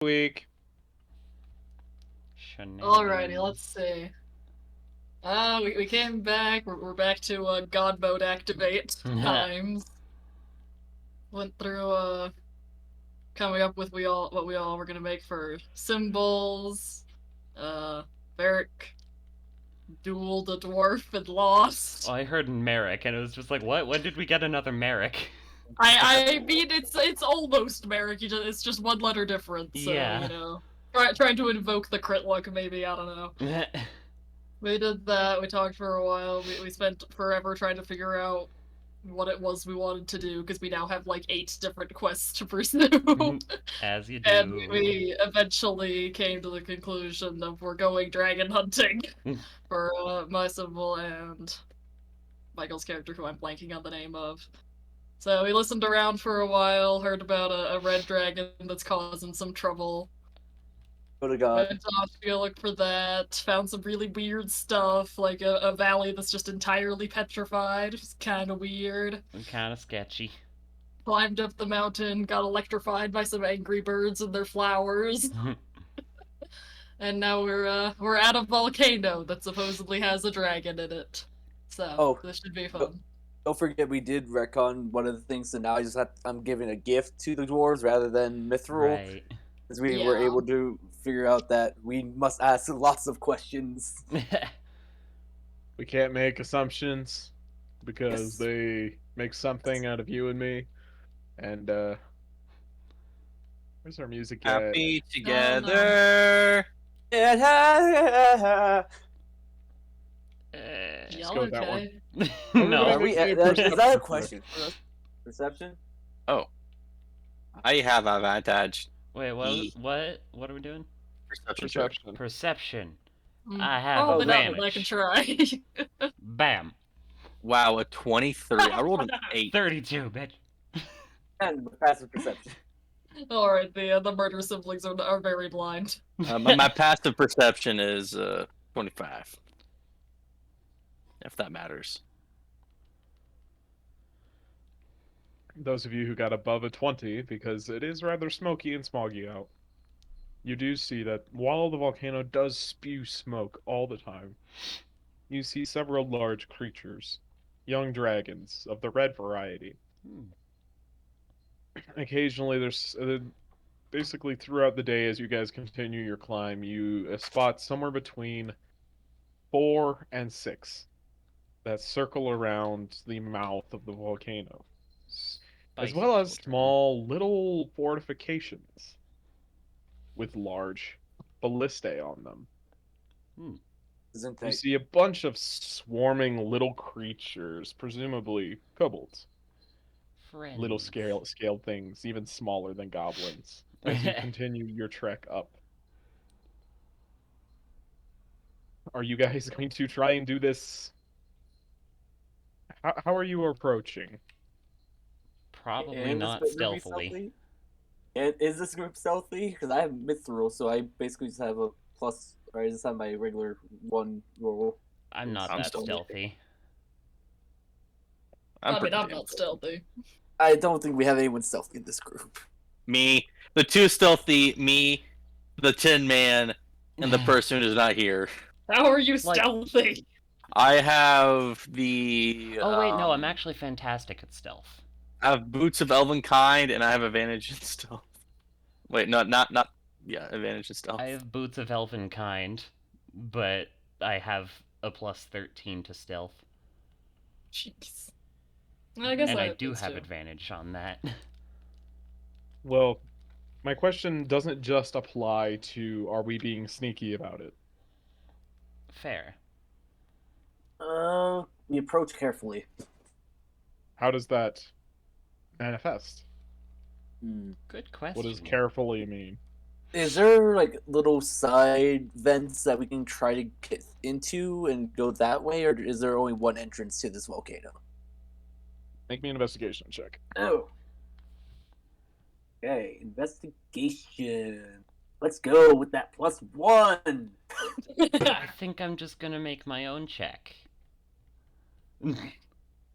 week. Alrighty, Shenanigans. let's see. We came back. We're back to God mode activate times. Went through coming up with what we all were gonna make for symbols. Uh, Varric dueled a dwarf and lost. Oh, I heard Merrick, and it was just like, what? When did we get another Merrick? I mean it's almost Merrick. It's just one letter difference. So Yeah. trying to invoke the crit luck. Maybe I don't know. We did that. We talked for a while. We spent forever trying to figure out what it was we wanted to do because we now have like 8 different quests to pursue. As you And do. we eventually came to the conclusion of we're going dragon hunting for my symbol and Michael's character, who I'm blanking on the name of. So we listened around for a while, heard about a red dragon that's causing some trouble. Go to God. Went off to go look for that. Found some really weird stuff, like a valley that's just entirely petrified. It's kind of weird. Kind of sketchy. Climbed up the mountain, got electrified by some angry birds and their flowers. And now we're at a volcano that supposedly has a dragon in it. So this should be fun. Don't forget we did retcon one of the things, so now I'm giving a gift to the dwarves rather than mithril. Right. Because we were able to figure out that we must ask lots of questions. We can't make assumptions because they make something out of you and me. And where's our music at? Happy together. Yeah. Y'all go with that okay? No. Is that a question for us? Perception? Oh. I have advantage. Wait, what are we doing? Perception. Perception. Mm. I have Probably advantage. I can try. Bam. Wow, a 23. I rolled an 8. 32, bitch. And passive perception. Alright, the murder siblings are very blind. My passive perception is 25. If that matters. Those of you who got above a 20, because it is rather smoky and smoggy out, you do see that while the volcano does spew smoke all the time, you see several large creatures, young dragons of the red variety. Occasionally, there's basically throughout the day as you guys continue your climb, you spot somewhere between 4 and 6 that circle around the mouth of the volcano, as well as small little fortifications with large ballistae on them. You see a bunch of swarming little creatures, presumably kobolds. Friends. Little scale things, even smaller than goblins, as you continue your trek up. Are you guys going to try and do this? How are you approaching? Probably not stealthily. And is this group stealthy? Because I have mithril, so I basically just have a plus, or I just have my regular 1 roll. I'm not that stealthy. I'm not stealthy. I don't think we have anyone stealthy in this group. Me, the 2 stealthy, me, the Tin Man, and the person who's not here. How are you stealthy? I have the... Oh wait, no, I'm actually fantastic at stealth. I have Boots of Elven Kind, and I have advantage in stealth. Wait, not advantage in stealth. I have Boots of Elven Kind, but I have a plus 13 to stealth. Jeez. I guess I do have advantage on that. Well, my question doesn't just apply to are we being sneaky about it. Fair. We approach carefully. How does that manifest? Good question. What does carefully mean? Is there like little side vents that we can try to get into and go that way, or is there only one entrance to this volcano? Make me an investigation check. Oh. Okay, investigation. Let's go with that +1. I think I'm just gonna make my own check.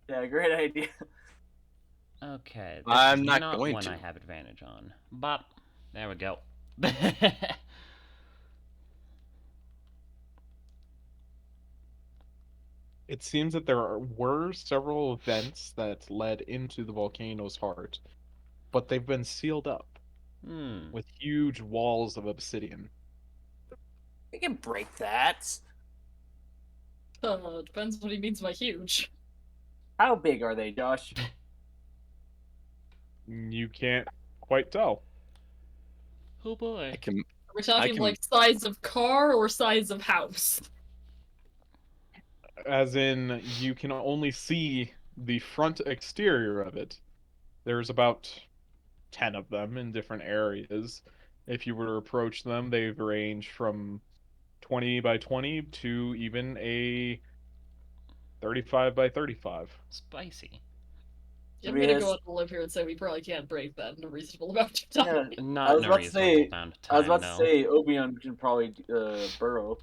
Yeah, great idea. Okay. I'm not not going one to. I have advantage on. Bop. There we go. It seems that were several vents that led into the volcano's heart, but they've been sealed up Hmm. with huge walls of obsidian. We can break that. Depends what he means by huge. How big are they, Josh? You can't quite tell. Oh boy. Are we I talking can- like size of car or size of house? As in, you can only see the front exterior of it. There's about 10 of them in different areas. If you were to approach them, they range from 20 by 20 to even a 35 by 35. Spicy. I'm mean, gonna it's- go out and live here and say we probably can't break that in a reasonable amount of time. Yeah, Not I was in a about to reasonable say. amount of I was time, about to no. say Obion can probably burrow.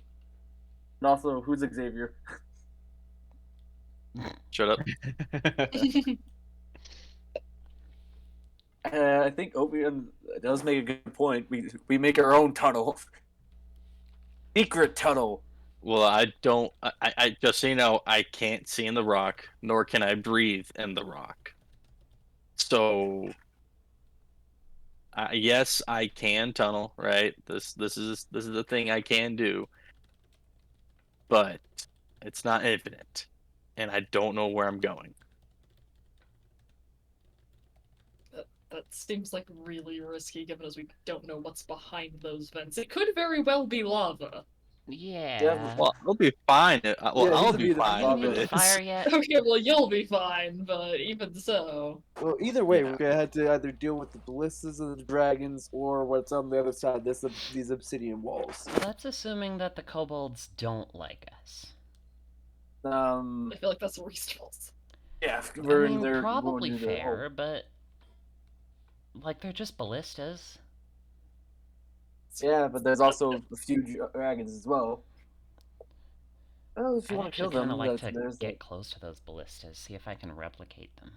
And also, who's Xavier? Shut up. I think Obion does make a good point. We make our own tunnel, secret tunnel. Well, I don't. I just so you know, I can't see in the rock, nor can I breathe in the rock. So, yes, I can tunnel. Right. This is the thing I can do, but it's not infinite, and I don't know where I'm going. That seems like really risky, given as we don't know what's behind those vents. It could very well be lava. Yeah. Well, I'll be fine. Well, Yeah, I'll he's a be bit of fine Have lava. you with used it. fire yet? Okay, well you'll be fine, but even so. Well, either way, Yeah. we're gonna have to either deal with the ballistas of the dragons or what's on the other side. These obsidian walls. That's assuming that the kobolds don't like us. I feel like that's reasonable. Yeah, I we're in mean, there. probably going to the fair, but like they're just ballistas. Yeah, but there's also a few dragons as well. Well, if you I'd want to kill actually kind them, of like to there's get close to those ballistas, see if I can replicate them.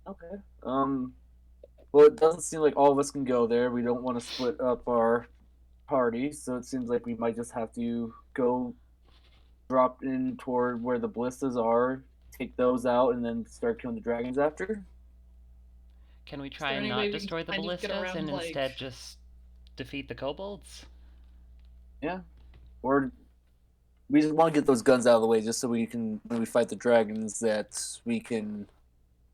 Okay. Well, it doesn't seem like all of us can go there. We don't want to split up our party, so it seems like we might just have to go drop in toward where the ballistas are, take those out, and then start killing the dragons after. Can we there try and any way not we can destroy the kind of get ballistas around, and like- instead just defeat the kobolds? Yeah. Or we just want to get those guns out of the way just so we can, when we fight the dragons, that we can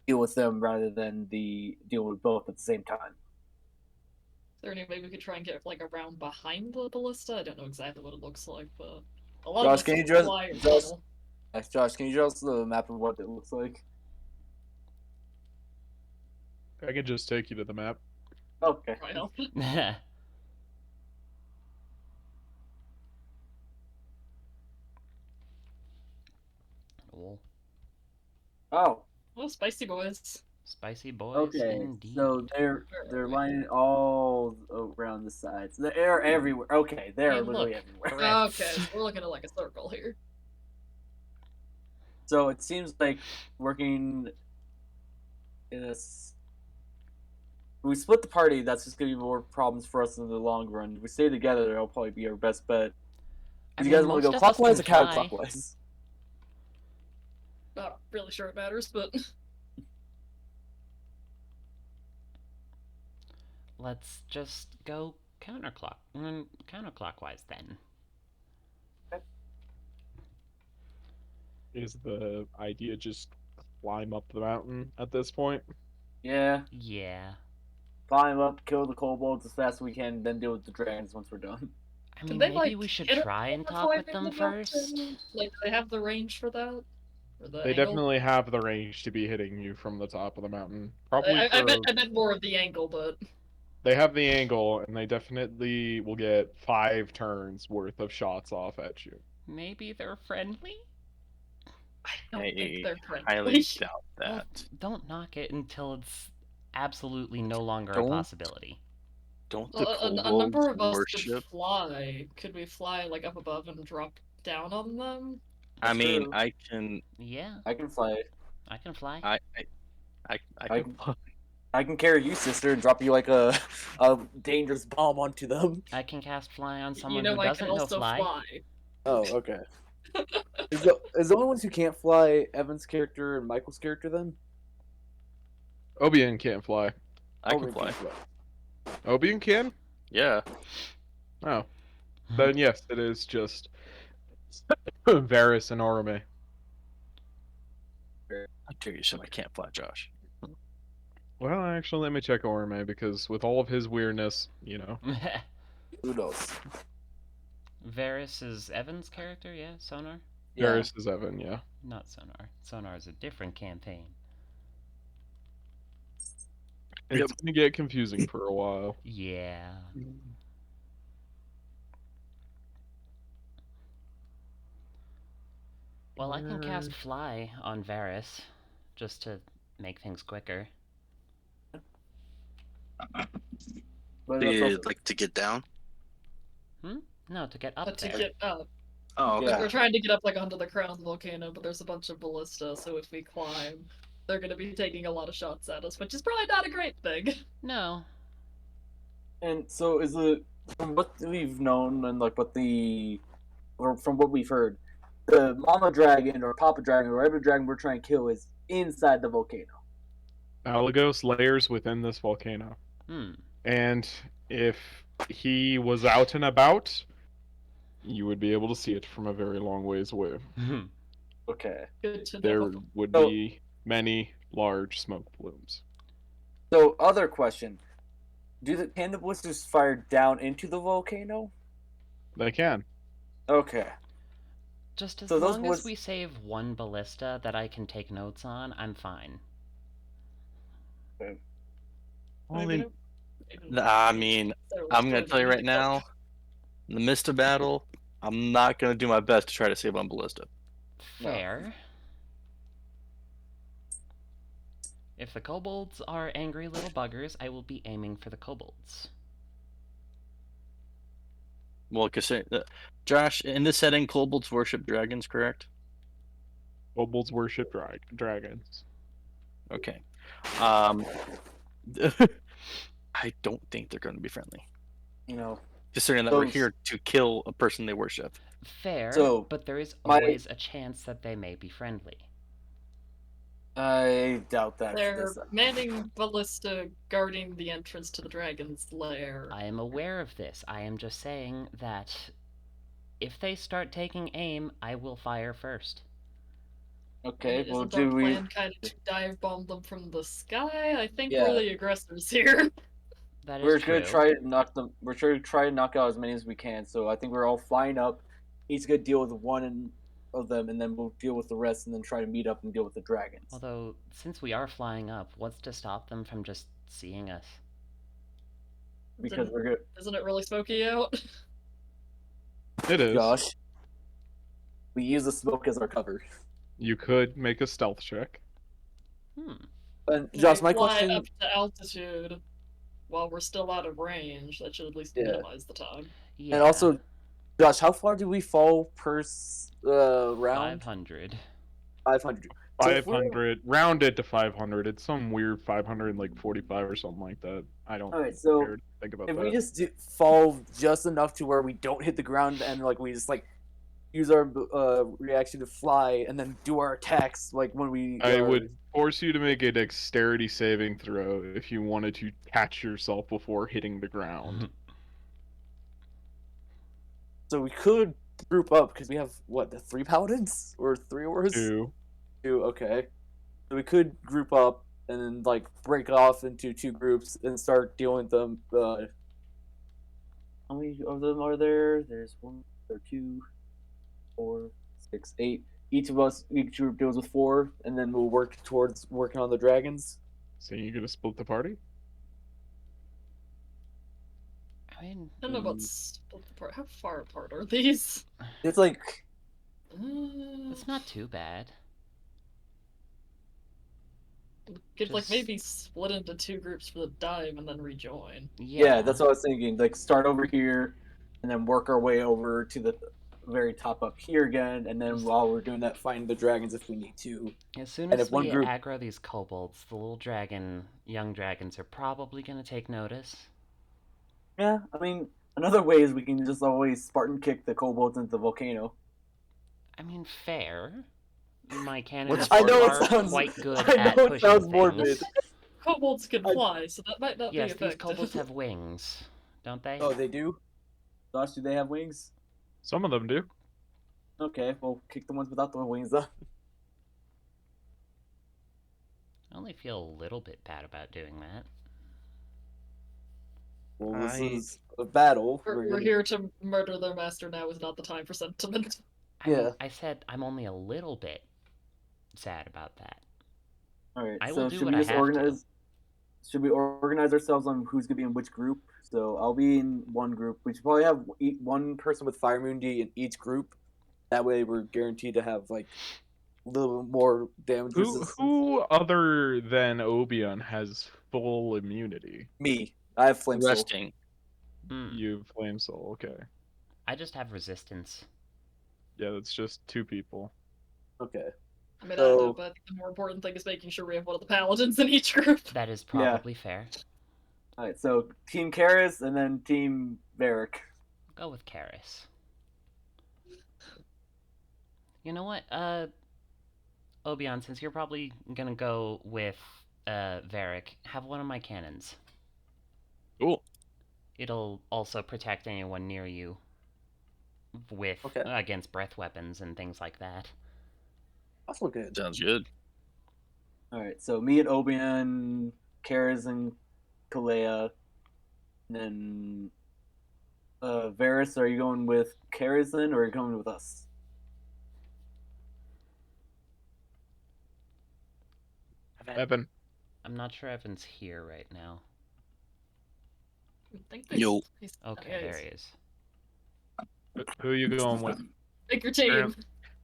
deal with them rather than deal with both at the same time. Is there any way we could try and get like around behind the ballista? I don't know exactly what it looks like, but a lot Josh, of can us you just- fly or Josh- tunnel. Yes, Josh, can you draw us the map of what it looks like? I could just take you to the map. Okay. Well, Oh, Oh, well, spicy boys. spicy boys okay. indeed. So they're lining all around the sides. They're everywhere. Okay, they're Hey, literally look. everywhere. Okay, so we're looking at like a circle here. So it seems like working in a. If we split the party, that's just gonna be more problems for us in the long run. If we stay together, that'll probably be our best bet. I Do you guys mean, want to most go of us clockwise or can fly. counterclockwise? Not really sure it matters, but Let's just go counterclockwise then. Is the idea just climb up the mountain at this point? Yeah. Yeah. Climb up, kill the kobolds as fast as we can, then deal with the dragons once we're done. I Can mean, they, maybe like, we should hit us try and before talk with climbing them the mountain? first. Like, do they have the range for that? Or the They angle? definitely have the range to be hitting you from the top of the mountain. Probably I for, meant more of the angle, but they have the angle, and they definitely will get 5 turns worth of shots off at you. Maybe they're friendly? I don't think they're friendly. highly doubt Well, that. don't knock it until it's absolutely no longer a Don't- possibility. Don't the Well, a number kobolds of us could worship? fly. Could we fly like up above and drop down on them? I That's mean, true. I can. Yeah, I can fly. I can fly. I I I, can. I can carry you, sister, and drop you like a dangerous bomb onto them. I can cast fly on You someone know, who I can doesn't know also fly. fly. Oh, okay. Is the only ones who can't fly Evan's character and Michael's character then? Obian can't fly. I can Owen fly. can't fly. Obian can? Yeah. Oh. Then yes, it is just Varys and Orome. I dare you say I can't fly, Josh. Well, actually, let me check Orome because with all of his weirdness, Who knows? Varys is Evan's character, yeah? Sonar? Yeah. Varys is Evan, yeah. Not Sonar. Sonar is a different campaign. It's gonna get confusing for a while. Yeah. Well, I can cast fly on Varys, just to make things quicker. But that's also, Like to get down. No, to get up But to there. get up. Oh, okay. Yeah. We're trying to get up like onto the crown of the volcano, but there's a bunch of ballista, so if we climb, they're gonna be taking a lot of shots at us, which is probably not a great thing. No. and so is it from what we've known and like or from what we've heard, the mama dragon or papa dragon or whatever dragon we're trying to kill is inside the volcano. Alagos layers within this volcano. And if he was out and about, you would be able to see it from a very long ways away. Okay. Good to There know. would So- be many large smoke plumes. So other question. Can the blisters fire down into the volcano? They can. Okay. Just as So those long as was- we save one ballista that I can take notes on, I'm fine. Well, in- I mean, I'm gonna tell you right now, in the midst of battle, I'm not gonna do my best to try to save one ballista. Fair. If the kobolds are angry little buggers, I will be aiming for the kobolds. Well, because Josh, in this setting, kobolds worship dragons, correct? kobolds worship dragons. Okay. I don't think they're going to be friendly, You know. considering that we're Those- here to kill a person they worship. Fair, So, but there is my- always a chance that they may be friendly. I doubt that. for They're this. manning ballista guarding the entrance to the dragon's lair. I am aware of this. I am just saying that if they start taking aim, I will fire first. Okay, And well, isn't our do we? plan kind of to dive bomb them from the sky? I think Yeah. we're the aggressors here. That is We're true. gonna try to knock them. We're trying to try to knock out as many as we can. So I think we're all flying up. Each gonna deal with one of them, and then we'll deal with the rest, and then try to meet up and deal with the dragons. Although, since we are flying up, what's to stop them from just seeing us? Because we're good. Isn't it really smoky out? It is. Josh, we use the smoke as our cover. You could make a stealth check. And If Josh, we my fly question. up to altitude while we're still out of range. That should at least Yeah. minimize the time. Yeah. And also, Josh, how far do we fall per round? 500. 500. So if we're- 500, rounded to 500. It's some weird 545 or something like that. I don't Alright, so care to think about if that. we just fall just enough to where we don't hit the ground and like we just like use our reaction to fly and then do our attacks like when we. I would force you to make a dexterity saving throw if you wanted to catch yourself before hitting the ground. So we could group up because we have what, the 3 paladins or 3 ors? 2. 2, okay. So we could group up and then like break off into 2 groups and start dealing with them. How many of them are there? There's 1, or 2, 4, 6, 8. Each group deals with 4, and then we'll work towards working on the dragons. So you're gonna split the party? I mean, I don't know about split apart. How far apart are these? It's like it's not too bad. Could like Just- maybe split into 2 groups for the dive and then rejoin. yeah, that's what I was thinking. Like start over here, and then work our way over to the very top up here again, and then while we're doing that, Find the dragons if we need to. As soon And as if one we group- aggro these kobolds, the little young dragons are probably gonna take notice. yeah, I mean, another way is we can just always Spartan kick the kobolds into the volcano. I mean, fair. My cannons I know it are sounds- quite good I at know it pushing sounds things. morbid. Kobolds can fly, so that might not Yes, be these effective. kobolds have wings, don't they? Oh, they do? Josh, do they have wings? Some of them do. Okay, well, kick the ones without the wings then. I only feel a little bit bad about doing that. Well, this I- is a battle. We're gonna- here to murder their master now is not the time for sentiment. Yeah. I said I'm only a little bit sad about that. Alright, I so will do should what we I just have to. organize? Should we organize ourselves on who's gonna be in which group? So I'll be in one group. We should probably have one person with fire immunity in each group. That way, we're guaranteed to have like a little more damage resistance. Who other than Obion has full immunity? Me, I have flame soul. Resting. Hmm. You Flame Soul, okay. I just have resistance. Yeah, that's just 2 people. Okay. I mean, I don't know, So- but the more important thing is making sure we have one of the paladins in each group. That is probably fair. Alright, so Team Karis and then Team Varric. Go with Karis. You know what? Obion, since you're probably gonna go with Varric, have one of my cannons. Cool. It'll also protect anyone near you with Okay. against breath weapons and things like that. Also good. Sounds good. Alright, so me and Obion, Karis and Kalea, and then Varys, are you going with Karis then, or are you going with us? Evan. I'm not sure Evan's here right now. I think Yo. Okay, yeah, there he is. Who are you going with? Pick your team.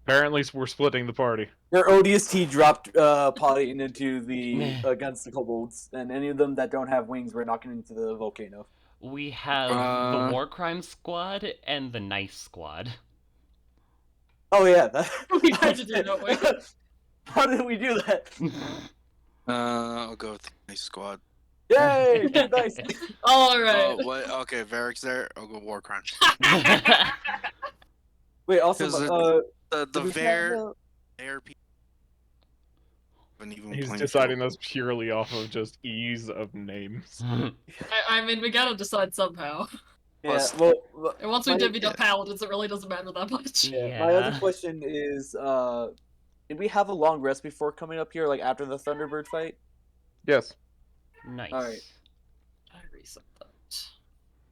Apparently, we're splitting the party. Your ODST dropped potting into the against the kobolds, and any of them that don't have wings, we're knocking into the volcano. We have the War Crime Squad and the Nice Squad. Oh yeah, We had to do that way. How did we do that? I'll go with the nice squad. Yay! Nice. All right. Oh, what? Okay, Varric's there. I'll go war crime. Wait, also, 'Cause The do we Var have, Var people. haven't even He's played deciding Phil. those purely off of just ease of names. I mean, we gotta decide somehow. yeah, Plus- well, And once we My- divvied up paladins, it really doesn't matter that much. yeah. My other Yeah. question is, did we have a long rest before coming up here, like after the Thunderbird fight? Yes. Nice. Alright. I reset that.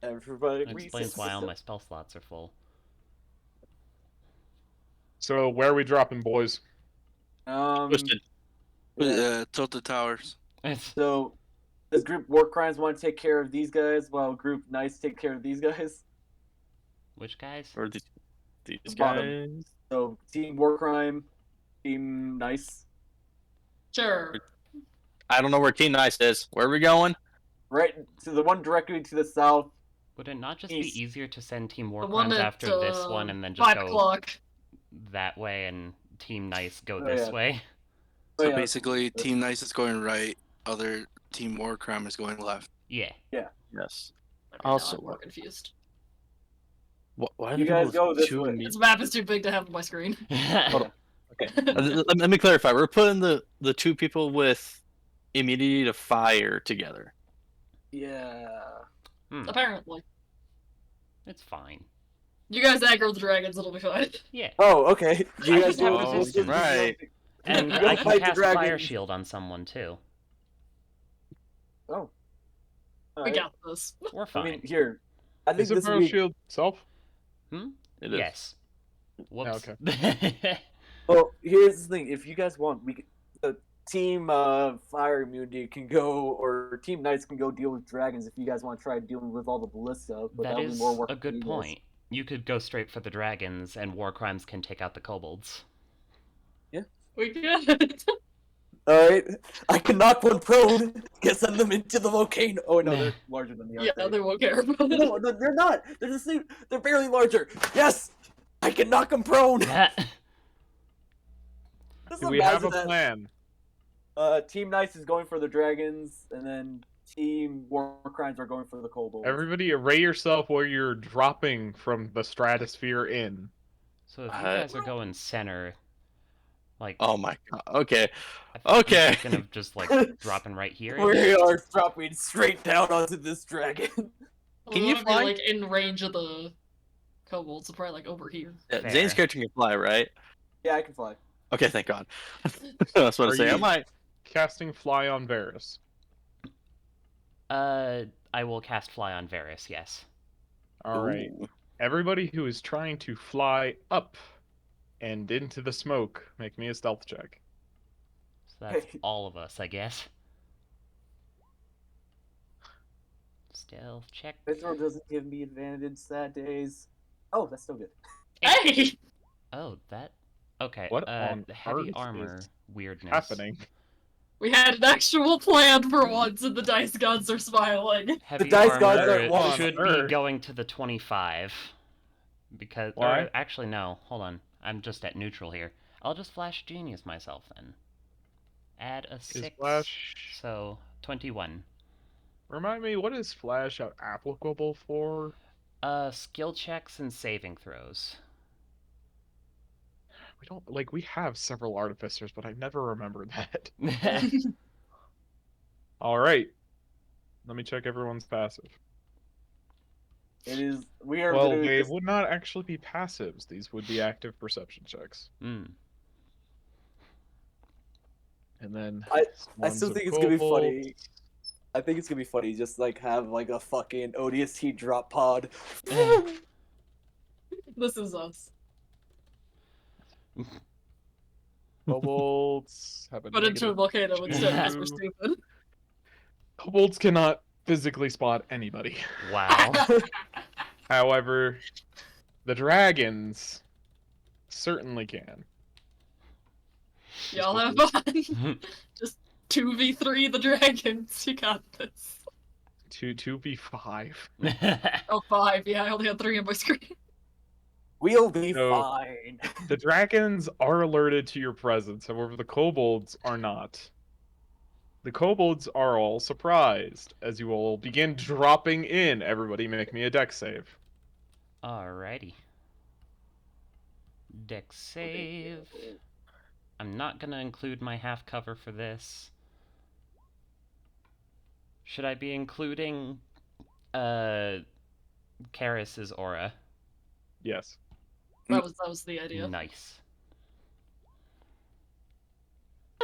Everybody That explains why all my spell slots are full. So where are we dropping, boys? Twisted. Yeah. Tilted Towers. So, does Group War Crimes want to take care of these guys while Group Nice take care of these guys? Which guys? Or these Bottom. guys. So, Team War Crime, Team Nice. Sure. I don't know where Team Nice is. Where are we going? Right to the one directly to the south. Would it not just East. be easier to send Team War The one Crimes at after this one and then just 5 go o'clock. that way and Team Nice go Oh, this yeah. way? Oh, So yeah. basically, Team Nice is going right. Other Team War Crime is going left. Yeah. Yes. Okay, now Also, I'm more confused. Why You guys go this way. This map is too big to have on my screen. Hold on. Let me clarify. We're putting the 2 people with immunity to fire together. Yeah. Apparently. It's fine. You guys aggro the dragons, it'll be fine. Yeah. Oh, okay. Do I you guys just have do resistance. Right. And Go I can fight the cast Fire dragon. Shield on someone too. Oh. We Alright. got this. We're I fine. mean, here. I think Is it this Pro week. Shield itself? It is. Yes. Whoops. Okay. Well, here's the thing. If you guys want, the Team Fire Immunity can go, or Team Nice can go deal with dragons if you guys want to try dealing with all the ballista. But That that'll be is more work a for good you guys. point. You could go straight for the dragons, and War Crimes can take out the kobolds. We good. Alright. I can knock one prone. Get send them into the volcano. Oh, no, they're larger than the Yeah, they won't care about it. No, they're not. They're the same. They're barely larger. Yes. I can knock him prone. That- Just Do we have a imagine that, plan? Team Nice is going for the dragons, and then Team War Crimes are going for the kobolds. Everybody array yourself where you're dropping from the stratosphere in. So if you Uh, guys are going center, like, Oh my god. Okay. I'm Okay. thinking of just like dropping right here. We are dropping straight down onto this dragon. Can We you want to be fly? like in range of the kobolds, so probably like over here. Yeah, Fair. Zane's character can fly, right? Yeah, I can fly. Okay, thank God. That's what I Are was saying. I you- might. Casting Fly on Varus. I will cast Fly on Varus, yes. Alright. Ooh. Everybody who is trying to fly up and into the smoke, make me a stealth check. So that's Hey. all of us, I guess. Stealth check. Mithril doesn't give me advantage sad days. Oh, that's still good. Hey! Oh, that. Okay. What on the heavy earth armor is weirdness. Happening. We had an actual plan for once, and the dice gods are smiling. Heavy dice gods armor aren't one should on be earth. going to the 25. Because. Why? Or, actually, no. Hold on. I'm just at neutral here. I'll just Flash Genius myself then. Add a 6. Flash- So, 21. Remind me, what is Flash applicable for? Skill checks and saving throws. We don't like we have several artificers, but I never remember that. Alright. Let me check everyone's passive. It is. We are Well, literally they just- would not actually be passives. These would be active perception checks. Hmm. And then I swarms still of think it's gonna be funny. kobolds. I think it's gonna be funny. Just like have like a fucking ODST drop pod. This is us. Kobolds have a Put into a negative volcano instead because we're two. stupid. Kobolds cannot physically spot anybody. Wow. However, the dragons certainly can. Y'all have fun. Just 2v3 the dragons. You got this. 2v5. Oh, 5. Yeah, I only had 3 on my screen. We'll be So- fine. The dragons are alerted to your presence, however, the kobolds are not. The kobolds are all surprised as you all begin dropping in. Everybody make me a dex save. Alrighty. Dex save. I'm not gonna include my half cover for this. Should I be including Karis's aura? Yes. That was the idea. Nice.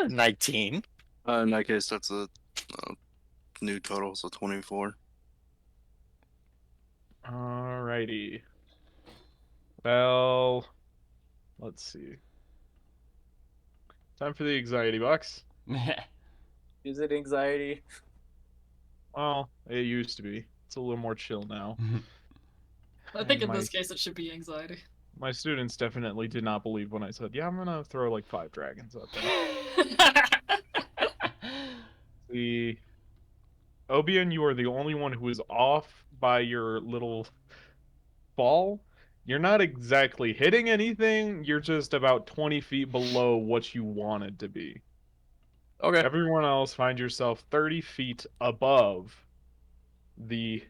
19. In that case, that's a new total, so 24. Alrighty. Well, let's see. Time for the anxiety box. Is it anxiety? Well, it used to be. It's a little more chill now. I think in My- this case it should be anxiety. My students definitely did not believe when I said, yeah, I'm gonna throw like 5 dragons up there. The Obian, you are the only one who is off by your little ball. You're not exactly hitting anything, you're just about 20 feet below what you wanted to be. Okay. Everyone else find yourself 30 feet above the...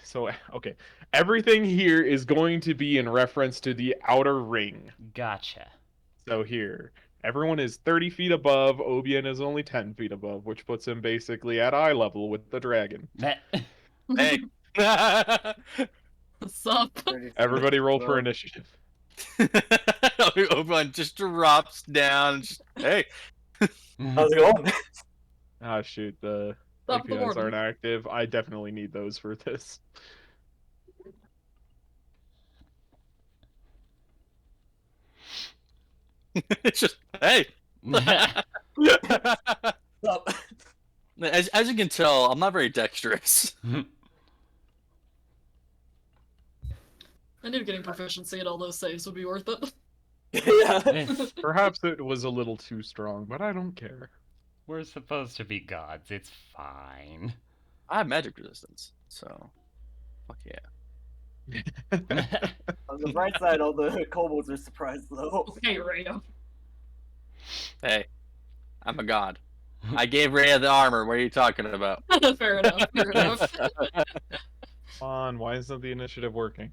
So, okay. Everything here is going to be in reference to the outer ring. Gotcha. So here, everyone is 30 feet above, Obian is only 10 feet above, which puts him basically at eye level with the dragon. Hey. What's up? Everybody roll for Well, initiative. Obi-Wan just drops down. Just, hey. How's it going? Ah, shoot, the Top of the APIs morning. aren't active. I definitely need those for this. It's just, hey. Up. As you can tell, I'm not very dexterous. I knew getting proficiency at all those saves would be worth it. Yeah. Perhaps it was a little too strong, but I don't care. We're supposed to be gods. It's fine. I have magic resistance, so fuck yeah. On the bright side, all the kobolds are surprised though. Okay, Rhea. Hey, I'm a god. I gave Rhea the armor. What are you talking about? Fair enough. Fair enough. Come on, why isn't the initiative working?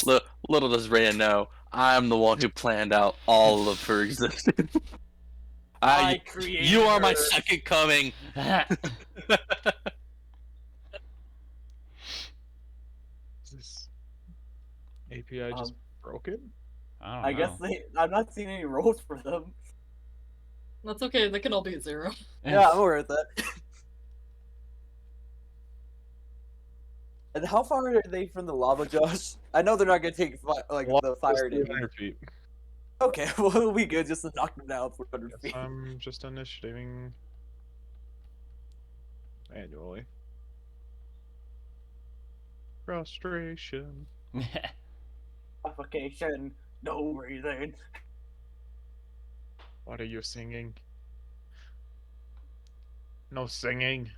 Little does Rhea know, I'm the one who planned out all of her existence. I created You are my her. second coming. Is this API just broken? I guess I'm not seeing any rolls for them. That's okay. They can all be at 0. Yeah, I'm alright with that. And how far are they from the lava, Josh? I know they're not gonna take the fire damage. 300 feet. Okay, well it'll be good just to knock them down 400 Guess feet. I'm just initiating manually. Frustration. Suffocation, no breathing. What are you singing? No singing.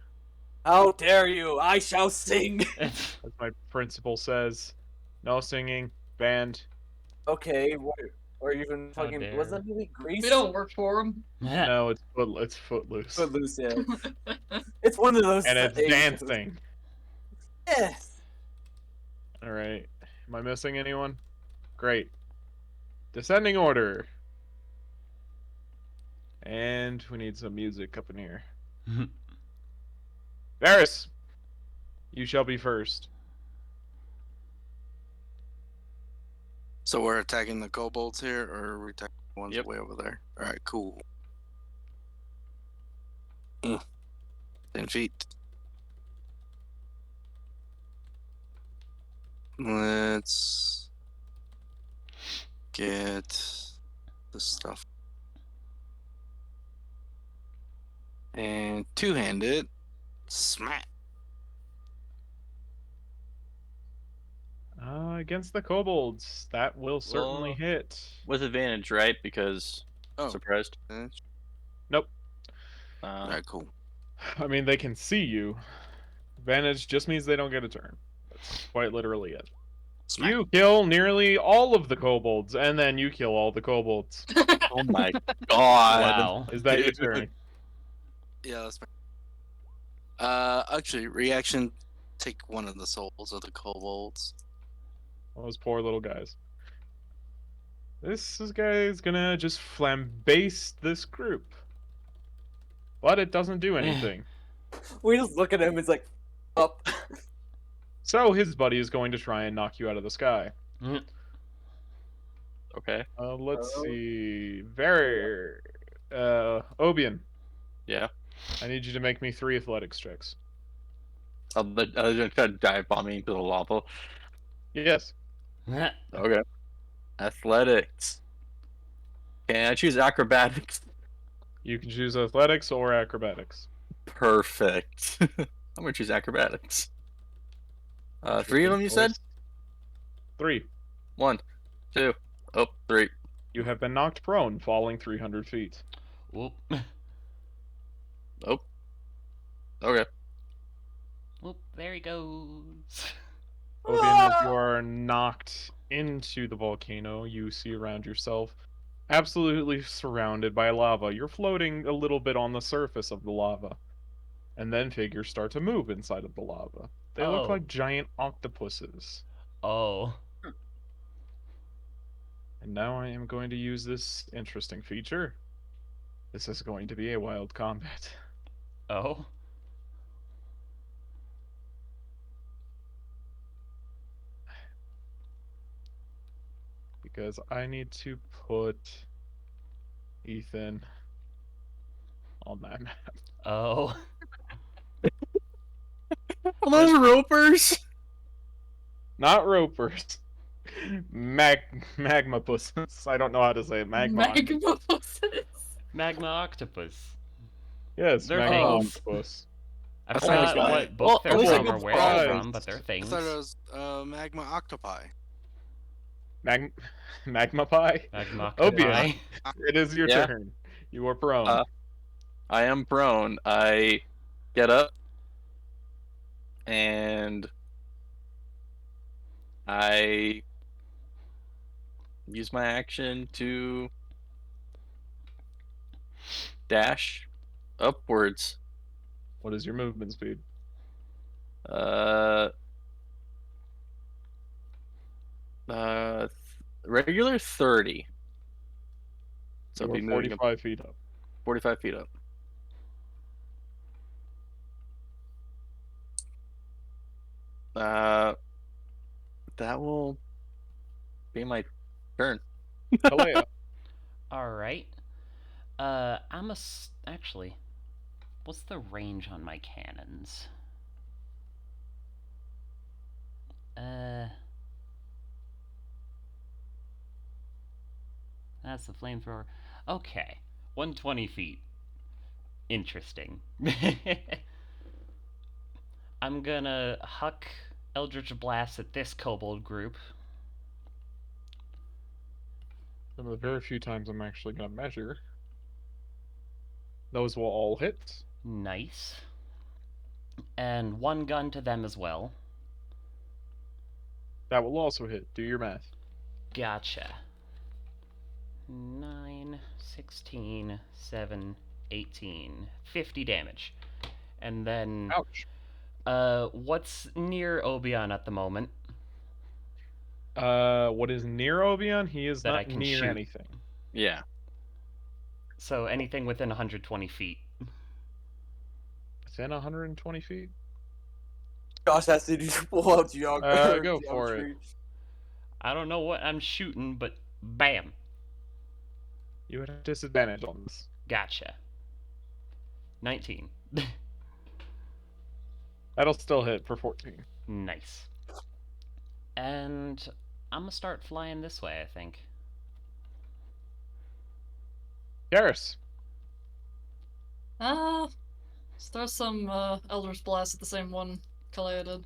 How dare you! I shall sing! As my principal says. No singing. Banned. Okay, or even How fucking dare. was that movie Grease? We don't work for them. No, it's footloose. Footloose, yeah. It's one of those. And it's Asian- dancing. Yes. Alright. Am I missing anyone? Great. Descending order. And we need some music up in here. Varys! You shall be first. So we're attacking the kobolds here, or are we attacking the ones Yep. way over there? Alright, cool. 10 feet. Let's get this stuff. And two-handed. Smack. Against the kobolds. That will certainly Well, hit. With advantage, right? Because surprised. Nope. Alright, cool. I mean, they can see you. Advantage just means they don't get a turn. That's quite literally it. Smack. You kill nearly all of the kobolds, and then you kill all the kobolds. Oh my god. Wow. Is that your Dude. turn? Yeah, that's actually, reaction, take one of the souls of the kobolds. Those poor little guys. This guy is gonna just flambaste this group. But it doesn't do anything. We just look at him. It's like, up. So his buddy is going to try and knock you out of the sky. Okay. Let's Oh. see. Obian, Yeah. I need you to make me 3 athletics checks. Other than try to dive bombing into the lava. Yes. Okay. Athletics. Can I choose acrobatics? You can choose athletics or acrobatics. Perfect. I'm gonna choose acrobatics. 3 of them, you said? 3. 1, 2, 3. You have been knocked prone, falling 300 feet. Whoop. Okay. Whoop. There he goes. Obian, as you are knocked into the volcano, you see around yourself, absolutely surrounded by lava. You're floating a little bit on the surface of the lava. And then figures start to move inside of the lava. They look Oh. like giant octopuses. Oh. And now I am going to use this interesting feature. This is going to be a wild combat. Oh. Because I need to put Ethan on that map. Oh. Are those ropers? Not ropers. Magma pussins. I don't know how to say it. Magma. Magma octopus. Yes, They're magma things. octopus. I That's forgot nice. what book they're Oh, from I'm or where they're surprised. from, but they're I things. thought it was magma octopi. Magma pie? Magma Obian. octopi. It is your Yeah. turn. You are prone. I am prone. I get up and I use my action to dash upwards. What is your movement speed? Uh, regular 30. So You I'll are be moving 45 feet up. 45 feet up. That will be my turn. Kalea. All right. Actually, what's the range on my cannons? That's the flamethrower. Okay, 120 feet. Interesting. I'm gonna huck Eldritch Blast at this kobold group. Some of the very few times I'm actually going to measure. Those will all hit. Nice. And one gun to them as well. That will also hit. Do your math. Gotcha. 9, 16, 7, 18. 50 damage. And then, Ouch. what's near Obion at the moment? What is near Obion? He is That I not can near shoot. anything. Yeah. So anything within 120 feet. Within 120 feet? Josh has to do pull out Go for it. geometry. I don't know what I'm shooting, but bam. You would have disadvantage on this. Gotcha. 19. That'll still hit for 14. Nice. And I'm gonna start flying this way, I think. Garrus. Let's throw some Eldritch Blast at the same one Kalea did.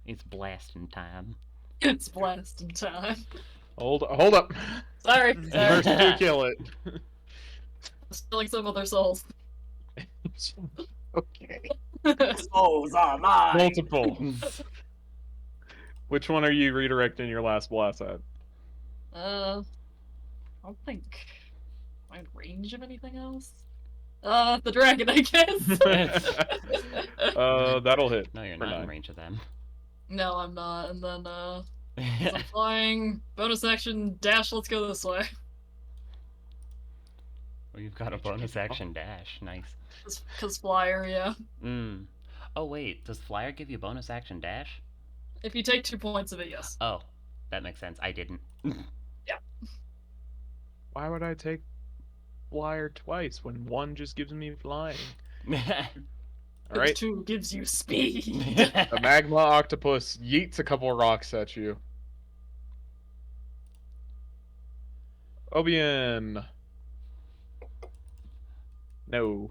It's blasting time. It's blasting time. Hold up. Sorry. First do kill it. Stealing some of their souls. Okay. Souls are mine. Multiple. Which one are you redirecting your last blast at? I don't think wide range of anything else. The dragon, I guess. That'll hit. No, you're for not in 9. range of them. No, I'm not. And then as I'm flying, bonus action dash. Let's go this way. Well, you've got a bonus action dash. Nice. Cause flyer, yeah. Oh wait, does flyer give you a bonus action dash? If you take 2 points of it, yes. Oh, that makes sense. I didn't. Why would I take flyer twice when one just gives me flying? All right. 2 gives you speed. The magma octopus yeets a couple rocks at you. Obion. No.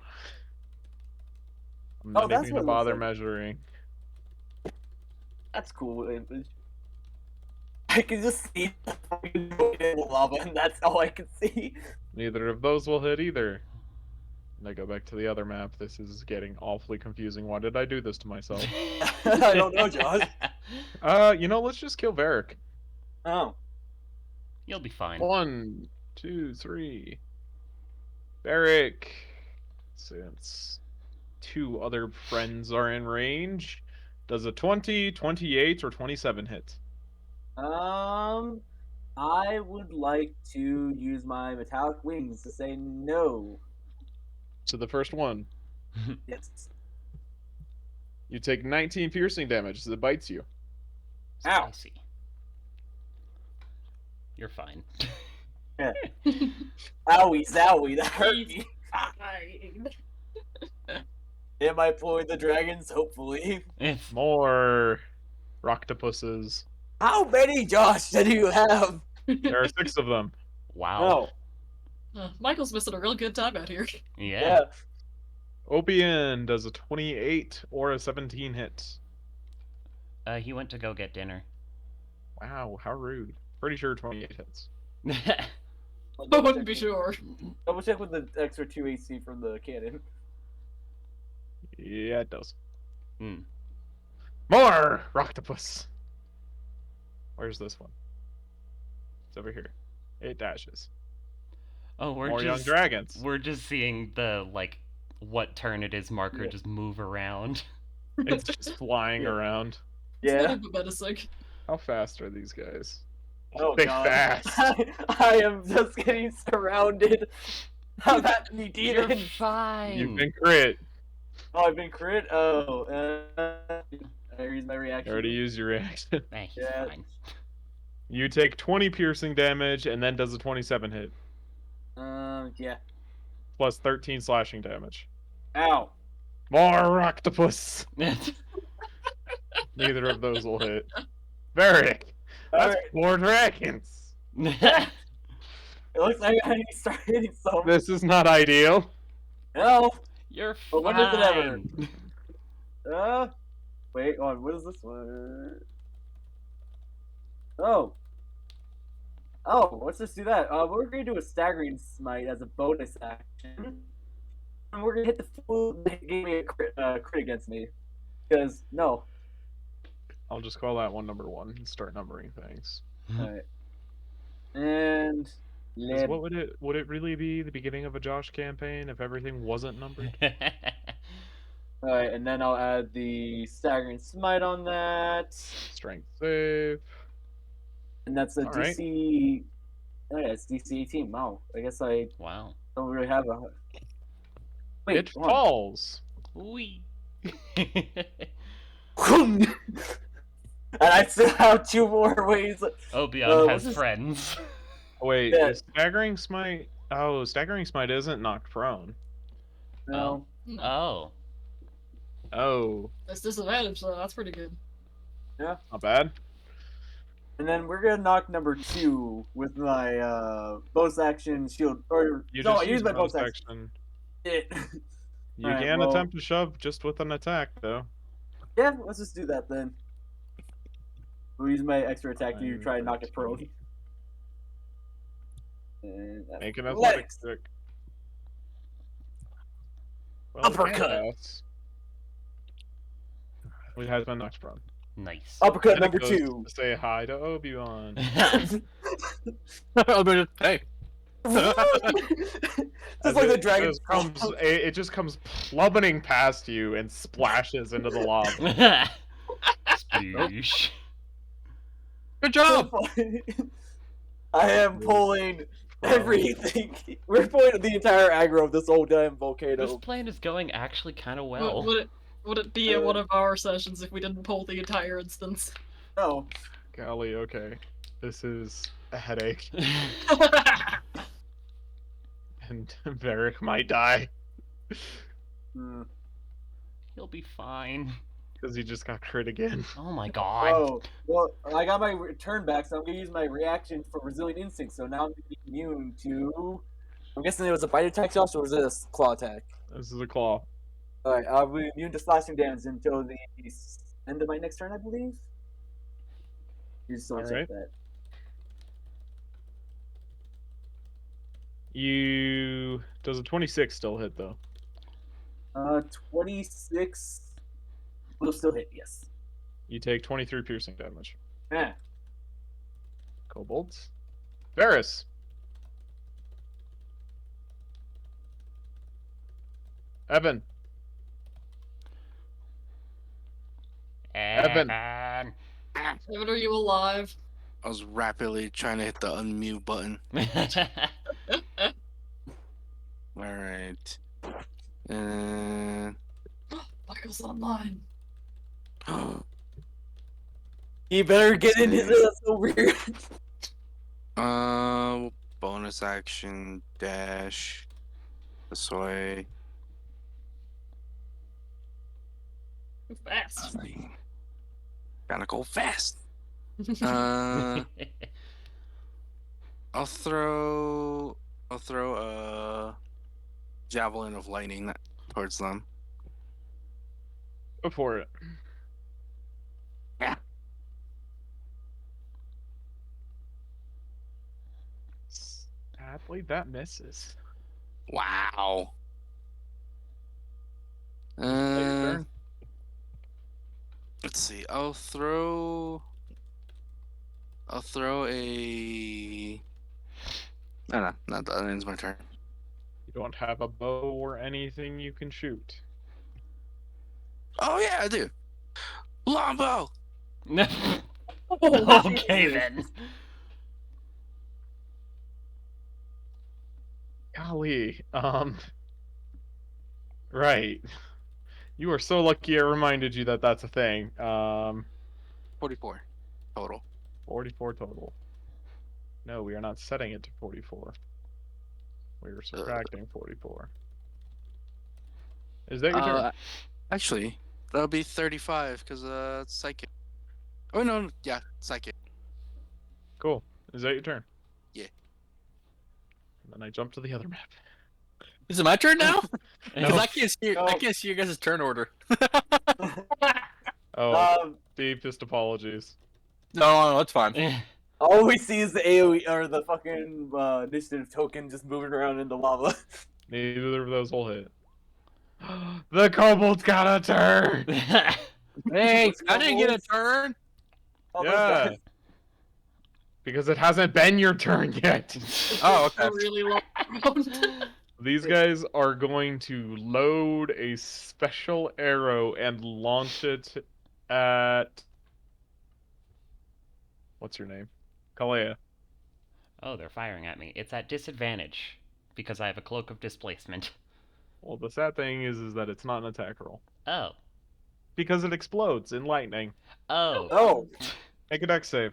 I'm not that's even what gonna it looks bother like. measuring. That's cool image. I can just see the fucking lava, and that's all I can see. Neither of those will hit either. And I go back to the other map. This is getting awfully confusing. Why did I do this to myself? I don't know, Josh. Let's just kill Varric. Oh. You'll be fine. 1, 2, 3. Varric. Since 2 other friends are in range, does a 20, 28, or 27 hit? I would like to use my metallic wings to say no. So the first one, Yes. you take 19 piercing damage as it bites you. Ow. Spicy. You're fine. Owie, zowie, that hurt me. Fine. Am I pulling the dragons? Hopefully. It's More roctopuses. How many, Josh, do you have? There are 6 of them. wow. Michael's missing a real good time out here. Yeah. Obion does a 28 or a 17 hit. He went to go get dinner. Wow, how rude. Pretty sure 28 hits. I wouldn't be sure. Double check with the extra 2 AC from the cannon. Yeah, it does. Hmm. More Rocktopus. Where's this one? It's over here. 8 dashes. Oh, More young dragons. we're just seeing the like what turn it is marker Yeah. just move around. It's just flying Yeah. around. It's Yeah. nothing but menacing. How fast are these guys? Oh They god. fast. I am just getting surrounded. I'm at me You're demon. fine. You've been crit. Oh, I've been crit. Oh, I use my You reaction. already used your reaction. He's Yeah. fine. You take 20 piercing damage, and then does a 27 hit, Yeah. plus 13 slashing damage. Ow. More octopus. Neither of those will hit. Varric, that's Alright. 4 dragons. It looks like I need to start hitting some. This is not ideal. No. You're But when is it ever? fine. Wait on. What is this one? Oh. Oh, let's just do that. We're gonna do a staggering smite as a bonus action. And we're gonna hit the fool that gave me a crit against me. Because, no. I'll just call that one number 1 and start numbering things. Alright. And. 'Cause what would it really be the beginning of a Josh campaign if everything wasn't numbered? Alright, and then I'll add the staggering smite on that. Strength save. And that's a Alright. DC. Oh, yeah, it's DC 18. Wow. I guess I Wow. don't really have a. Wait, It hold on. falls. Wee. And I still have 2 more ways. Obion what's has this- friends. Oh, wait, Yeah. is staggering smite? Oh, staggering smite isn't knocked prone. No. Oh. Oh, That's disadvantage, so that's pretty good. not bad. And then we're gonna knock number 2 with my bonus action shield. Or You no, just I use my bonus bonus action. action. It. You Alright, can well- attempt to shove just with an attack, though. Yeah, let's just do that then. We'll use my extra attack to try and knock it prone. 13. And that's Make an athletics. athletics check. Well, Uppercut. It has been knocked prone. Nice. Uppercut And it number goes 2. to say hi to Obi-Wan. Hey. Just like the dragon. It just comes plummeting past you and splashes into the lava. Sploosh. Good job. I am pulling everything. We're pulling the entire aggro of this whole damn This volcano. plan is going actually kind of Would- well. Would it be in one of our sessions if we didn't pull the entire instance? No. Golly, okay. This is a headache. And Varric might die. Hmm. He'll be fine. Because he just got crit again. Oh my god. Oh, well, I got my turn back, so I'm gonna use my reaction for Resilient Instinct. So now I'm immune to. I'm guessing it was a bite attack, Josh, or was it a claw attack? This is a claw. Alright, I'll be immune to slashing damage until the end of my next turn, I believe. You just want to check Alright. that. Does a 26 still hit, though? 26 will still hit, yes. You take 23 piercing damage. Yeah. Kobolds. Varys. Evan. Evan. Evan. Evan, are you alive? I was rapidly trying to hit the unmute button. All right. And Michael's online. He better get in his ass over here. bonus action dash this way. Fast. Gotta go fast. I'll throw a javelin of lightning towards them. Go for it. Yeah. Sadly, that misses. Wow. Take your turn. Let's see. I'll throw a. No, not that ends my turn. You don't have a bow or anything you can shoot. Oh yeah, I do. Longbow. Okay Jesus. then. Golly, right. You are so lucky I reminded you that that's a thing. 44 total. 44 total. No, we are not setting it to 44. We are subtracting 44. Is that your turn? Actually, that'll be 35 because psychic. Oh no, yeah, psychic. Cool. Is that your turn? Yeah. And then I jump to the other map. Is it my turn now? Because No. I can't see. No. I can't see your guys' turn order. Oh, deepest apologies. No, it's fine. All we see is the AoE or the fucking initiative token just moving around in the lava. Neither of those will hit. The kobold's got a turn! Thanks. I didn't get a turn. All those Yeah. guys. Because it hasn't been your turn yet. Oh, It's a okay. really long round. These guys are going to load a special arrow and launch it at... What's your name? Kalea. Oh, they're firing at me. It's at disadvantage because I have a cloak of displacement. Well, the sad thing is that it's not an attack roll. Oh. Because it explodes in lightning. Oh. Oh, Make a dex save.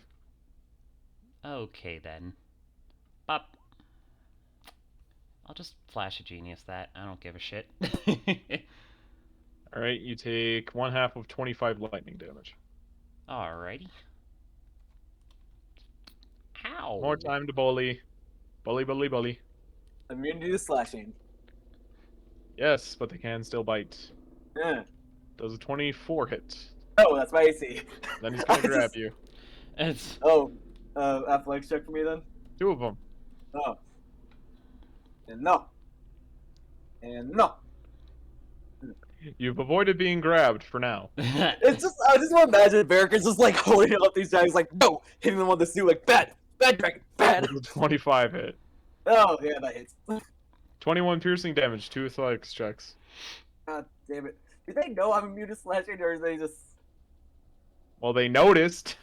Okay then. Bop. I'll just flash a genius that. I don't give a shit. Alright, you take 1/2 of 25 lightning damage. Alrighty. Ow. More time to bully. Bully, bully, bully. immunity to slashing. Yes, but they can still bite. Yeah. Does a 24 hit? Oh, that's my AC. Then he's gonna I grab just- you. It's Oh, athletics check for me then. 2 of them. Oh. And no. And no. You've avoided being grabbed for now. It's just I just want to imagine Varric is just like holding up these guys like no, hitting them on the suit like bad dragon, bad. Does a 25 hit? Oh yeah, that hits. 21 piercing damage, 2 athletics checks. God damn it. Do they know I'm immune to slashing or is they just Well, they noticed.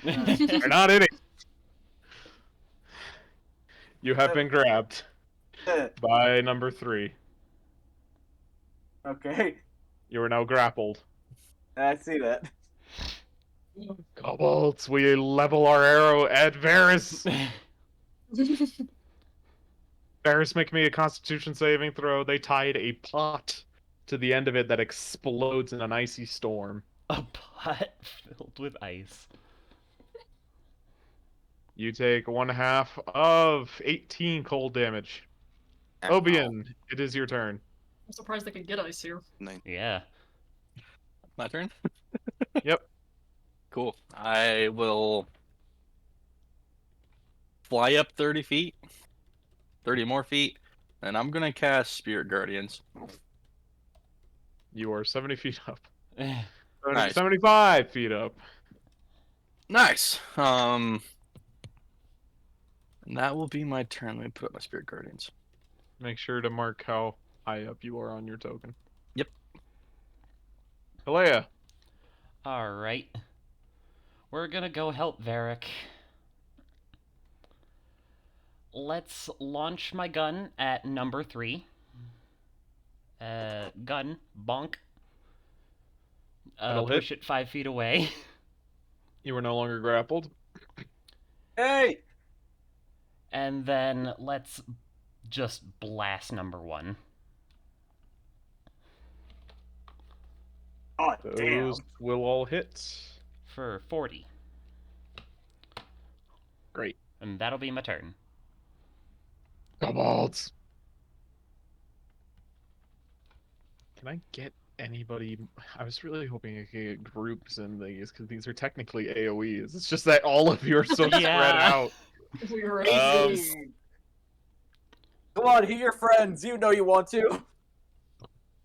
They're not in it. You have been grabbed by number 3. okay? You are now grappled. I see that. Kobolds, we level our arrow at Varys. Varys, make me a Constitution saving throw. They tied a pot to the end of it that explodes in an icy storm. a pot filled with ice. You take 1/2 of 18 cold damage. Obian, it is your turn. I'm surprised they could get ice here. Yeah. My turn. Yep. Cool. I will fly up 30 feet, 30 more feet, and I'm gonna cast Spirit Guardians. You are 70 feet up. Nice. 75 feet up. Nice. And that will be my turn. Let me put up my Spirit Guardians. Make sure to mark how high up you are on your token. Yep. Kalea. Alright. We're gonna go help Varric. Let's launch my gun at number 3. Gun. Bonk. That'll Push hit. it 5 feet away. You are no longer grappled. Hey! And then let's just blast number 1. Oh damn. Those will all hit. For 40. Great. And that'll be my turn. Kobolds. Can I get anybody? I was really hoping I could get groups in these because these are technically AoEs. It's just that all of you are so spread Yeah. out. We were Come on, hit your friends. You know you want to.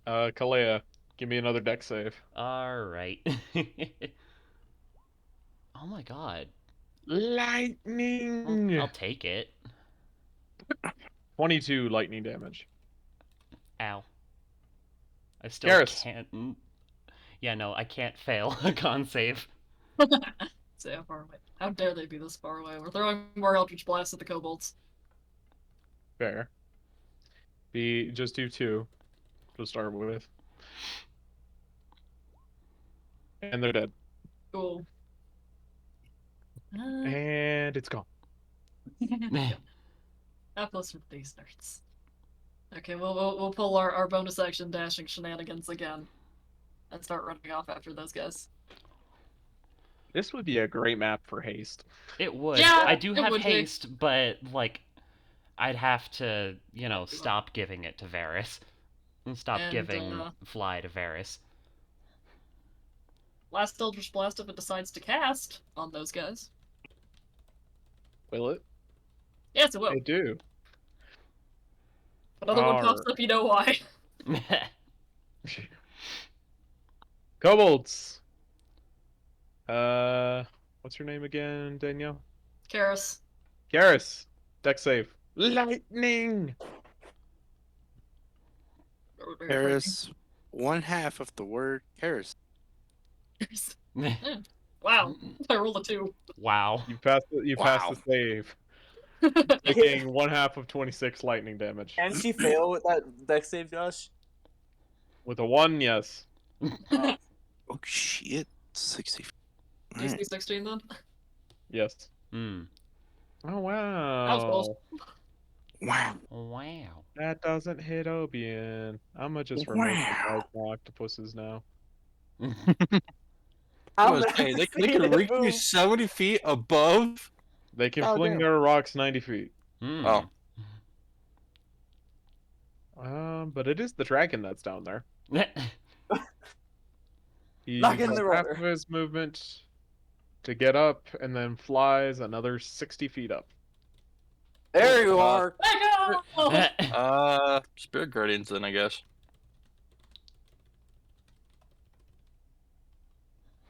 Kalea. Give me another deck save. All right. Oh my god. Lightning. I'll take it. 22 lightning damage. Ow. I still Garrus. can't. Yeah, no, I can't fail a con save. See how far away. How dare they be this far away? We're throwing more Eldritch Blasts at the kobolds. Fair. Just do 2 to start with. And they're dead. Cool. And it's gone. How close are these nerds? Okay, we'll pull our bonus action dashing shenanigans again. And start running off after those guys. This would be a great map for haste. It would. Yeah, I do it have would be. haste, but, like, I'd have to, stop giving it to Varys. And stop And, giving Fly to Varys. Last Eldritch Blast if it decides to cast on those guys. Will it? Yes, it will. I do. Another one pops up, you know why. Kobolds. What's your name again, Danielle? Karis. Garrus. Deck save. Lightning. Harris, one half of the word Harris. Wow, I rolled a 2. Wow. You passed the save. Taking 1/2 of 26 lightning damage. Can she fail with that deck save, Josh? With a 1, yes. Oh, Oh shit, 60. DC 16 then? Yes. Hmm. Oh wow. That was close. Wow. Wow. That doesn't hit Obian. I'ma just remove the octopuses now. I how was many- saying, they can reach you 70 feet above. They can Oh, fling damn. their rocks 90 feet. Hmm. Oh. But it is the dragon that's down there. He Knock in uses the half rudder. of his movement to get up and then flies another 60 feet up. There you are. Let go! Spirit Guardians then, I guess.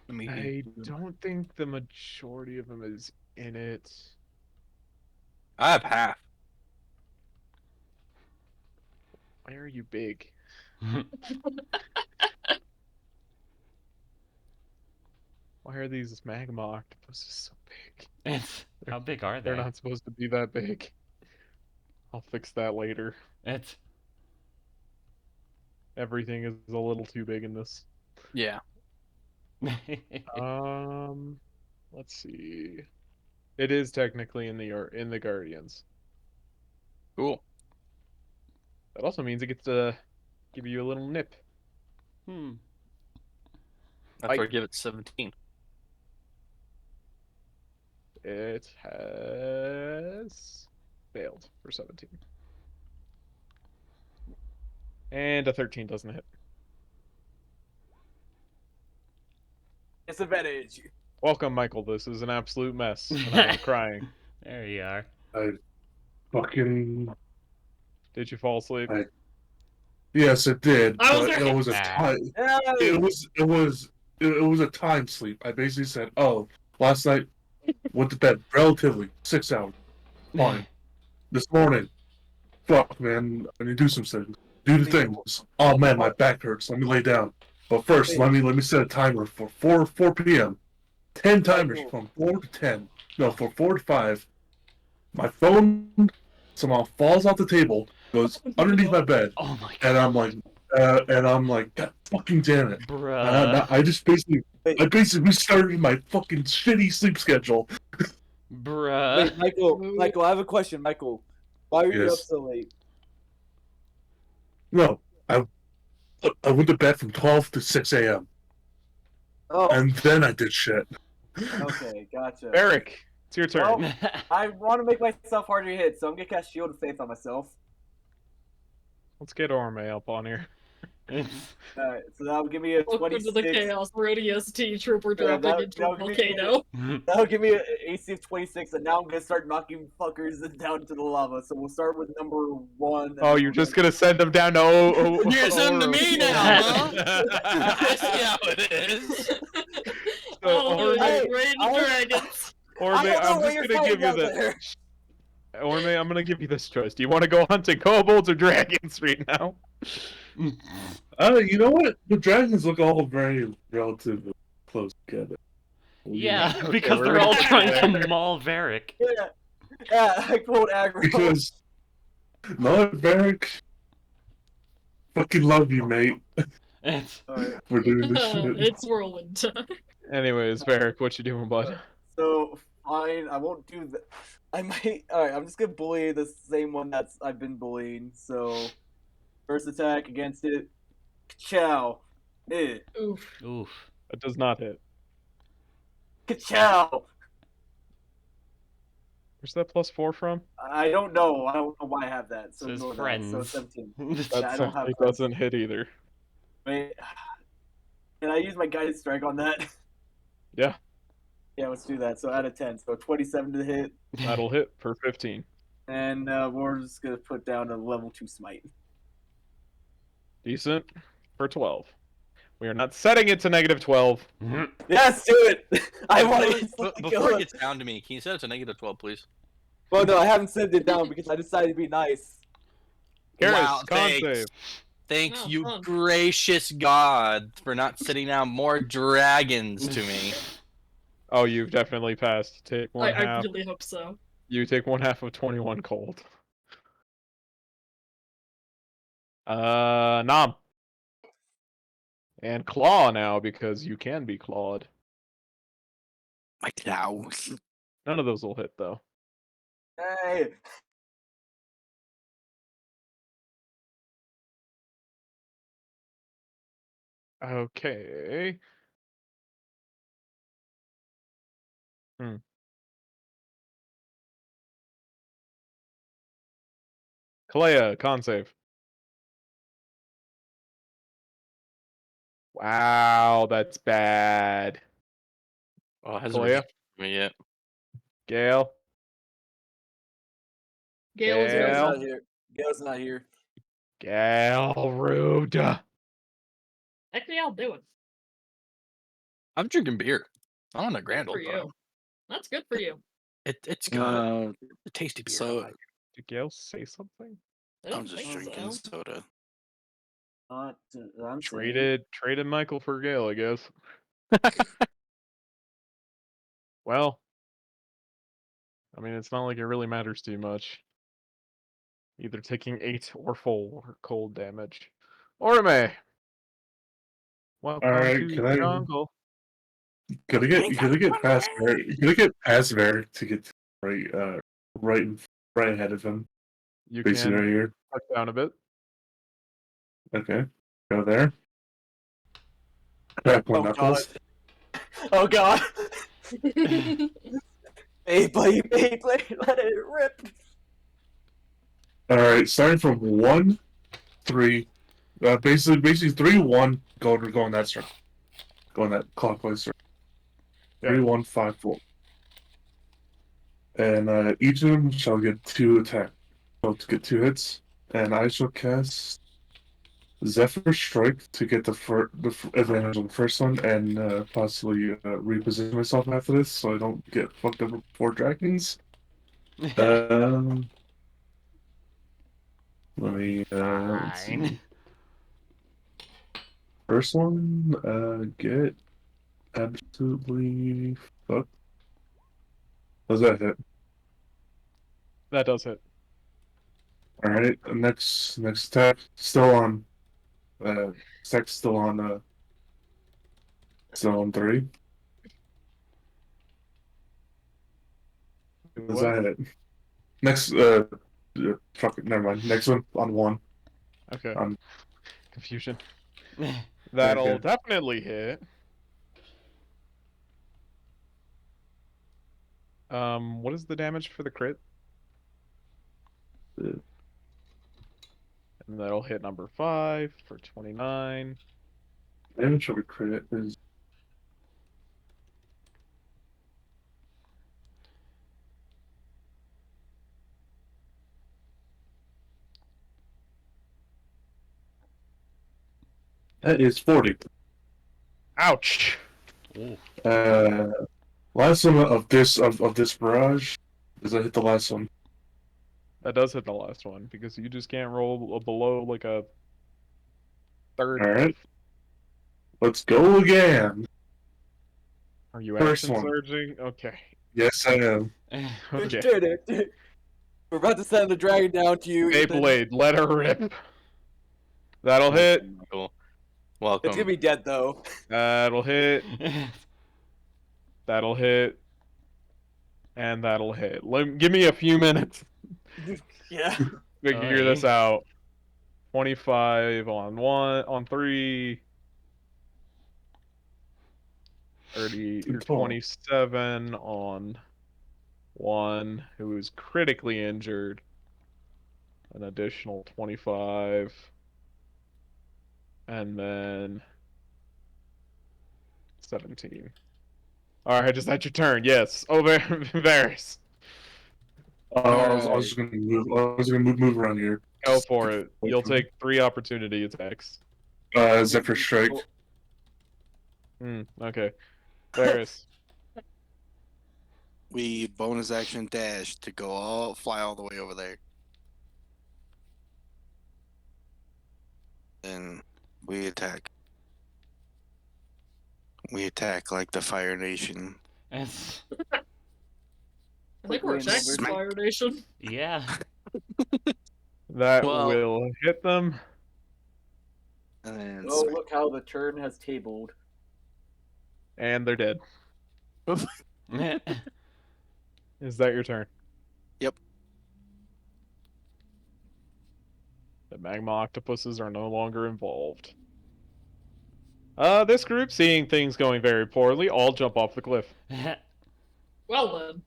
Let me I don't think the majority of them is in it. I have half. Why are you big? Why are these magma octopuses so big? It's how big are they? They're not supposed to be that big. I'll fix that later. It's Everything is a little too big in this. Yeah. Let's see. It is technically in the Guardians. Cool. That also means it gets to give you a little nip. hmm. That's why I give it 17. It has failed for 17. And a 13 doesn't hit. Disadvantage. Welcome, Michael. This is an absolute mess. And I am crying. There you are. Fucking Did you fall asleep? yes, it did. I was But right. it was a time. It was a time sleep. I basically said, "Oh, last night went to bed relatively 6 hours. Fine. This morning, fuck, man, I need to do some things. Do the things. Oh man, my back hurts. Let me lay down. But first, let me set a timer for 4 p.m. 10 timers from 4 to 10. No, from 4 to 5. My phone somehow falls off the table, goes underneath my bed, Oh my and god. I'm like, God fucking damn it. And Bruh. I basically restarted my fucking shitty sleep schedule. Bruh. Wait, Michael, I have a question, Michael. Why were you up Yes. so late? No, I went to bed from 12 to 6 a.m. Oh, and then I did shit. okay, gotcha. Eric, it's your turn. Well, I want to make myself harder to hit, so I'm gonna cast Shield of Faith on myself. Let's get Orme up on here. Alright, so that'll give me a Welcome to 26. the chaos. We're ODST trooper Yeah, dropping into a that'll give me volcano. That'll give me an AC of 26, and now I'm gonna start knocking fuckers down to the lava. So we'll start with number 1. and Oh, then you're we'll just gonna send them down to You're gonna send them to me now, huh? I see huh? how it is. Oh, Orme, rain dragons. Orme, I don't know I'm what just you're gonna give fighting you out the. there. Orme, I'm gonna give you this choice. Do you want to go hunting kobolds or dragons right now? You know what? The dragons look all very relatively close together. Yeah, Okay, because we're they're gonna all get trying there. to maul Varric. Yeah, I quote aggro. Because no, Varric, fucking love you, mate, Alright, for doing this shit. It's whirlwind time. Anyways, Varric, what you doing, bud? so fine, I won't do that. I might. Alright, I'm just gonna bully the same one I've been bullying. So, first attack against it. Ka-chow. Oof. Oof. That does not hit. Ka-chow. Where's that +4 from? I don't know. I don't know why I have that. So Says ignore friends. that. So 17. That I don't have certainly friends. doesn't hit either. Wait. Can I use my guided strike on that? Yeah, Yeah, let's do that. So out of 10. So 27 to hit. that'll hit for 15. And we're just going to put down a level 2 smite. Decent for 12. We are not setting it to -12. Yes, do it! I want to instantly Before kill it him. gets down to me, can you set it to -12, please? Well, no, I haven't sent it down because I decided to be nice. Karis, Wow, con thanks. save. Thanks, Oh, you fun. gracious God, for not sitting down more dragons to me. Oh, you've definitely passed. Take one I half. really hope so. You take 1/2 of 21 cold. Nom. And claw now because you can be clawed. My cows. None of those will hit though. Hey! Okay. Kalea, con save. Wow, that's bad. Oh, it hasn't Kalea, reached me yet. Gale, Gale is Gale's Gale, not here. Gale's not here. Gale, rude. Actually, I'll do it. I'm drinking beer. I'm on a Grand For Old Time. you. That's good for you. It's good. A tasty beer. So- I like. Did Gale say something? I don't I'm just think drinking so. soda. I'm saying. Traded Michael for Gale, I guess. Well, I mean, it's not like it really matters too much. Either taking 8 or 4 cold damage. Orme! Welcome Alright, to can the I jungle. gotta get past Varric? You gotta get past Varric to get to right ahead of him. You Basically right can here. tuck down a bit. Okay. Go there. Crack one Oh, knuckles. Oh god! Beyblade, let it rip! Alright, starting from 1, 3. Basically 3, 1, going that circle. Going that clockwise circle. Yeah. 3, 1, 5, 4. And each of them shall get 2 attack. So to get 2 hits. And I shall cast Zephyr Strike to get the advantage on the first one, and possibly reposition myself after this so I don't get fucked up with 4 dragons. Let me let's see. Fine. First one, get absolutely fucked. Does that hit? That does hit. Alright, next attack, still on attack still on 3. Does What? that hit? Next fuck it, never mind. Next one on 1. Okay. Um, Confusion. That'll Okay. definitely hit. What is the damage for the crit? And that'll hit number 5 for 29. Damage of a crit is that is 40. Ouch! Ooh. Last one of this barrage. Does that hit the last one? That does hit the last one because you just can't roll below like a 30. Alright. Let's go again. Are you First action one. surging? Okay. Yes, I am. Okay. We're about to send the dragon down to you, Ethan. Beyblade, let her rip. That'll hit. Cool. It's Welcome. gonna be dead though. That'll hit. That'll hit. And that'll hit. Give me a few minutes. Yeah. We can figure this out. 25 on 3. 30 or 27 on 1 who is critically injured. An additional 25. And then 17. Alright, is that your turn? Yes. Oh, Varys. I was just gonna move. I was gonna move around here. Go for it. You'll take 3 opportunity attacks. Zephyr strike. Okay. Varys. We bonus action dash to fly all the way over there. And we attack. We attack like the Fire Nation. I think we're attacking Fire Nation. Yeah. That Well- will hit them. And then Oh, look how the turn has tabled. And they're dead. Is that your turn? Yep. The magma octopuses are no longer involved. This group, seeing things going very poorly, all jump off the cliff. Well then.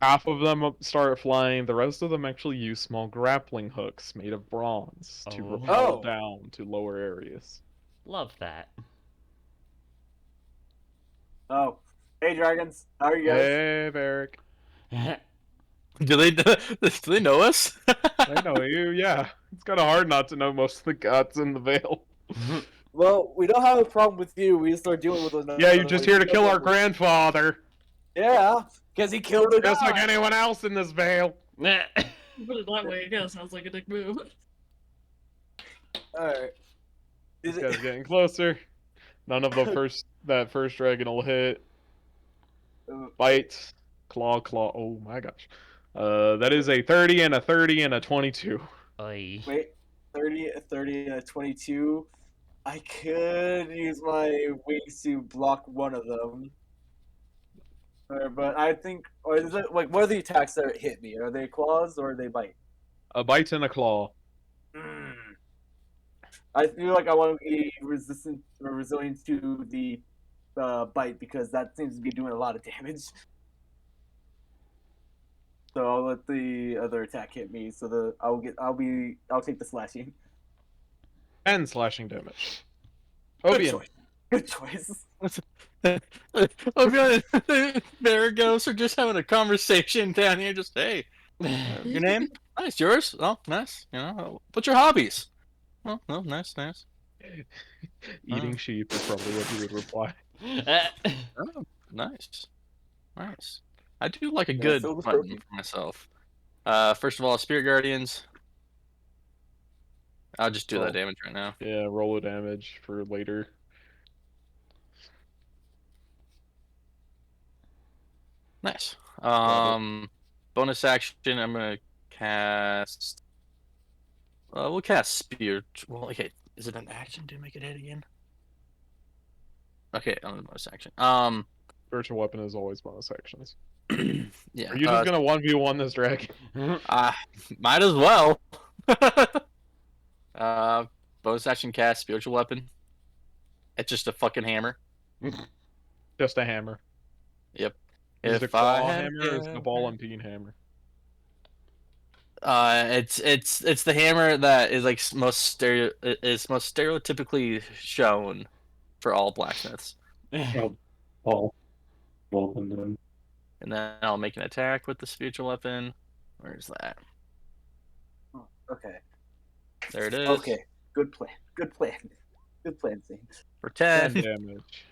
Half of them start flying, the rest of them actually use small grappling hooks made of bronze to Oh. rappel Oh. down to lower areas. Love that. Oh. Hey, dragons. How are you guys? Hey, Varric. Do they know us? I know you, yeah. It's kind of hard not to know most of the gods in the Vale. Well, we don't have a problem with you. We just start dealing with those. Yeah, you're just here to kill our grandfather. Yeah, because he killed a Just guy. like anyone else in this Vale. Put it that way, yeah, sounds like a dick move. Alright. This guy's getting closer. None of that first dragon will hit. Bite. Claw. Oh my gosh. That is a 30 and a 30 and a 22. Oy. Wait, 30, 22. I could use my wings to block one of them. But I think, or is it like, what are the attacks that hit me? Are they claws or are they bite? A bite and a claw. I feel like I want to be resistant or resilient to the bite because that seems to be doing a lot of damage. So I'll let the other attack hit me. So I'll take the slashing. 10 slashing damage. Good Obian. choice. Good choice. I'll be honest, Varagos are just having a conversation down here. Just hey, your name? Nice, yours? Oh, nice. You know, what's your hobbies? Oh, nice. Eating sheep is probably what you would reply. Oh, nice. I do like a good filled with button protein. for myself. First of all, Spirit Guardians. I'll just do Roll. that damage right now. Yeah, roll a damage for later. Nice. Love Bonus action. I'm gonna cast. We'll cast Spirit. Well, okay. Is it an action to make it hit again? Okay, on the bonus action. Spiritual weapon is always bonus actions. Yeah. Are you just gonna 1v1 this dragon? Might as well. Bonus action cast spiritual weapon. It's just a fucking hammer. Just a hammer. Yep. Is it a If I claw had hammer or is it a ball and peen hammer? It's the hammer that is like most stereotypically shown for all blacksmiths. Oh, Paul. Well, and then And then I'll make an attack with the spiritual weapon. Where's that? Okay. There it is. Okay. Good plan. Good plan. Good plan, Zane. For 10 10. damage.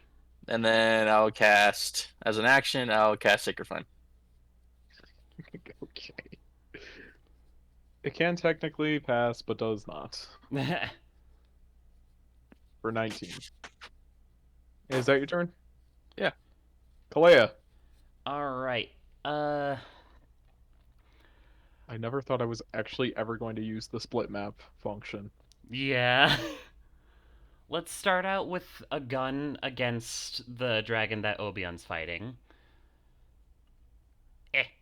And then I'll cast, as an action, I'll cast Sacred Flame. Okay. It can technically pass, but does not. For 19. Is that your turn? Yeah. Kalea. All right. I never thought I was actually ever going to use the split map function. Yeah. Let's start out with a gun against the dragon that Obion's fighting.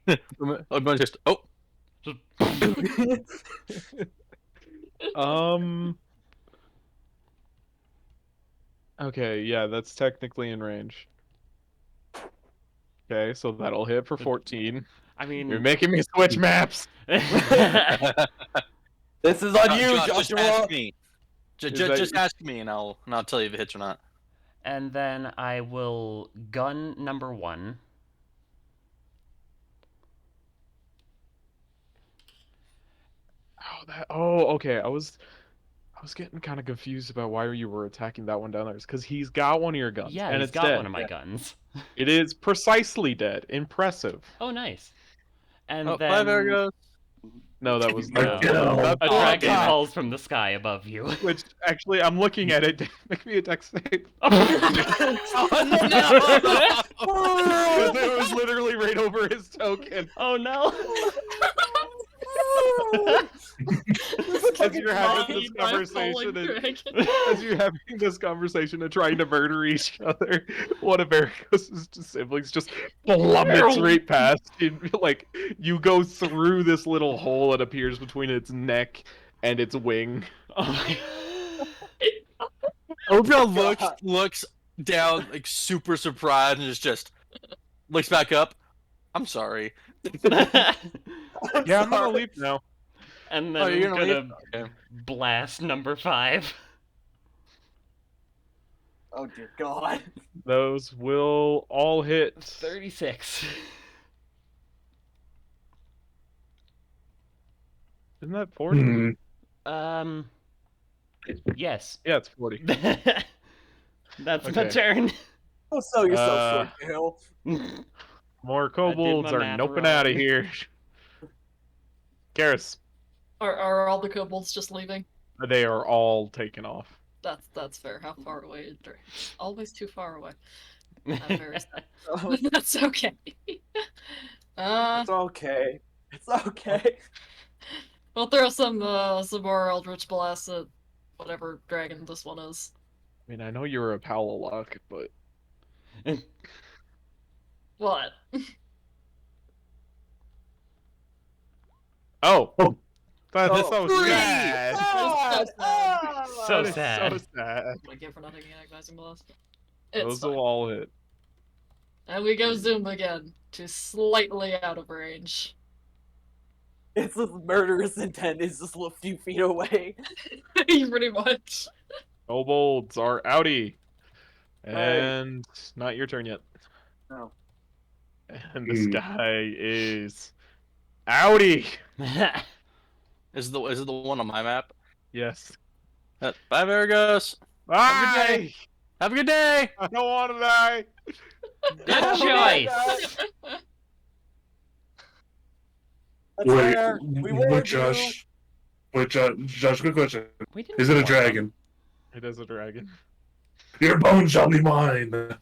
I'm just, oh, Okay, yeah, that's technically in range. Okay, so that'll hit for 14. I You're mean, making me switch maps. This is on you, Just Joshua. ask me. Is that- Just ask me, and I'll tell you if it hits or not. and then I will gun number 1. Okay. I was getting kind of confused about why you were attacking that one down there. It's because he's got one of your guns. Yeah, and he's it's got dead. one of my guns. It is precisely dead. Impressive. Oh, nice. And Oh, then 5 arrows. No, that was No. that- a dragon falls from the sky above you. Which actually, I'm looking at it. Make me a dex save. Oh, Because it was literally right over his token. Oh no! As you're having this conversation, as you're having this conversation and trying to murder each other, one of Ericos' siblings just plummets right past you. Like, you go through this little hole that appears between its neck and its wing. Oh my Obion looks down, like, super surprised, and is just looks back up. I'm sorry. God. Yeah, I'm gonna leave now. And then Oh, you're I'm gonna gonna leave? Okay. blast number 5. Oh dear God. Those will all hit. 36. Isn't that 40? Hmm. Yes. Yeah, it's 40. That's my Okay. turn. Don't sell yourself short, Bill. More kobolds my are math noping out of wrong. here. Garrus, Are all the kobolds just leaving? they are all taken off. That's fair. How far away is Drake? Always too far away. I'm very sad. That's okay. It's okay. It's okay. We'll throw some more Eldritch Blasts at whatever dragon this one is. I mean, I know you're a Palalock, but What? oh, Oh. that's Oh, so three! sad. So That is sad. So sad. I get for not taking Agonizing Blast. Those It's will fine. all hit. And we go zoom again to slightly out of range. It's this murderous intent is just a few feet away. Pretty much. Kobolds are outie. Hey. And not your turn yet. No. And this guy is outie. Is it the one on my map? Yes. 5 Argos. Bye. Have a good day. I don't want to die. Good Oh my choice. God. That's Wait, fair. We warned you. Josh. Wait, Josh, quick question. We didn't Is it a warn them. dragon? It is a dragon. Your bones shall be mine. God.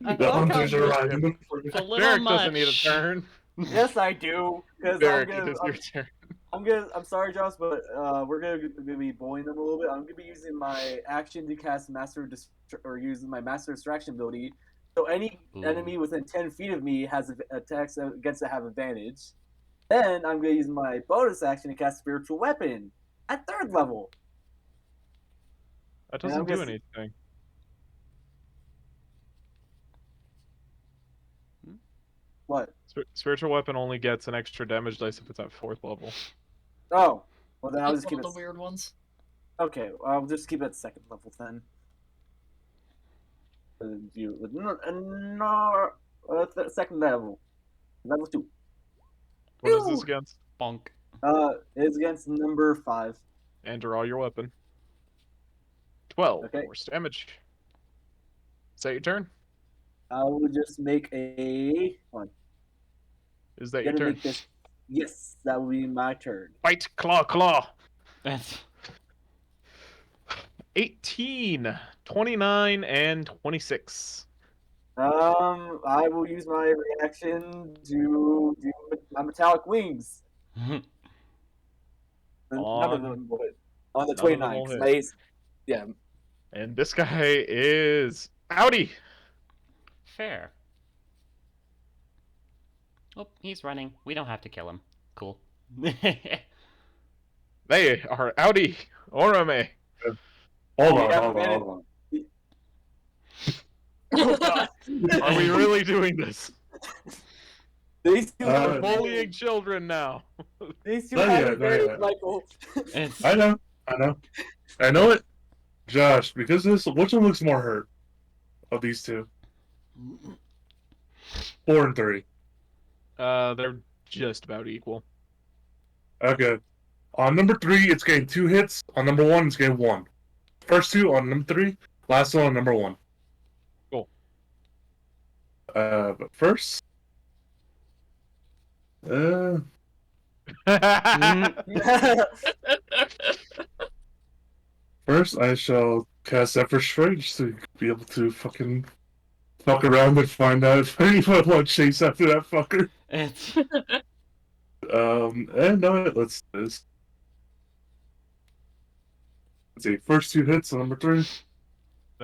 The hunters are riding. It's a little Derek much. doesn't need a turn. Yes, I do. Because Derek, it is your turn. I'm sorry, Josh, but we're gonna be bullying them a little bit. I'm gonna be using my action to cast using my master distraction ability. So any Ooh. enemy within 10 feet of me has attacks against that have advantage. Then I'm gonna use my bonus action to cast spiritual weapon at 3rd level. That Yeah, doesn't I'm do guessing- anything. What? Spiritual weapon only gets an extra damage dice if it's at 4th level. Oh, well then I'll That's just one keep of it. the weird ones. Okay, I'll just keep it at 2nd level then. No, 2nd level, level 2. What is this Ew. against? Bonk. It's against number 5. And draw your weapon. 12 Okay. force damage. Is that your turn? I will just make a one. Is that your Gonna turn? make this. Yes, that will be my turn. Fight, claw, claw. That's 18, 29, and 26. I will use my reaction to do my metallic wings. None of them would. On the None of them 29, will 'cause hit. my ace. Yeah. And this guy is Audi. fair. Oh, he's running. We don't have to kill him. Cool. They are Audi Orame. Hold We on, have hold on, managed- hold on. Oh god. Are we really doing this? These two Uh, have We're bullying children now. These two Not have yet, not advantage, yet. Michael. It's I know it. Josh, because this, which one looks more hurt of these two? 4 and 3. They're just about equal. Okay. On number 3, it's getting 2 hits. On number 1, it's getting 1. First 2 on number 3, last one on number 1. Cool. But first, first I shall cast Headfirst Rage to be able to fucking fuck around and find out if anyone wants to chase after that fucker. it's And no, let's do this. Let's see, first 2 hits on number 3.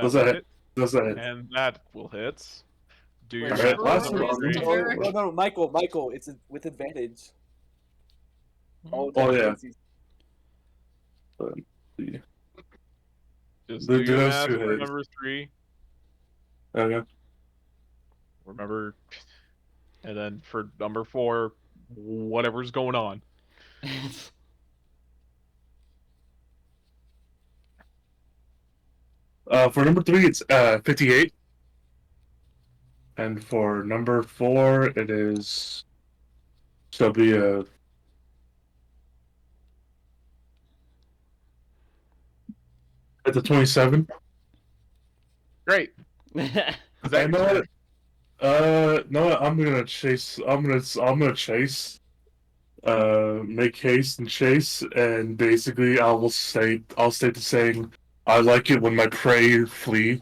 Does that hit? Does that hit? And that will hit. Do your Wait, math Alright, last on number one. three. No, Michael, it's with advantage. All Oh, yeah. attacks against Just Do do your those math 2 for hits. number 3. Okay. Remember, and then for number 4, whatever's going on. For number 3, it's 58. And for number 4, it is. Shall be a. It's a 27. Great. Is that I your know turn? it. No, I'm gonna chase. I'm gonna chase. Make haste and chase, and basically, I'll state the saying, "I like it when my prey flee."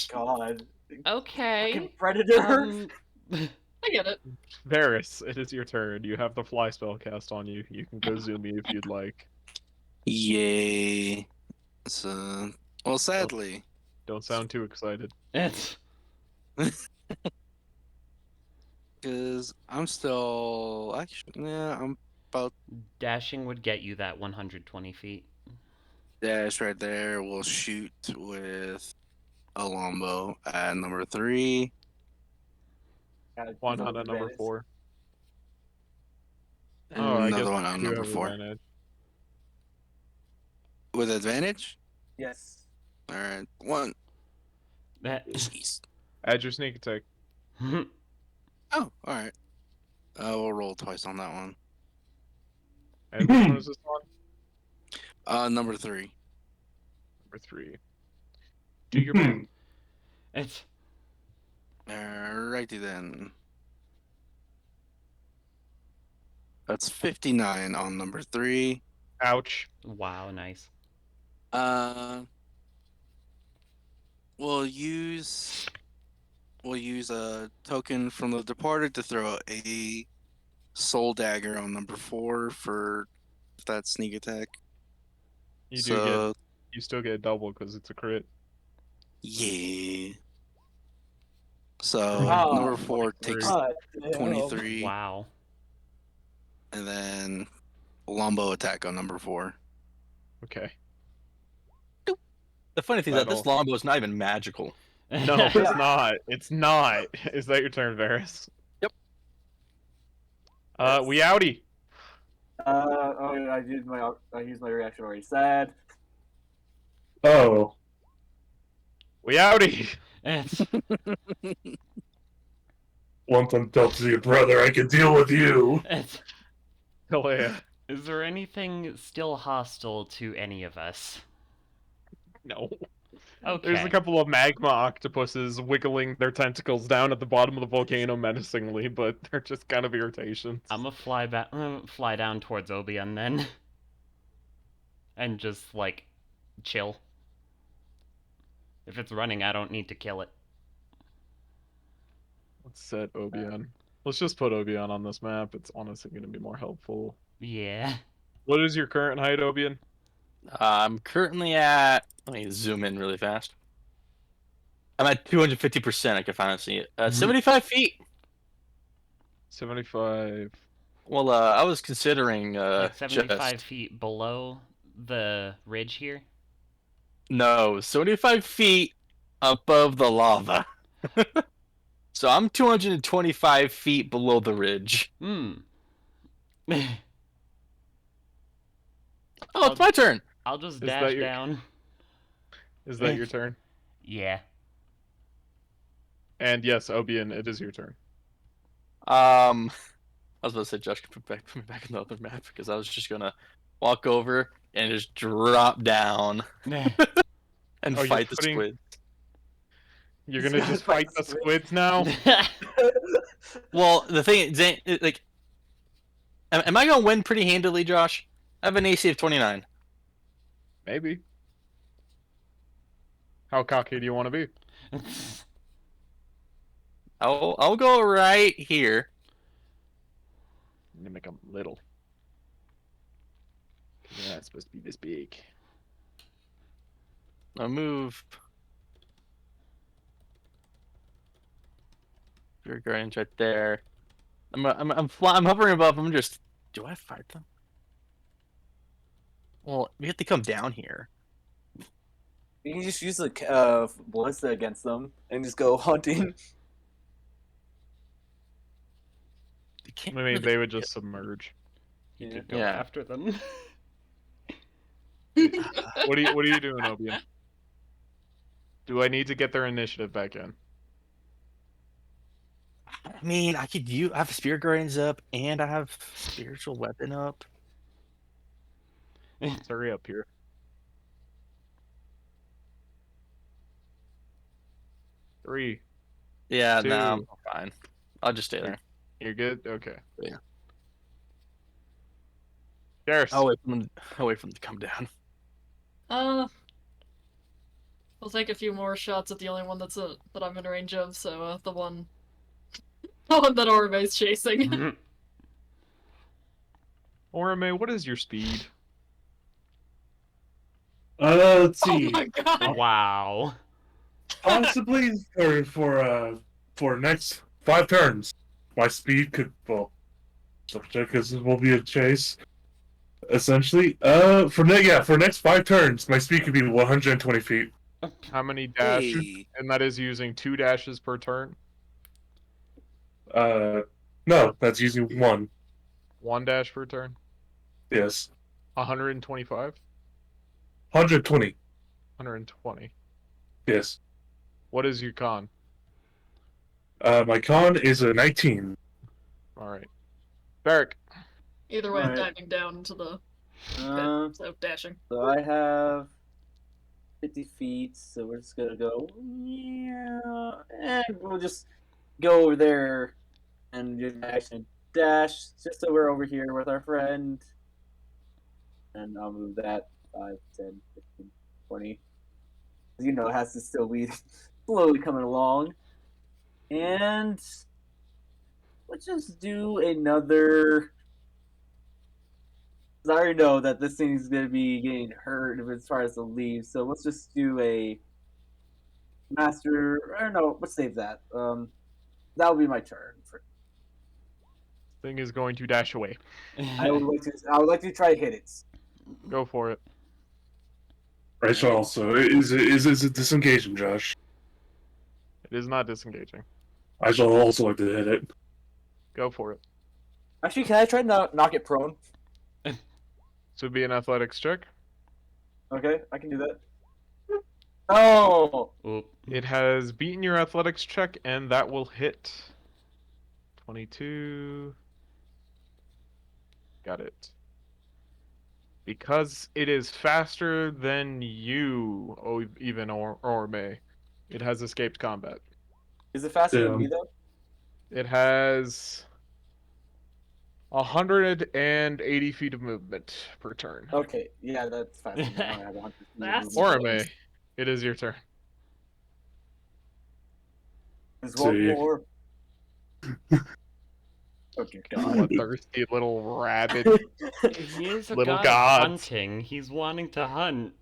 God. okay. Fucking predator. I get it. Varys, it is your turn. You have the fly spell cast on you. You can go zoomy if you'd like. Yay. So, well, sadly, Don't sound too excited. It's because I'm still actually, yeah, I'm about dashing would get you that 120 feet. dash right there. We'll shoot with a longbow at number 3. One on at number 4. And Oh, I guess another one on you number have 4. advantage. With advantage? Yes. Alright, 1. That Jeez. Add your sneak attack. Oh, alright. We'll roll twice on that one. And which one is this one? Number 3. Number 3. Do your math. it's Alrighty then. That's 59 on number 3. Ouch. wow, nice. We'll use a token from the departed to throw a soul dagger on number 4 for that sneak attack. You do get. You still get a double because it's a crit. Yeah. So Oh, number 4 takes God damn. 23, Wow. and then longbow attack on number 4. Okay. The funny thing is that this That'll- longbow is not even magical. No, it's not. It's not. Is that your turn, Varys? We outie. Oh, I used my reaction already. Sad. Oh, We outie. It's one time tell to your brother I can deal with you. it's. Kalea. Is there anything still hostile to any of us? No. Okay. There's a couple of magma octopuses wiggling their tentacles down at the bottom of the volcano menacingly, but they're just kind of irritations. I'm gonna fly down towards Obion then, and just like chill. If it's running, I don't need to kill it. Let's set Obion. Let's just put Obion on this map. It's honestly going to be more helpful. Yeah. What is your current height, Obion? I'm currently at. Let me zoom in really fast. I'm at 250%. I can finally see it. 75 feet. 75. Well, I was considering Like 75 just feet below the ridge here. no 75 feet above the lava. So I'm 225 feet below the ridge. Hmm. Oh, it's my turn. I'll just Is dash that your- down. Is that your turn? Yeah. And yes, Obion, it is your turn. I was about to say Josh can put me back in the other map because I was just gonna walk over and just drop down and Oh, you're fight the putting- squid. You're going to just fight the squids now? Well, the thing is, like, am I gonna win pretty handily, Josh? I have an AC of 29. Maybe. How cocky do you want to be? I'll go right here. I'm going to make them little. Yeah, it's supposed to be this big. I'll move. Your guardian's right there. I'm hovering above. I'm just. Do I fight them? Well, we have to come down here. You can just use the ballista against them and just go hunting. They can't I mean, really- they would just submerge. You Yeah. could go Yeah. after them. What are you doing, Obion? Do I need to get their initiative back in? I mean, I could use. I have Spirit Guardians up, and I have Spiritual Weapon up. Let's hurry up here. Three. Yeah, Two. no, I'm fine. I'll just stay there. You're good? Okay. Yeah. Garrus. I'll wait for them to come down. I'll take a few more shots at the only one that I'm in range of. So the one that Oribe's chasing. Orime, what is your speed? Let's Oh see. my god! Wow. Possibly for next 5 turns. My speed could because it will be a chase. Essentially, for next 5 turns, my speed could be 120 feet. How many dashes? Hey, And that is using 2 dashes per turn? No, that's using 1. 1 dash per turn? Yes, 125? 120. 120. Yes. What is your con? My con is a 19. Alright. Barrick. Either way, I'm Alright. diving down into the Uh, pit, so dashing. so I have 50 feet, so we're just gonna go. Yeah, and we'll just go over there and just actually dash just so we're over here with our friend. And I'll move that 5, 10, 15, 20. You know, it has to still be slowly coming along. And let's just do another. 'Cause I already know that this thing's gonna be getting hurt if as far as the leaves, so let's just do a master. I don't know. Let's save that. That'll be my turn. Thing is going to dash away. I would like to try to hit it. Go for it. Right, so also, is it disengaging, Josh? It is not disengaging. I shall also like to hit it. Go for it. Actually, can I try to knock it prone? So it'd be an athletics check. Okay, I can do that. Oh! Oop. It has beaten your athletics check, and that will hit. 22. Got it. Because it is faster than you, even or May, it has escaped combat. Is it faster than me, Damn. though? It has 180 feet of movement per turn. Okay, yeah, that's faster than me. I only have 100 feet of That's movement. Orme, it is your turn. There's one See. more. Okay, You God. bloodthirsty little rabid. He is a Little god gods. of hunting. He's wanting to hunt.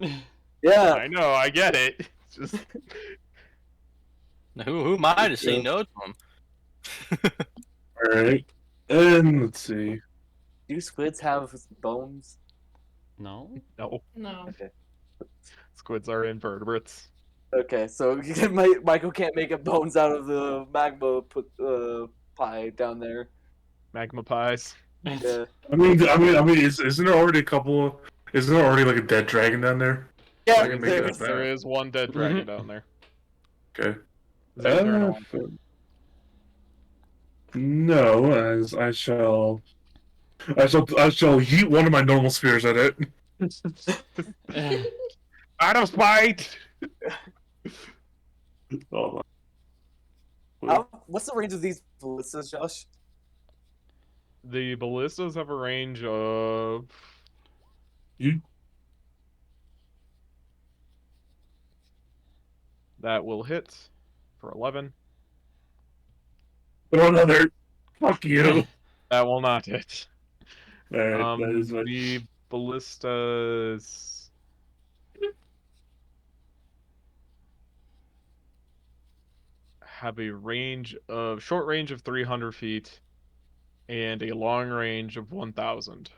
Yeah. I know, I get it. It's just Who am I to say no to him? Alright. And let's see. Do squids have bones? No? no. No. Okay. Squids are invertebrates. Okay, so Michael can't make a bones out of the magma pie down there. Magma pies. Yeah. I mean, isn't there already a couple? Isn't there already like a dead dragon down there? Yeah, I can make there that is. back. There is one dead dragon down there. Okay. Is your turn on? No, as I shall yeet one of my normal spears at it. Out of spite! Hold on. What's the range of these ballistas, Josh? The ballistas have a range of You that will hit for 11. throw another. Fuck you. That will not hit. Alright, that is my The ballistas have a short range of 300 feet and a long range of 1,000.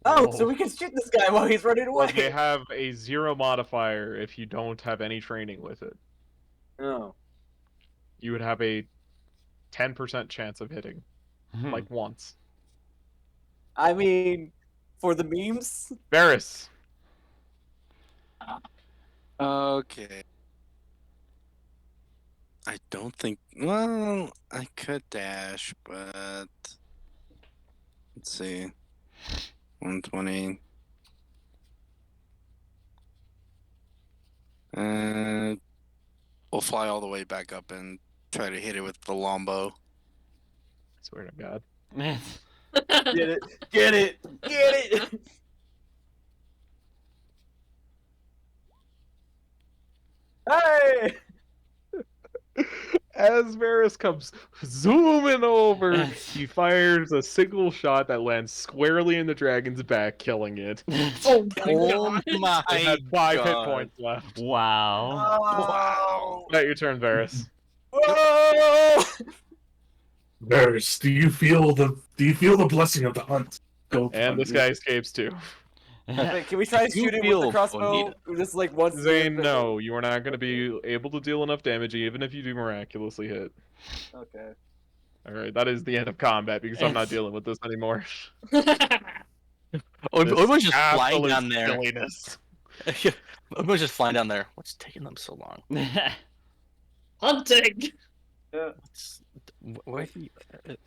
Oh, Whoa. so we can shoot this guy while he's running away. But they have a 0 modifier if you don't have any training with it. Oh. You would have a 10% chance of hitting, like once. I mean, for the memes? Varys. Okay. I don't think. Well, I could dash, but let's see. 120. We'll fly all the way back up and try to hit it with the longbow. Swear to God. Get it. Get it. Get it. Hey! As Varys comes zooming over, he fires a single shot that lands squarely in the dragon's back, killing it. Oh my Oh god. my It had 5 hit God. points left. Wow. Wow. Now your turn, Varys. Whoa! Varys, do you feel the blessing of the hunt? Go And this guy escapes too. Wait, can we try and You shoot him with feel the crossbow? bonita. Just like once. Zane, no, you are not going to be able to deal enough damage even if you do miraculously hit. Okay. Alright, that is the end of combat because I'm not dealing with this anymore. Everyone's just flying Absolute down there. silliness. Everyone's just flying down there. What's taking them so long? Hunting. What's, where do you, Did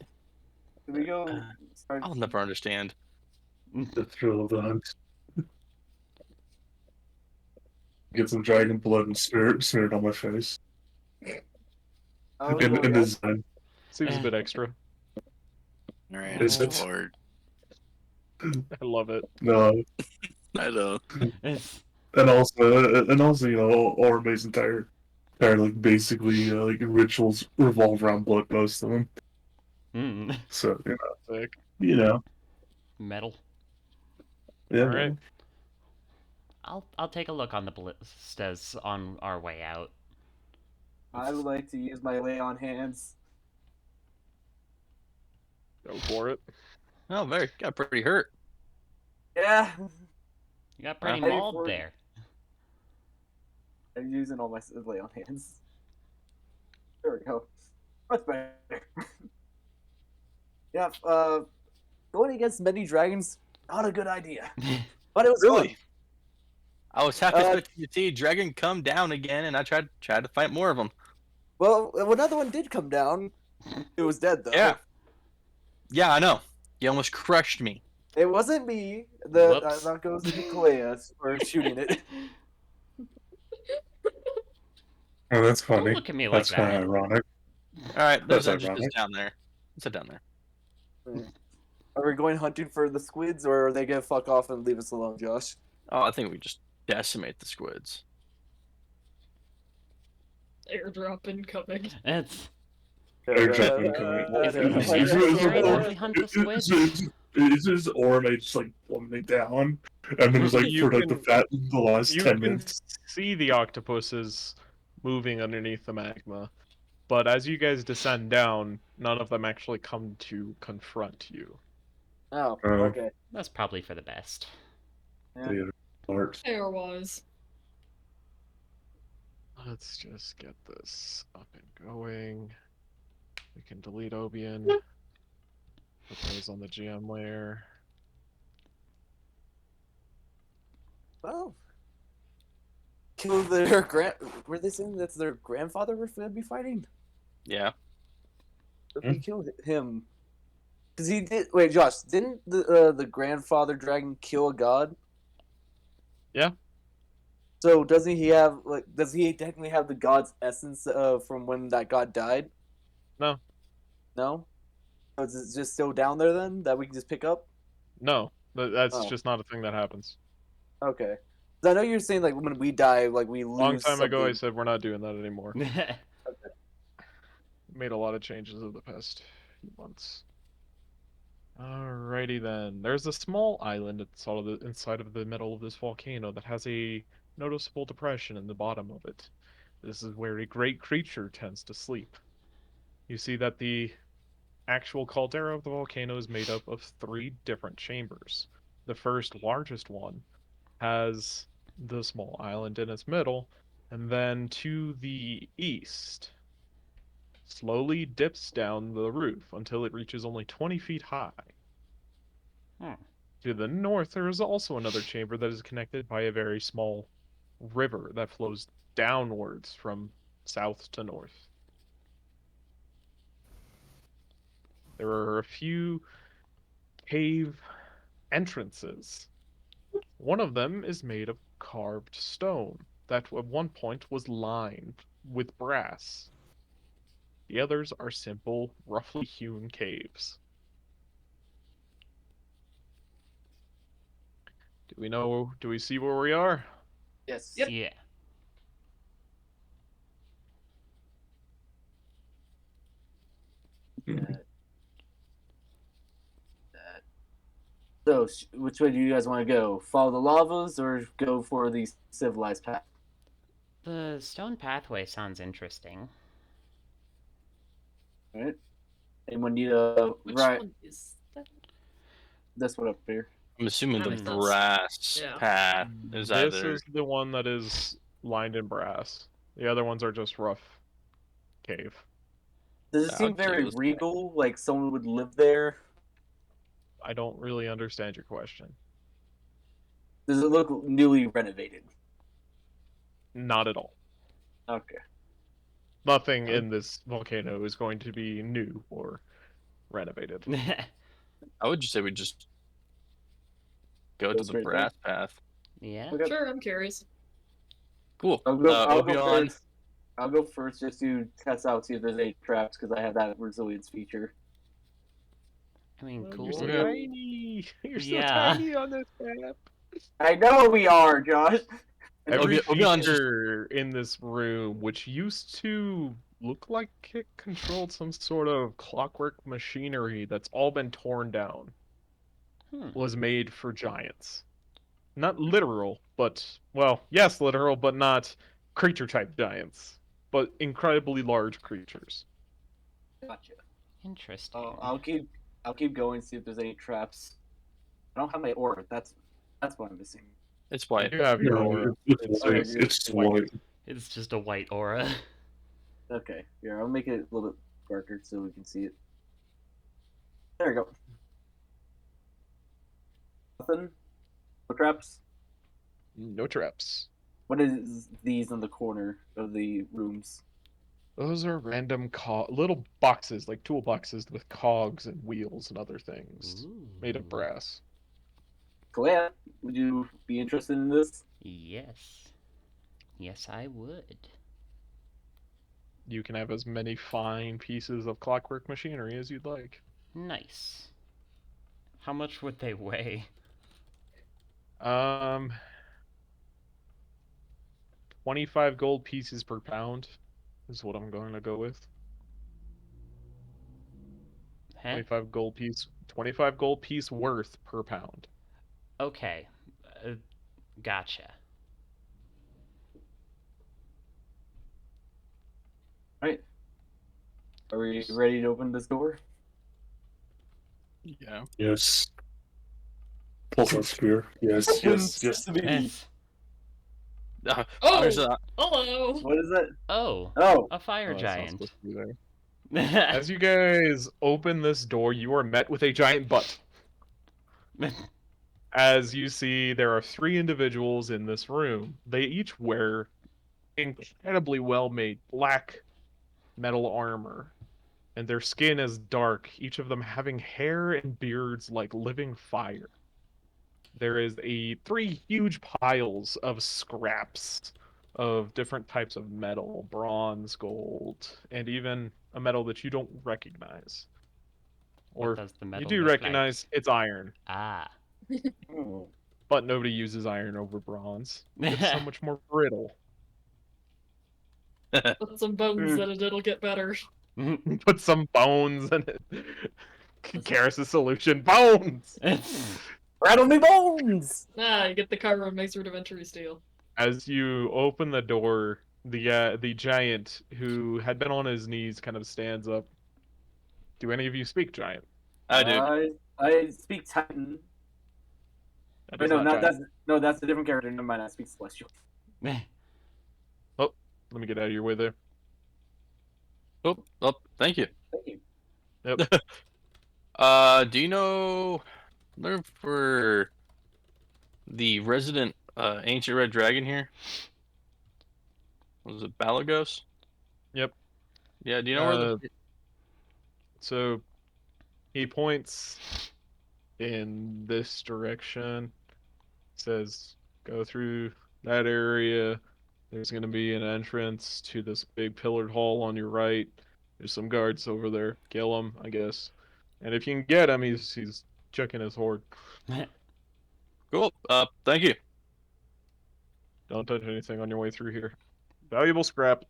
we go? start- I'll never understand. The thrill of the hunt. Get some dragon blood and smeared on my face. Oh, In yeah. design. Seems a bit extra. Alright, Is it? Lord. I love it. No, I know. and also, you know, Orme's entire like basically like rituals revolve around blood. Most of them. Mm. So Sick. you know, Metal. yeah. Alright. I'll take a look on the ballistas on our way out. I would like to use my lay on hands. Go for it. Oh, very got pretty hurt. Yeah. You got pretty Ready mauled for it. there. I'm using all my lay on hands. There we go. Much better. Yeah. going against many dragons, not a good idea. But it was Really? fun. I was half Uh, expecting to see Dragon come down again, and I tried to fight more of them. Well, another one did come down. It was dead though. Yeah, I know. You almost crushed me. It wasn't me. Whoops. That goes to Nicoleus for shooting it. Oh, that's Don't funny. look at me like That's kind that. of ironic. All right, there's That's just ironic. down there. It's down there. Are we going hunting for the squids, or are they gonna fuck off and leave us alone, Josh? Oh, I think we just decimate the squids. Airdrop incoming. It's Airdrop incoming. Is it necessary that we hunt the squids? Is his aura just like plummeting down, and then it's like You for like the can- the last You 10 can minutes? see the octopuses moving underneath the magma, but as you guys descend down, none of them actually come to confront you. Oh, Oh. okay. That's probably for the best. Theater art. Air wise. Let's just get this up and going. We can delete Obian. Put those on the GM layer. Well, kill their Were they saying that's their grandfather we're gonna be fighting? Yeah. If we killed him, because he did. Wait, Josh, didn't the grandfather dragon kill a god? Yeah. So doesn't he have like? Does he technically have the god's essence from when that god died? No. No. So is it just still down there then that we can just pick up? No, that's Oh. just not a thing that happens. Okay. 'Cause I know you're saying like when we die, like we lose. Long time ago, I something. said we're not doing that anymore. Made a lot of changes over the past few months. Alrighty then. There's a small island inside of the middle of this volcano that has a noticeable depression in the bottom of it. This is where a great creature tends to sleep. You see that the actual caldera of the volcano is made up of 3 different chambers. The first largest one has the small island in its middle, and then to the east slowly dips down the roof until it reaches only 20 feet high. Hmm. To the north, there is also another chamber that is connected by a very small river that flows downwards from south to north. There are a few cave entrances. One of them is made of carved stone that at one point was lined with brass. The others are simple, roughly hewn caves. Do we see where we are? Yes. Yeah. So, which way do you guys want to go? Follow the lavas or go for the civilized path? The stone pathway sounds interesting. Right. Anyone need a Which right? one is that? This one up here. I'm assuming That the makes sense. brass Yeah. path is This either. is the one that is lined in brass. The other ones are just rough cave. Does it I'll seem very choose- regal? Like someone would live there? I don't really understand your question. Does it look newly renovated? Not at all. Okay. Nothing in this volcano is going to be new or renovated. I would just say we just go Go to the straight brass path. Yeah. Okay. Sure, I'm curious. Cool. I'll go Obion, first. I'll go first just to test out, see if there's any traps, because I have that resilience feature. I mean, You're cool. so Yeah. tiny. You're so Yeah. tiny on this map. I know we are, Josh. Every Obion just- feature in this room, which used to look like it controlled some sort of clockwork machinery that's all been torn down, was made for giants. Not literal, but, well, yes, literal, but not creature-type giants, but incredibly large creatures. Gotcha. Interesting. I'll keep going, see if there's any traps. I don't have my aura. That's what I'm missing. It's white. You have your No, aura. it's okay, white. It's white. It's just a white aura. Okay, here I'll make it a little bit darker so we can see it. There we go. Nothing. No traps. No traps. What is these in the corner of the rooms? Those are random little boxes, like toolboxes with cogs and wheels and other things made of Ooh. brass. Glad. Would you be interested in this? Yes. Yes, I would. You can have as many fine pieces of clockwork machinery as you'd like. Nice. How much would they weigh? 25 gold pieces per pound is what I'm going to go with. Huh? 25 gold piece worth per pound. Okay. Gotcha. Right. Are we ready to open this door? Yeah. Yes. Pulse out spear. Yes, yes, yes. Yes. Oh! There's Hello! What is it? Oh, Oh, a fire Oh, that's not giant. supposed to be there. As you guys open this door, you are met with a giant butt. As you see, there are 3 individuals in this room. They each wear incredibly well-made black metal armor, and their skin is dark, each of them having hair and beards like living fire. There is 3 huge piles of scraps of different types of metal, bronze, gold, and even a metal that you don't recognize. What Or does the you metal do look recognize it's iron, like? Ah. but nobody uses iron over bronze. It's so much more brittle. Put some bones in it, it'll get better. Put some bones in it. Karis's solution, bones! rattle me bones! Ah, you get the Carver makes rudimentary steel. As you open the door, the giant who had been on his knees kind of stands up. Do any of you speak giant? I do. I speak Titan. That Wait, is no, not not giant. that's a different character. Never mind. I speak Celestial. Oh, let me get out of your way there. Oh, thank you. Thank you. Yep. Do you know for the resident ancient red dragon here? Was it Balagos? Yep. Yeah, do you know where the So he points in this direction. Says, go through that area. There's going to be an entrance to this big pillared hall on your right. There's some guards over there. Kill them, I guess. And if you can get him, he's checking his hoard. Cool. Thank you. Don't touch anything on your way through here. Valuable scrap.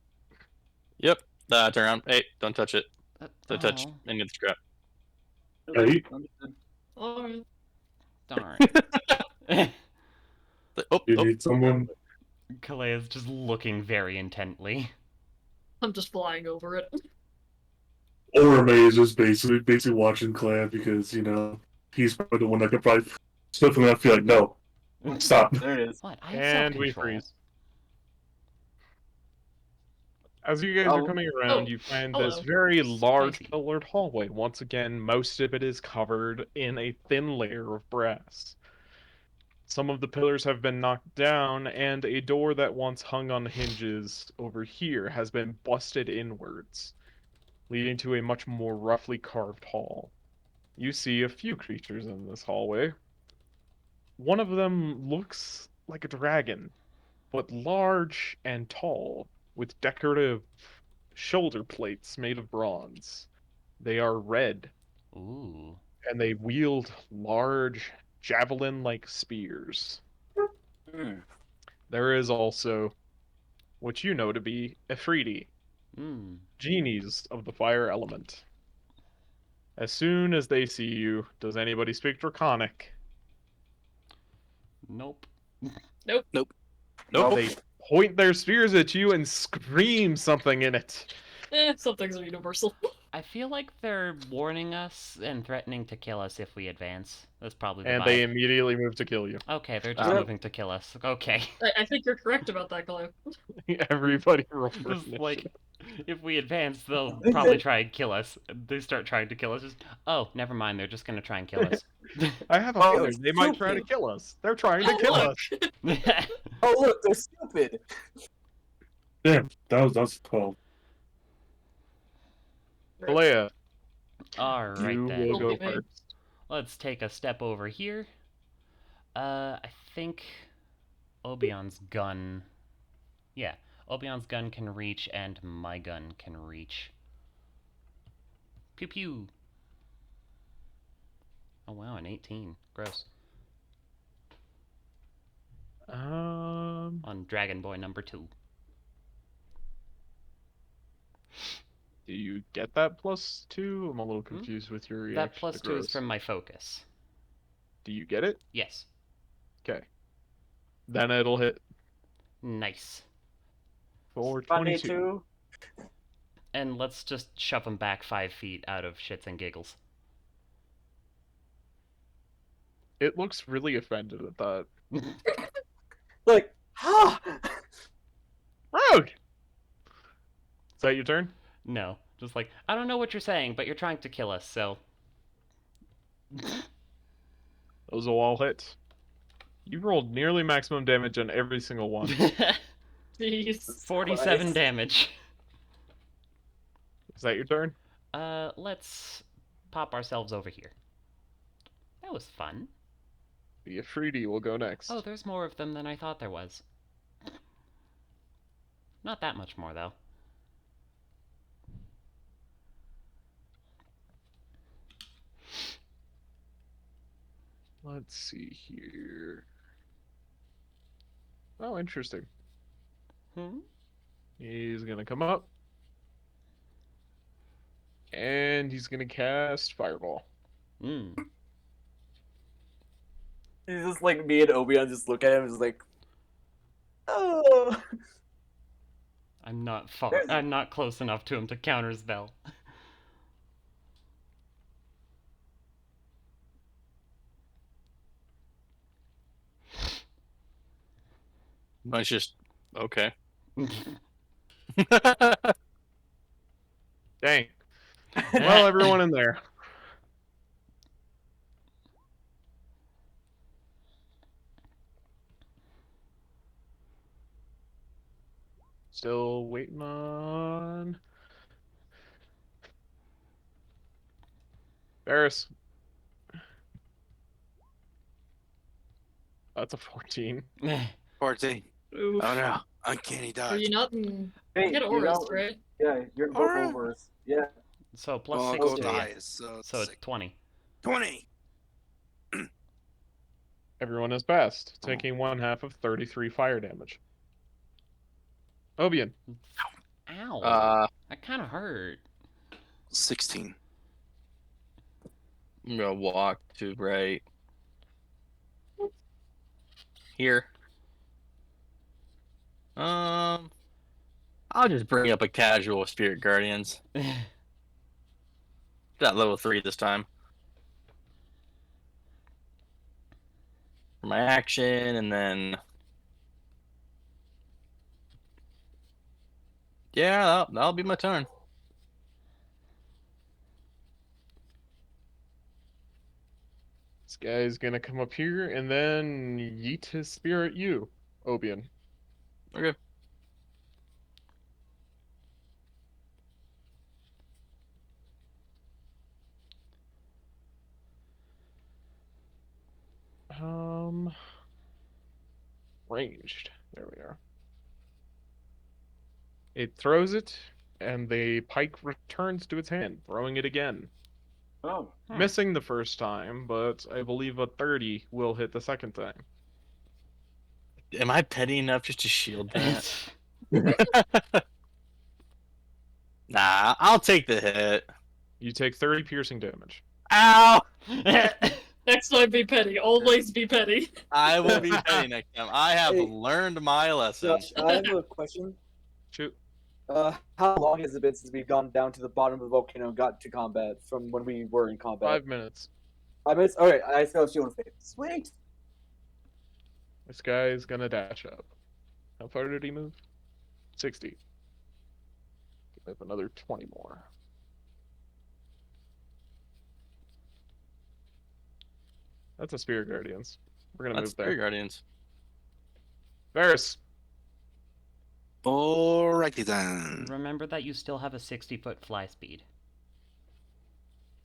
Yep. Turn around. Hey, don't touch it. Don't touch Oh, any of the scrap. Hey. Understood. Alright. darn. You need someone. Kalei is just looking very intently. I'm just flying over it. Or May is just basically watching Clan because, he's probably the one that could probably slip from that feel like, no, stop. There it is. What? I have And we self-control. freeze. As you guys are Oh. coming around, Oh, you find hello. this very large Spicy. pillared hallway. Once again, most of it is covered in a thin layer of brass. Some of the pillars have been knocked down, and a door that once hung on hinges over here has been busted inwards, leading to a much more roughly carved hall. You see a few creatures in this hallway. One of them looks like a dragon, but large and tall, with decorative shoulder plates made of bronze. They are red, Ooh. and they wield large javelin-like spears. Hmm. There is also what you know to be Efreeti, Hmm. genies of the fire element. As soon as they see you, does anybody speak Draconic? Nope. Nope. They point their spears at you and scream something in it. Some things are universal. I feel like they're warning us and threatening to kill us if we advance. That's probably the And vibe. they immediately move to kill you. Okay, they're just Um, moving to kill us. Okay. I think you're correct about that, Clive. Everybody roll for Just initiative. like, if we advance, they'll think probably that- try and kill us. They start trying to kill us. Just, oh, never mind. They're just gonna try and kill us. I have a Oh, feeling they might try to stupid. kill us. They're trying to Oh, kill look. us. Oh look, they're stupid. Damn, that was 12. Kalea, All right you then. will go Beat me. first. Let's take a step over here. I think Obion's gun. Yeah, Obion's gun can reach, and my gun can reach. Pew pew. Oh wow, an 18. Gross. On Dragon Boy number 2. Do you get that +2? I'm a little confused with your reaction. That plus to 2 is gross. from my focus. Do you get it? Yes. Okay. Then it'll hit Nice. for 22. 22. And let's just shove him back 5 feet out of shits and giggles. It looks really offended at that. Like, ha! Rogue! Is that your turn? No. Just like, I don't know what you're saying, but you're trying to kill us, so. Those will all hit. You rolled nearly maximum damage on every single one. Jeez. 47 Christ. damage. Is that your turn? Let's pop ourselves over here. That was fun. The Afridi will go next. Oh, there's more of them than I thought there was. Not that much more, though. Let's see here. Oh, interesting. Hmm? He's gonna come up. And he's gonna cast Fireball. Mm. It's just like me and Obion just look at him and just like, oh. I'm not far. There's- I'm not close enough to him to counter spell. It's just okay. Dang. Well, everyone in there. Still waiting on Ferris. That's a 14. 14. Oof. Oh no. Uncanny Are dodge. you not in... Hey, You get you auras, know- right? Yeah, you're both Aura? overs. Yeah. So plus Well, I'll 6 go with to the you. highest, so, So it's six. 20. 20. Everyone has passed, taking 1/2 of 33 fire damage. Obion. Ow. That kind of hurt. 16. I'm gonna walk to right here. I'll just bring up a casual Spirit Guardians. Got level 3 this time. For my action, and then yeah, that'll be my turn. This guy's gonna come up here and then yeet his spear at you, Obion. Okay. Ranged. There we are. It throws it, and the pike returns to its hand, throwing it again. Oh. Hmm. Missing the first time, but I believe a 30 will hit the second time. Am I petty enough just to shield that? Nah, I'll take the hit. You take 30 piercing damage. Ow! Next time, be petty. Always be petty. I will be petty next time. I have Hey. learned my lesson. Josh, I have a question. Shoot. How long has it been since we've gone down to the bottom of the volcano and got to combat from when we were in combat? 5 minutes. 5 minutes? Alright, I still have shield of faith. Sweet! This guy is gonna dash up. How far did he move? 60. Move another 20 more. That's a Spirit Guardians. We're gonna That's move there. Spirit Guardians. Varys. Alrighty then. Remember that you still have a 60-foot fly speed.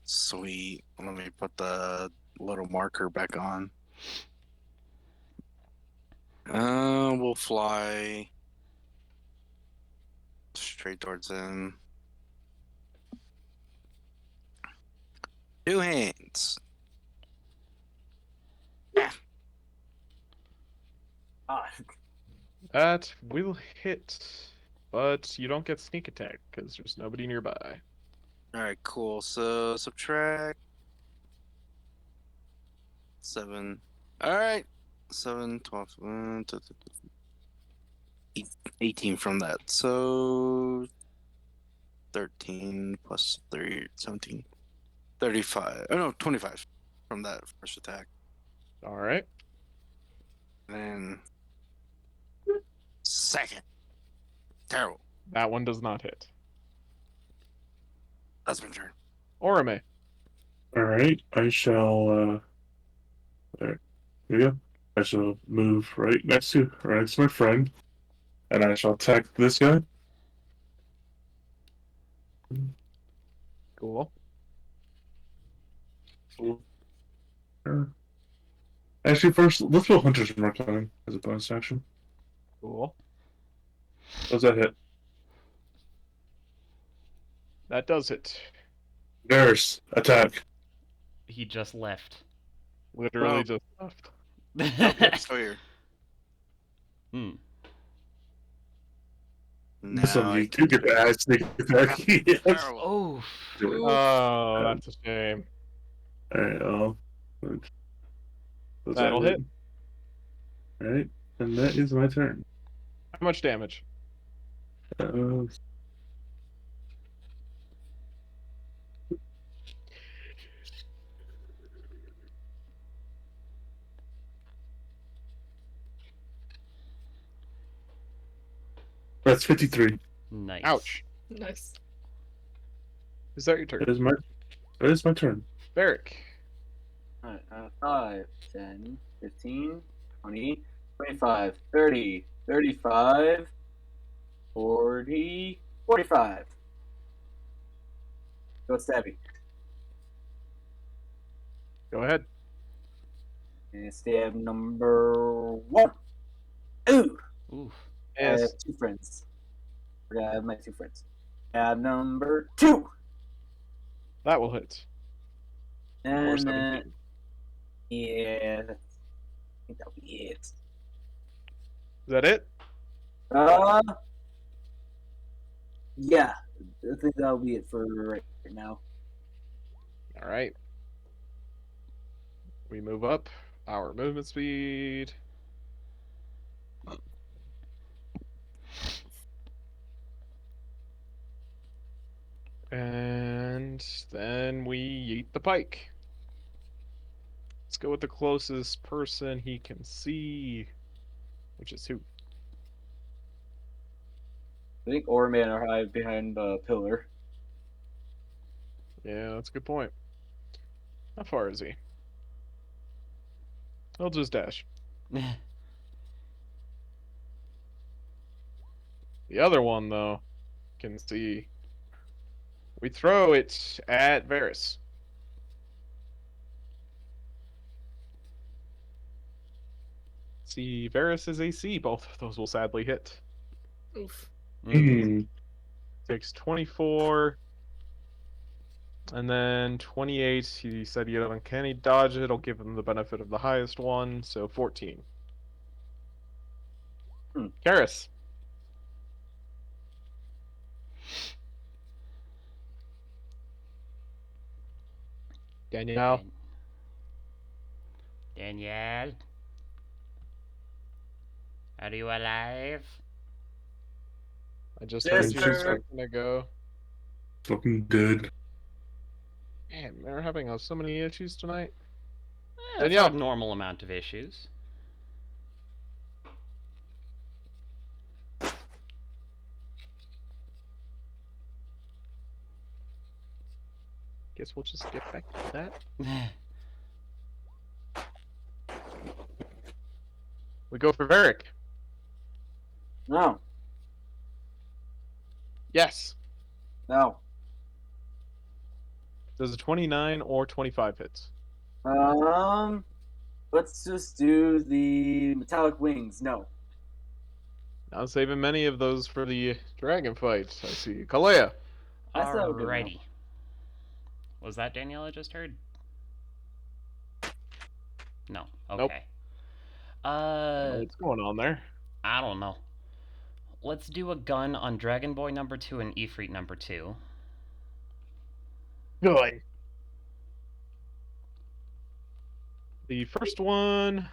Sweet. Let me put the little marker back on. We'll fly straight towards him. 2 hands. Ah, That will hit, but you don't get sneak attack because there's nobody nearby. Alright, cool. So subtract 7. Alright. 7, 12, 18 from that. So 13 plus 3, 17. 35. Oh no, 25 from that first attack. All right. Then second. Terrible. That one does not hit. That's my turn. Orame. Alright, I shall, there we go. I shall move right next to my friend, and I shall attack this guy. Cool. Actually, first, let's go Hunter's Mark on him as a bonus action. Cool. Does that hit? That does hit. Varys, attack. He just left. Literally Oh. just left. Let's go here. Hmm. This Now one, I you do get the ass sneak attack. Yes. terrible. Oh. Do it. Oh, that's a shame. Alright, does That'll that hit. Alright, and that is my turn. How much damage? Uh, that's 53. Nice. Ouch. Nice. Is that your turn? That is my turn. Varric. Alright, 5, 10, 15, 20, 25, 30, 35, 40, 45. Go stabby. Go ahead. And stab number 1. Ooh! Oof. I have Yes. 2 friends. Forgot I have my 2 friends. Stab number 2! That will hit. Or And 17. yeah, I think that'll be it. Is that it? Yeah, I think that'll be it for right now. All right. We move up our movement speed. And then we yeet the pike. Let's go with the closest person he can see, which is who? I think Orman are hide behind the pillar. Yeah, that's a good point. How far is he? I'll just dash. The other one, though, can see. We throw it at Varys. See, Varys is AC. Both of those will sadly hit. Oof. Mm. Takes 24. And then 28. He said he had an uncanny dodge. It'll give him the benefit of the highest one, so 14. Karis. Danielle. Danielle? Are you alive? I just Yes, heard you sir. a second ago. Fucking good. Man, they're having so many issues tonight. It's Danielle. a normal amount of issues. Guess we'll just get back to that. We go for Varric. No. Yes. No. Does a 29 or 25 hits? Let's just do the metallic wings. No. Not saving many of those for the dragon fight. I see. Kalea. That's not a good one. Alrighty. Was that Daniela just heard? No. Nope. Okay. I don't know what's going on there? I don't know. Let's do a gun on Dragon Boy number 2 and Ifrit number 2. Good. The first one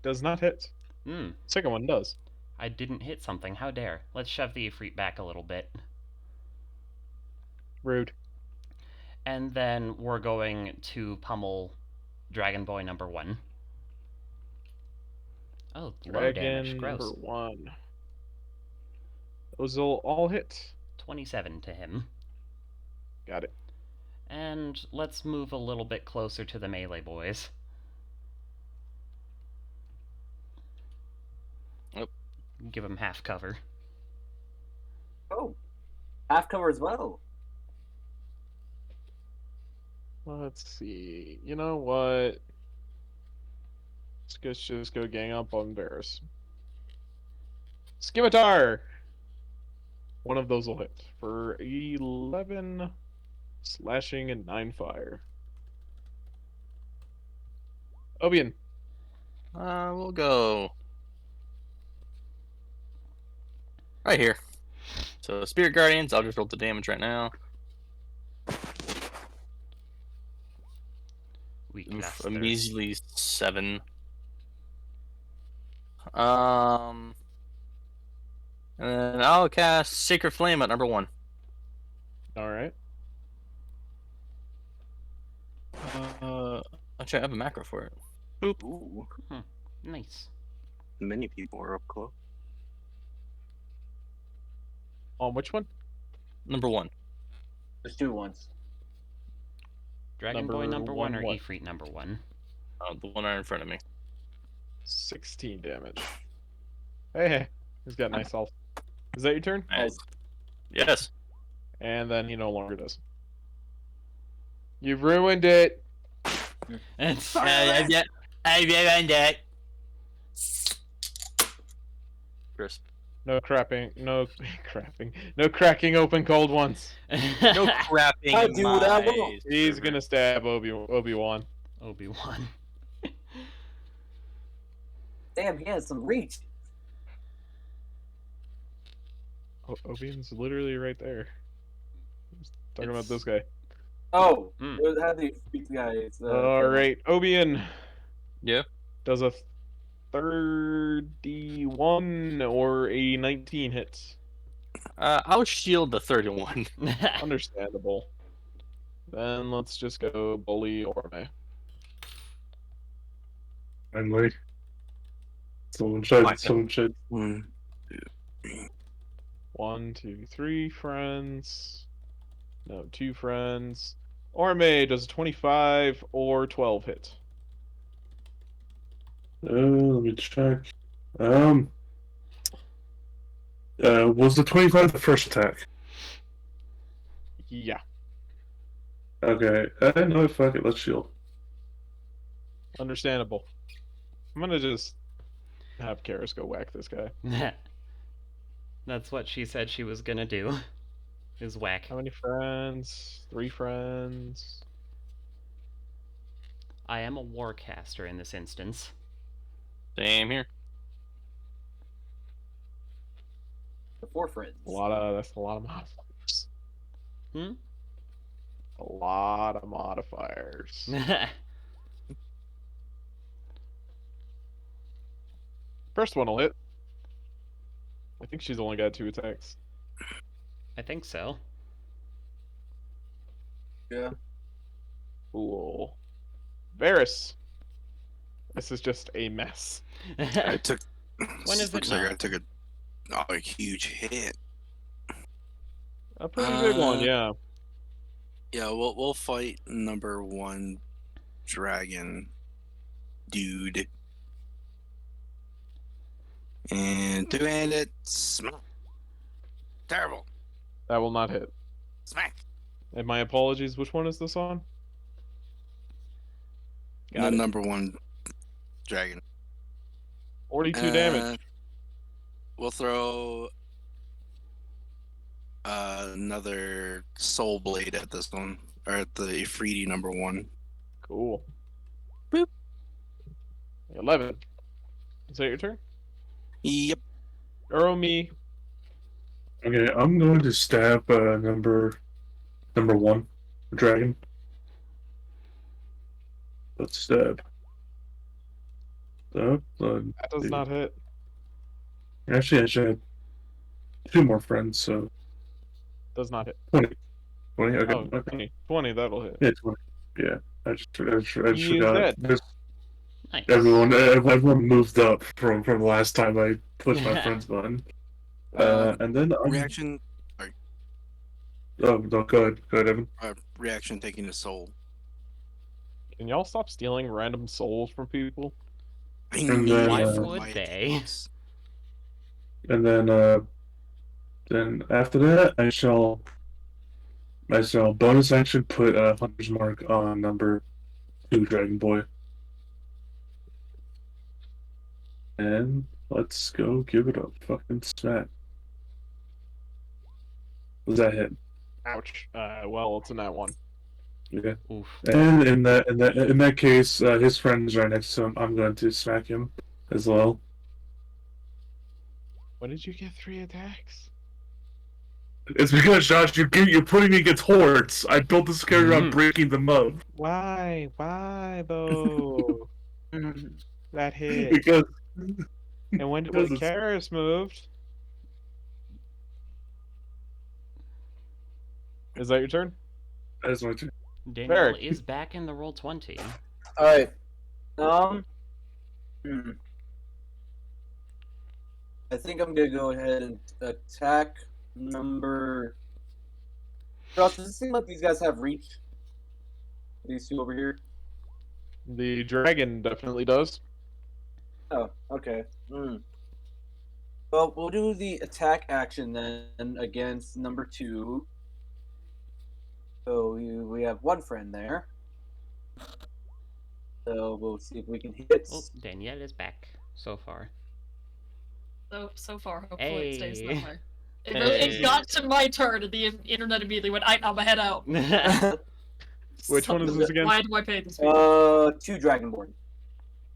does not hit. Hmm. Second one does. I didn't hit something. How dare. Let's shove the Ifrit back a little bit. Rude. And then we're going to pummel Dragon Boy number 1. Oh, low damage. Dragon Gross. number 1. Those will all hit. 27 to him. Got it. And let's move a little bit closer to the melee boys. Yep. Give them half cover. Oh. Half cover as well. Let's see. You know what? Let's just go gang up on Varus. Scimitar! One of those will hit for 11 slashing and 9 fire. Obian. We'll go right here. So Spirit Guardians, I'll just roll the damage right now. We Oof, cluster. a measly 7. And then I'll cast Sacred Flame at number 1. Alright. Actually, I have a macro for it. Ooh, Nice. many people are up close. On which one? Number 1. There's 2 ones. Dragon Boy Number number 1 one or what? Ifrit number 1? The one right in front of me. 16 damage. Hey, he's got nice health. Is that your turn? Nice. Yes. And then he no longer does. You've ruined it. It's I ruined it. Crisp. No crapping. No crapping. No cracking open cold ones. No crapping. I'll in do what I my want. He's server. gonna stab Obi-Wan. Obi-Wan. Damn, he has some reach. Obi-Wan's literally right there. Just talking about It's- this guy. Oh, Hmm. how do you speak to the guy? It's, Alright, Obi-Wan Yeah. does a 31 or a 19 hits. I'll shield the 31. Understandable. Then let's just go bully Orme. Finally. Someone should. Why? Someone should. 1, 1, 2, 3 friends. No, 2 friends. Orme does a 25 or 12 hit. Let me check. Was the 25 the first attack? Yeah, Okay. No, fuck it. Let's shield. understandable. I'm gonna just have Karis go whack this guy. That's what she said she was gonna do. Is whack. How many friends? 3 friends. I am a warcaster in this instance. Same here. The 4 friends. That's a lot of modifiers. Hmm? A lot of modifiers. First one will hit. I think she's only got 2 attacks. I think so. Yeah. Cool. Varys. This is just a mess. I took. When is it Looks like I not? took a huge hit. A pretty big one, yeah. Yeah, we'll fight number 1 dragon dude. And two-handed smack. Terrible. That will not hit. Smack. And my apologies, which one is this on? Got The it. number 1 dragon. 42 damage. We'll throw another soul blade at this one, or at the Ifriti number 1. Cool. Boop. 11. Is that your turn? Yep. Or me. Okay, I'm going to stab number 1 dragon. Let's stab. So, That does not hit. actually, I should have 2 more friends, so Does not hit. 20. 20, okay. Oh, Okay. 20. 20, that'll hit. Yeah, 20. Yeah, I just He is forgot. dead. This, Nice. everyone moved up from the last time I pushed my friends button. Uh, And then Reaction. Oh no, go ahead, Evan. Reaction taking a soul. Can y'all stop stealing random souls from people? I And need then, Why it for would my they? attacks. And then after that, I shall bonus action put a hunter's mark on number 2 dragon boy, and let's go give it a fucking smack. Was that hit? Ouch. Well, it's a nat 1. Okay. Oof. And in that case, his friends are next to him. I'm going to smack him as well. When did you get 3 attacks? It's because Josh, you're putting me against hordes. I built this character on breaking them up Why? Why, though? That hit. because And when because did it's- Karis moved? Is that your turn? that's my turn. Daniel Varric. is back in the roll 20. All right. I think I'm gonna go ahead and attack number. Ross, does it seem like these guys have reach? These 2 over here. The dragon definitely does. Oh, okay. Well, we'll do the attack action then against number 2. So we have 1 friend there. So we'll see if we can hit. Well, Danielle is back so far. So far, hopefully it stays that Hey. way. It got to my turn, and the internet immediately went, I'm a head out. Which one is this again? Why do I pay these people? 2 Dragonborn.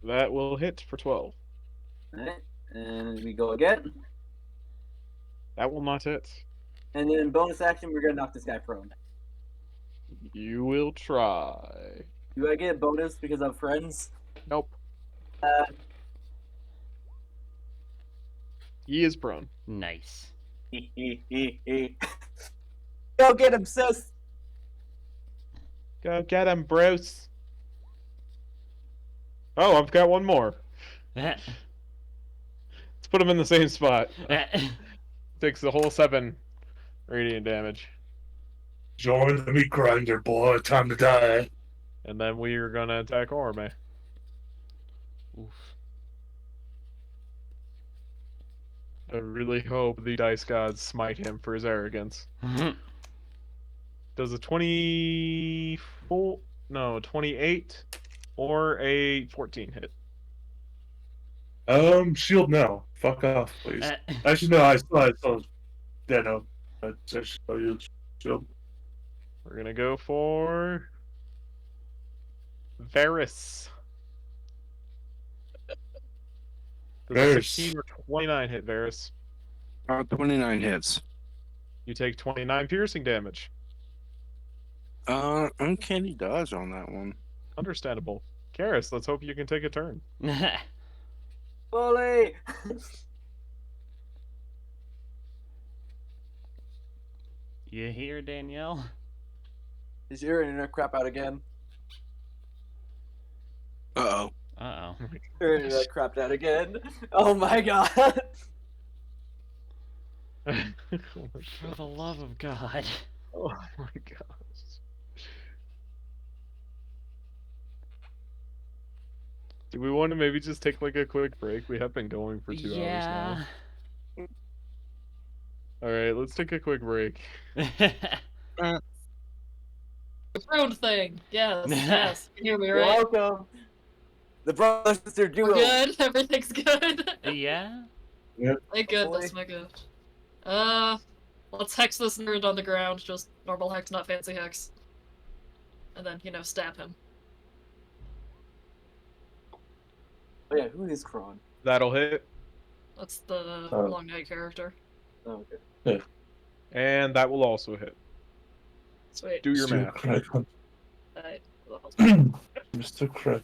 That will hit for 12. Alright, and we go again. That will not hit. And then bonus action, we're gonna knock this guy prone. You will try. Do I get a bonus because I'm friends? Nope. He is prone. Nice. Go get him, sis! Go get him, Bruce. Oh, I've got one more. Let's put him in the same spot. Takes the whole 7 radiant damage. Join the meat grinder, boy. Time to die. And then we are gonna attack Orme. Oof. I really hope the dice gods smite him for his arrogance. Does a 24, no, 28 or a 14 hit? Shield now. Fuck off, please. Actually, no, I still, yeah, no. I should use shield. We're gonna go for Varys. Does a Varys. 16 or 29 hit Varys? 29 hits. You take 29 piercing damage. Uncanny dodge on that one. Understandable. Karis, let's hope you can take a turn. Bully! You hear, Danielle? Is your internet crap out again? Uh Uh-oh. Your internet crapped out again. Oh my god. Oh my For the gosh. love of God. Oh my gosh. Do we want to maybe just take like a quick break? We have been going for 2 hours now. All right, let's take a quick break. The throne thing. Yes, yes. You hear me, You're right? welcome. The brother sister duo. We're good. Everything's good. Yeah? Thank goodness, my gosh. Let's hex this nerd on the ground. Just normal hex, not fancy hex. And then, stab him. Oh yeah, who is Kron? That'll hit, That's the Oh. long night character. Oh, okay. and that will also hit. Sweet. Do your Mr. math. Craig. Alright. Mr. Craig.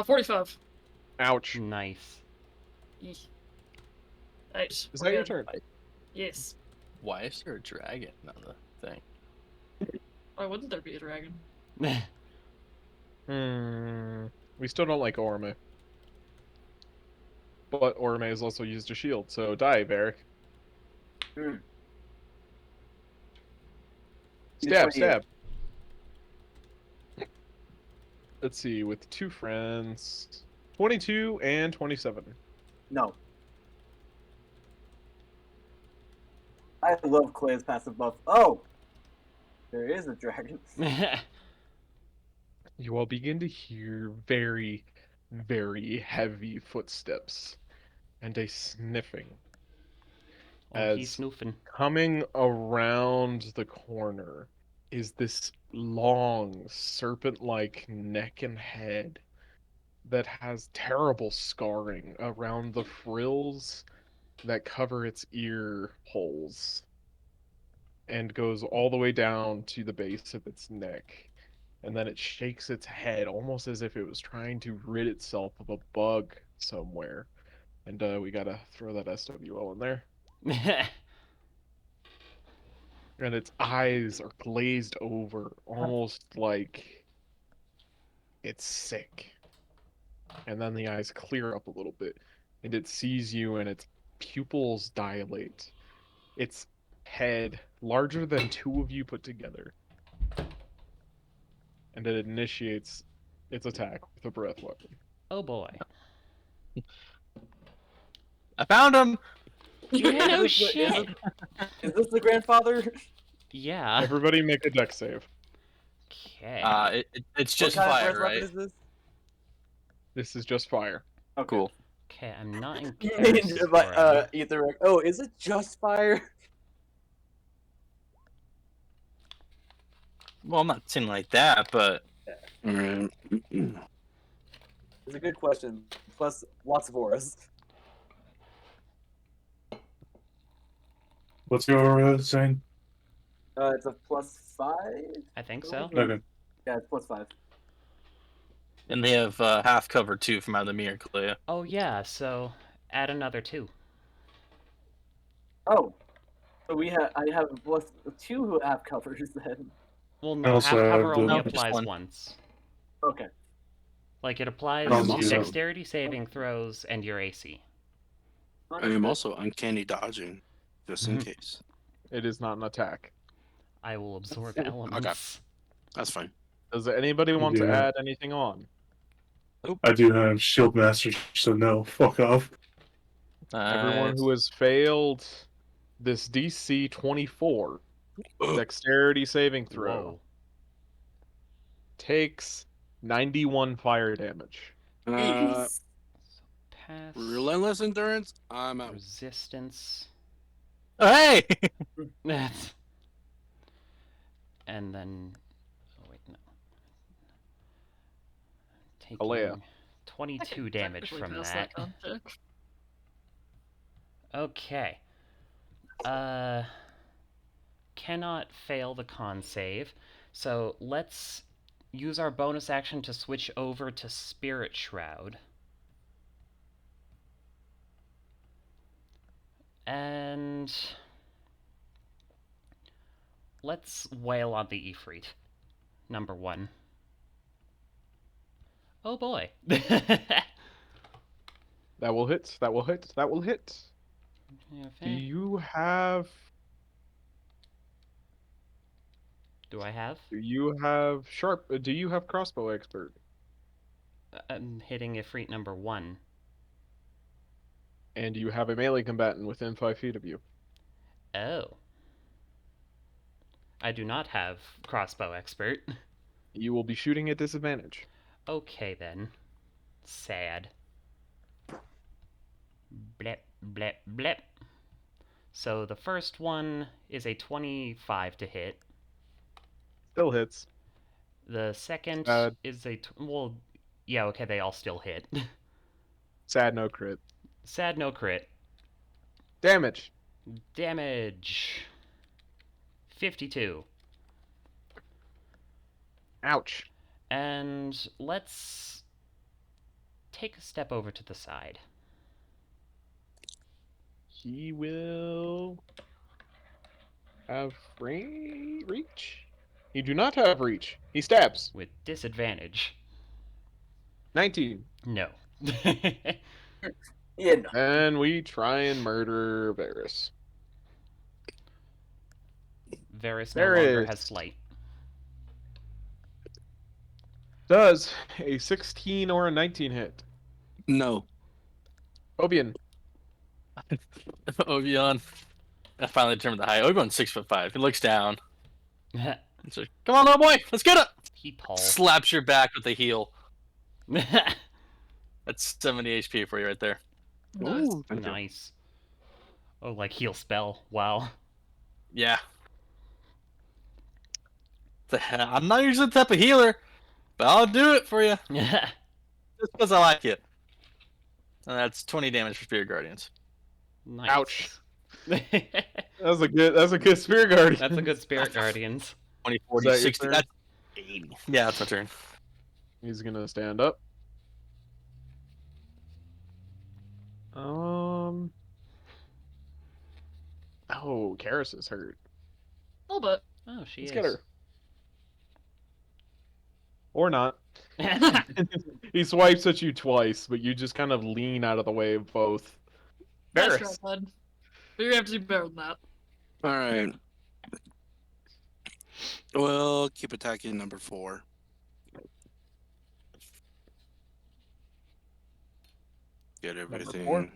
45. Ouch. Nice. Yeesh. Right. Is we're that your good. turn? Yes. Why is there a dragon on the thing? Why wouldn't there be a dragon? We still don't like Orme. But Orme has also used a shield, so die, Varric. Hmm. Stab, 28. stab. Let's see, with 2 friends. 22 and 27. No. I love Clay's passive buff. Oh! There is a dragon. You all begin to hear very, very heavy footsteps and a sniffing. Oh, he's As snoofing. coming around the corner is this long, serpent-like neck and head that has terrible scarring around the frills that cover its ear holes and goes all the way down to the base of its neck. And then it shakes its head almost as if it was trying to rid itself of a bug somewhere. And we gotta throw that SWO in there. And its eyes are glazed over, almost like it's sick. And then the eyes clear up a little bit, and it sees you, and its pupils dilate. Its head, larger than 2 of you put together. And it initiates its attack with a breath weapon. Oh boy. I found him. Yeah, no Is this the- shit. Is this the grandfather? Yeah. Everybody make a dex save. Okay. It's What just kind of fire, breath right? weapon is this? This is just fire. Okay. Cool. Okay, I'm not in Ninja, Karis' Ether. Oh, is it just fire? Well, I'm not saying like that, but Alright. It's a good question. Plus, lots of auras. What's your saying? It's a +5? I think so. Okay. Yeah, it's +5. and they have half cover too from out of the mirror, Clea. Oh yeah, so add another 2. Oh. So I have +2 who have covers then. Well, I no, also half have cover the- only No, just applies one. once. Okay. Like, it applies Um, to so- dexterity saving throws and your AC. I am also uncanny dodging, just in case. It is not an attack. I will absorb elements. That's fine. Does anybody want to Yeah. add anything on? I do have Shield Master, so no, fuck off. Everyone who has failed this DC 24 dexterity saving throw Whoa. takes 91 fire damage. Jeez. Pass. Relentless endurance. I'm out. Resistance. Oh, hey! That's. And then. Oh, wait, no. Alea. Taking 22 I damage technically from passed that. con check. Okay. Cannot fail the con save. So let's use our bonus action to switch over to Spirit Shroud. And let's wail on the Ifrit. Number 1. Oh boy. That will hit. That will hit. That will hit. Do Okay. you have? Do I have? Do you have sharp? Do you have crossbow expert? I'm hitting Ifrit number 1. And you have a melee combatant within 5 feet of you. Oh. I do not have crossbow expert. You will be shooting at disadvantage. Okay then. Sad. Blep, blep, blep. So the first one is a 25 to hit. Still hits. The second Sad. is a... well, yeah, okay, they all still hit. Sad, no crit. Sad, no crit. Damage. Damage. 52. Ouch. And let's take a step over to the side. He will have reach. You do not have reach. He stabs. With disadvantage. 19. No. Yeah, no. And we try and murder Varys. Varys no longer Varys. has flight. Does a 16 or a 19 hit? No. Obian. Obion. I finally determined the height. Obion's 6'5". He looks down. He's like, "Come on, little boy, let's get it!" He tall. Slaps your back with a heel. That's 70 HP for you right there. Nice. Ooh, Nice. Oh, like heal spell. Wow. Yeah. I'm not usually the type of healer, but I'll do it for you just because I like it. And that's 20 damage for Spirit Guardians. Nice. Ouch. That's a good Spirit Guardian. That's a good Spirit Guardians. 20, Is 40, that your 60. turn? That's 80. Yeah, that's my turn. He's gonna stand up. Oh, Karis is hurt. A little bit. Oh, she Let's is. get her. Or not. He swipes at you twice, but you just kind of lean out of the way of both. Nice Varys. try, bud. But you have to do better than that. All right. Well, keep attacking number 4. Get everything. 4?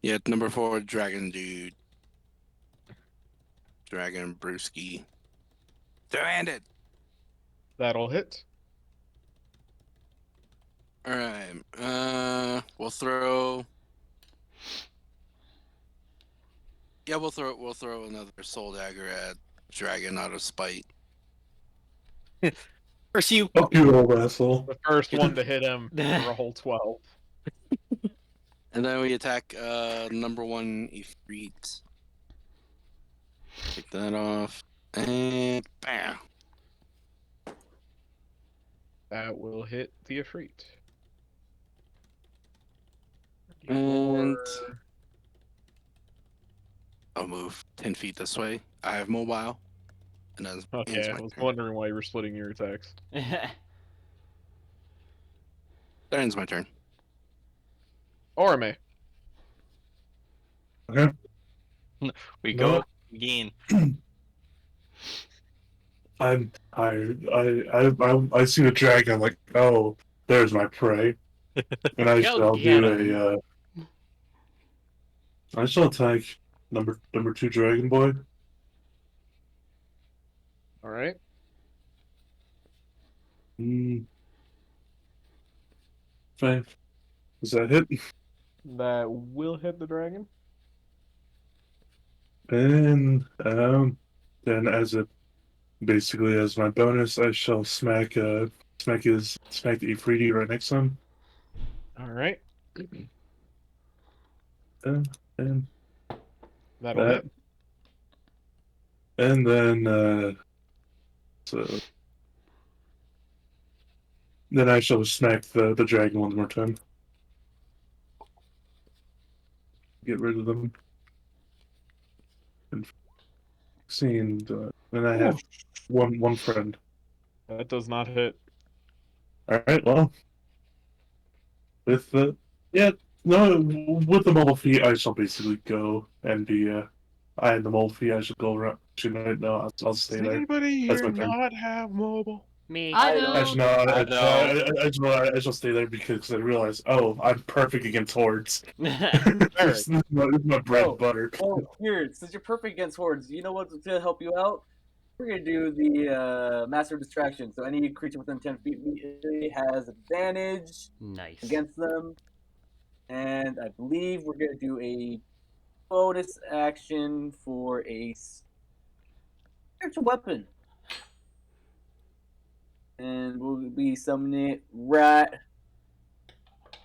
Yeah, number 4, dragon dude. Dragon brewski. Two-handed. That'll hit. All right. We'll throw. Yeah, we'll throw another soul dagger at dragon out of spite. First you. Fuck you, old asshole. The first one to hit him for a whole 12. And then we attack number 1 Ifrit. Take that off. And bam. That will hit the Ifrit. And I'll move 10 feet this way. I have mobile. And that Okay, ends I my was turn. wondering why you were splitting your attacks. That ends my turn. Orame. Okay. We No. go again. I'm tired. I see the dragon. I'm like, oh, there's my prey. And I Go shall get do I shall attack number 2 dragon boy. All right. Fine. Does that hit? That will hit the dragon. And then basically as my bonus, I shall smack the Ifriti right next to him. All right. And That'll that. hit. And then so Then I shall smack the dragon one more time. Get rid of them. And seeing, then I have one friend. That does not hit. All right, well, with the with the mobile feet, I shall basically go and be I am the mobile feet. I should go around. Actually, no, I'll stay Does there. anybody That's here my turn. not have mobile? Me. I I know. Actually, no, know. I shall stay there because I realize, oh, I'm perfect against hordes. Eric. This is my bread and butter. Oh, here, since you're perfect against hordes, you know what's gonna help you out? We're gonna do the Master of Distraction. So any creature within 10 feet immediately has advantage Nice. against them. And I believe we're gonna do a bonus action for a spiritual weapon. And we'll be summoning it right.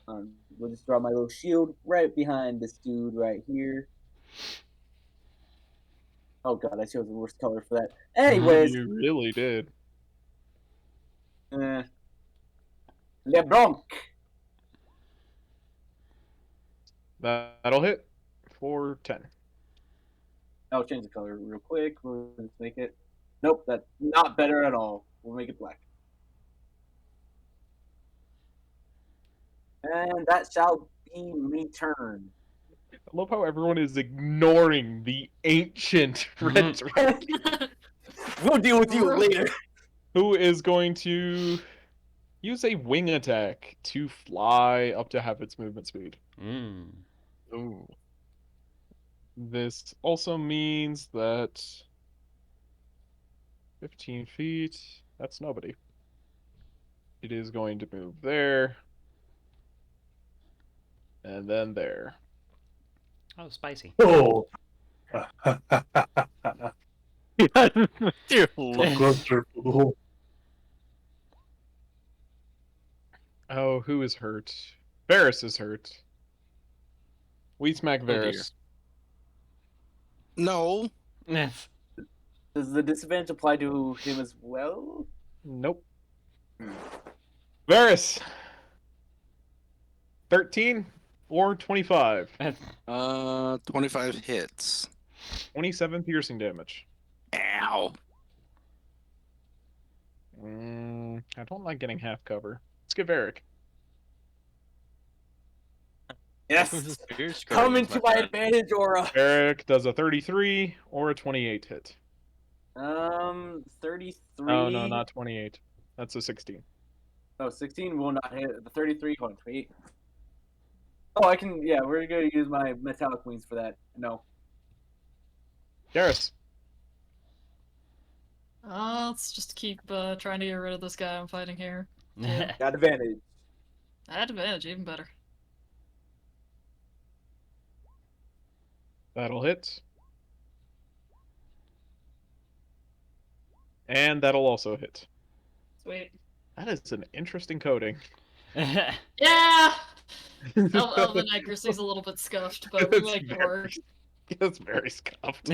We'll just draw my little shield right behind this dude right here. Oh god, I chose the worst color for that. Anyways, You really did. LeBlanc. That'll hit for 10. I'll change the color real quick. We'll just make it. Nope, that's not better at all. We'll make it black. And that shall be me turn. I love how everyone is ignoring the ancient red dragon, We'll deal with you later. who is going to use a wing attack to fly up to half its movement speed. Mm. Ooh. This also means that 15 feet, that's nobody. It is going to move there. And then there. Oh, spicy. Oh. Dear Lord. Cluster fool. Oh, who is hurt? Varys is hurt. We smack dear. Varys. No. Yes. Does the disadvantage apply to him as well? Nope. Varys! 13 or 25. 25 hits. 27 piercing damage. Ow. I don't like getting half cover. Let's get Varric. Yes. Spears Come guardians, into my friend. advantage aura. Varric does a 33 or a 28 hit. 33. Oh, no, not 28. That's a 16. Oh, 16 will not hit. The 33, hold on, 28. Oh, I can, yeah, we're going to use my metallic wings for that. No. Garrus. Let's just keep trying to get rid of this guy I'm fighting here. Got advantage. I had advantage, even better. That'll hit. And that'll also hit. Sweet. That is an interesting coding. Yeah! Elven accuracy's a little bit scuffed, but we make it work. It's very scuffed.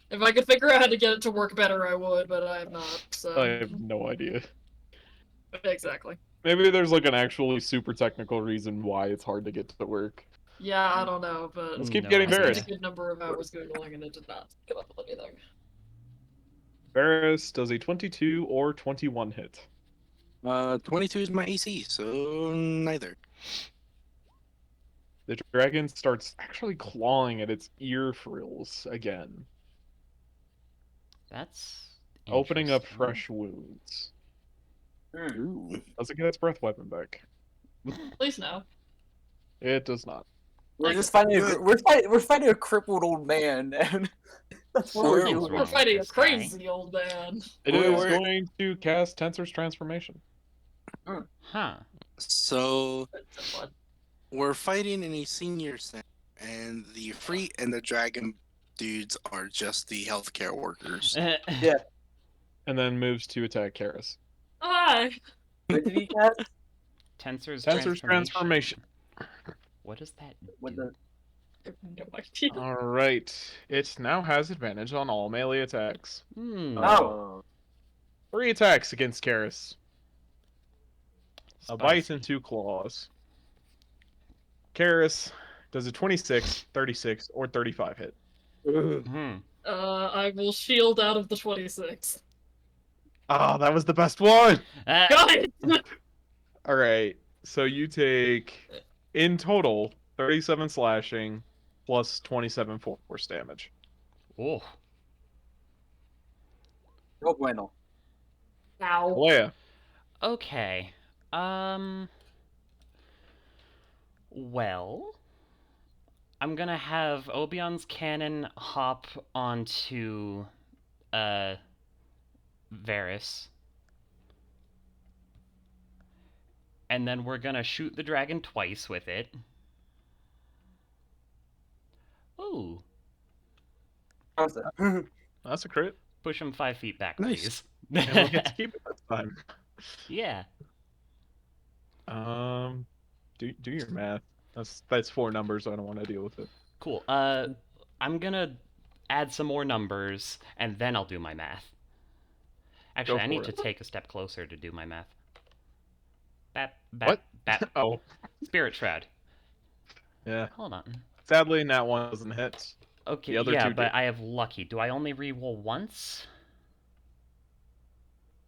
If I could figure out how to get it to work better, I would, but I have not, so... I have no idea. Exactly. Maybe there's like an actually super technical reason why it's hard to get to work. Yeah, I don't know, but... Let's keep No getting I spent a Varys. good number of hours Googling and it did not come up with anything. Varys does a 22 or 21 hit. 22 is my AC, so neither. The dragon starts actually clawing at its ear frills again, That's opening up interesting. fresh wounds. Ooh. Does it get its breath weapon back? Please no. It does not. We're Like, just fighting. good. We're fighting a crippled old man, and that's what we're Something's doing. wrong We're with fighting a this guy. crazy old man. It Wait, is wait. going to cast Tensor's Transformation. Huh. So That's fun. we're fighting in a senior center, and the Free and the Dragon dudes are just the healthcare workers. And then moves to attack Karis. Hi! What did he cast? Tensor's Tensor's transformation. Transformation. What does that What do? the? I have no idea. Alright. It now has advantage on all melee attacks. Hmm. Oh. 3 attacks against Karis. A bite Spicy. and 2 claws. Karis does a 26, 36, or 35 hit. Hmm. I will shield out of the 26. Ah, that was the best one! Got it! Alright, so you take, in total, 37 slashing plus 27 force damage. Oh. No bueno. Ow. Leia, Okay. Well, I'm gonna have Obion's cannon hop onto Varys. And then we're gonna shoot the dragon twice with it. Ooh. How's that? that's a crit. Push him 5 feet back, Nice. please. And we'll get to keep it this time. Yeah. Do your math. That's 4 numbers. I don't want to deal with it. Cool. I'm gonna add some more numbers, and then I'll do my math. Actually, I for need to it. take a step closer to do my math. What? Bat. Oh, Spirit Shroud. yeah. Hold on. Sadly, that one doesn't hit. Okay, The other yeah, two but did. I have lucky. Do I only reroll once?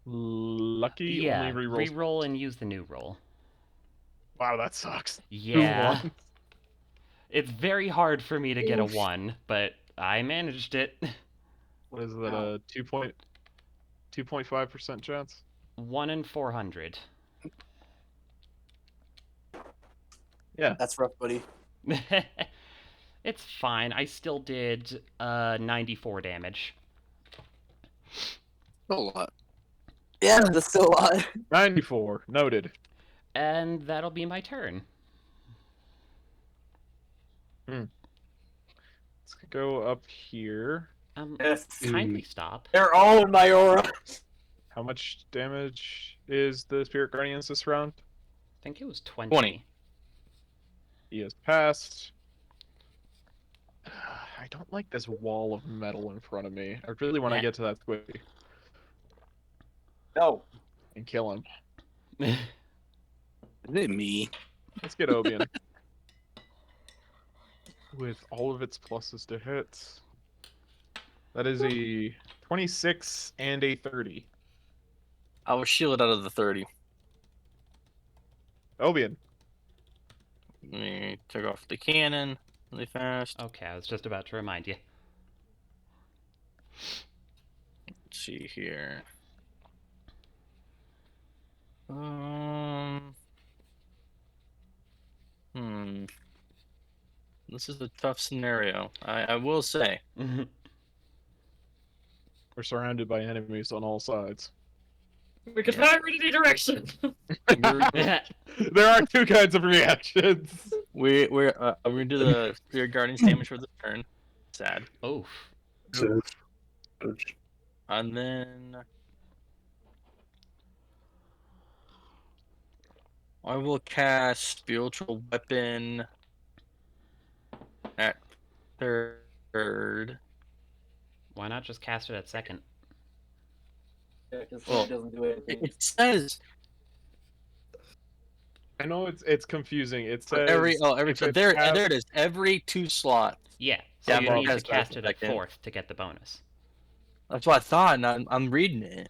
Lucky Yeah, only rerolls. reroll and use the new roll. Wow, that sucks. Yeah. 2 1s. It's very hard for me to get a Oof. 1, but I managed it. What is that? A 2.5% chance? 1 in 400. Yeah. That's rough, buddy. It's fine. I still did 94 damage. A lot. Yeah, that's still a lot. 94. Noted. And that'll be my turn. Let's go up here. Yes. Kindly stop. They're all in my aura. How much damage is the Spirit Guardians this round? I think it was 20. 20. He has passed. I don't like this wall of metal in front of me. I really want to Yeah. get to that squishy No. and kill him. Is it me? Let's get Obion. With all of its pluses to hit. That is a 26 and a 30. I was shielded out of the 30. Obion. We took off the cannon really fast. Okay, I was just about to remind you. Let's see here. This is a tough scenario. I will say. We're surrounded by enemies on all sides. We can fire in any direction. There are 2 kinds of reactions. We're gonna do the Spirit Guardian's damage for the turn. Sad. Oof. So, And then I will cast Spiritual Weapon at third. Why not just cast it at second? Yeah, because Well, it doesn't do anything. It says I know it's confusing. It says every if so it there has- there it is. Every 2 slots. Yeah, so Yeah, you but need to cast that cast it at second. fourth to get the bonus. That's what I thought, and I'm reading it.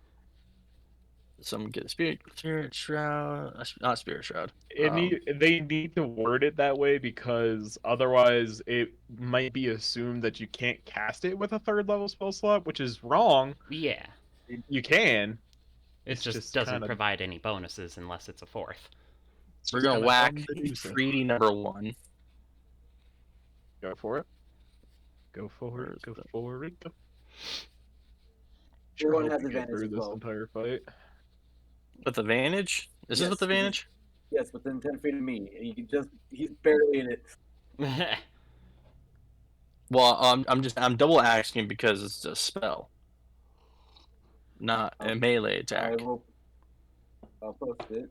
So I'm gonna get a Spirit Shroud, not Spirit Shroud. They need to word it that way because otherwise it might be assumed that you can't cast it with a 3rd level spell slot, which is wrong. Yeah, You can. it It's just just doesn't kinda- provide any bonuses unless it's a fourth. It's We're just gonna kinda whack dumb to do so. treaty number 1. Go for it. Go for Where it. is Go the- for it. Go. Everyone Sure has hope we get advantage through as this well. entire fight. With advantage? Is this Yes, with it is. advantage? Yes, within 10 feet of me. And you can just—he's barely in it. Well, I'm double asking because it's a spell, not a melee attack. I'll post it.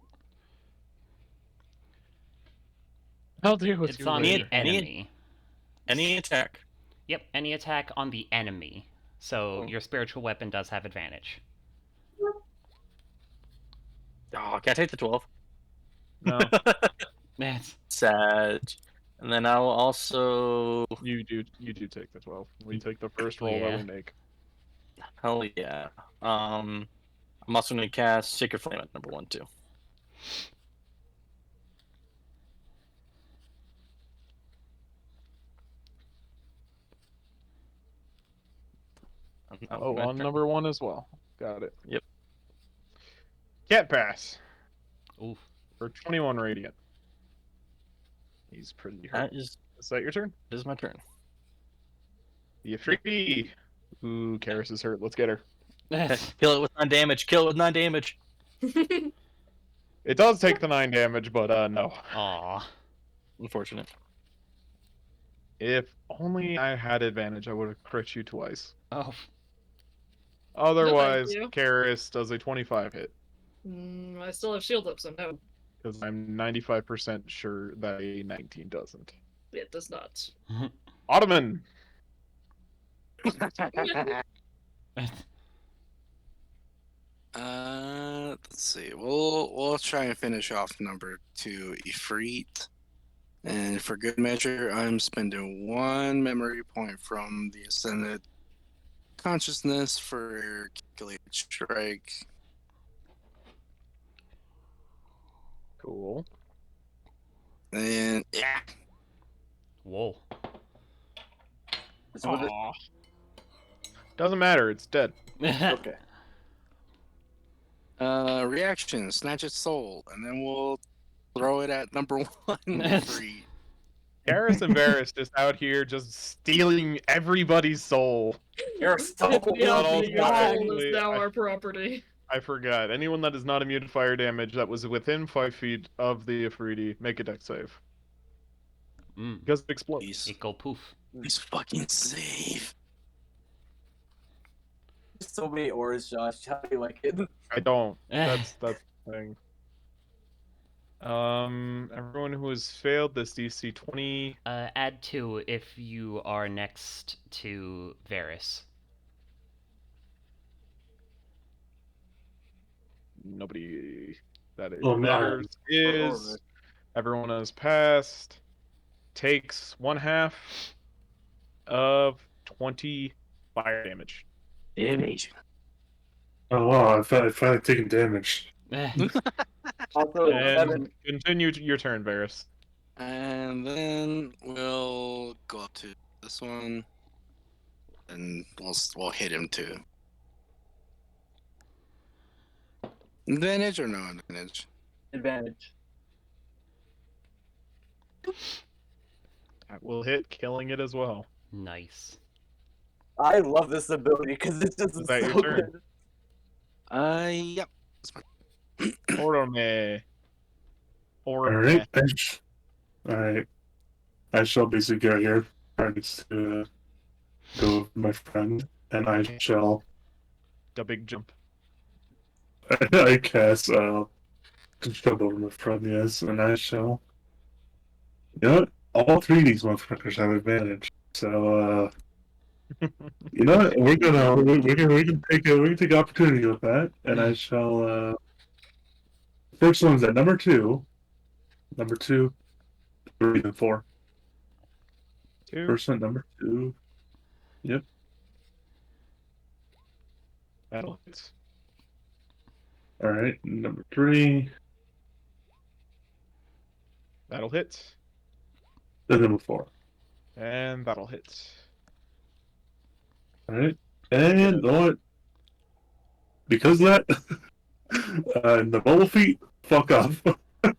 I'll deal with It's you on later. the enemy. Any attack. Yep, any attack on the enemy. So Oh. your spiritual weapon does have advantage. Oh, can I take the 12? No, That's Sad. And then I'll also. you do take the 12. We take the first roll that Yeah. we make. Hell yeah. I'm also going to cast Sacred Flame at number 1, too. Oh, on number 1 as well. Got it. Yep. Cat pass oof. for 21 radiant. He's pretty hurt. Is that your turn? That is my turn. The Afridi. Ooh, Karis is hurt. Let's get her. Kill it with 9 damage. Kill it with 9 damage. It does take the 9 damage, but no. Aw. Unfortunate. If only I had advantage, I would have crit you twice. Oh. Otherwise, you. Karis does a 25 hit. I still have shield up, so no, Because I'm 95% sure that a 19 doesn't. it does not. Ottoman! Let's see. We'll try and finish off number 2, Ifrit. And for good measure, I'm spending 1 memory point from the Ascended Consciousness for Calculated Strike. Cool. And yeah, Whoa. So what Aw. Doesn't matter, it's dead. okay. reaction, snatch its soul, and then we'll throw it at number 1, Ifrit. Karis and Varys just out here just stealing everybody's soul. You're so The But also, your soul actually, is now our property. I forgot. Anyone that is not immune to fire damage that was within 5 feet of the Afridi, make a dex save. Mm. Because it explodes. Please, It go poof. please fucking save. So many auras, Josh. How do you like it? I don't. That's the thing. Everyone who has failed this DC 20. Add 2 if you are next to Varys. Nobody that it Oh, no. matters is everyone has passed. Takes 1/2 of 20 fire damage. Evasion. Oh wow, I've finally taken damage. Also, And Evan, continue to your turn, Varys. And then we'll go up to this one, and we'll hit him too. Advantage or no advantage? advantage. That will hit, killing it as well. Nice. I love this ability because it's just Is that your so turn? good. Yep. Orome. Alright. Alright. I shall basically go here. Trying to go with my friend. And I shall The big jump. I cast just jump over my friend, yes, and I shall you know what? All 3 of these motherfuckers have advantage. So you know what? We can take opportunity with that, and I shall first one's at number 2. Number 2, 3 and 4. 2. First one, number 2. Yep. That'll hit. Alright, number 3. That'll hit. Then number 4. And that'll hit. Alright. And you know what? Because of that the bubble feet, fuck off.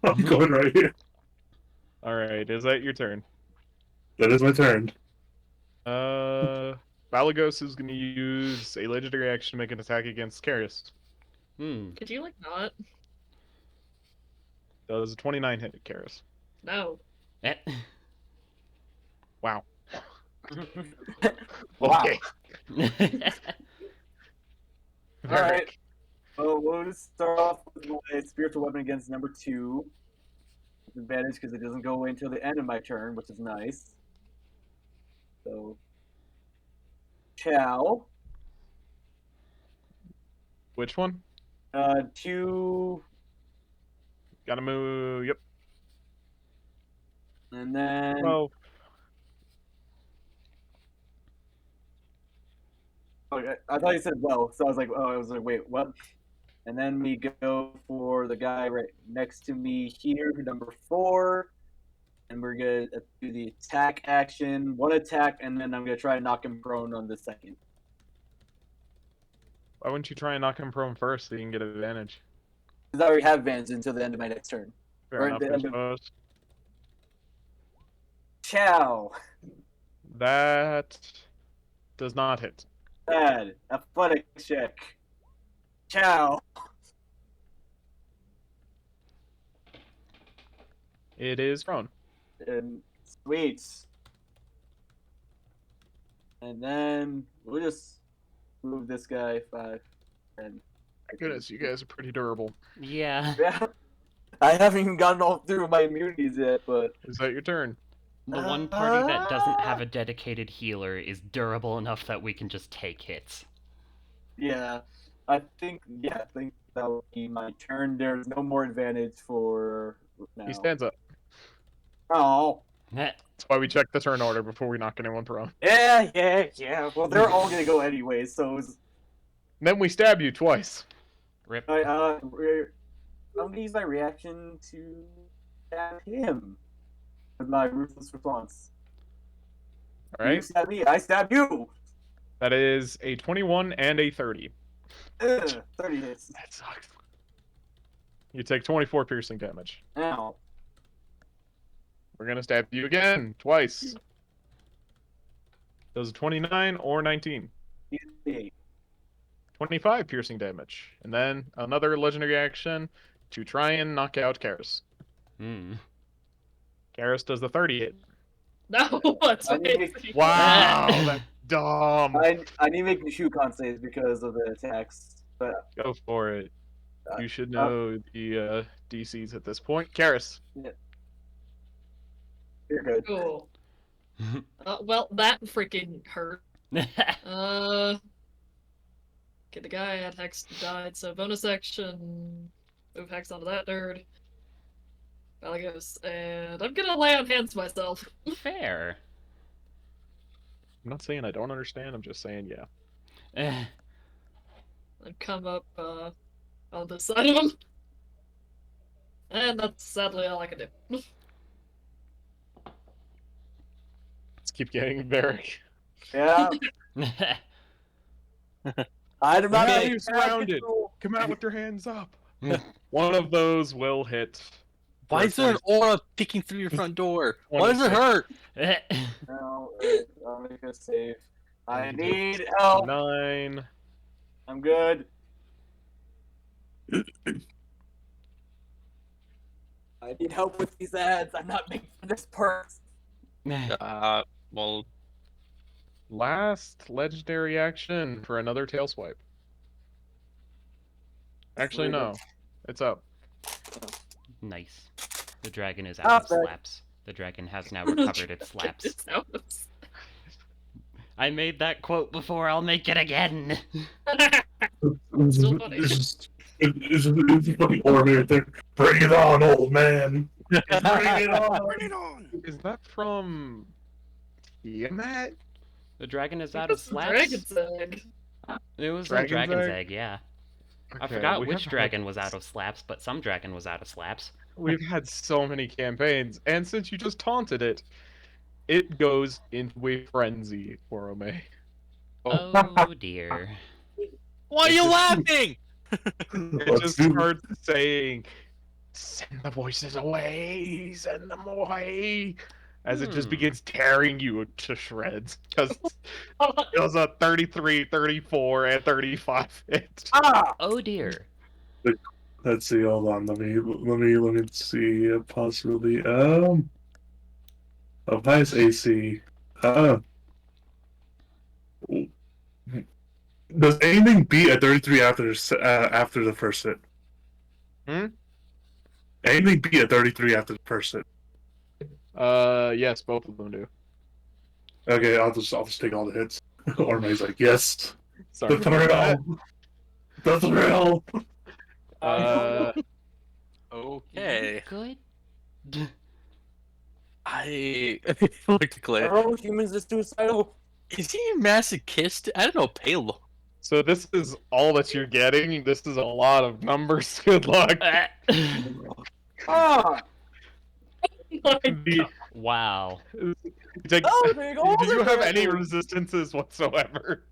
I'm going right here. Alright, is that your turn? That is my turn. Balagos is going to use a legendary action to make an attack against Karis. Could you, like, not? Does a 29 hit Karis? No. Eh. Wow. Wow. Okay. Alright. So we'll just start off with my spiritual weapon against number 2. Advantage because it doesn't go away until the end of my turn, which is nice. So, Chow. Which one? 2 Gotta move. Yep. And then 12. okay, I thought you said well, so I was like, oh, I was like, wait, what? And then we go for the guy right next to me here, number 4. And we're gonna do the attack action, 1 attack, and then I'm gonna try and knock him prone on the second. Why wouldn't you try and knock him prone first so you can get advantage? Because I already have advantage until the end of my next turn. Fair Or enough, the I end of suppose. Chow. That does not hit. Bad. Athletic check. Chow. It is prone. And sweet. And then we'll just move this guy 5 and My goodness, you guys are pretty durable. Yeah. yeah. I haven't even gotten all through my immunities yet, but Is that your turn? The one party that doesn't have a dedicated healer is durable enough that we can just take hits. yeah. I think that will be my turn. There's no more advantage for now. He stands up. Oh. That's why we check the turn order before we knock anyone prone. Yeah. Well, they're all gonna go anyway, so And then we stab you twice. Rip. I'm gonna use my reaction to stab him with my ruthless response. You Alright? stab me, I stab you. That is a 21 and a 30. 30 hits. That sucks. You take 24 piercing damage. Ow. We're gonna stab you again, twice. Does a 29 or 19. 25 piercing damage. And then another legendary action to try and knock out Karis. Hmm. Karis does the 30 hit. No, what's I need with Wow, that's dumb. I need to make the shoe con saves because of the attacks, but Go for it. You should know the DCs at this point. Karis. you're good. Cool. Well, that freaking hurt. Okay, the guy at Hex died, so bonus action. Move Hex onto that nerd. Malagos, and I'm gonna lay on hands myself. Fair. I'm not saying I don't understand, I'm just saying yeah. And come up on this side of him. And that's sadly all I can do. Let's keep getting Varric. Yeah, I'm not Now getting you're surrounded. Come out with your hands up. One of those will hit. Why is there an aura peeking through your front door? Why does it hurt? No, I'll make a save. I need help. 9. I'm good. I need help with these ads. I'm not making this perk. Well, Last legendary action for another tail swipe. Actually, no. It's up. Nice. The dragon is out of there. slaps. The dragon has now recovered its slaps. It's out. I made that quote before, I'll make it again. Still funny. It's a fucking ordinary thing. Bring it on, old man. Bring it on. Bring it on! Is that from Tiamat? The dragon is out of It's the slaps? dragon's egg. It was a Dragon's dragon's egg? egg, yeah. I Okay, forgot we which have dragon was out of slaps, but some dragon was out of slaps. We've had so many campaigns, and since you just taunted it, it goes into a frenzy, Orome. Oh dear. why are you laughing? It just starts saying, "Send the voices away, send them away," as it just begins tearing you to shreds. Because it was a 33, 34, and 35 hit. Oh dear. Let's see. Hold on. Let me see. Possibly. Of highest AC. Does anything beat a 33 after the first hit? Anything beat a 33 after the first hit? Yes, both of them do. Okay, I'll just take all the hits. Orme's like, yes, Sorry the about that. thrill, the thrill. Okay. Good. I like to Clay. Are all humans just suicidal? Is he masochistic? I don't know, pale. So this is all that you're getting. This is a lot of numbers. Good luck. Ah! Wow. Take, Oh, take all do you the have any damage. resistances whatsoever?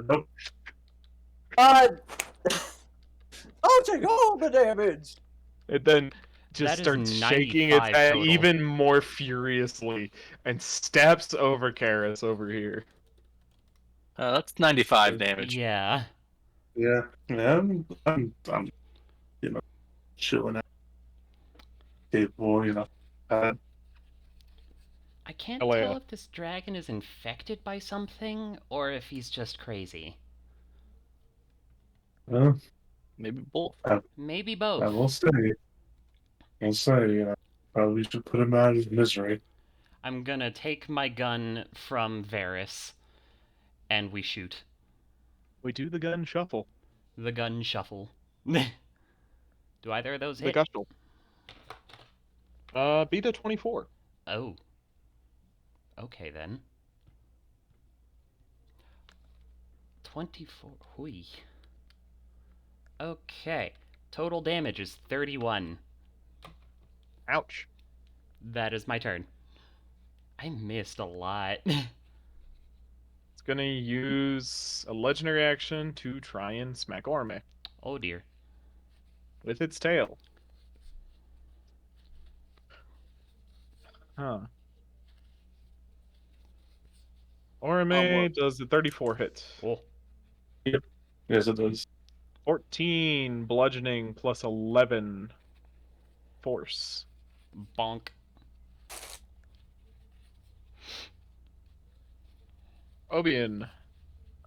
Nope. Uh, I'll take all the damage. It then just That is starts shaking its 95 head total. even more furiously and steps over Karis over here. That's 95 damage. Yeah. Yeah. I'm chilling out. Capable, I can't Alea. tell if this dragon is infected by something or if he's just crazy. Well, Maybe both. Maybe I both. will say, probably should put him out of his misery. I'm gonna take my gun from Varys, and we shoot. We do the gun shuffle. The gun shuffle. Do either of those The hit? gushel. Beat a 24. Oh. Okay then. 24. Hui. Okay. Total damage is 31. Ouch. That is my turn. I missed a lot. It's gonna use a legendary action to try and smack Orme Oh dear. with its tail. Huh. Orme does the 34 hit. Oh. Yes, it does. 14 bludgeoning plus 11 force. Bonk. Obian.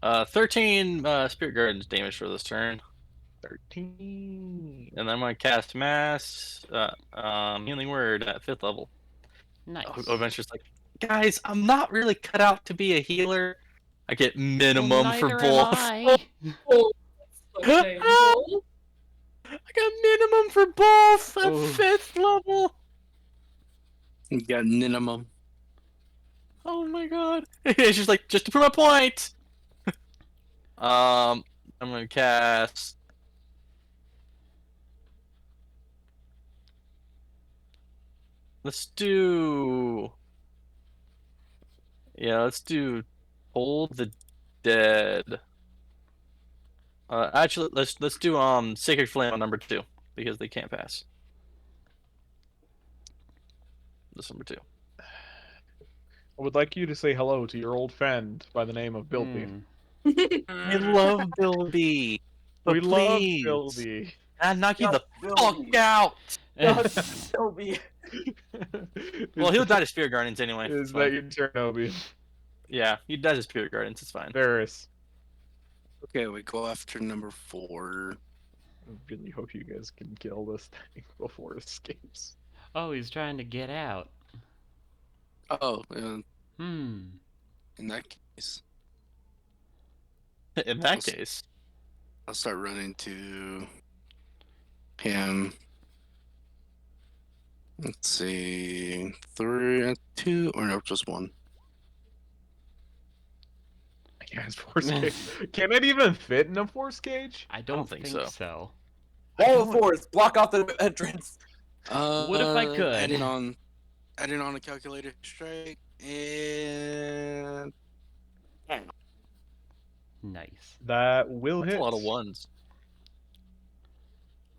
13 Spirit Guardians damage for this turn. 13. And I'm going to cast Mass Healing Word at 5th level. Nice. Adventure's like, guys, I'm not really cut out to be a healer. I get minimum Well, for neither both. am I. Oh, that's so painful. I got minimum for both at Oof. 5th level. You got minimum. Oh my god. It's just like, just to prove my point. I'm gonna cast. Let's do. Yeah, let's do Hold the Dead. Actually, let's do Sacred Flame on number 2 because they can't pass. This number 2. I would like you to say hello to your old friend by the name of Bilby. Hmm. I love Bilby. But We love please, Bilby. I'll knock you the Bilby. fuck out. Bilby. Well, he'll die to Spirit Guardians anyway. Is It's that fine. your turn, Obi? Yeah, he dies to Spirit Guardians. It's fine. Varys. Okay, we go after number 4. I really hope you guys can kill this thing before it escapes. Oh, he's trying to get out. Oh, Hmm. in that case, In that case, I'll start running to him. Let's see, 2, or no, just 1. Yeah, it's force cage. Can it even fit in a force cage? I don't think think so. so. All the force, block off the entrance. What if I could? Adding on a calculator strike and Nice. That will that's hit. a lot of ones.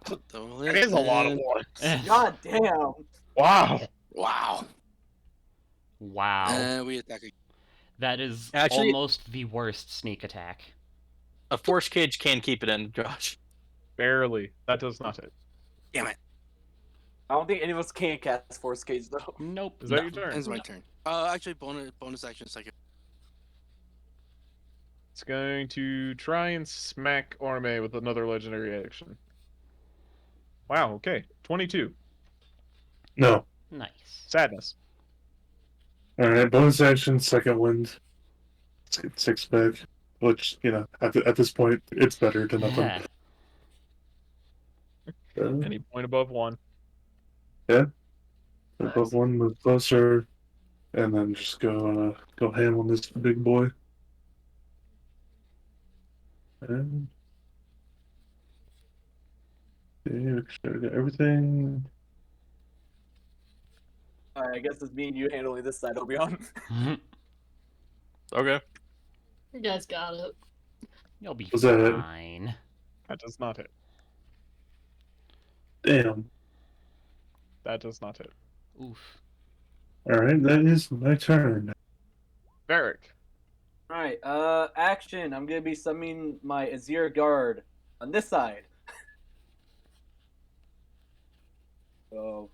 It is a lot of ones. God damn. Wow. Wow. Wow. We attack again. That is Actually- almost the worst sneak attack. A force cage can keep it in, Josh. Barely. That does not hit. Damn it. I don't think any of us can cast force cage though. Nope. Is that your turn? Ends my turn. Actually, bonus action second. It's going to try and smack Orme with another legendary action. Wow, okay. 22. No. Nice. Sadness. Alright, bonus action, second wind. Let's get 6 back. Which, at this point, it's better to nothing. Any point above 1. Yeah. Nice. But one move closer, and then just go ham on this big boy. And make sure I got everything. Alright, I guess it's me and you handling this side, Obi-Wan. Okay. You guys got it. You'll be Was that it? fine. That does not hit. Damn. That does not hit. Oof. All right, that is my turn. Varric. Alright, action. I'm gonna be summoning my Azir guard on this side. So,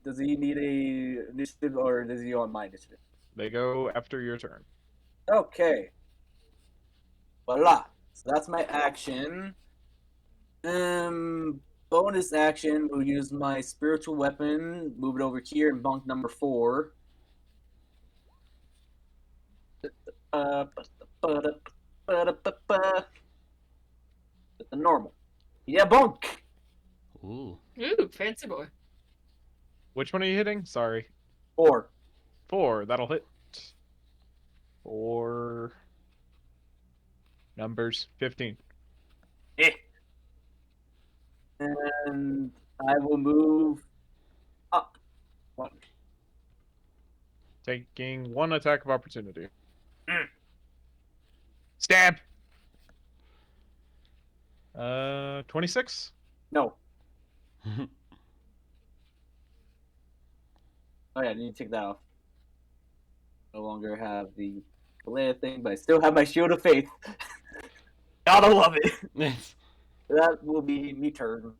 does he need a initiative or is he on my initiative? They go after your turn. Okay. Voila. So that's my action. Bonus action, we'll use my spiritual weapon, move it over here and bonk number 4. The normal. Yeah, bonk! Ooh. Ooh, fancy boy. Which one are you hitting? Sorry. 4. 4. That'll hit. 4 numbers 15. And I will move up 1. Taking 1 attack of opportunity. Stab! 26? No. Oh yeah, I need to take that off. No longer have the Kalea thing, but I still have my Shield of Faith. Gotta love it. That will be me turn.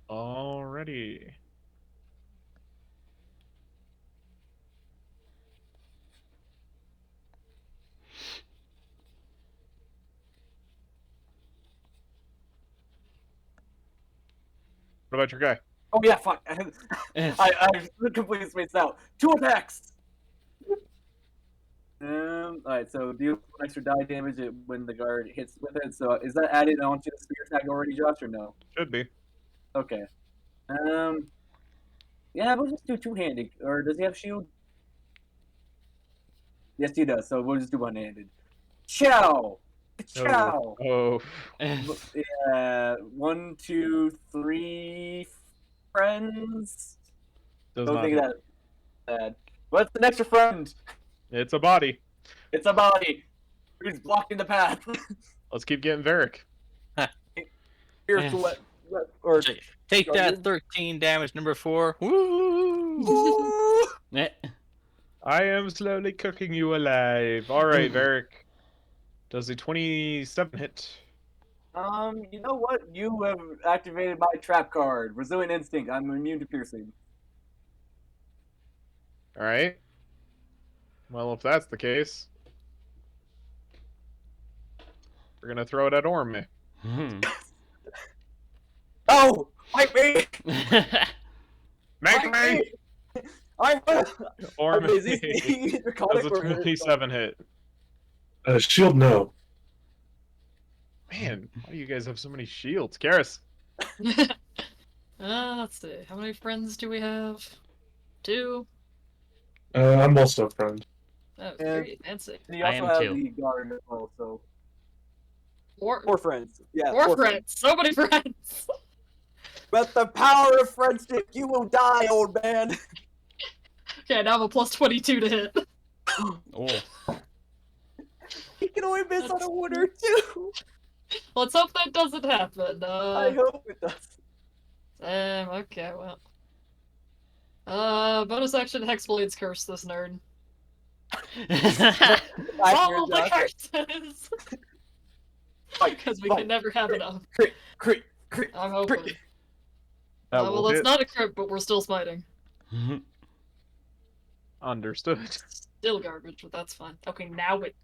Alrighty. What about your guy? Oh yeah, fuck. I completely spaced out. 2 attacks. Alright, so deal 1 extra die damage when the guard hits with it. So is that added onto the spear attack already, Josh, or no? Should be. Okay. Yeah, we'll just do 2-handed. Or does he have shield? Yes, he does. So we'll just do 1-handed. Ciao. Ciao. Oh. Yeah, 1, 2, 3 friends. Does Don't not think hit. that bad. What's the extra friend? It's a body. It's a body. Who's blocking the path? Let's keep getting Varric. Spiritual or Take that, Guardian? 13 damage, number 4. Woo! Eh. I am slowly cooking you alive. Alright, Varric. Does a 27 hit? You know what? You have activated my trap card. Resilient Instinct. I'm immune to piercing. Alright. Well, if that's the case, we're gonna throw it at Orme. Oh! Fight me! Make Fight me! me! I'm Orme. busy. Does a 27 hit? Shield, no. Man, why do you guys have so many shields? Karis. Let's see. How many friends do we have? 2? I'm also a friend. Oh, Yeah. 3. Fancy. And you I also am have too. the guard as well, so 4. 4 friends. Yeah, 4 friends. So many friends. With the power of friendship, you will die, old man. Okay, now I'm a plus 22 to hit. Oh. He can only miss on a 1 or 2. Let's hope that doesn't happen. I hope it does. Okay, well. Bonus action Hexblade's curse this nerd. All the curses! Because we can never have enough. Crit. I'm hoping. That Well, will that's hit. not a crit, but we're still smiting. Understood. Still garbage, but that's fine. Okay, now it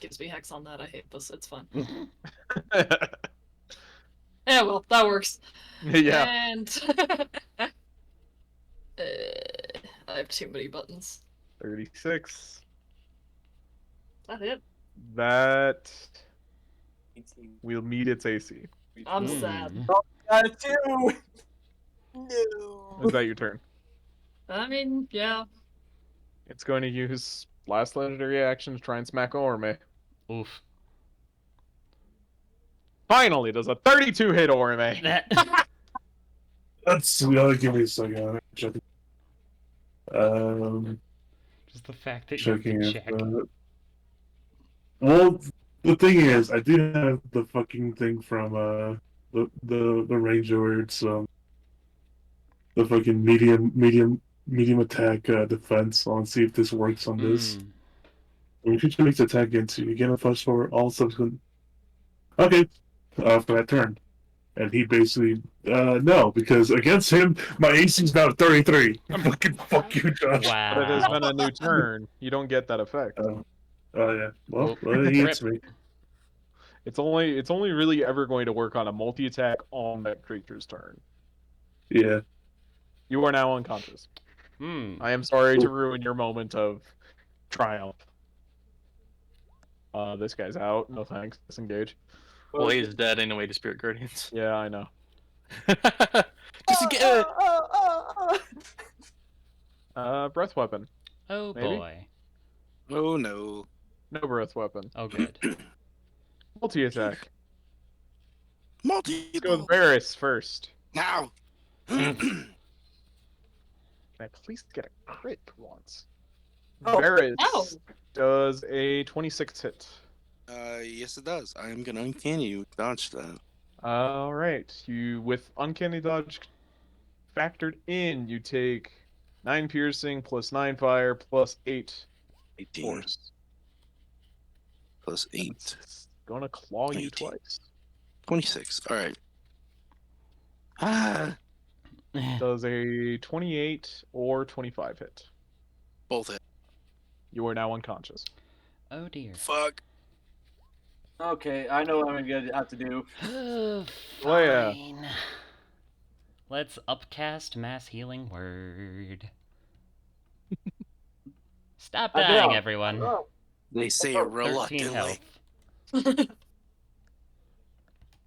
gives me hex on that. I hate this. It's fine. Yeah, well, that works. Yeah. And I have too many buttons. 36. That it? That will meet its AC. I'm Hmm. sad. Got a 2. No. Is that your turn? I mean, yeah. It's going to use last legendary action to try and smack Orme. Oof. Finally, does a 32 hit Orme. That's give me a second. Checking. Just the fact that you have Checking to if. check. Well, the thing is, I do have the fucking thing from the range words, the fucking medium attack defense. I'll see if this works on this. Mm. When creature makes attack into you, gain a plus for all subsequent. Okay, for that turn. And he basically, no, because against him, my AC's now 33. I'm fucking fuck you, Josh. Wow. But it has been a new turn. You don't get that effect. Oh yeah. Well, Oh, he hits me. It's only really ever going to work on a multi-attack on that creature's turn. Yeah. You are now unconscious. Hmm. I am sorry to ruin your moment of triumph. This guy's out. No thanks. Disengage. Well, he's dead anyway to Spirit Guardians. Yeah, I know. Just get Breath weapon. Oh Maybe? boy. Oh no. No breath weapon. Oh good. Multi-attack. Multi Let's go with Varys first. now. Can I please get a crit for once? Oh. Varys No. does a 26 hit. Yes, it does. I am gonna uncanny you dodge that. All right. You with uncanny dodge factored in, you take 9 piercing plus 9 fire plus 8 18 force. plus 8. It's gonna claw you 18. twice. 26. All right. Ah, Does a 28 or 25 hit. both hit. You are now unconscious. Oh dear. Fuck. Okay, I know what I'm gonna have to do. Leia. Fine. Let's upcast mass healing word. Stop I dying, know. everyone. Oh, They say Oh, it 13 reluctantly. health.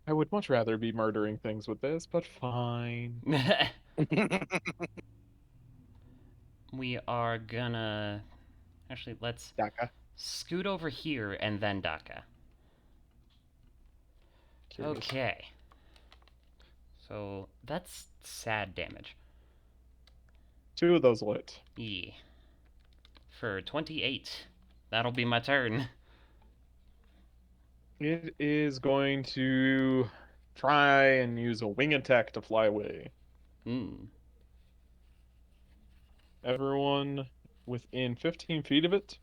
I would much rather be murdering things with this, but fine. We are gonna... Actually, let's Daka. scoot over here and then Daka. Curious. Okay. So, that's sad damage. 2 of those will hit. Yeah. For 28. That'll be my turn. It is going to try and use a wing attack to fly away. Hmm. Everyone within 15 feet of it,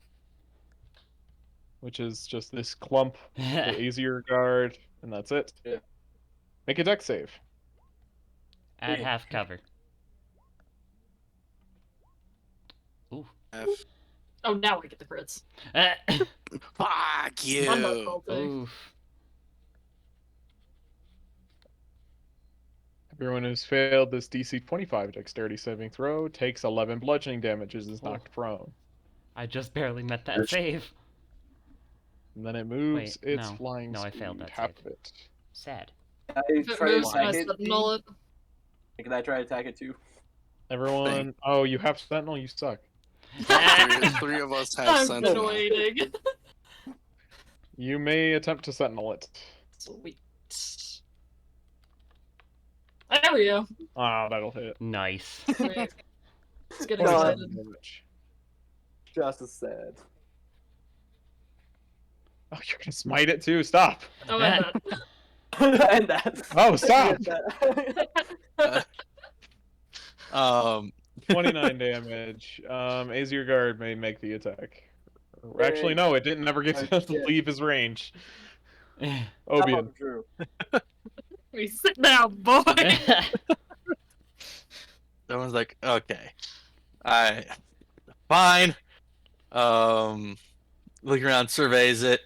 which is just this clump, the Aesir guard, and that's it. Yeah. Make a dex save. At half cover. Ooh. F. Oh, now I get the crits. Fuck I'm not you. salty. Oof. Everyone who's failed this DC 25 dexterity saving throw takes 11 bludgeoning damage and is Oh. knocked prone. I just barely met that save. And then it moves Wait, its no. flying No, I speed, failed that half save. of it. Sad. Can I If it try to moves, can I attack it? sentinel it? Can I try to attack it too? Everyone, oh, you have Sentinel, you suck. Three of us have I'm sentinel. waiting. You may attempt to Sentinel it. Sweet. There we go. Ah, that'll hit. Nice. Sweet. Let's get God. excited. Damage. Just as sad. Oh, you're gonna smite it too? Stop! Oh, and that. And that. Oh, stop! 29 damage. Aesir Guard may make the attack. Actually, no, it didn't ever get Oh, to shit. leave his range. That's Obion. not true. We sit down, boy. Someone's like, okay, I fine. Looking around, surveys it.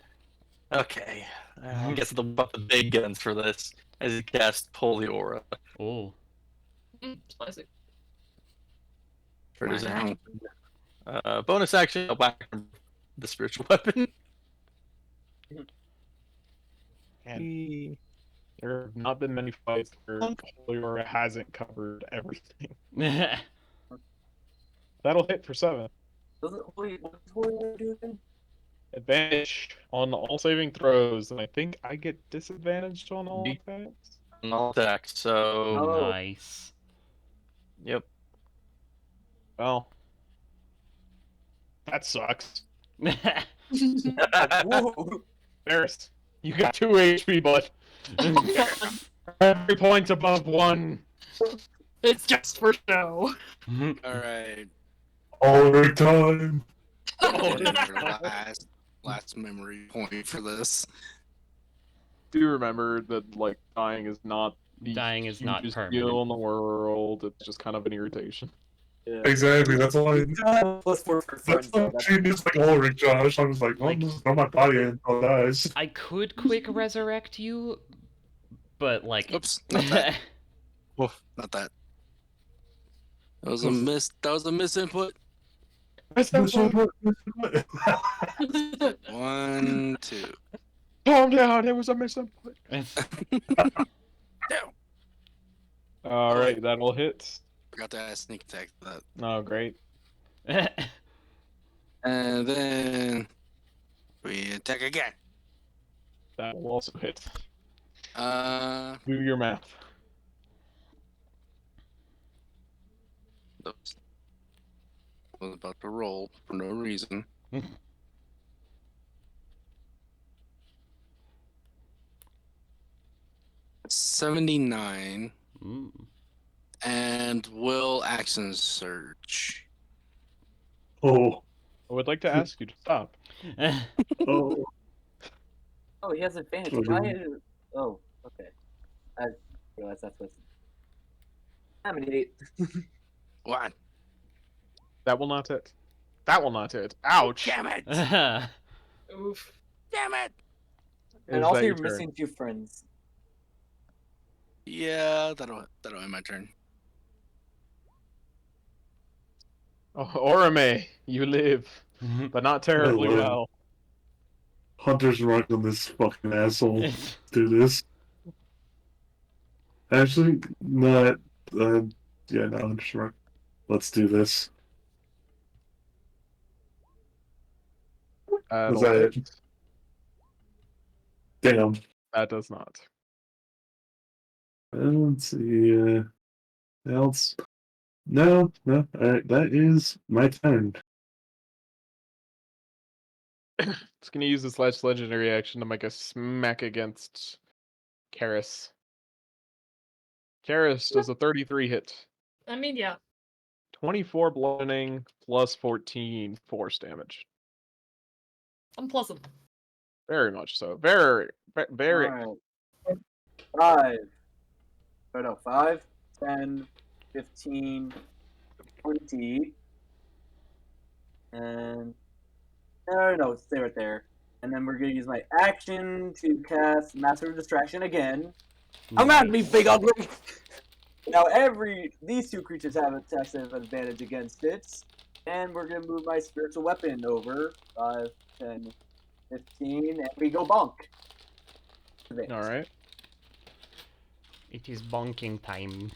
Okay, I guess the big guns for this as he casts Holy Aura Oh. Spicy. for his action. Bonus action, whack the spiritual weapon. Man. There have not been many fights where Holy Aura hasn't covered everything. That'll hit for 7. Doesn't wait, what does Holy Aura do again? Advantage on all saving throws, and I think I get disadvantaged on all Ye- attacks. On all attacks. So, Oh. Nice. yep. Well, that sucks. Whoa. Varys, you got 2 HP, bud. Every point above 1. It's just for show. All right. All time. Last memory point for this. Do remember that, like, dying is not the Dying is not hugest permanent. deal in the world. It's just kind of an irritation. Yeah. Exactly. That's all I. Plus 4 for That's friends, though. not That's genius like Ulrich, Josh. I was like, Like- just throw my body in, oh dies. I could quick resurrect you, but like. Oops, not that. Woof. Not that. That was a miss. That was a misinput. One, two. Calm down, it was a misinput. Alright, that'll hit. Forgot to add sneak attack for that. Oh, great. And then we attack again. That will also hit. Do Do your math. Oops. I was about to roll for no reason. 79 Ooh. and will action search. Oh, I would like to ask you to stop. oh. Oh, he has advantage. Okay. Why? Oh, okay. I realize that's what. I'm an 8. What? That will not hit. That will not hit. Ouch! Damn it! Oof. Damn it! And Is also, that you're your turn? missing 2 friends. Yeah, that'll end my turn. Oh, Orome, you live, but not terribly live. well. Hunter's Mark on this fucking asshole. Do this. Actually, not. Yeah, no, Hunter's Mark. Let's do this. That'll that hit. it? Damn. That does not. Let's see. Else. No. Alright, that is my turn. It's gonna use this last legendary action to make a smack against Karis. Karis does a 33 hit. I mean, yeah. 24 bludgeoning plus 14 force damage. Unpleasant. Very much so. Very. Alright. 5. Oh, no, 5, 10, 15, 20. And. No, stay right there. And then we're going to use my action to cast Master of Distraction again. I'm not be big ugly! Now, these 2 creatures have attacks that have advantage against it. And we're going to move my spiritual weapon over. 5, 10, 15, and we go bonk. Alright. It is bonking time.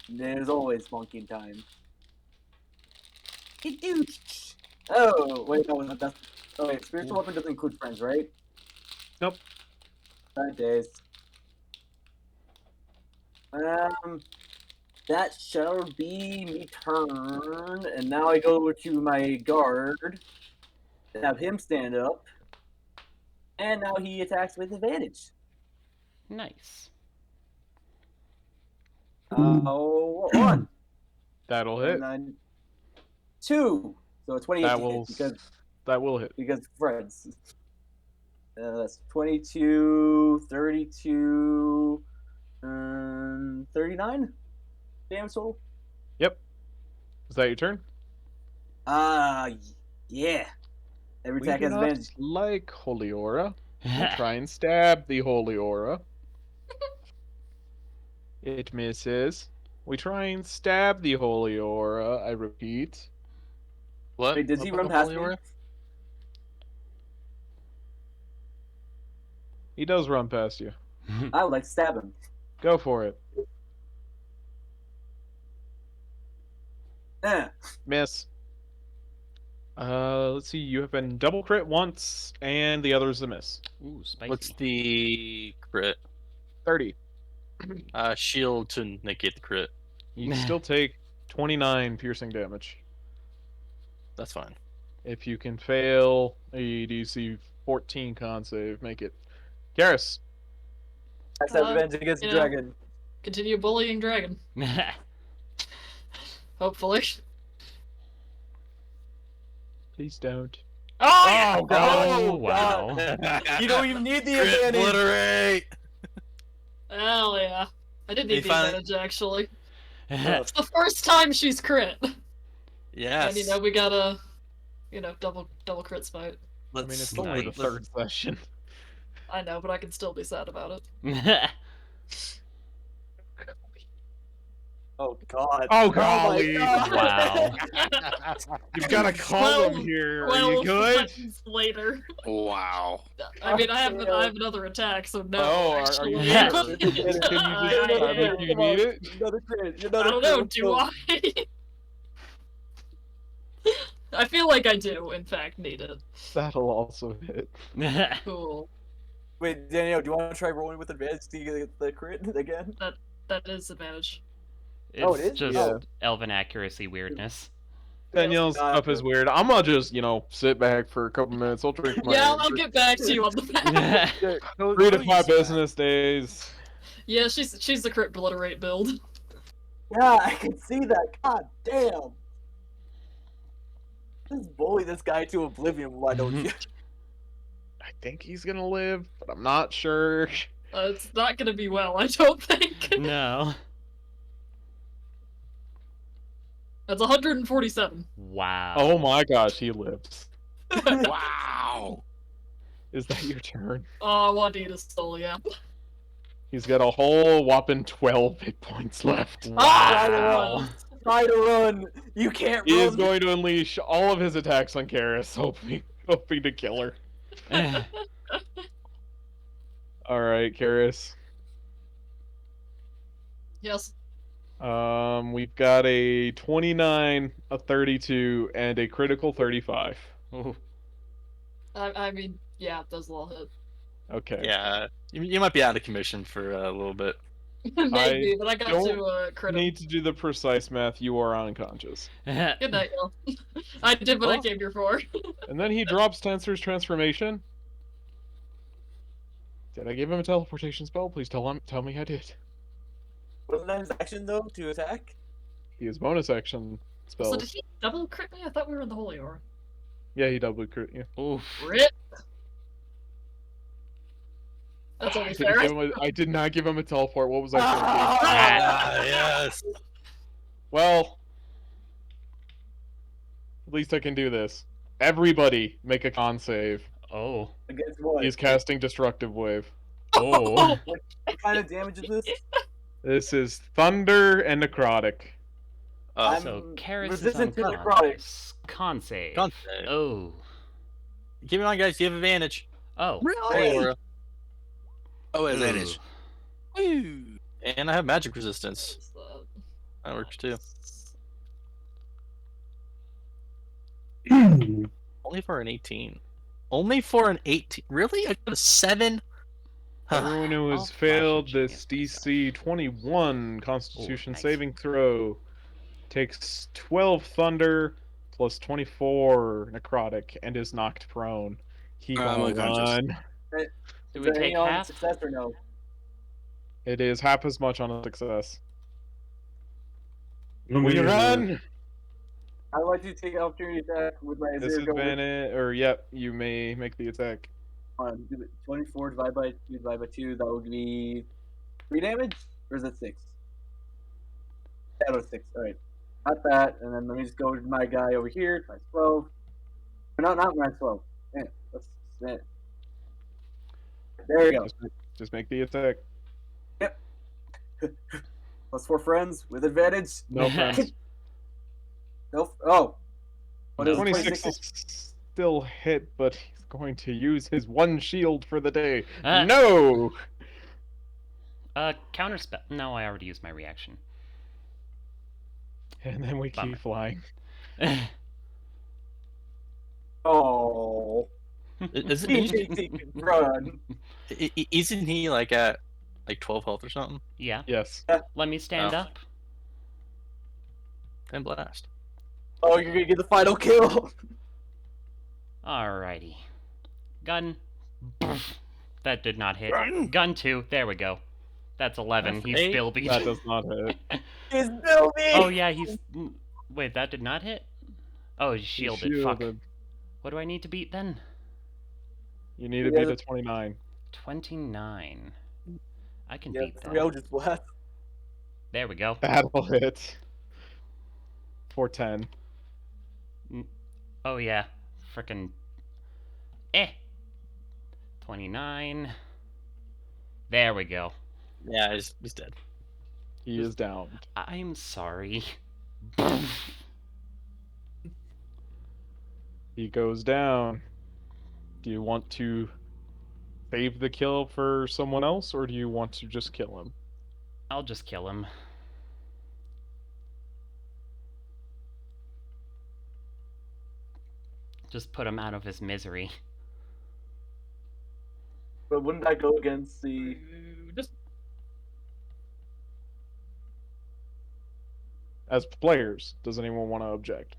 There's always bonking time. Oh, wait, no, that's. Oh, wait, spiritual weapon doesn't include friends, right? Nope. 5 days. That shall be me turn, and now I go to my guard, have him stand up, and now he attacks with advantage. Nice. Oh, 1. That'll hit. 2. So 28 That to will. hit That will hit. because friends. That's 22, 32, 39 damage total. Yep. Is that your turn? Yeah. Every We attack do has not advantage. like Holy Aura. We try and stab the Holy Aura. It misses. We try and stab the Holy Aura, I repeat. What? Wait, does he What run about past Holy me? Aura? He does run past you. I would like to stab him. Go for it. Eh. Miss. Let's see. You have been double crit once, and the other is a miss. Ooh, spicy. What's the crit? 30. Shield to negate the crit. You still take 29 piercing damage. That's fine. If you can fail a DC 14 con save, make it. Garrus. Max advantage against the you know. dragon. Continue bullying dragon. Hopefully. Please don't. Oh, Oh, wow. You don't even need the Crit advantage. obliterate. Hell yeah. I did They need the finally- advantage, actually. Yeah. It's the first time she's crit. Yes. And, we gotta, double crit spite. I mean, Let's it's only the Nice. third session. I know, but I can still be sad about it. Oh god. Oh, my golly. God. Wow. You've got to call him here. Are you 12 good? seconds later. Wow. I mean, I have another attack, so no. Oh, are actually. you Yeah. sure? Can you just I tell me am. if you need it? Another crit. I Another don't know, crit. do I? I feel like I do, in fact, need it. That'll also hit. Cool. Wait, Danielle, do you want to try rolling with advantage to get the crit again? That is advantage. It's Oh, it is? just Yeah. elven accuracy weirdness. Danielle's stuff is weird. I'm gonna just, sit back for a couple minutes. I'll drink my. Yeah, I'll get back to you on the back. 3 to 5 business days. Yeah, she's the crit obliterate build. Yeah, I can see that. God damn. Just bully this guy to oblivion, why don't you? I think he's gonna live, but I'm not sure. It's not gonna be well, I don't think. No. That's 147. Wow. Oh my gosh, he lives. Wow. Is that your turn? Oh, Juanita's still, yeah. He's got a whole whopping 12 hit points left. Wow. Try to run. You can't He run. is going to unleash all of his attacks on Karis, hoping to kill her. Alright, Karis. Yes. We've got a 29, a 32, and a critical 35. Ooh. I mean, yeah, those will hit. Okay. Yeah. You might be out of commission for a little bit. Maybe, but I got don't to crit him. Need to do the precise math. You are unconscious. Good night, y'all. I did what I came here for. And then he drops Tensor's transformation. Did I give him a teleportation spell? Please tell me I did. Wasn't that his action though to attack? He has bonus action spells. So did he double crit me? I thought we were in the Holy Aura. Yeah, he double crit you. Oof. Crit? That's only fair. I did not give him a teleport. What was I thinking? Ah, yes. Well, at least I can do this. Everybody make a con save. Oh. Against what? He's casting Destructive Wave. Oh. What kind of damage is this? This is Thunder and Necrotic. I'm So Karis is resistant to necrotic. unconscious. Con save. Con save. Oh. Keep in mind, guys, you have advantage. Oh. Or, Oh, advantage. Woo. and I have magic resistance. What's that? That works too. Only for an 18. Only for an 18. Really? I got a 7? Everyone who I'll has flash failed and this chance DC 21 Constitution nice. saving throw takes 12 Thunder plus 24 Necrotic and is knocked prone. He I'm gonna unconscious. run. Do Is we there any take on half? success or no? It is half as much on a success. Let We me, run! I'd like to take opportunity attack with my Azir go with Disadvantage, or yep, you may make the attack. 24 divided by 2, that would be 3 damage? Or is it 6? That was 6, alright. Not that, and then let me just go to my guy over here, minus 12. No, not minus 12. Man, that's it. There you go. Just make the attack. Plus 4 friends with advantage. No friends. Nope. Oh. What is 26 will still hit, but he's going to use his one shield for the day. Ah. No! Counterspell. No, I already used my reaction. And then we Bummer. keep flying. Oh, Isn't PJT can run. isn't he like at like 12 health or something? Yeah. Yes. Let me stand Oh. up. Then blast. Oh, you're gonna get the final kill. Alrighty. Gun. That did not hit. Run! Gun 2. There we go. That's 11. That's He's 8. still beat. That does not hit. It's building. Oh yeah, he's. Wait, that did not hit. Oh, he's He's shielded. Fuck. shielded. What do I need to beat then? You need to beat a 29. 29. I can Yeah, beat 3 that. Eldritch Blast. There we go. That'll hit. For 10. Oh yeah. Frickin'. 29. There we go. Yeah, he's dead. He is down. I'm sorry. He goes down. Do you want to save the kill for someone else, or do you want to just kill him? I'll just kill him. Just put him out of his misery. But wouldn't that go against the? Just As players, does anyone want to object?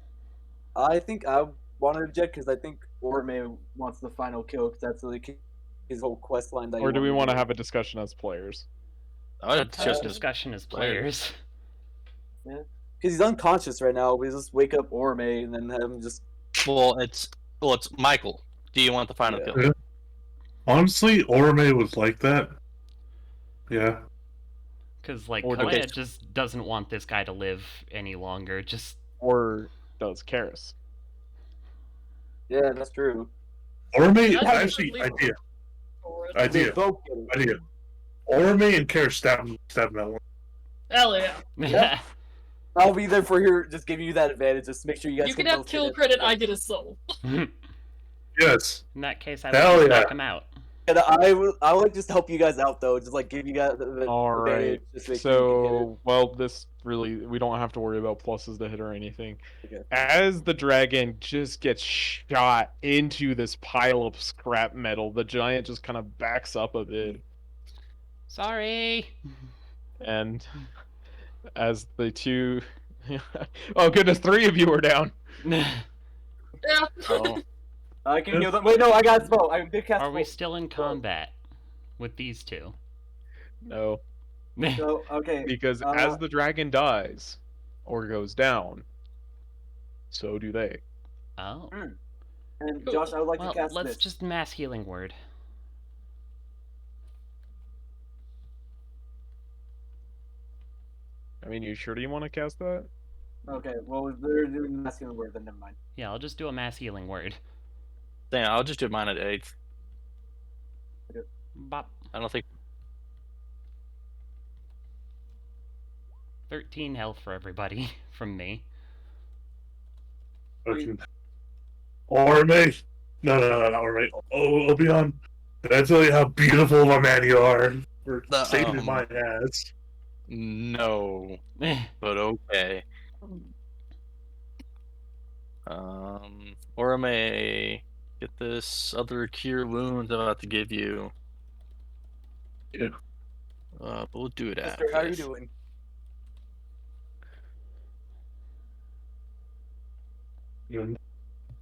I think I want to object because I think Orme wants the final kill because that's like his whole quest line. That Or do we want to do. have a discussion as players? I would Let's have just discussion as players. players. Because he's unconscious right now. We just wake up Orme and then have him just. well, it's Michael. Do you want the final Yeah. kill? Honestly, Orme was like that. Yeah. Because, like, Or Kalea does- just doesn't want this guy to live any longer. Just. Or does Karis? Yeah, that's true. Orme, Yeah, actually, definitely. idea. forward. Idea. Both kill him. Idea. Orme and Karis stab him that one. Hell yeah. Yeah. I'll be there for here, just giving you that advantage. Just make sure you guys You can can have both hit kill it. credit, I get his soul. In Yes. that case, I Hell would just yeah. knock him out. And I would just help you guys out though, just like give you guys the All right. advantage. Just make sure you can hit it. So, well, this really, we don't have to worry about pluses to hit or anything. Okay. As the dragon just gets shot into this pile of scrap metal, the giant just kind of backs up a bit. Sorry. And as the two. Oh, goodness, 3 of you are down. Yeah. Oh. I can heal them. Wait, no, I got spell. I did cast Are we spell. still in combat with these two? No. So, okay. Because as the dragon dies or goes down, so do they. Oh. And Josh, I would like Well, to cast let's this. just mass healing word. I mean, you sure do you want to cast that? Okay, well, if they're doing masculine word, then never mind. Yeah, I'll just do a mass healing word. Damn, I'll just do mine at 8. Bop. I don't think. 13 health for everybody from me. Fucking Orme. No, not Orme. Oh, Obion. Did I tell you how beautiful of a man you are for saving my ass? No, but okay. Orme, get this other cure wounds I'm about to give you. Yeah. But we'll do it Mister, after. how are you this. doing?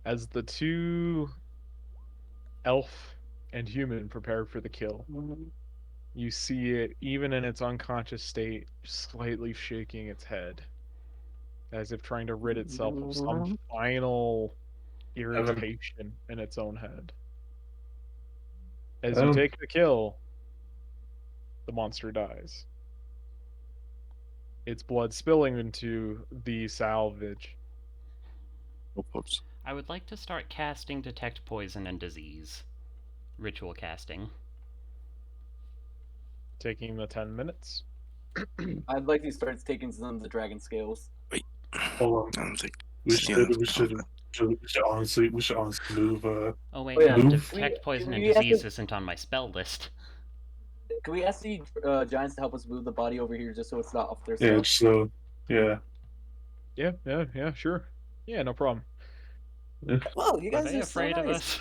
As the two elf and human prepare for the kill, you see it, even in its unconscious state, slightly shaking its head, as if trying to rid itself of some final irritation in its own head. As you take the kill, the monster dies. Its blood spilling into the salvage. Whoops. I would like to start casting Detect Poison and Disease. Ritual casting. Taking the 10 minutes. I'd like to start taking some of the dragon scales. Hold I on. don't think. We should honestly move. Oh wait, Oh, yeah. no, Move. Detect Poison and we have to- Disease isn't on my spell list. can we ask the giants to help us move the body over here just so it's not off their Yeah, stuff? so yeah. Yeah, sure. Yeah, no problem. Whoa, you Are guys they are so afraid of nice. us?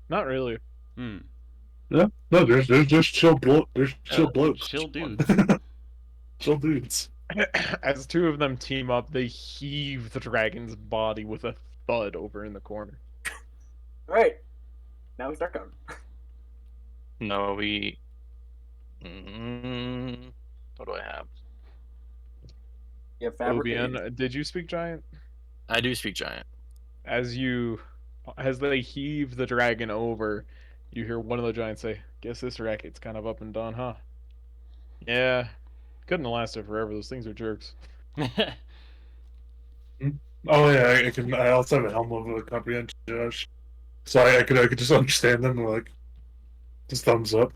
Not really. Hmm. Yeah. No, there's chill blokes. Chill Come on. dudes. Chill dudes. As two of them team up, they heave the dragon's body with a thud over in the corner. All right, now we start counting. No, we. What do I have? Yeah, fabricated. Obian, did you speak giant? I do speak giant. As they heave the dragon over, you hear one of the giants say, "Guess this racket's kind of up and done, huh?" Yeah, couldn't have lasted forever. Those things are jerks. Oh yeah, I can. I also have a helm of a comprehension, Josh. So I could just understand them like just thumbs up.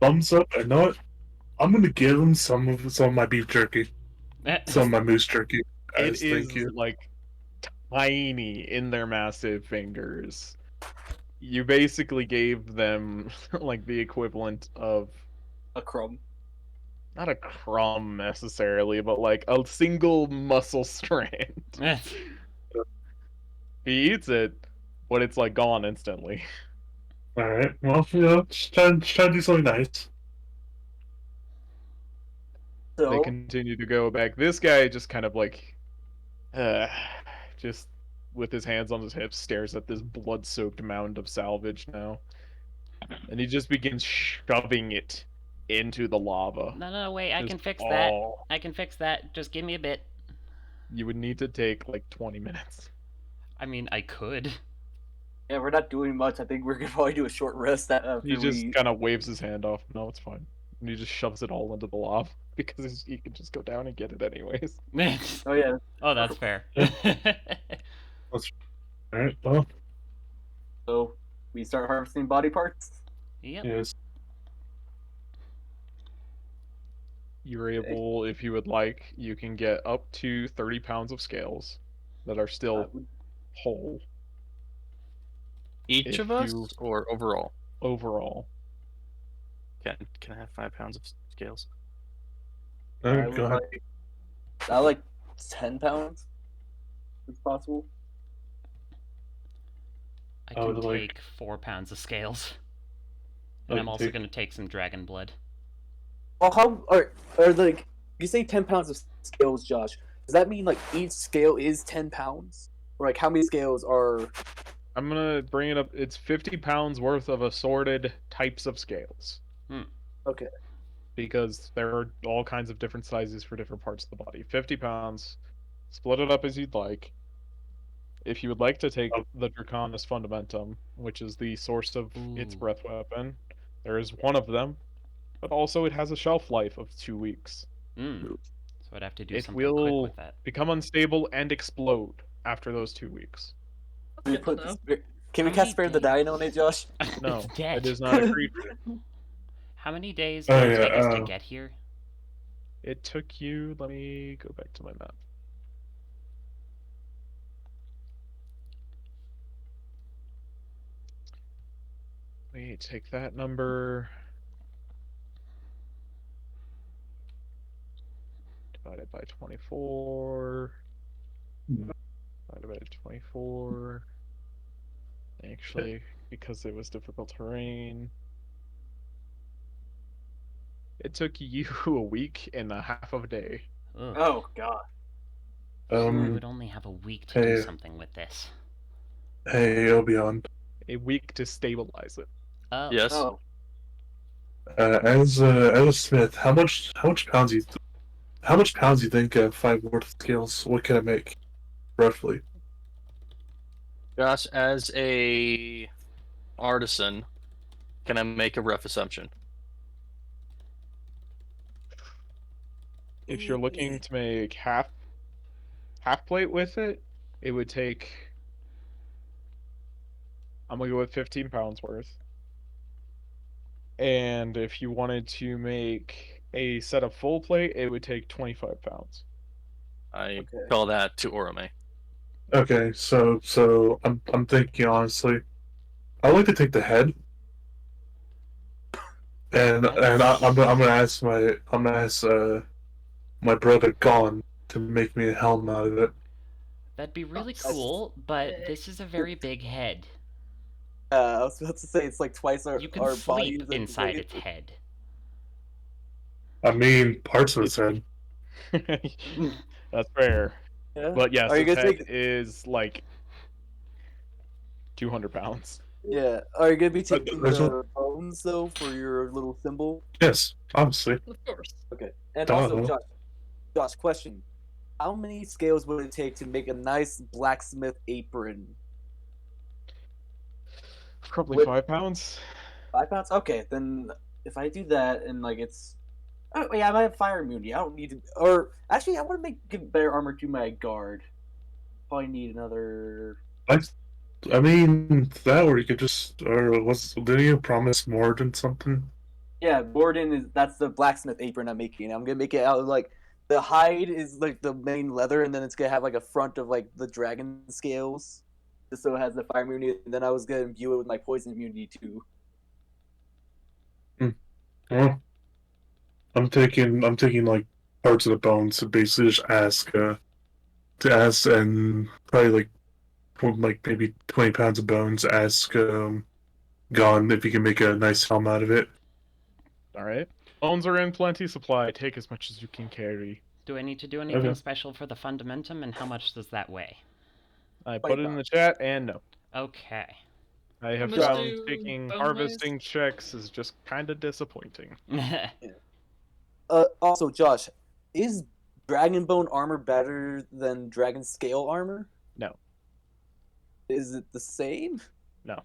Thumbs up. I know it. I'm gonna give them some of my beef jerky, some of my moose jerky. It Guys, is thank you. like tiny in their massive fingers. You basically gave them like the equivalent of A crumb. not a crumb necessarily, but like a single muscle strand. He eats it, but it's like gone instantly. All right. Well, just try to do something nice. They So continue to go back. This guy just kind of like, uh, just with his hands on his hips, stares at this blood-soaked mound of salvage now, and he just begins shoving it into the lava. No, wait, I Just can fix all- that. I can fix that. Just give me a bit. You would need to take like 20 minutes. I mean, I could. yeah, we're not doing much. I think we're gonna probably do a short rest after He just we. kind of waves his hand off. No, it's fine. And he just shoves it all into the lava because he can just go down and get it anyways. Oh yeah. Oh, that's fair. All right. Well, So we start harvesting body parts. Yep. yes. You're able, if you would like, you can get up to 30 pounds of scales that are still whole Each If of us, you- or overall? overall. Can I have 5 pounds of scales? I Go would ahead. like. I like 10 pounds, if possible. I I can would like- take 4 pounds of scales. I And I'm can also take- going to take some dragon blood. Well, how are like you say 10 pounds of scales, Josh? Does that mean like each scale is 10 pounds, or like how many scales are? I'm gonna bring it up. It's 50 pounds worth of assorted types of scales. Okay. Because there are all kinds of different sizes for different parts of the body. 50 pounds. Split it up as you'd like. If you would like to take the Draconis Fundamentum, which is the source of its Ooh. breath weapon, there is one of them, but also it has a shelf life of 2 weeks. So I'd have to do It something quick will with that. become unstable and explode after those 2 weeks. Can we Good to put know. the spare, can we How cast many spare the days? dying on it, Josh? No, It's dead. it is not a creature. How many days Oh, did it yeah, take us to get here? It took you. Let me go back to my map. Wait, take that number. Divided by 24. Divided by 24. Actually, because it was difficult terrain. It took you a week and a half of a day. Ugh. Oh God. I would Um. only have a week to do Hey. something with this. Hey, Obion. A week to stabilize it. Oh. Yes. Oh. As a smith, how much pounds how much pounds you think 5 worth of scales? What can I make, roughly? Josh, as a artisan, can I make a rough assumption? If you're looking to make half plate with it, it would take. I'm gonna go with 15 pounds worth. And if you wanted to make a set of full plate, it would take 25 pounds. I Okay. call that to Orome. Okay, so I'm thinking honestly, I like to take the head, and I'm gonna ask my brother Gon to make me a helm out of it. That'd be really That's cool, but sick. this is a very big head. I was about to say it's like twice You can our sleep bodies. inside its head. I mean, parts of his head. That's fair. Yeah. But yes, Are you its gonna head take? is like 200 pounds. Yeah. Are you gonna be But taking there's the bones though for your little symbol? Yes, obviously. Of course. Okay. And Duh. also, Josh, question: how many scales would it take to make a nice blacksmith apron? Probably With- 5 pounds. 5 pounds? Okay, then if I do that and like it's, oh yeah, I might have fire immunity. I don't need to, or actually, I want to give better armor to my guard. Probably need another. I mean that, or you could just, or didn't you promise more than something? Yeah, Gordon is that's the blacksmith apron I'm making. I'm gonna make it out of like the hide is like the main leather, and then it's gonna have like a front of like the dragon scales, just so it has the fire immunity. And then I was gonna imbue it with my poison immunity too. Well, I'm taking like parts of the bones to basically just ask and probably like from like maybe 20 pounds of bones. Ask Gon if he can make a nice helm out of it. All right. Bones are in plenty supply. Take as much as you can carry. Do I need to do anything Okay. special for the fundamentum, and how much does that weigh? I put it in the chat, and no. Okay. I have How much found do taking bone harvesting checks is just kind of disappointing. Also, Josh, is dragon bone armor better than dragon scale armor? No. Is it the same? No.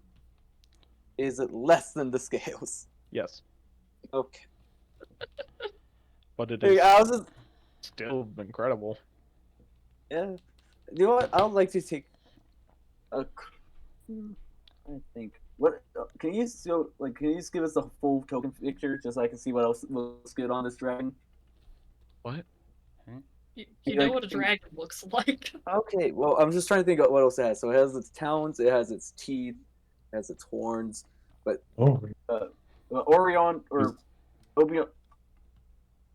Is it less than the scales? Yes, Okay. but it Hey, is I was just, still incredible. yeah. You know what? I would like to take a. I think. What can you show? Like, can you just give us a full token picture, just so I can see what else looks good on this dragon? What? You Yeah, know like- what a dragon looks like. Okay, well, I'm just trying to think of what else it has. So it has its talons, it has its teeth, it has its horns. Oh, Orion or Obi.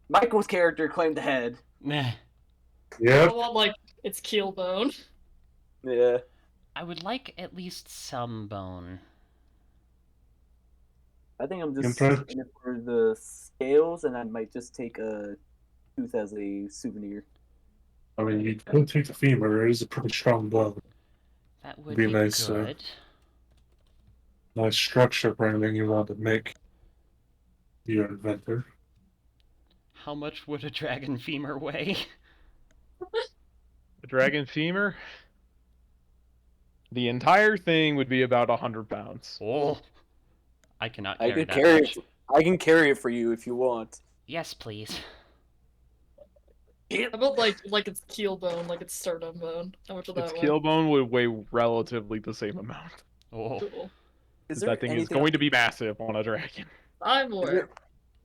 Michael's character claimed the head. I yeah. want like its keel bone. Yeah. I would like at least some bone. I think I'm just Impressed. in it for the scales, and I might just take a tooth as a souvenir. I mean, you could take the femur. It is a pretty strong bone. That would Be be nice, good. Nice structure for anything you want to make. Your inventor. How much would a dragon femur weigh? The dragon femur? The entire thing would be about 100 pounds. Oh, I cannot I carry can that carry much. it. I can carry it for you if you want. Yes, please. How about like its keel bone, like its sternum bone? How much of Its that keel bone would weigh relatively the same amount. Oh, Cool. That thing is going to be massive on a dragon. I'm Is aware. there,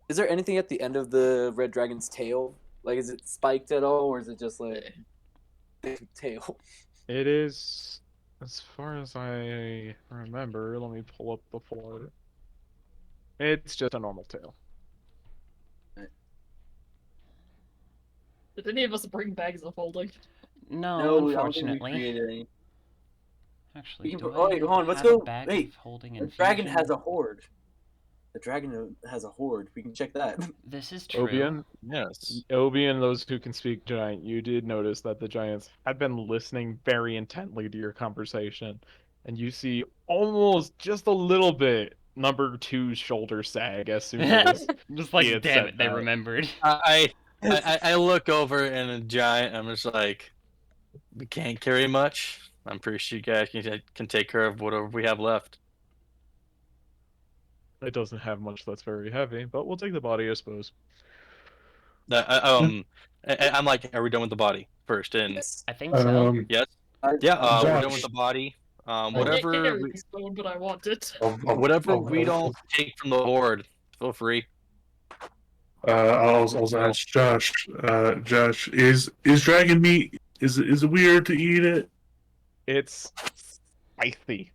is there anything at the end of the red dragon's tail? Like, is it spiked at all, or is it just like big tail? It is, as far as I remember, let me pull up the full. It's just a normal tail. Did any of us bring bags of holding? no, I don't think we unfortunately. created any. Actually, We can do put- oh, wait, I hold on, let's have go- a bag wait, of holding The infusion? dragon has a horde. The dragon has a horde. We can check that. This is true. Obian, Yes. Obian, those who can speak giant, you did notice that the giants had been listening very intently to your conversation, and you see almost just a little bit number two's shoulder sag as soon as Just like, he had damn said it, they that. remembered. I look over and a giant. I'm just like, we can't carry much. I'm pretty sure you guys can take care of whatever we have left. It doesn't have much that's very heavy, but we'll take the body, I suppose. I'm like, are we done with the body first? And Yes. I think so. yes, I- yeah, we're done Josh. with the body. I can't Whatever, carry this bone, but I want it. whatever we don't take from the horde, feel free. I'll also ask Josh. Josh, is dragon meat? Is it weird to eat it? It's spicy.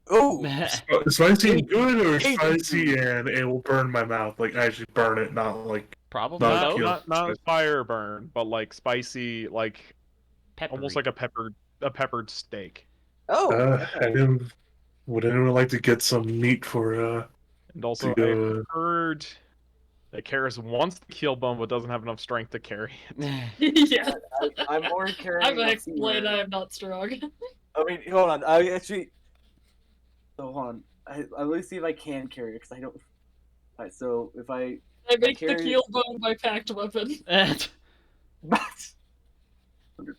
Oh, Spicy and good, or Hey, spicy and it will burn my mouth? Like actually burn it, not like Probably Not Not both. kill. not fire burn, but like spicy, like Peppery. almost like a peppered steak. oh. would anyone like to get some meat for And also, to I heard that Karis wants to kill Bone, but doesn't have enough strength to carry it. Yeah. I'm more I'm carrying gonna a explain femur. I am not strong. I mean, hold on. I actually. So hold on. Let me see if I can carry it because I don't. Alright, so if I I make the carry- keel bone my packed weapon. 100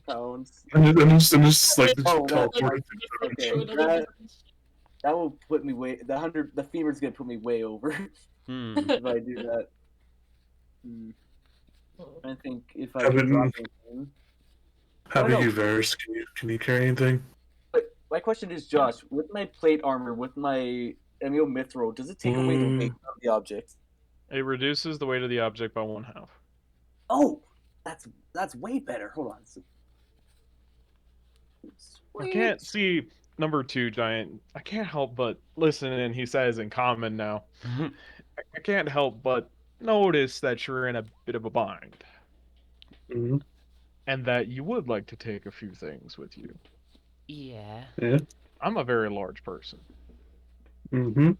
pounds, I'm just like Oh, that- teleport. Okay, To another that- dimension. that will put me way. The femur's gonna put me way over Hmm. if I do that. I think if I Kevin- drop anything. How I about know. you, Varys? Can you carry anything? But my question is, Josh, with my plate armor, with my Emil Mithril, does it take away the weight of the object? It reduces the weight of the object by 1/2. Oh, that's way better. Hold on. I can't see number 2 giant. I can't help but listen, and he says in common now. I can't help but notice that you're in a bit of a bind, Mm-hmm. and that you would like to take a few things with you. Yeah. I'm a very large person. Mm-hmm.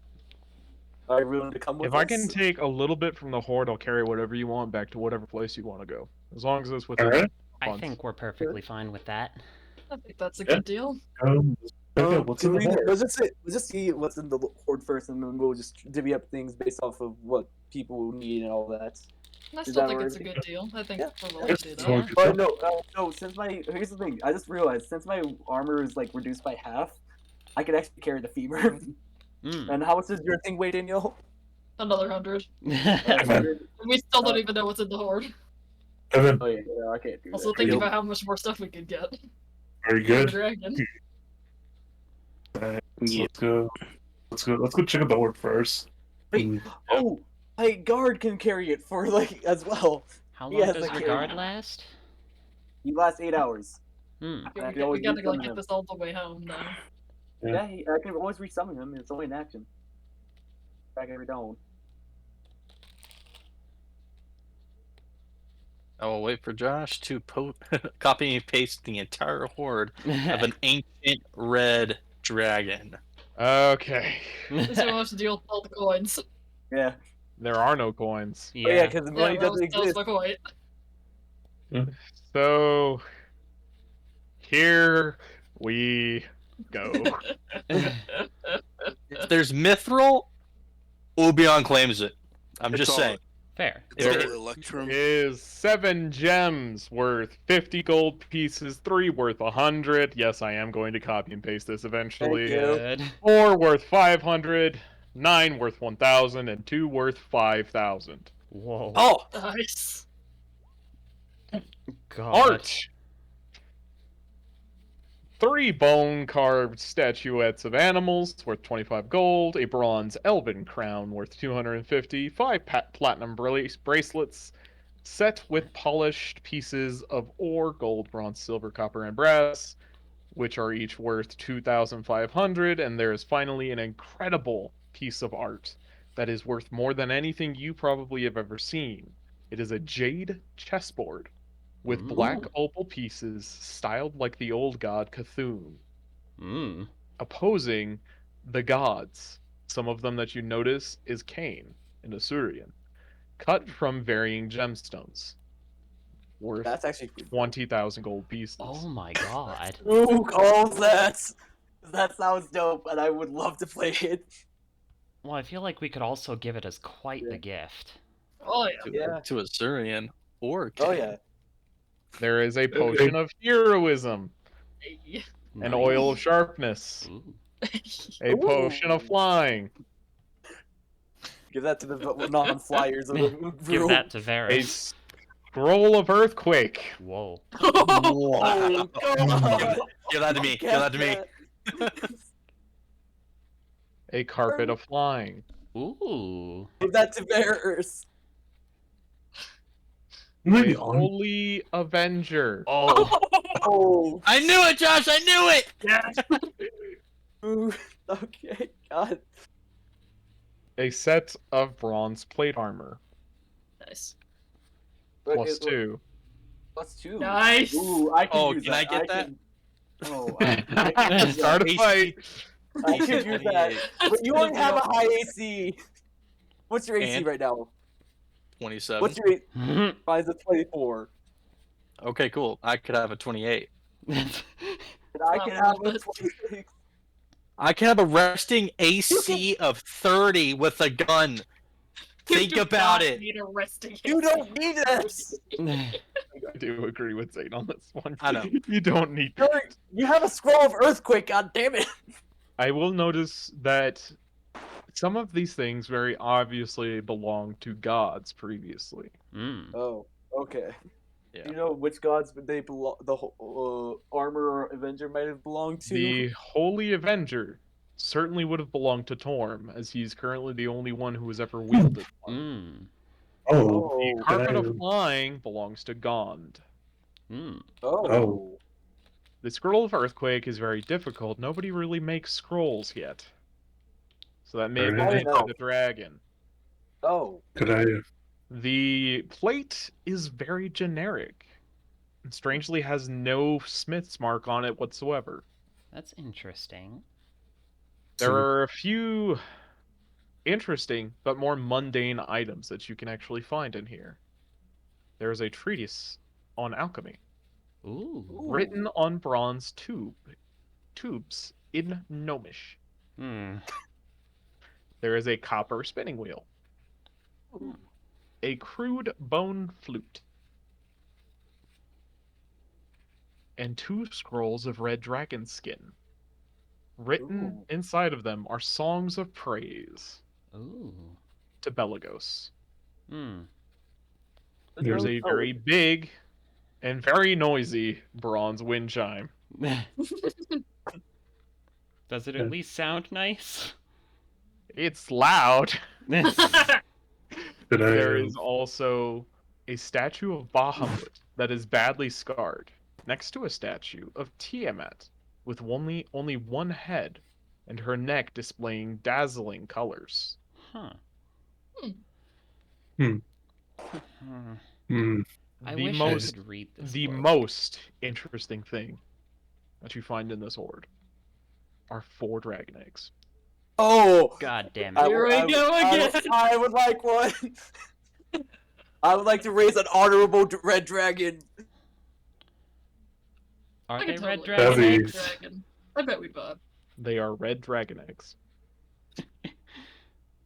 Are you willing to come with If us? I can take a little bit from the horde, I'll carry whatever you want back to whatever place you want to go, as long as it's within. Alright. I funds. think we're perfectly fine with that. I think that's a good deal. Okay, what's in the horde? Let's just see what's in the horde first, and then we'll just divvy up things based off of what people need and all that. I Is still that think where it's a it- good deal. I think Yeah. we're willing to do Yes, that. well, Yeah. good But job. no, since here's the thing. I just realized since my armor is like reduced by half, I can actually carry the femur. Mm. And how much does your thing weigh, Daniel? Another 100. Evan. We still don't even know what's in the horde. Evan, Oh yeah, I can't do Also, that. think Yep. about how much more stuff we could get. are you The good? dragon. Alright, Yeah. let's go check out the horde first. Wait, Mm, oh, my guard can carry it for like as well. How He long has does a your carry. guard last? He lasts 8 hours. Hmm. I We, can always we gotta go resummon get him. this all the way home now. Yeah. Yeah, I can always resummon him. It's only an action. Back every dawn. I will wait for Josh to copy and paste the entire horde of an ancient red dragon. Okay. At least we won't have to deal with all the coins. Yeah. There are no coins. Oh yeah, Yeah. because the Yeah, money that doesn't was exist. my point. So here we go. If there's mithril, Obion claims it. I'm It's just all- saying. Fair. It's There all Electrum. Is 7 gems worth 50 gold pieces, 3 worth 100. Yes, I am going to copy and paste this eventually. Thank you. Good. 4 worth 500, 9 worth 1,000, and 2 worth 5,000. Whoa. Oh, Nice. God. Art. 3 bone-carved statuettes of animals worth 25 gold, a bronze elven crown worth 250, 5 platinum bracelets set with polished pieces of ore, gold, bronze, silver, copper, and brass, which are each worth 2,500, and there is finally an incredible piece of art that is worth more than anything you probably have ever seen. It is a jade chessboard with Ooh. black opal pieces styled like the old god Cthulhu, Mm. opposing the gods. Some of them that you notice is Cain, an Assyrian, cut from varying gemstones, worth That's actually good. 20,000 gold pieces. Oh my god. Who calls that? That sounds dope, and I would love to play it. Well, I feel like we could also give it as quite the gift. Oh yeah. Yeah. to Assyrian or Oh Cain. yeah. There is a potion of heroism, Hey. an oil of sharpness, Ooh. a potion of flying, Give that to the non-flyers of the group. Give that to a Varys. scroll of earthquake, Whoa. Oh, God. Give that to me. Give that to me. a carpet of flying, Ooh. Give that to Varys. a Maybe on. holy avenger, Oh. Oh. I knew it, Josh. I knew it. Ooh. Okay, God. A set of bronze plate armor, Nice. Wait, plus 2. +2. Nice. Ooh, I can Oh, use can that. I get that? Can... Oh, I can use Start that. a fight. I can use that. 28, But you gonna only be have a awesome. high AC. What's your AC And? right now? 27. What's your AC? Mine's a 24. Okay, cool. I could have a 28. And I not can have a worth it. 26. I can have a resting AC of 30 with a gun. You Think do about not it. need a resting You AC. don't need this. I do agree with Zane on this one. I know. You don't need. You have a scroll of earthquake. God damn it. I will notice that some of these things very obviously belong to gods previously. Mm. Oh, okay. Yeah. Do you know which gods they belong? The armor or Avenger might have belonged to. The Holy Avenger certainly would have belonged to Torm, as he's currently the only one who has ever wielded one. Mm. Oh, Oh. Carpet of damn. Flying belongs to Gond. Mm. Oh. The Scroll of Earthquake is very difficult. Nobody really makes scrolls yet. So that may have been Fair made by enough. the dragon. Oh. Could I? The plate is very generic, and strangely has no smith's mark on it whatsoever. That's interesting. There are a few interesting but more mundane items that you can actually find in here. There is a treatise on alchemy, Ooh. written on bronze tubes in Gnomish. Hmm. There is a copper spinning wheel, Ooh. a crude bone flute, and 2 scrolls of red dragon skin. Written Ooh. inside of them are songs of praise Ooh. to Belagos. Hmm. There's a very big and very noisy bronze wind chime. Does it at least sound nice? It's loud. Could I? There is also a statue of Bahamut that is badly scarred, next to a statue of Tiamat with only one head, and her neck displaying dazzling colors. Huh. Hmm. Hmm. Hmm. I The wish I most could read this the book. most interesting thing that you find in this hoard are 4 dragon eggs. Oh. God damn I- it. Here we I- go again. I would like one. I would like to raise an honorable red dragon. Are I they could red totally dragon That'd be- eggs? dragon. I bet we bob. They are red dragon eggs.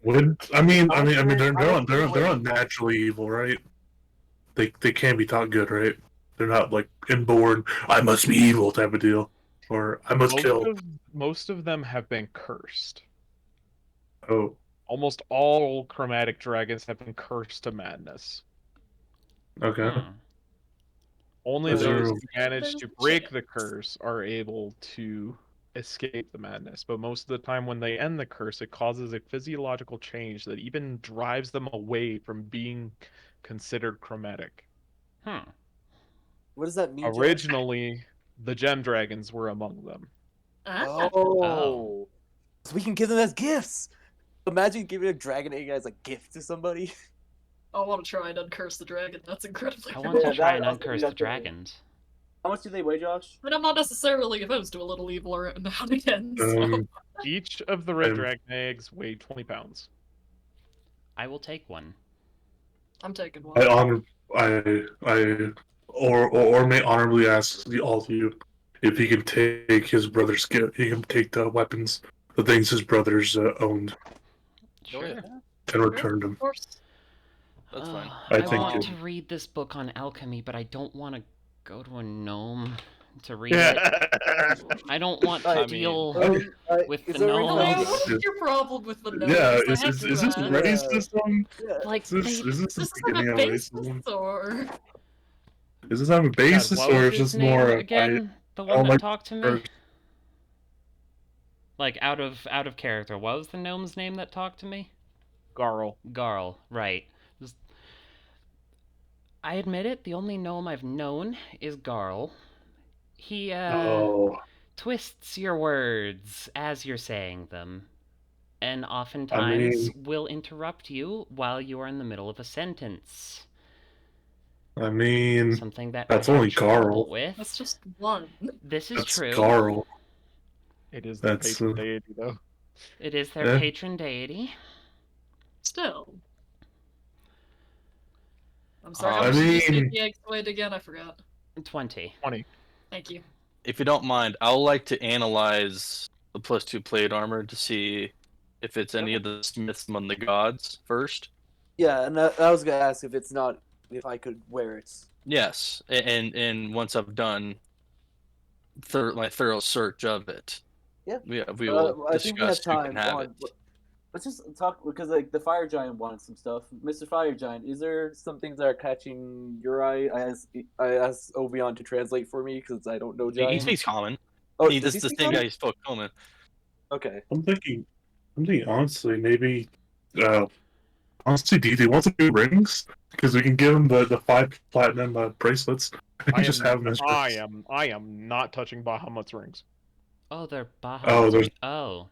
Would I mean they're Honestly, unnaturally evil, right? They can be taught good, right? They're not like inborn. I must be evil type of deal, or I must kill. Most of them have been cursed. Oh, Almost all chromatic dragons have been cursed to madness. okay. Hmm. Only Is those there- who manage There's to a break chance. the curse are able to escape the madness. But most of the time, when they end the curse, it causes a physiological change that even drives them away from being considered chromatic. Hmm. What does that mean, Josh? Originally, the gem dragons were among them. Ah. Oh. So we can give them as gifts. Imagine giving a dragon egg as a gift to somebody. I want to try and uncurse the dragon. That's incredibly I cool. want Yeah, to try and that- that's- uncurse that's the definitely- dragons. How much do they weigh, Josh? But I'm not necessarily opposed to a little evil around now and again, so... Each of the red Um, dragon eggs weigh 20 pounds. I will take one. I'm taking I one. may honorably ask all of you if he can take his brother's gift. He can take the weapons, the things his brothers owned, Sure. yeah. and return them. Of course. That's fine. I I think want it- to read this book on alchemy, but I don't want to go to a gnome to read it. I don't want to I mean- deal with is the there Oh, gnomes. man, anything- what's your problem with the nose? Yeah, I is have this to ask. racism? Yeah. Like, Is this they, the Does this have beginning a of basis, racism? or... Does this have a basis, God, what or was is his this name more? again? The don't one that like talked to me. or- Like out of character. What was the gnome's name that talked to me? Garl. Garl, right. I admit it, the only gnome I've known is Garl. He Oh, twists your words as you're saying them, and oftentimes will interrupt you while you are in the middle of a sentence. I mean, Something that that's I have only trouble Carl. with. That's just one. This is That's true. Carl. It is the That's patron deity, though. It is their Yeah. patron deity. Still. I'm sorry, I how much did you say mean- the eggs weighed again? I forgot. 20. 20. Thank you. If you don't mind, I would like to analyze the +2 plate armor to see if it's any of the smiths among the gods first. Yeah, and I was gonna ask if it's not if I could wear it. Yes, and once I've done my thorough search of it, Yeah. we will I think we have discuss who time. can have on, it. Let's just talk because like the fire giant wanted some stuff. Mr. Fire Giant, is there some things that are catching your eye? I asked Obion to translate for me because I don't know He giant. speaks common. Oh, He's does just he the speak same guy common? who spoke common. Okay. I'm thinking honestly, maybe honestly, do they want some new rings? Because we can give them the 5 platinum bracelets. We can just have them as I rings. am not touching Bahamut's rings. Oh, they're Oh, Bahamut's. there's- Oh.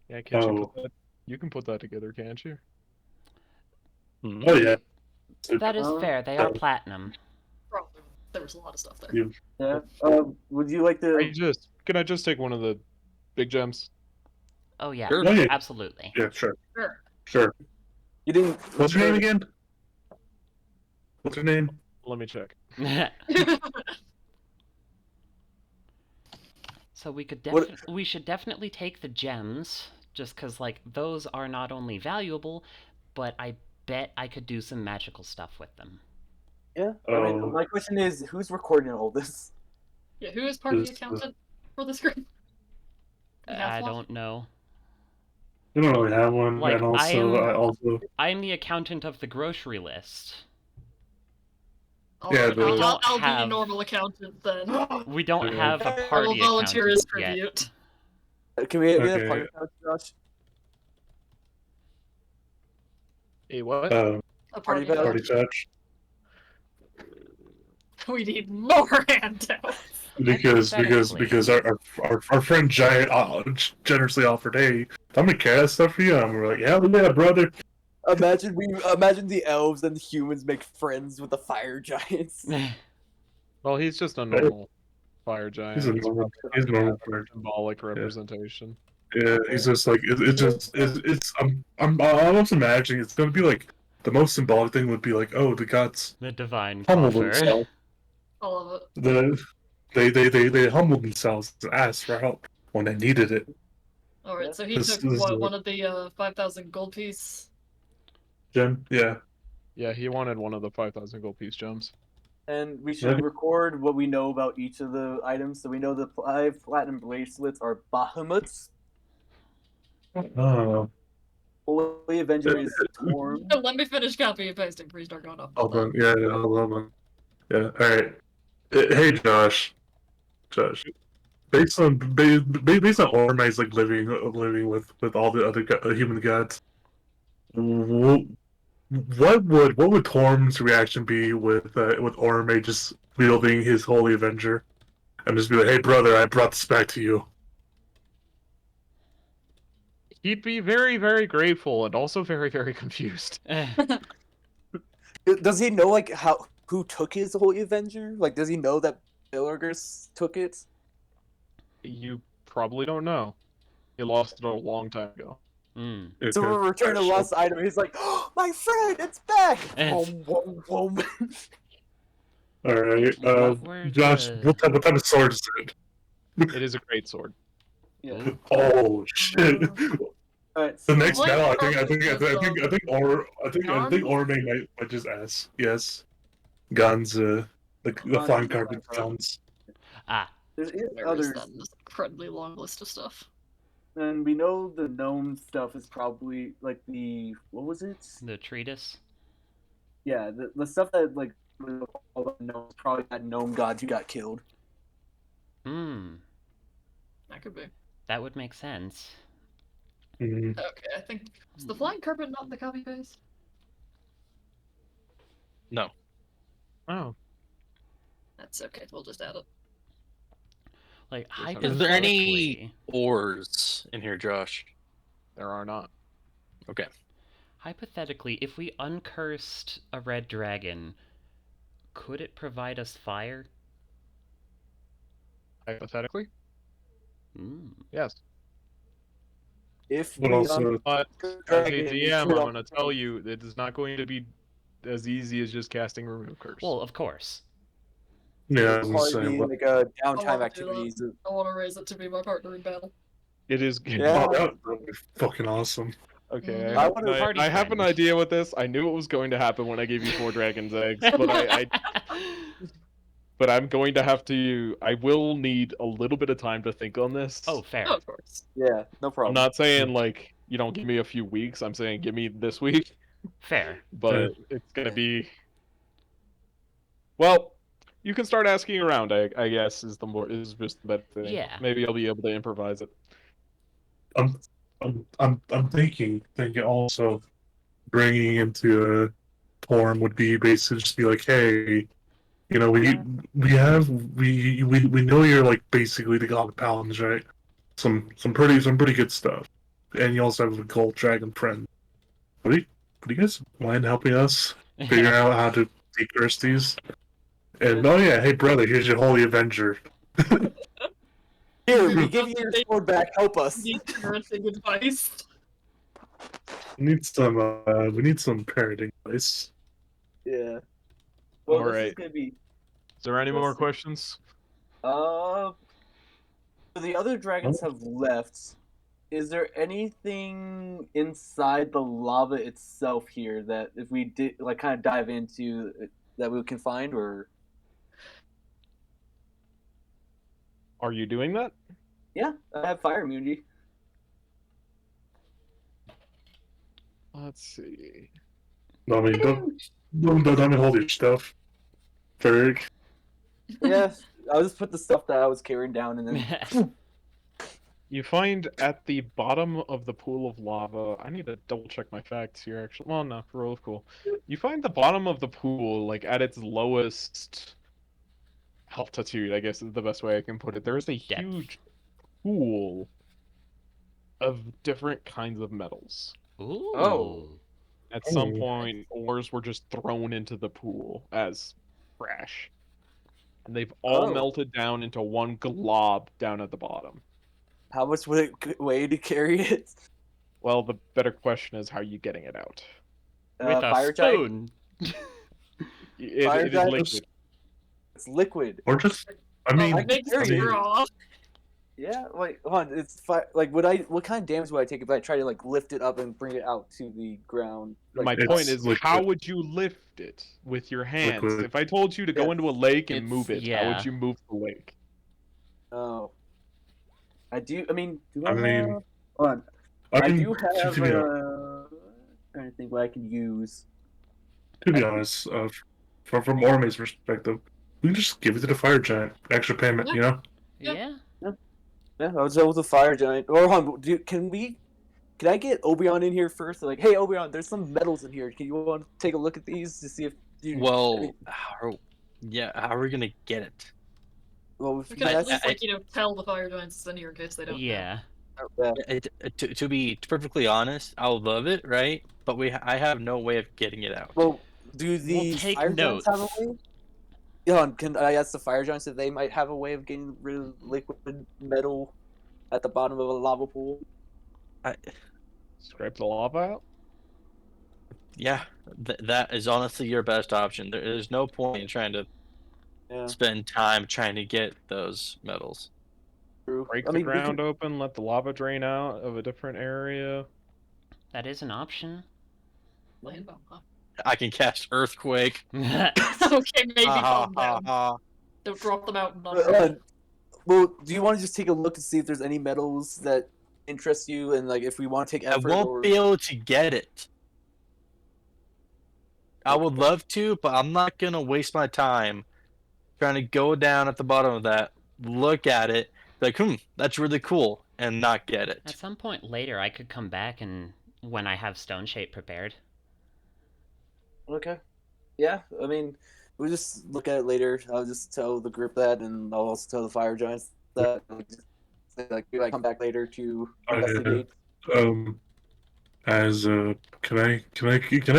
Yeah, can't you Oh. put that? You can put that together, can't you? Hmm. Oh yeah. That is fair. They are platinum. Probably. There was a lot of stuff there. You- Yeah. Would you like to? Can I just take one of the big gems? Oh, yeah. Sure. Oh, yeah. Absolutely. Yeah, sure. Sure. Sure. You didn't. What's your name again? What's your name? Let me check. So we could What- we should definitely take the gems, just because, like, those are not only valuable, but I bet I could do some magical stuff with them. Yeah. I Oh. mean, my question is, who's recording all this? Yeah, who is party This- accountant for this group? You have I one? don't know. I don't really have one, Like, and also, I'm the accountant of the grocery list. Yeah, Alright, but- We don't I'll be have- your normal accountant then. We don't Okay. have a I will party volunteer as accountant yet. tribute. Can we get a Okay. partner count, Josh? Hey, what? A Party party bell? party accountant. touch. We need more handouts. Because Hypothetically. our friend Giant generously offered, hey, I'm gonna carry that stuff for you. And we're like, yeah, brother. Imagine the elves and the humans make friends with the fire giants. Well, he's just a normal fire giant. He's a It's normal, probably he's a not gonna normal have a bird. symbolic representation. Yeah, he's just like I'm almost imagining it's gonna be like the most symbolic thing would be like, oh, the gods The divine humbled coffer. themselves. All of it. They humbled themselves and asked for help when they needed it. Alright, so he This- took this is what, what- one of the 5,000 gold piece? Jim, yeah. Yeah, he wanted one of the 5,000 gold piece gems. And we should Yeah. record what we know about each of the items. So we know the 5 platinum bracelets are Bahamut's. Oh, Holy Avenger is Torm. Oh, let me finish copy and pasting. Please start going off. hold on. Yeah, hold on. Yeah, all right. Hey, Josh. Based on Ormai's like living with all the other human gods, what would Torm's reaction be with Ormai just wielding his holy avenger and just be like, hey brother, I brought this back to you. He'd be very, very grateful and also very, very confused. Does he know like who took his Holy Avenger? Like, does he know that Bilgergus took it? You probably don't know. He lost it a long time ago. Mm. So we're returning a lost item. He's like, oh, my friend, it's back. Boom, boom, boom. All right, What were Josh, the- what type of sword is it? It is a great sword. Yeah. Oh shit! Alright. The next Like, battle, I think Guns? Ormai might just ask. Yes, guns. The flying carpet guns. Ah, There's There is others, that this incredibly long list of stuff. and we know the gnome stuff is probably like the what was it? the treatise. Yeah, the stuff that like all the gnomes probably had gnome gods who got killed. Hmm. That could be. That would make sense. Mhm. Okay, I think is the flying carpet not in the copy paste? Oh, That's okay. We'll just add it. Like, Yes, Is there any hypothetically, ores in here, Josh? There are not. Okay. hypothetically, if we uncursed a red dragon, could it provide us fire? Hypothetically, Mm. yes. If But we also, But as a dragon, we DM, could I'm also- going to tell you it is not going to be as easy as just casting Remove Curse. Well, of course. yeah, I was gonna probably say, be what, like I downtime wanna do activities. that. I want to raise it to be my partner in battle. it is. Yeah. oh, that would be fucking awesome. Okay, Mhm. I I, wanna- Party I have an friend. idea with this. I knew it was going to happen when I gave you 4 dragon's eggs, but I'm going to have to. I will need a little bit of time to think on this. Oh, fair. Oh, of course. Yeah, no I'm problem. not saying like give me a few weeks. I'm saying give me this week. Fair. But it's gonna be. Well, you can start asking around. I guess is just the better thing. Yeah. Maybe I'll be able to improvise it. I'm thinking also bringing into a Torm would be basically just be like, hey, you know, we know you're like basically the god of paladins, right? Some pretty good stuff, and you also have a gold dragon friend. Would you guys mind helping us figure out how to decurse these? And oh yeah, hey brother, here's your holy avenger. Here, we give you your sword back. Help us. Need parenting advice. We need some parenting advice. Yeah. Well, All this is right. gonna be. Is there any We'll more see. questions? So the other dragons have left. Is there anything inside the lava itself here that if we did like kind of dive into that we can find, or Are you doing that? yeah, I have fire immunity. Let's see. I mean, don't hold your stuff, Ferg. Yeah, I'll just put the stuff that I was carrying down and then. You find at the bottom of the pool of lava. I need to double check my facts here. Actually, well, no, roll of cool. You find the bottom of the pool, like at its lowest altitude. I guess is the best way I can put it. There is a Depth. huge pool of different kinds of metals. Ooh. Oh. At some Oh. point, ores were just thrown into the pool as trash, and they've all Oh. melted down into one glob down at the bottom. How much would it weigh to carry it? Well, the better question is how are you getting it out? With a fire giant. spoon. Fire It is giant? liquid. It's liquid. Or just, I mean, I can carry it. straw. Yeah, like hold on, it's fire. Like, what kind of damage would I take if I try to like lift it up and bring it out to the ground? Like, My it's point is, liquid. how would you lift it with your hands? Liquid. If I told you to go Yeah. into a lake and It's- move it, how yeah. would you move the lake? Oh, I do. I mean, do I I, mean, have? Hold on. I I mean, do have. to be, Trying to think what I can use. to be honest, from Orme's perspective, we can just give it to the fire giant. Extra payment, you know? Yeah. Yeah, I was with a fire giant. Or hold on, can I get Oberon in here first? Like, hey Oberon, there's some metals in here. Can you want to take a look at these to see if you? Well, how are we gonna get it? Well, We can at that's, least tell the fire giants it's in here in case they don't. know. Yeah. To be perfectly honest, I'll love it, right? But I have no way of getting it out. well, do the take fire giants have a notes. way? Yeah, can I ask the fire giants if they might have a way of getting rid of liquid metal at the bottom of a lava pool? Scrape the lava out? Yeah, that is honestly your best option. There's no point in trying to Yeah, spend time trying to get those metals. true. Break I the mean, we ground can- open, let the lava drain out of a different area. That is an option. Land bomb, huh? I can cast earthquake. Okay, maybe calm down. ha. Don't drop them out. Well, do you want to just take a look to see if there's any metals that interest you, and like if we want to take I effort? won't or... be able to get it. I would love to, but I'm not gonna waste my time trying to go down at the bottom of that, look at it, like, that's really cool, and not get it. At some point later, I could come back and when I have stone shape prepared. Okay. Yeah, I mean, we'll just look at it later. I'll just tell the group that, and I'll also tell the fire giants That like we like come back later to investigate. As can I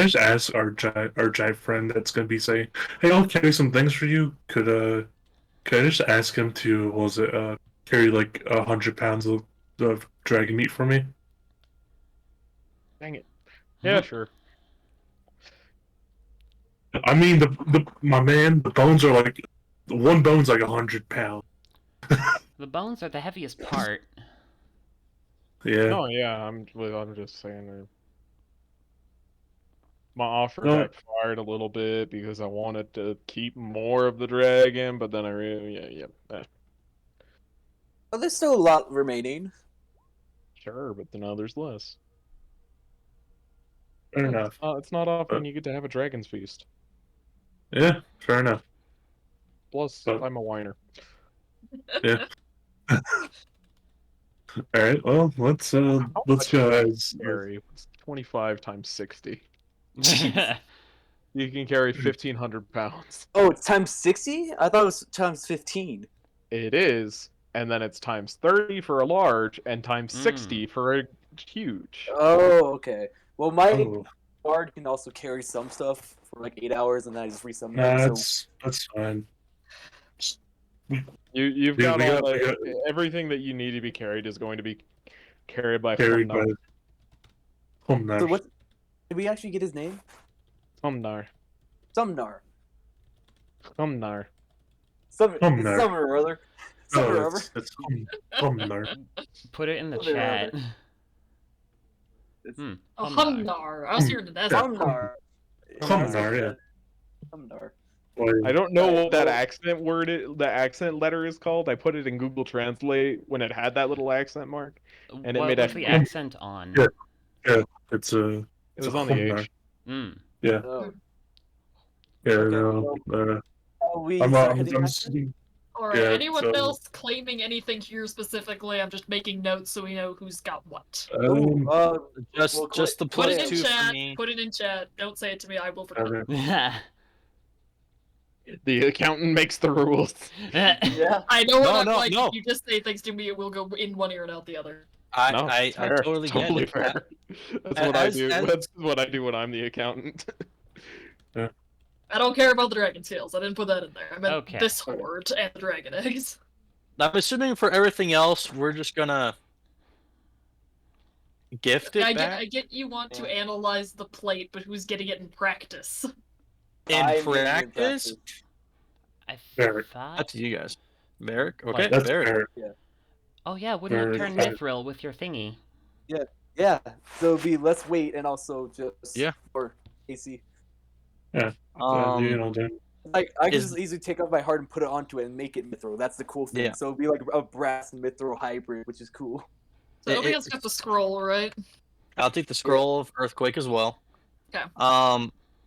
just ask our giant friend that's gonna be saying, "Hey, I'll carry some things for you." Could I just ask him to, what was it, carry like 100 pounds of dragon meat for me? Dang it. Yeah, sure. I mean, my man, the bones are like, one bone's like 100 pounds. The bones are the heaviest part. Yeah. No, yeah, I'm just saying. My offer No. backfired a little bit because I wanted to keep more of the dragon, but then I really, But there's still a lot remaining. sure, but now there's less. Fair enough. It's not often But- you get to have a dragon's feast. Yeah, fair enough. Plus, But- I'm a whiner. Yeah. All right. Well, let's How much go can as you carry? It's 25 times 60. Jeez. You can carry 1,500 pounds. Oh, it's times 60? I thought it was times 15. It is, and then it's times 30 for a large, and times 60 for a huge. Oh, okay. Well, my Oh, guard can also carry some stuff for like 8 hours, and then I just resummon nah, it. So that's fine. You've We- got we all got- we the, got- everything that you need to be carried is going to be carried by Carried by Humnar. Humnar. so what? Did we actually get his name? Humnar. Sumnar. Humnar. Humnar. Summer or other. Summer No, or other. it's Humnar. Put it in the Something or chat. other. Oh, Humnar. Humnar. I was hearing the desert. Sumnar. Humnar, yeah. Sumnar. I don't know what that the accent letter is called. I put it in Google Translate when it had that little accent mark, and it What made was a the accent on? Yeah. It's It was on the Humnar. H. Mm. Yeah. Oh. Yeah. Okay, No. We I'm start heading back sitting. Alright, Yeah, anyone so- else claiming anything here specifically? I'm just making notes so we know who's got what. Ooh, Just Well, just the Put plus it in 2 for chat. me. Put it in chat. Don't say it to me. I will forget. Okay. The accountant makes the rules. yeah. I know what No, I'm no, like. no. If you just say things to me, it will go in one ear and out the other. I No, I, it's I fair. totally It's get totally it. fair. That's what I As- do. as- That's what I do when I'm the accountant. I don't care about the dragon scales. I didn't put that in there. I meant Okay. this horde and the dragon eggs. I'm assuming for everything else, we're just gonna gift it I back get you want to analyze the plate, but who's getting it in practice? in I'm getting it in practice. I Barrett. thought. Up to you guys. Merrick, okay, That's Barrett. fair. Oh yeah, wouldn't it Very turn fair. mithril with your thingy? Yeah. So it'd be let's wait and also just Yeah. for AC. You know, then Like I can Is- just easily take off my heart and put it onto it and make it mithril. That's the cool thing. Yeah. So it'd be like a brass mithril hybrid, which is cool. So It- everyone's got the scroll, right? I'll take the scroll of earthquake as well. Okay.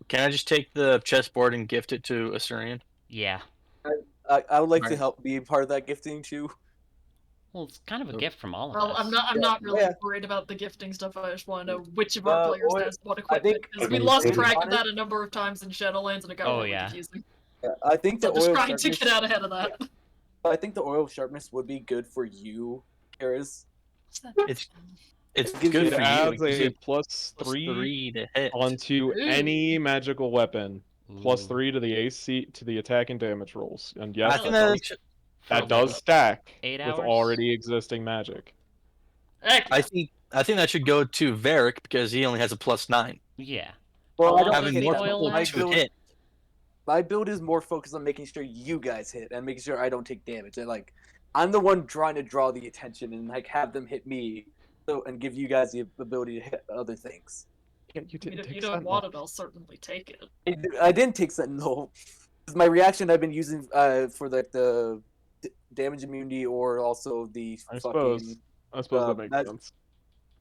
Can I just take the chessboard and gift it to Assyrian? Yeah. I would like to Right. help be part of that gifting too. Well, it's kind of a Oh. gift from all of Well, us. I'm not Yeah, not really yeah. worried about the gifting stuff. I just want to know which of our players or- has what I equipment. think- Because we I lost think- track of that a number of times in Shadowlands, and it got Oh, really yeah. confusing. Yeah, I think So the I'm just oil trying to sharpness. get out ahead of that. I think the oil sharpness would be good for you, Karis. It's It gives good you It for you. adds It gives a you plus plus 3 3 to hit. onto Ooh. any magical weapon. Plus Ooh. 3 to the AC to the attack and damage rolls. And yes, I that think does, that that does stack 8 with hours? already existing magic. Heck, I think that should go to Varric because he only has a plus 9. Yeah. Well, How I don't long Having does hit the more that. oil people My last? to build, hit. my build is more focused on making sure you guys hit and making sure I don't take damage. And like, I'm the one trying to draw the attention and like have them hit me, so and give you guys the ability to hit other things. Yeah, you if didn't take you don't Sentinel. want it, I'll certainly take it. I didn't take Sentinel. 'Cause my reaction I've been using for the damage immunity or also the I fucking. suppose. I suppose that makes that- sense.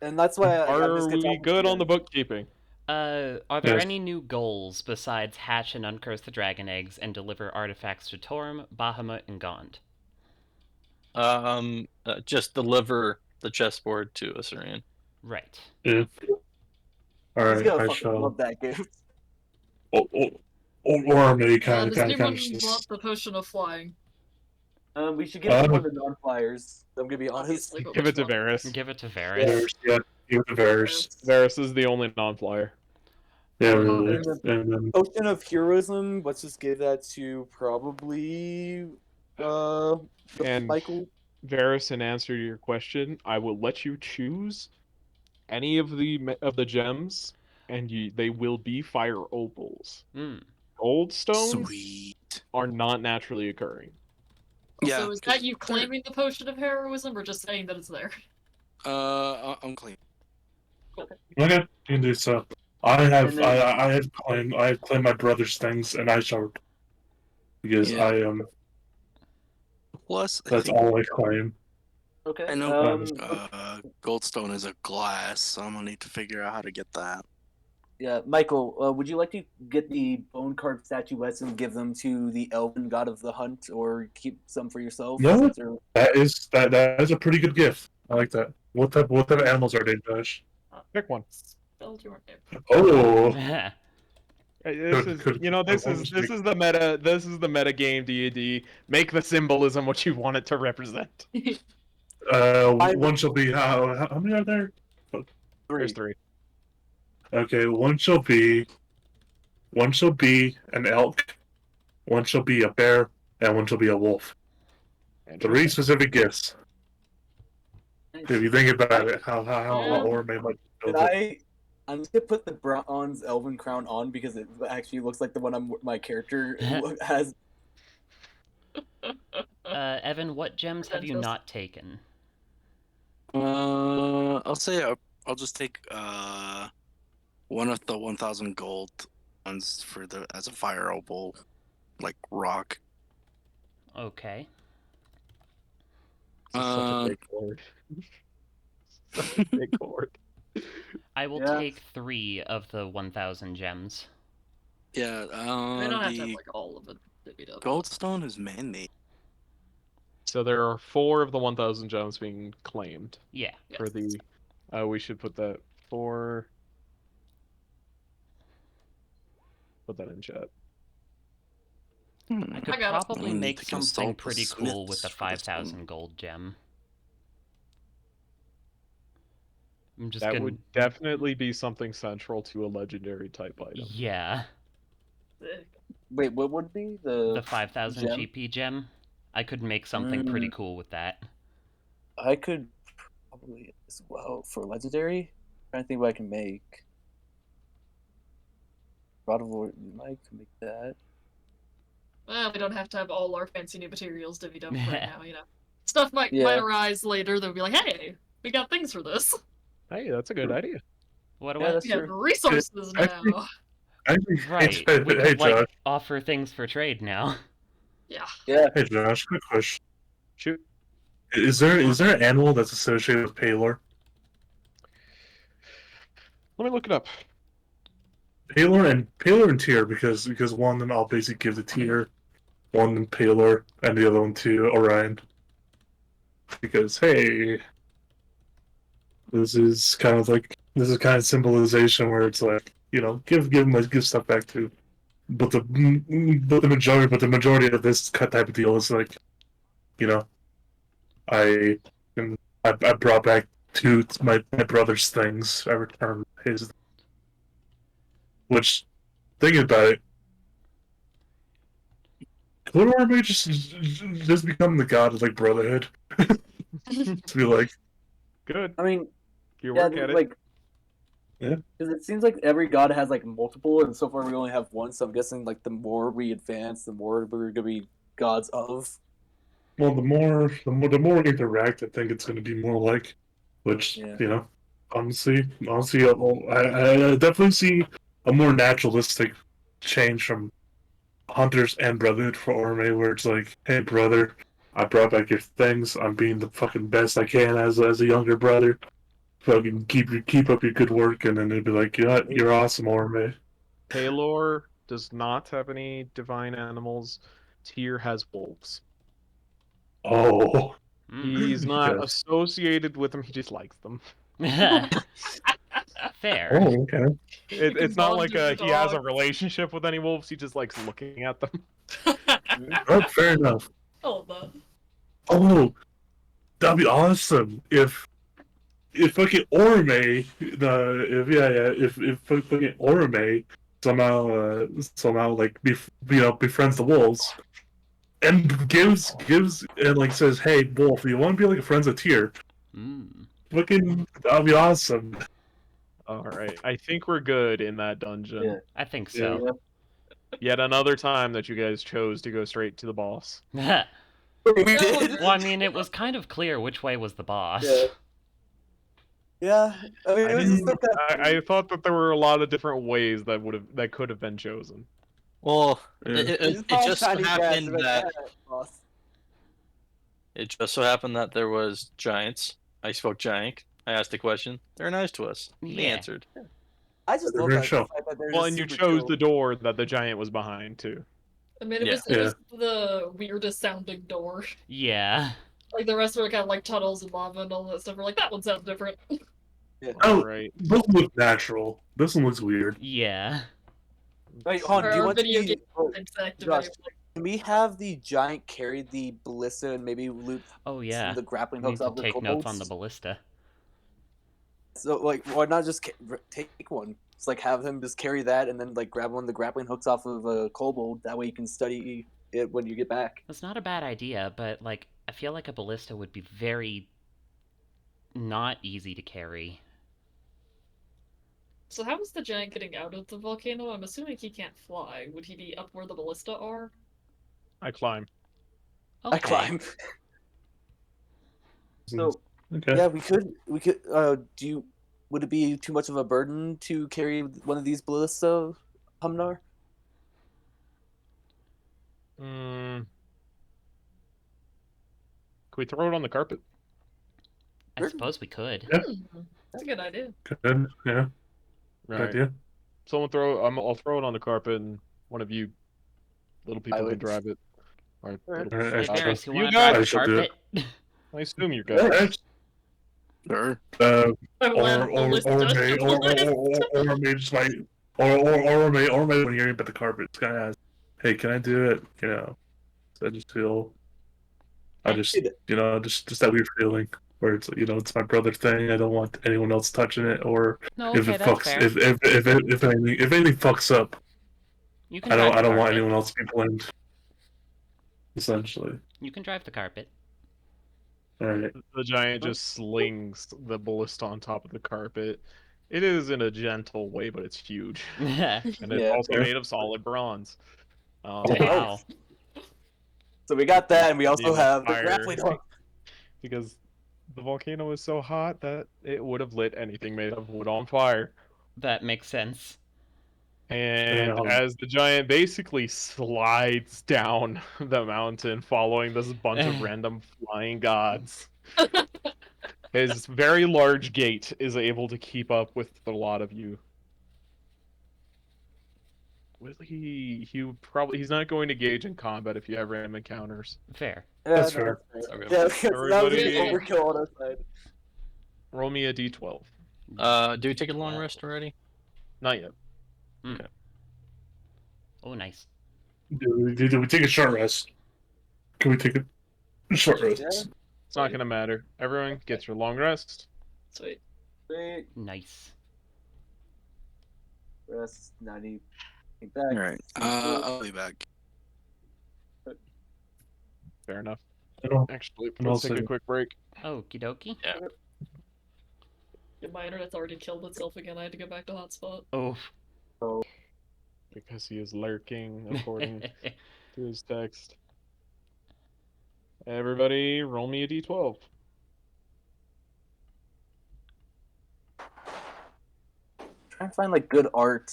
And that's why I Are this gets we off good on the the bookkeeping? Are there Yes. any new goals besides hatch and uncurse the dragon eggs and deliver artifacts to Torm, Bahamut, and Gond? Just deliver the chessboard to Assyrian. Right. yeah. All He's right, gonna I fucking shall. love that gift. Or maybe kind Does of anyone want the potion of flying? We should give it to one of the non-flyers. I'm gonna be honest. Obviously, but Give which it to one? Varys. Give it to Varys. Varys, yeah, give it to Varys. Varys is the only non-flyer. Yeah, Oh, really. and And then Ocean of Heroism. Let's just give that to probably And Michael. Varys, in answer to your question, I will let you choose any of the gems, and they will be fire opals. Mm. Gold stones Sweet. are not naturally occurring. Yeah. So is that you claiming the potion of heroism, or just saying that it's there? I'm clean. okay, you can do so. I have And then- I have claimed my brother's things, and I shall because Yeah. I am. Plus, I That's think all I claim. Okay. I know Goldstone is a glass, so I'm gonna need to figure out how to get that. Yeah, Michael, would you like to get the bone carved statuettes and give them to the elven god of the hunt, or keep some for yourself? No. Since they're- That is a pretty good gift. I like that. What type of animals are they, Josh? Pick one. Spelled your name. Oh, This is this is the meta. This is the meta game D&D. Make the symbolism what you want it to represent. one shall be how many are there? There's 3. Okay, one shall be an elk, one shall be a bear, and one shall be a wolf. 3 specific gifts. If you think about it, how Orme might build it. I'm just gonna put the bronze elven crown on because it actually looks like the one my character has. Evan, what gems have you not taken? I'll say I'll just take one of the 1,000 gold ones for as a fire opal, like rock. Okay. This is such a big word. Such a big word. I will Yeah. take 3 of the 1,000 gems. Yeah. I don't have to have The like all of it divvied up. Goldstone is man-made. So there are 4 of the 1,000 gems being claimed Yeah. for the. We should put that 4. Put that in chat. I could I got it. probably I need make to something consult the pretty cool with the smiths for this one. 5,000 gold gem. I'm just That gonna... would definitely be something central to a legendary type item. Yeah. Wait, what would be The 5,000 gem? GP gem. I could make something pretty cool with that. I could probably as well for legendary. I'm trying to think what I can make. Rod of Lord, Mike can make that. Well, we don't have to have all our fancy new materials divvied up right now, you know. Stuff might Yeah. arise later. They'll be like, hey, we got things for this. Hey, that's a good idea. What do Yeah, I... that's We have true. resources Actually- now. Right. Hey, We hey, could, like, Josh. offer things for trade now. Yeah. Yeah. Hey, Josh. Quick question. Shoot. Is there an animal that's associated with Palor? Let me look it up. Palor and Tyr, because one of them I'll basically give to Tyr, one to Palor, and the other one to Orion. Because hey, this is kind of symbolization where it's like, you know, give stuff back to, but the majority of this type of deal is like, you know, I brought back my brother's things. I returned his. Which, thinking about it, could Orme just become the god of like brotherhood? To be like, Good. I mean, You yeah, work at it. like, Yeah. because it seems like every god has like multiple, and so far we only have one. So I'm guessing like the more we advance, the more we're gonna be gods of. well, the more we interact, I think it's going to be more like, which Yeah. you know, honestly, I definitely see a more naturalistic change from hunters and brotherhood for Orme, where it's like, hey brother, I brought back your things. I'm being the fucking best I can as a younger brother. Fucking keep up your good work, and then they'd be like, you're awesome, Orme. Palor does not have any divine animals. Tyr has wolves. Oh, He's not Yes. associated with them. He just likes them. Fair. oh, okay. You can It's not bond like with the he has a dog. relationship with any wolves. He just likes looking at them. Oh, fair enough. Hold on. oh, that'd be awesome if fucking Orme, if fucking Orme somehow like befriends the wolves and gives and like says, "Hey, wolf, you want to be like a friends of tier?" Mm. Fucking, that'd be awesome. All right, I think we're good in that dungeon. Yeah. I think Yeah. so. Yet another time that you guys chose to go straight to the boss. Well, We No, did. I mean, it was kind of clear which way was the boss. Yeah. Yeah, I mean, I it was didn't. still kind of I thought that there were a lot of different ways that could have been chosen. Well, Yeah. it just so happened that there was giants. I spoke giant. I asked a question. They're nice to us. They Yeah. answered. I just They're love gonna that show. fact that they're Well, just and you super chose chill. the door that the giant was behind too. I mean, it Yeah. was it was the weirdest sounding door. Yeah. Like the rest were kind of like tunnels and lava and all that stuff. We're like, that one sounds different. Oh, All right. this one looks natural. This one looks weird. Yeah. Wait, hold on. Do you Or want video the game oh, exact Josh, like, can we have the giant carry the ballista and maybe loot Oh some yeah. of the grappling Need hooks to off the take notes on the kobolds? ballista. So like, why not just take one? It's like have him just carry that and then like grab one of the grappling hooks off of a kobold. That way you can study it when you get back. That's not a bad idea, but like I feel like a ballista would be very not easy to carry. So how is the giant getting out of the volcano? I'm assuming he can't fly. Would he be up where the ballista are? I climb. Okay. I climb. So Okay. yeah, we could. Would it be too much of a burden to carry one of these ballista, Humnar? Can we throw it on the carpet? I suppose we could. Yeah. That's a good idea. Good. Yeah. Good Right. idea. Someone throw. I'll throw it on the carpet, and one of you little people can Pilot. drive it. Or Alright. little- Alright, Hey, Varys, you You want to got drive it. the I shall do carpet? I assume you Yeah. guys. Sure. I Or love ballista. or may when you're about the carpet, it's gonna ask, "Hey, can I do it?" You know, so I just feel, just that weird feeling where it's it's my brother thing. I don't want anyone else touching it, or No, if okay, it that's fucks, fair. if anything fucks up, You can I drive the don't want carpet. anyone else to be blamed. Essentially, You can drive the carpet. all right. The giant just slings the ballista on top of the carpet. It is in a gentle way, but it's huge, and it's Yeah. also made of solid bronze. Wow. So we got that, and we Need also a have the fire. grappling hook. Because the volcano is so hot that it would have lit anything made of wood on fire. That makes sense. And Um, as the giant basically slides down the mountain following this bunch of random flying gods, his very large gait is able to keep up with a lot of you. He's not going to engage in combat if you have random encounters. Fair. Yeah, That's no, fair. that's Okay. Yeah, because that was Everybody- an overkill on our side. Roll me a d12. Do we take a long rest already? Not yet. Oh, nice. Do we take a short rest? Can we take a short rest? Yeah. It's not going to matter. Everyone gets your long rest. Sweet. Wait, Nice. rest 90. Back. All right. I'll be back. Fair enough. And Actually, And let's take also- a quick break. Okie dokie. Yeah, my internet's already killed itself again. I had to go back to hotspot. Oh. Because he is lurking, according to his text. Everybody, roll me a d12. Trying to find like good art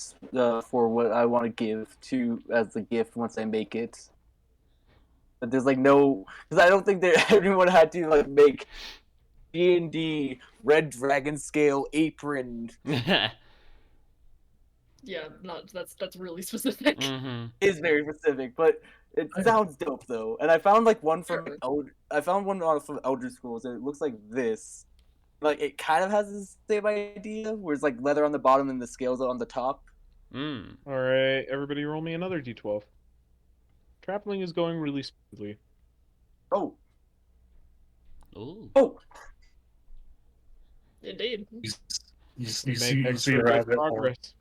for what I want to give to as a gift once I make it. But there's like no, because I don't think that everyone had to like make D&D red dragon scale apron. Yeah, that's really specific. Mm-hmm. Is very specific, but it sounds dope though. And I found like one from Sure. I found one from Elder Scrolls, and it looks like this. Like it kind of has the same idea, where it's like leather on the bottom and the scales on the top. Mm. Alright, everybody roll me another d12. Traveling is going really smoothly. Oh, Ooh. Oh, Indeed. You Make see a extra good rabbit, or progress.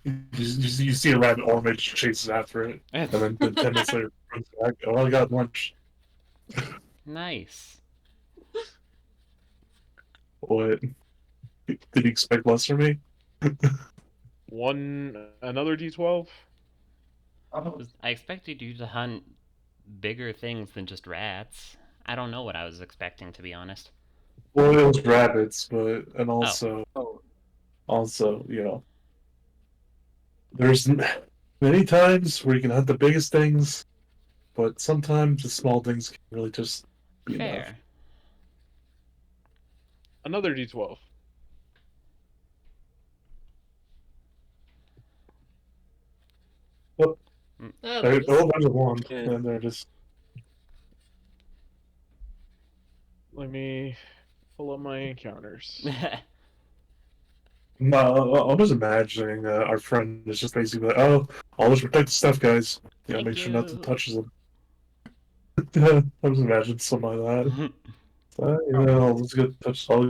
you see a rabbit, or maybe chases after it, and then 10 minutes later, comes back. Oh, I got lunch. Nice. What? Did you expect less from me? Another D12. I expected you to hunt bigger things than just rats. I don't know what I was expecting, to be honest. Well, it was rabbits, and oh, also, there's many times where you can hunt the biggest things, but sometimes the small things can really just be enough. Fair. Another D12. Oh, I there it is. hope I one, Yeah. and they're just. Let me pull up my encounters. No, I'm just imagining our friend is just basically like, "Oh, always protect the stuff, guys. Yeah, Thank make sure nothing you. touches them." I just imagine something like that. Let's get touch. I'll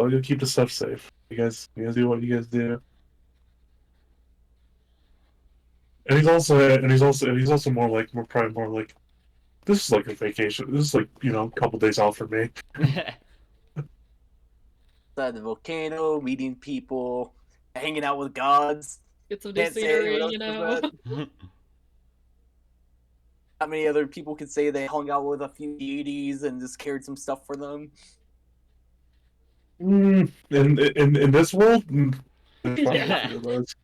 go keep the stuff safe. You guys do what you guys do. And he's also probably more like, this is like a vacation. This is like, a couple days off for me. At the volcano, meeting people, hanging out with gods. Get some new Can't say anyone scenery, else does that. Not many other people can say they hung out with a few deities and just carried some stuff for them. In this world, there's probably Yeah. a few of those.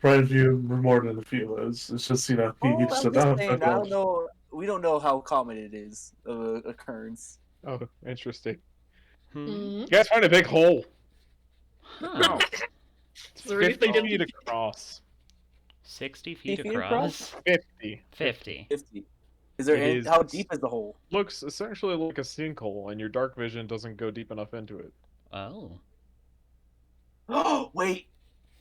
Probably a few more than a few of those. It's just, he Oh, just I'm said, just "Oh, saying, okay." I don't know. We don't know how common it is of occurrence. Oh, interesting. Hmm. You guys find a big hole. Huh. It's Is there anything 50 in feet across. 60 feet 50 feet across? 50. 50. 50. Is there It how is- deep is the hole? Looks essentially like a sinkhole, and your dark vision doesn't go deep enough into it. Oh. Oh, wait.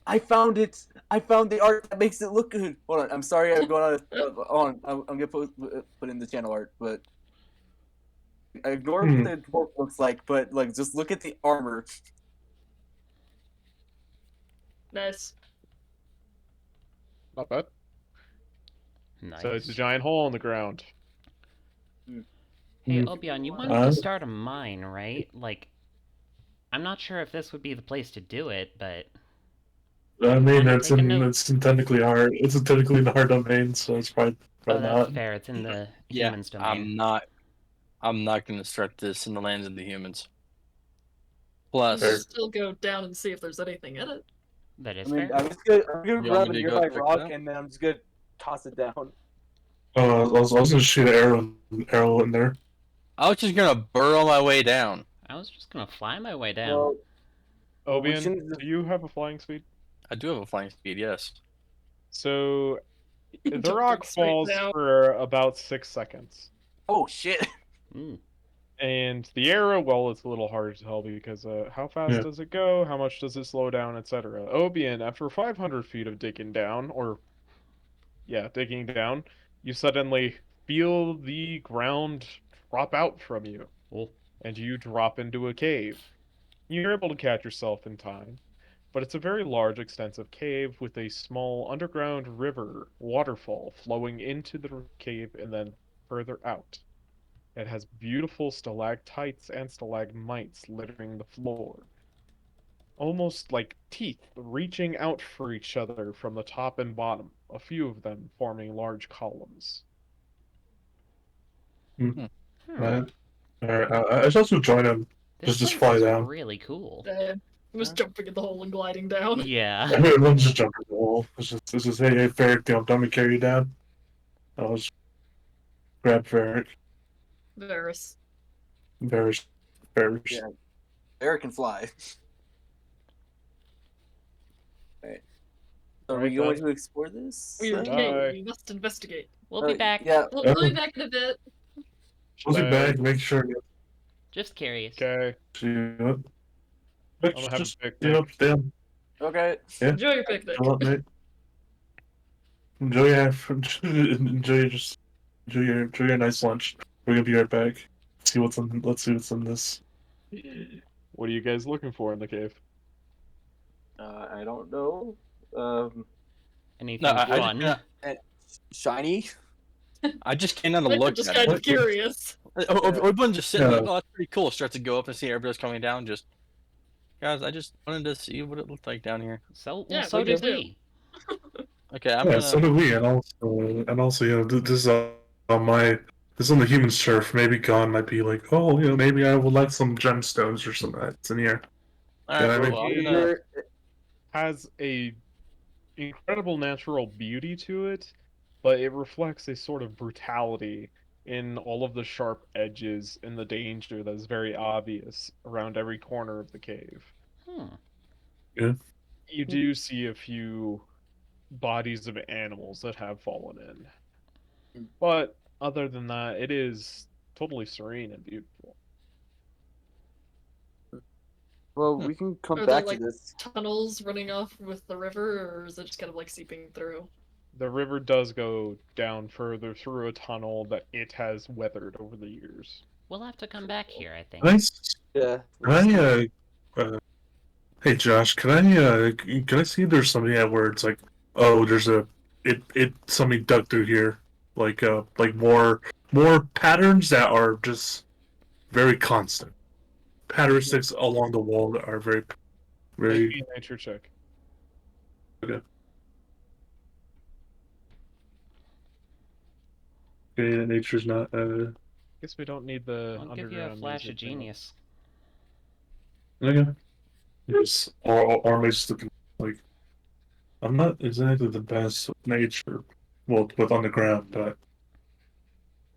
I found it. I found the art that makes it look good. Hold on. I'm sorry. I'm going on. I'm gonna put in the channel art, but I ignore what the dwarf looks like. But like, just look at the armor. Nice. Not bad. Nice. So it's a giant hole in the ground. Hey, Hmm. Obion, you wanted to start a mine, right? Like, I'm not sure if this would be the place to do it, but... I mean, Wanna it's take a note? technically hard. It's technically in our domain, so it's probably Oh, that's not. fair. It's in the Yeah, humans' domain. I'm not going to start this in the lands of the humans. You Plus, can still go down and see if there's anything in it. That I is mean, fair. I'm gonna You grab want a me to go nearby check it rock out? and then I'm just gonna toss it down. I was gonna shoot an arrow in there. I was just going to burrow my way down. I was just gonna fly my way down. Well, well, we Obion, shouldn't just- do you have a flying speed? I do have a flying speed, yes. So the Jumping rock straight falls down. for about 6 seconds. Oh shit! Mm. And the arrow, well, it's a little hard to tell because how fast Yeah. does it go? How much does it slow down, etc. Obion, after 500 feet of digging down, digging down, you suddenly feel the ground drop out from you, Oh. and you drop into a cave. You're able to catch yourself in time, but it's a very large, extensive cave with a small underground river waterfall flowing into the cave and then further out. It has beautiful stalactites and stalagmites littering the floor, almost like teeth reaching out for each other from the top and bottom, a few of them forming large columns. Hmm. Alright, I should also join him. This Just place fly is down. really cool. I was jumping in the hole and gliding down. Yeah. Everyone's just jumping the wall. It's just hey, Ferric, don't me carry you down. I'll just grab Ferric. Varys. Ferric. Yeah. Eric can fly. Right. So are we Right, going bud. to explore this? We Bye. we must investigate. We'll be back. Yeah. We'll be back in a bit. I'll be back. Make sure Just curious. Okay, you. I'm gonna have Just a picnic. stay up. Okay. Yeah. Enjoy your picnic. Chill up, mate. Enjoy your nice lunch. We're gonna be right back. See what's in. Let's see what's in this. What are you guys looking for in the cave? I don't know. Anything I just fun? Shiny. I just came down to Like, we're look just at kind it. of curious. Obi-Wan just sitting Yeah. like, oh, that's pretty cool. Starts to go up and see everybody's coming down. Just guys, I just wanted to see what it looked like down here. So Yeah, so we did did too. we. Okay, I'm Yeah, gonna. so do we, and also, you know, this is on my. This is on the human turf. Maybe Gon might be like, oh, you know, maybe I would like some gemstones or something that's in here. All Yeah, right, I mean- well, I'm He gonna. has a incredible natural beauty to it, but it reflects a sort of brutality in all of the sharp edges and the danger that is very obvious around every corner of the cave. Hmm. You do see a few bodies of animals that have fallen in. But other than that, it is totally serene and beautiful. Well, we can come Are there, back to like, this. tunnels running off with the river, or is it just kind of like seeping through? The river does go down further through a tunnel that it has weathered over the years. We'll have to come back here, I think. Yeah. Can hey Josh, can I see if there's something at where it's like, oh, there's something dug through here, like more patterns that are just very constant. Patterns along the wall that are very Make me a nature check. okay. Okay, nature's not. Guess we don't need the I'll give you a underground flash of music now. genius. Okay. Yes, or maybe just looking like I'm not exactly the best with nature, well, with on the ground, but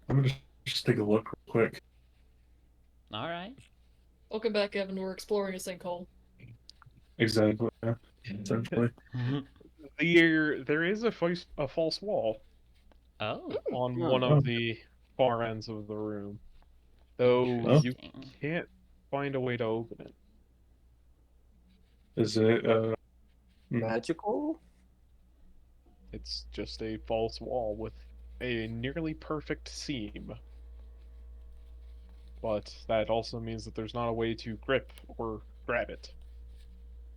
I'm gonna just take a look real quick. All right. Welcome back, Evan. We're exploring a sinkhole. Exactly. Yeah. Essentially. There is a false wall Oh. on Oh. one of the far ends of the room, though you Interesting. can't find a way to open it. Is it Magical? It's just a false wall with a nearly perfect seam. But that also means that there's not a way to grip or grab it.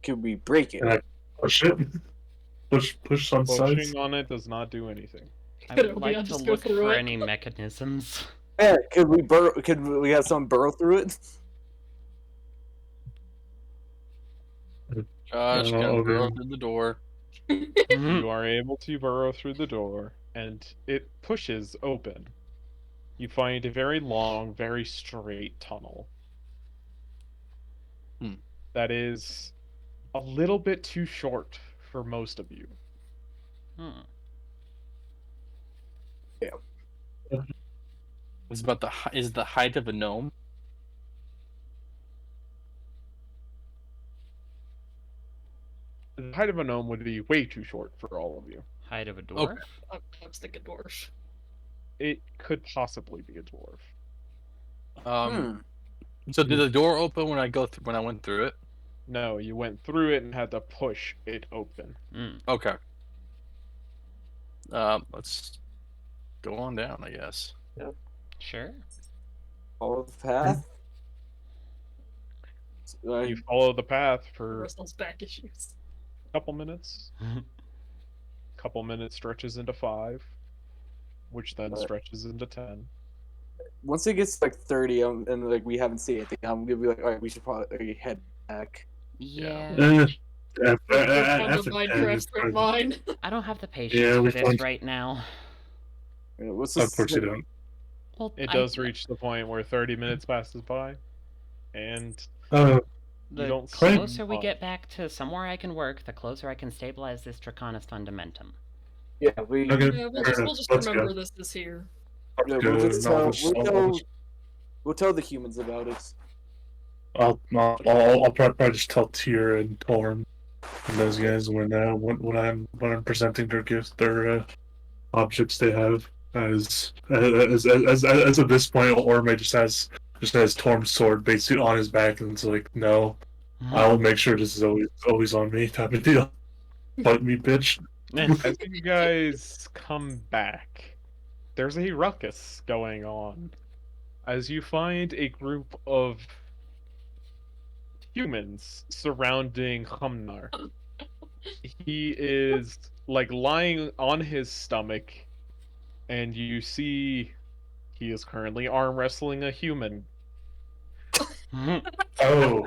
Can we break it? Can I push it? Push on sides? Pushing on it does not do anything. I Could would it like be to just go look through for it? any mechanisms. Yeah, could we burrow? Could we have someone burrow through it? Josh, No, gonna burrow okay. through the door. You are able to burrow through the door, and it pushes open. You find a very long, very straight tunnel. Hmm. That is a little bit too short for most of you. Hmm. It's about is the height of a gnome. The height of a gnome would be way too short for all of you. Height of a dwarf? I was thinking dwarf. It could possibly be a dwarf. So did the door open when I went through it? No, you went through it and had to push it open. Mm. Okay. Let's go on down, I guess. Sure. Follow the path. You follow the path for Russell's back issues. a couple minutes. Couple minutes stretches into 5, which then stretches into 10. Once it gets to, like 30, and like we haven't seen anything, I'm gonna be like, all right, we should probably head back. Yeah. Found a Minecraft strip mine. I don't have the patience Yeah, we for this found- right now. What's Of this? course you don't. Well, It does reach the point where 30 minutes passes by, and The you don't closer we see- get back to somewhere I can work, the closer I can stabilize this Draconis fundamentum. Yeah, we. Okay. Yeah, we'll Fair just enough. Let's remember go. this is here. Yeah, Good. we'll just I'll tell, just- we'll, I'll tell, just- we'll tell the humans about it. I'll probably just tell Tyr and Torm and those guys when I'm presenting their gifts, their objects they have as of this point, Orme just has Torm's sword basically on his back, and it's like, no, I will make sure this is always on me type of deal. Fight me, bitch. as you guys come back, there's a ruckus going on as you find a group of humans surrounding Humnar. He is like lying on his stomach, and you see he is currently arm wrestling a human. Oh,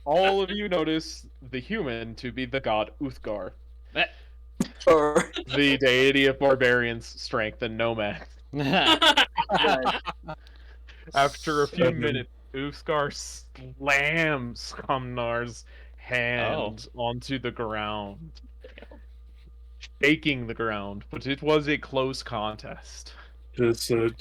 All of you notice the human to be the god Uthgar, Or the deity of barbarians, strength, and nomads. yeah, After a few And then- minutes, Uthgar slams Humnar's hand onto the ground, shaking the ground, but it was a close contest. just, And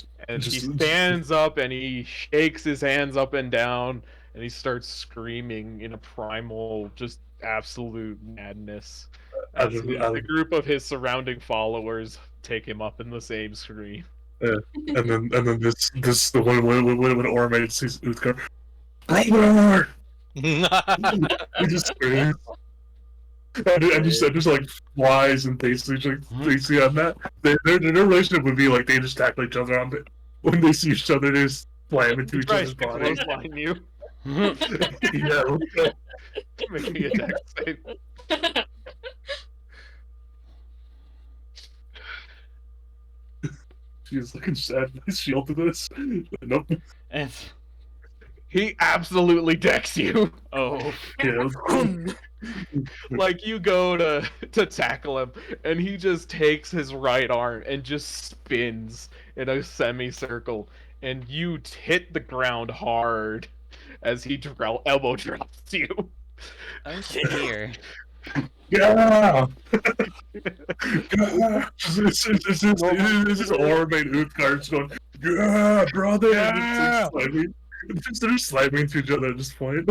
he just stands up and he shakes his hands up and down and he starts screaming in a primal, just absolute madness. I As don't, I the don't, group of his surrounding followers take him up in the same scream. and then this the when Ormade sees Uthgar, brother, he just screams. And just like flies and basically on that. Their relationship would be like they just tackle each other on it. When they see each other, they just slam into each Tries other's to bodies. clothesline you. Yeah, Make me a dex save. she's looking sad. Is she up to this? Nope. It's He absolutely decks you. Yeah. Like you go to tackle him, and he just takes his right arm and just spins in a semicircle, and you hit the ground hard as he elbow drops you. oh dear. Yeah. Yeah. This is Ormade Uthgar just going, yeah, brother. Yeah. They're slamming into each other at this point.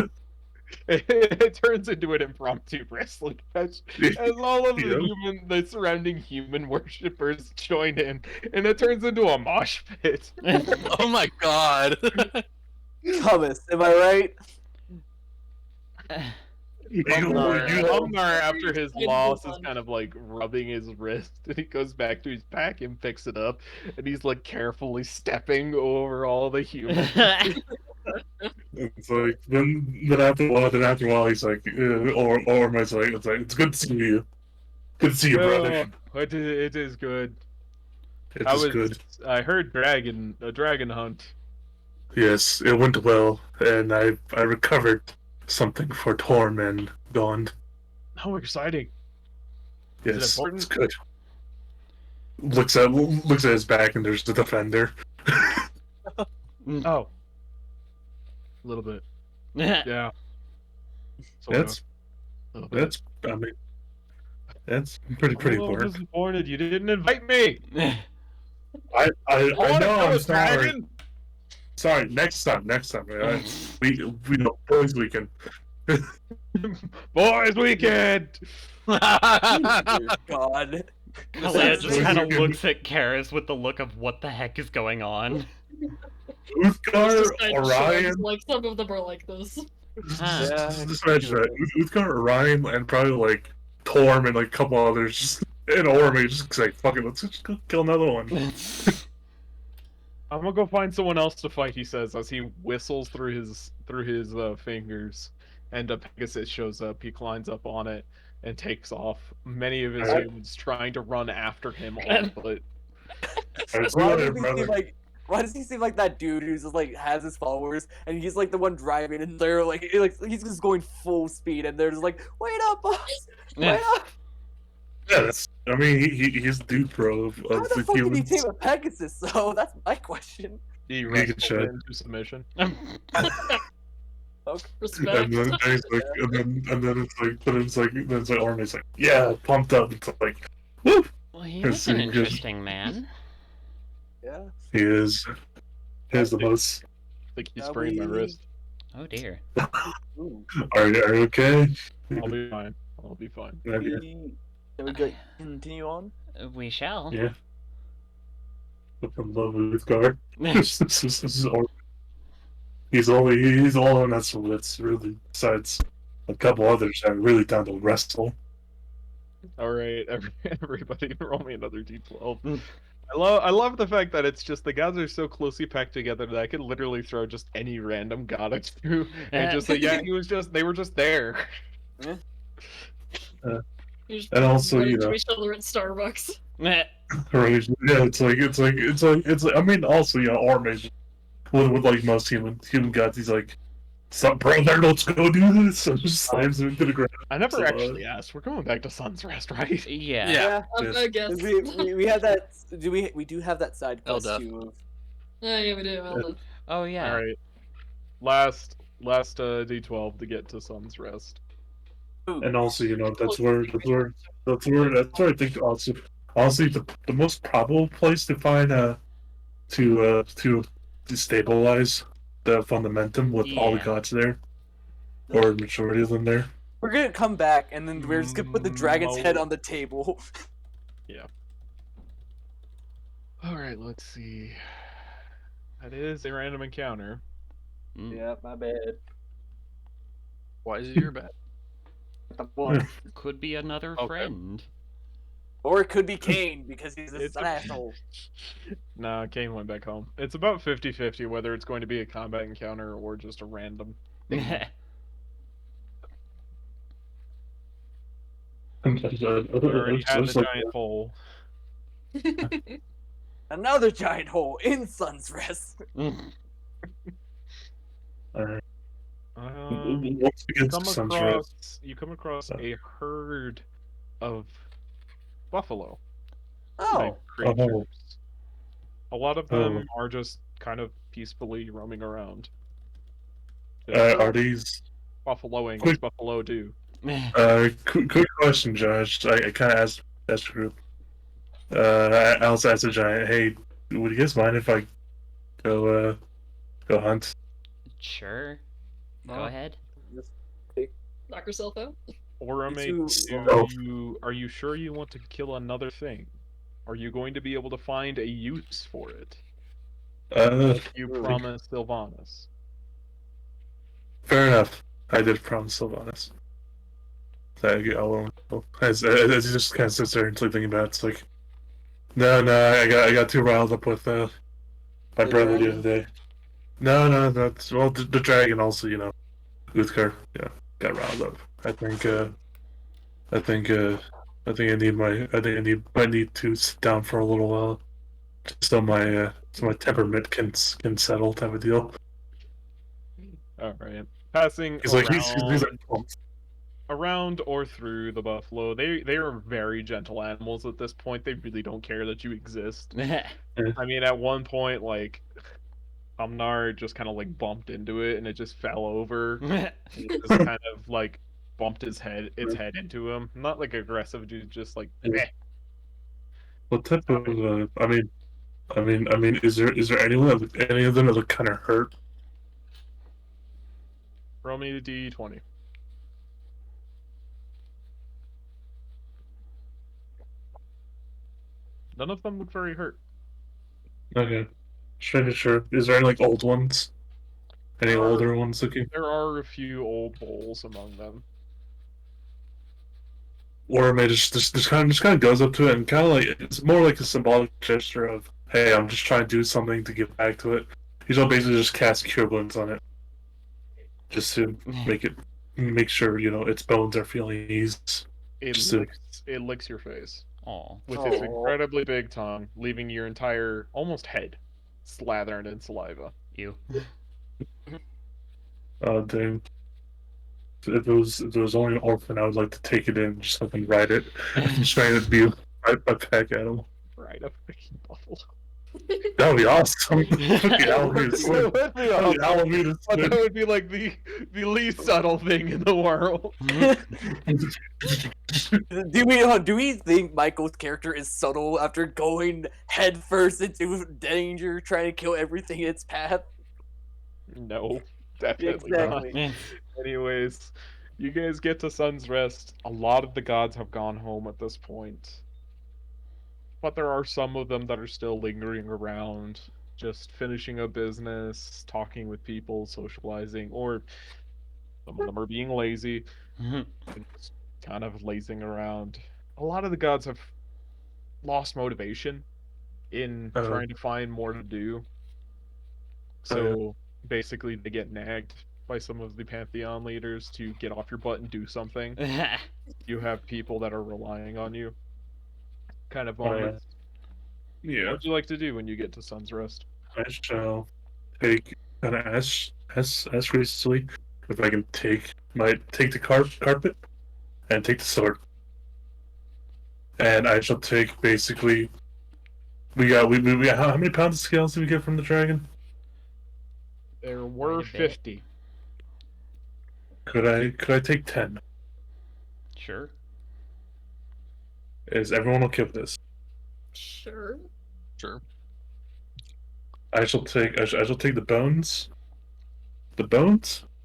It turns into an impromptu wrestling match as all of Yeah. the surrounding human worshippers join in, and it turns into a mosh pit. Oh my god. Thomas, am I right? Umnar, after his It's loss, is fun. kind of like rubbing his wrist, and he goes back to his pack and picks it up, and he's like carefully stepping over all the humans. It's like then after a while he's like, Ormade's like, it's good to see you. Good to see you, brother. It is good. It's good. I heard a dragon hunt. Yes, it went well, and I recovered something for Torm and Gond. How exciting! Is it Yes, important? it's good. Looks at his back, and there's the defender. Oh, a little bit. Yeah. Sort of. That's A little bit. that's I mean that's pretty I'm a little important. disappointed you didn't invite me. I wanna know. kill I'm a sorry. dragon. Sorry. Next time. Man. We know boys weekend. Boys weekend. Dear God. Kalia just Boys kind of weekend. looks at Karis with the look of what the heck is going on. Uthgar, Just kind of Orion. shrugs, like some of them are like this. Huh. Just imagine that. Uthgar, Orion, and probably like Torm and like a couple others. Just and Orme just like fuck it. Let's just go kill another one. I'm gonna go find someone else to fight. He says as he whistles through his fingers, and a Pegasus shows up. He climbs up on it and takes off. Many of his Alright. humans trying to run after him on foot. Alright, see Why you does later, he brother. seem like? Why does he seem like that dude who's just like has his followers and he's like the one driving and they're like he's just going full speed and they're just like, wait up, boss, wait up. Yeah, I mean, he's the dude pro of How the the fuck did he humans. tame a Pegasus? So that's my question. He Make it wrestles shut. into submission. Respect. And then he's like, and then it's like Orme's like, yeah, pumped up. It's like, woo! Well, he Yes, is an he is. interesting man. Yeah. He is. He has the most. I think he's Shall spraying my we- wrist. Oh dear. Ooh. Are you okay? I'll be fine. I'll be fine. Yeah, yeah. Shall we go continue on? We shall. Yeah. I'm love with Uthgar. This is Orme. He's the only one that's really, besides a couple others, that are really down to wrestle. All right, everybody, roll me another d12. I love the fact that it's just the gods are so closely packed together that I could literally throw just any random god at you and just say, yeah, they were just there. You just And also, run you into know, each other at Starbucks. right? Yeah, it's like. I mean, also, you know, Ormage with like most human gods, he's like, "Sup, brother? Let's go do this." And just slams him into the ground. I never So, actually asked. We're going back to Sun's Rest, right? Yeah. Yeah. Yeah. I guess. We have that. We do have that side quest Elda. too. Yeah, we do. Elda. Oh yeah. All right. Last D12 to get to Sun's Rest. And also, you know, that's where I think also, honestly, the most probable place to find to destabilize the fundamentum with all the Yeah. gods there, or majority of them there. We're gonna come back and then we're just gonna put the dragon's head on the table. All right, let's see. That is a random encounter. Mm. Yeah, my bad. Why is it your bad? One. Could be another Okay. friend. Or it could be Kane because he's It's an a- asshole. Nah, Kane went back home. It's about 50-50 whether it's going to be a combat encounter or just a random. We already had the giant hole. Another giant hole in Sun's Rest. Once we get to Sun's Rest, You come across a herd of buffalo type Oh, creatures. A lot of them Oh. are just kind of peacefully roaming around. are these? Buffaloing as Quick- buffalo do. Quick question, Josh. I kind of asked the group. I also asked the giant, "Hey, would you guys mind if I go hunt?" Sure. Go Oh. ahead. Knock yourself out. Orome, are you sure you want to kill another thing? Are you going to be able to find a use for it? You promised Sylvanas. Fair enough. I did promise Sylvanas. As he just kind of sits there and thinking about it, it's like, no, I got too riled up with my The brother the dragon? other day. No, that's well, the dragon also, you know, Uthgar, yeah, got riled up. I think I need to sit down for a little while, just so my temperament can settle, type of deal. All right. Passing He's around, like he's like, "Oh, around or through the buffalo, they are very gentle animals at this point. They really don't care that you exist. I mean, at one point, like, Amnar just kind of like bumped into it and it just fell over. And it just kind of like bumped its head into him. Not like aggressive, dude, just like Yeah. eh. what type of I mean, is there anyone any of them that look kind of hurt?" Roll me the D20. None of them look very hurt. Okay. Sure. Is there any like old ones? Any There are- older ones looking? There are a few old bulls among them. Or maybe just kind of goes up to it and kind of like it's more like a symbolic gesture of, hey, I'm just trying to do something to give back to it. He's all basically just cast cure wounds on it, just to make sure you know its bones are feeling ease. It Just licks your face Aw. with its Aw. incredibly big tongue, leaving your entire almost head slathered in saliva. You. Dang. If there was only an orphan, I would like to take it in, just have him ride it, and trying to be a pack animal. Right, a freaking buffalo. That would be awesome. Fucking Alameda It would be awesome. Alameda But that would be like the least subtle thing in the world. Do we think Michael's character is subtle after going headfirst into danger, trying to kill everything in its path? No, definitely Exactly. not. Anyways, you guys get to Sun's Rest. A lot of the gods have gone home at this point. But there are some of them that are still lingering around, just finishing a business, talking with people, socializing, or some of them are being lazy and just kind of lazing around. A lot of the gods have lost motivation in Oh. trying to find more to do. So basically, they get nagged by some of the Pantheon leaders to get off your butt and do something. You have people that are relying on you. Kind of moments. Yeah, What would you like to do when you get to Sun's Rest? I shall take kind of ask graciously if I can take the carpet and take the sword, and I shall take basically. We got how many pounds of scales did we get from the dragon? There were a bit. 50. Could I take 10? Sure. Is everyone okay with this? Sure. Sure. I shall take the bones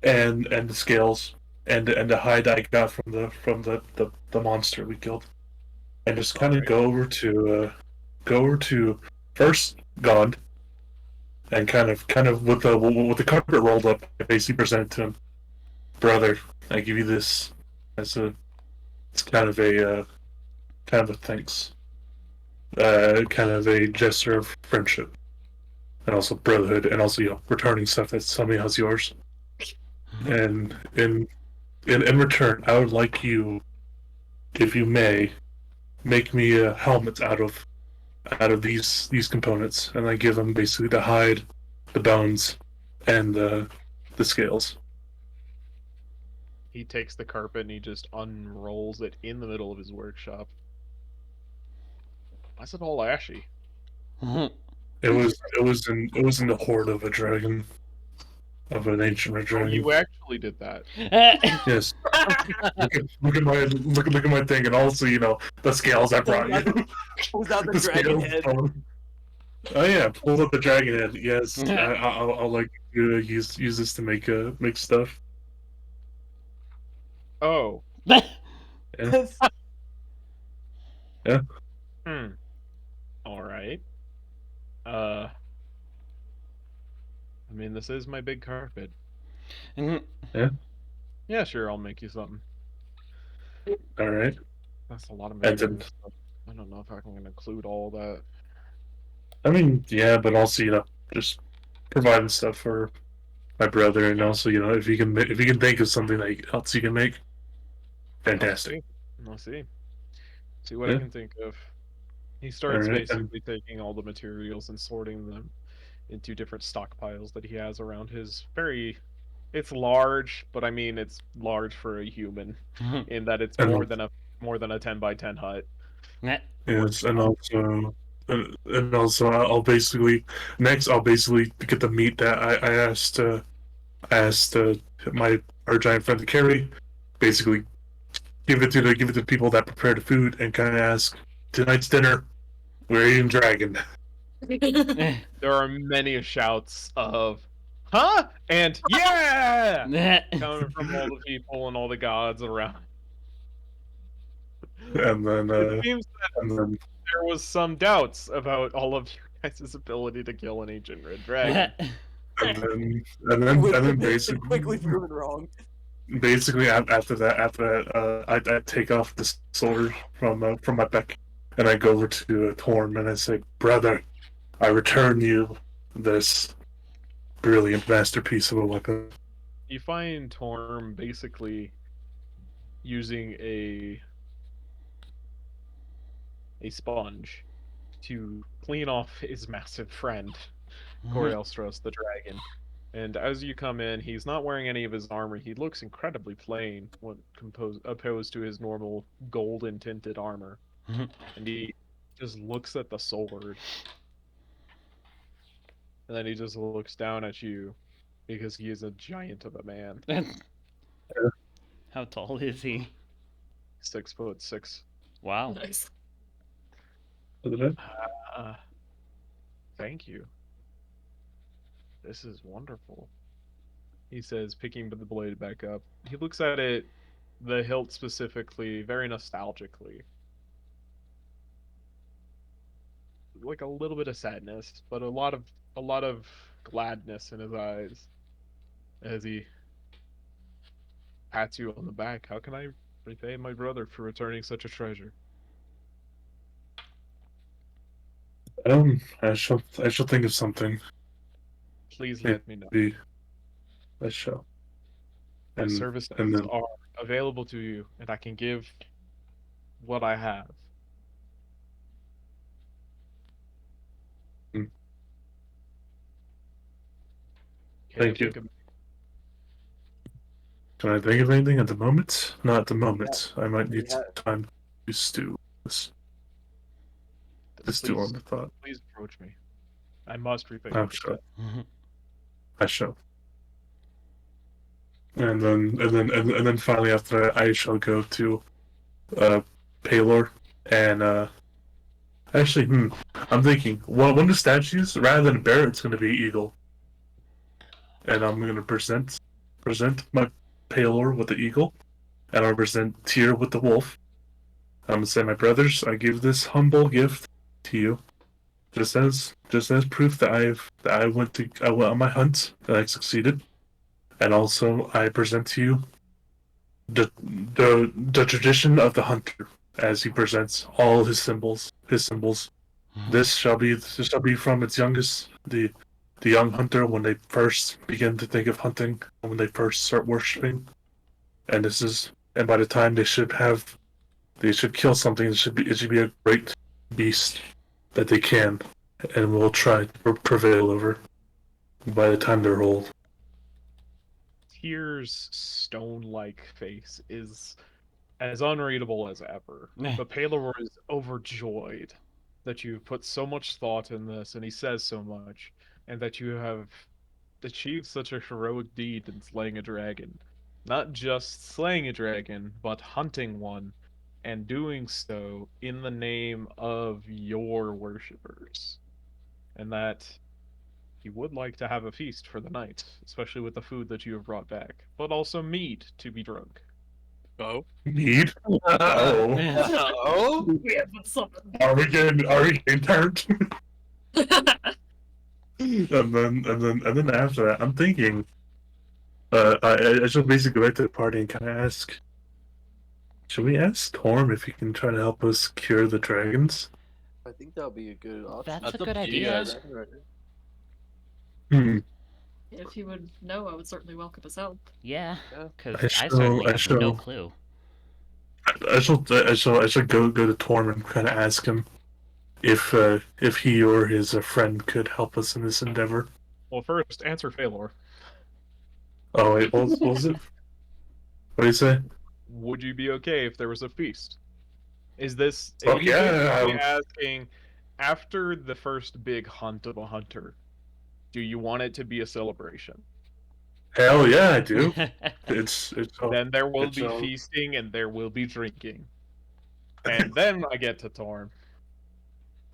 and the scales and the hide I got from the monster we killed, and just kind of go over to first God, and kind of with the carpet rolled up, I basically present it to him. Brother, I give you this as a it's kind of a thanks, kind of a gesture of friendship, and also brotherhood, and also returning stuff that somebody has yours. And in return, I would like you, if you may, make me a helmet out of these components, and I give them basically the hide, the bones, and the scales. He takes the carpet and he just unrolls it in the middle of his workshop. Why's it all ashy? It was in the hoard of a dragon, of an ancient red Oh, dragon. you actually did that. Yes. Look at my thing, and also the scales I brought you. Pulls out the The dragon scales. head. Oh yeah, pulled up the dragon head. Yes, I'll like you use this to make stuff. Oh. Yeah. Yeah. All right. I mean, this is my big carpet. Yeah, sure, I'll make you something. All right. That's a lot of And then, material stuff. I don't know if I can include all that. I mean, yeah, but also just providing stuff for my brother, and also if you can think of something else you can make, fantastic. I'll see. See what I Yeah. can think of. He All starts right. And basically taking all the materials and sorting them into different stockpiles that he has around his very. It's large, but I mean it's large for a human, in that it's And more than a 10 by 10 hut. yes, and also I'll basically get the meat that I asked my our giant friend to carry. Basically, give it to people that prepare the food, and kind of ask, tonight's dinner, we're eating dragon. There are many shouts of "Huh?" and "Yeah!" coming from all the people and all the gods around. And then It seems that and then there was some doubts about all of you guys' ability to kill an ancient red dragon. and then quickly proven wrong. basically after that, I take off the sword from my back, and I go over to Torm, and I say, brother, I return you this brilliant masterpiece of a weapon. You find Torm basically using a sponge to clean off his massive friend, Corielstros the dragon. And as you come in, he's not wearing any of his armor. He looks incredibly plain when opposed to his normal golden tinted armor. And he just looks at the sword. And then he just looks down at you because he is a giant of a man. How tall is he? 6'6". Wow. Nice. Thank you. This is wonderful. He says, picking the blade back up. He looks at it, the hilt specifically, very nostalgically. Like a little bit of sadness, but a lot of gladness in his eyes as he pats you on the back. How can I repay my brother for returning such a treasure? I shall think of something. Please let me know. Maybe I shall. My And services then are available to you, and I can give what I have. Mm. Can Thank you. think of Can I think of anything at the moment? Not at the moment. I might We need some have- time to stew. To stew on the thought. Please approach me. I must repay I'm you this sure. debt. I shall. And then finally after that, I shall go to Paylor and actually, I'm thinking, well, one of the statues, rather than a bear, it's gonna be eagle. And I'm gonna present my Paylor with the eagle, and I'll present Tyr with the wolf. I'm gonna say, my brothers, I give this humble gift to you, just as proof that I went on my hunt and I succeeded, and also I present to you the tradition of the hunter as he presents all his symbols. This shall be from its youngest, the young hunter when they first begin to think of hunting, when they first start worshiping, and by the time they should kill something. It should be a great beast that they can, and will try to prevail over by the time they're old. Tyr's stone-like face is as unreadable as ever. But Pelor is overjoyed that you've put so much thought in this, and he says so much, and that you have achieved such a heroic deed in slaying a dragon. Not just slaying a dragon, but hunting one, and doing so in the name of your worshippers. And that he would like to have a feast for the night, especially with the food that you have brought back, but also mead to be drunk. Oh. Need? Oh, Oh. We have been summoned. are we getting turned? and then after that, I'm thinking, I should basically go back to the party and kind of ask, should we ask Torm if he can try to help us cure the dragons? I think that'll be a good option. That's a up good to you idea. guys. Hmm. If he would know, I would certainly welcome his help. Yeah, Yeah. because I I shall- certainly I have no shall- clue. I shall go to Torm and kind of ask him if he or his friend could help us in this endeavor. Well, first, answer Phalor. Oh wait, what was it? What do you say? Would you be okay if there was a feast? Is this Oh, he's yeah. basically asking, after the first big hunt of a hunter, do you want it to be a celebration? Hell yeah, I do. It's Then there will it's be all- feasting and there will be drinking. And then I get to Torm.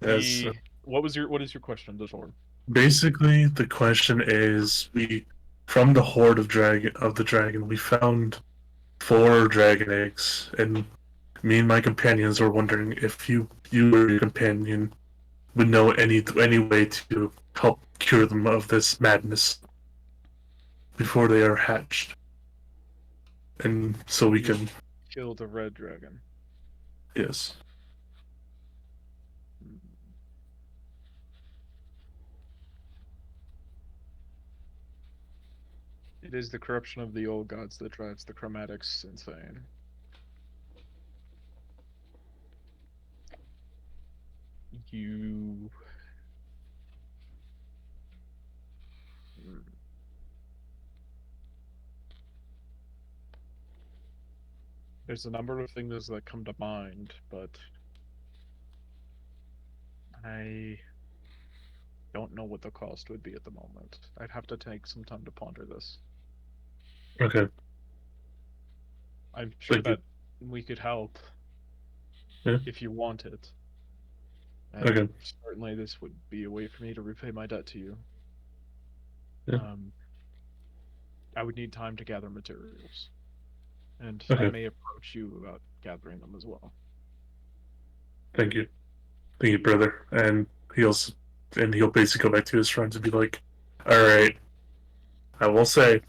Yes. What is your question to Torm? Basically, the question is, from the horde of the dragon, we found 4 dragon eggs, and me and my companions were wondering if you or your companion would know any way to help cure them of this madness before they are hatched, and so we can Kill the red dragon. yes. It is the corruption of the old gods that drives the chromatics insane. You... Hmm. There's a number of things that come to mind, but I don't know what the cost would be at the moment. I'd have to take some time to ponder this. Okay. I'm sure Thank you. that we could help Yeah. if you want it. And Okay. certainly this would be a way for me to repay my debt to you. Yeah. I would need time to gather materials. And I Okay. may approach you about gathering them as well. Thank you, brother. And he'll basically go back to his friends and be like, "All right, I will say,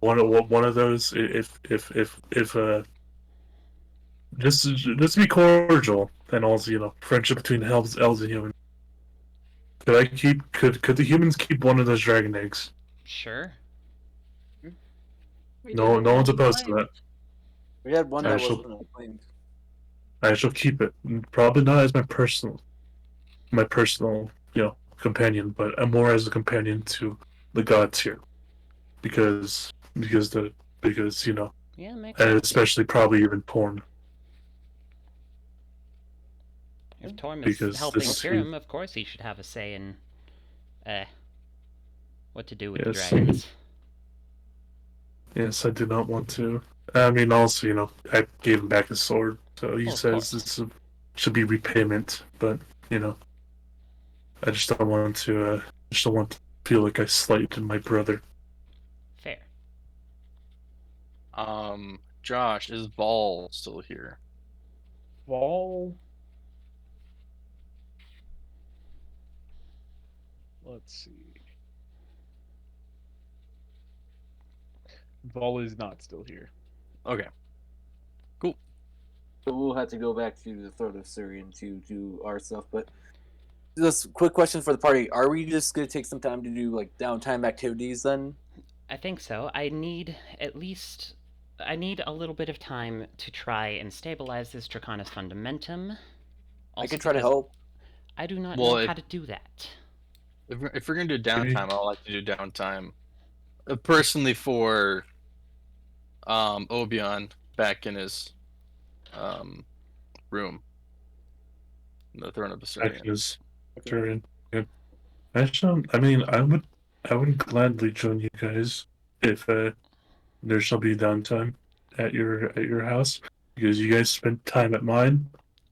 one of those, if just be cordial, and also friendship between elves and humans. Could the humans keep one of those dragon eggs? Sure. We do No, have no one one's opposed to claim. that. We had one that Actual- wasn't claimed. I shall keep it. Probably not as my personal, companion, but more as a companion to the gods here, because because Yeah, makes and sense. especially probably even porn, If Torm is because helping this Tyrim, of course he should have a say in what to do with the Yes. dragons. yes, I do not want to. I mean, also, I gave him back his sword, so he Well, of says course. should be repayment, but I just don't want to. Just don't want to feel like I slighted my brother. Fair. Josh, is Ball still here? Vol. Let's see. Vol is not still here. Okay. So we'll have to go back to the Throne of Syrian to do our stuff. But just quick question for the party: are we just gonna take some time to do like downtime activities then? I think so. I need a little bit of time to try and stabilize this Draconis Fundamentum. I Also can try to because help. I do not Well, know it- how to do that. If we're gonna do downtime, I like to do downtime. Personally, for Obion back in his room, in the Throne of Assyrian. Is Tyrion. Yeah. I mean, I would gladly join you guys if there shall be downtime at your house, because you guys spend time at mine.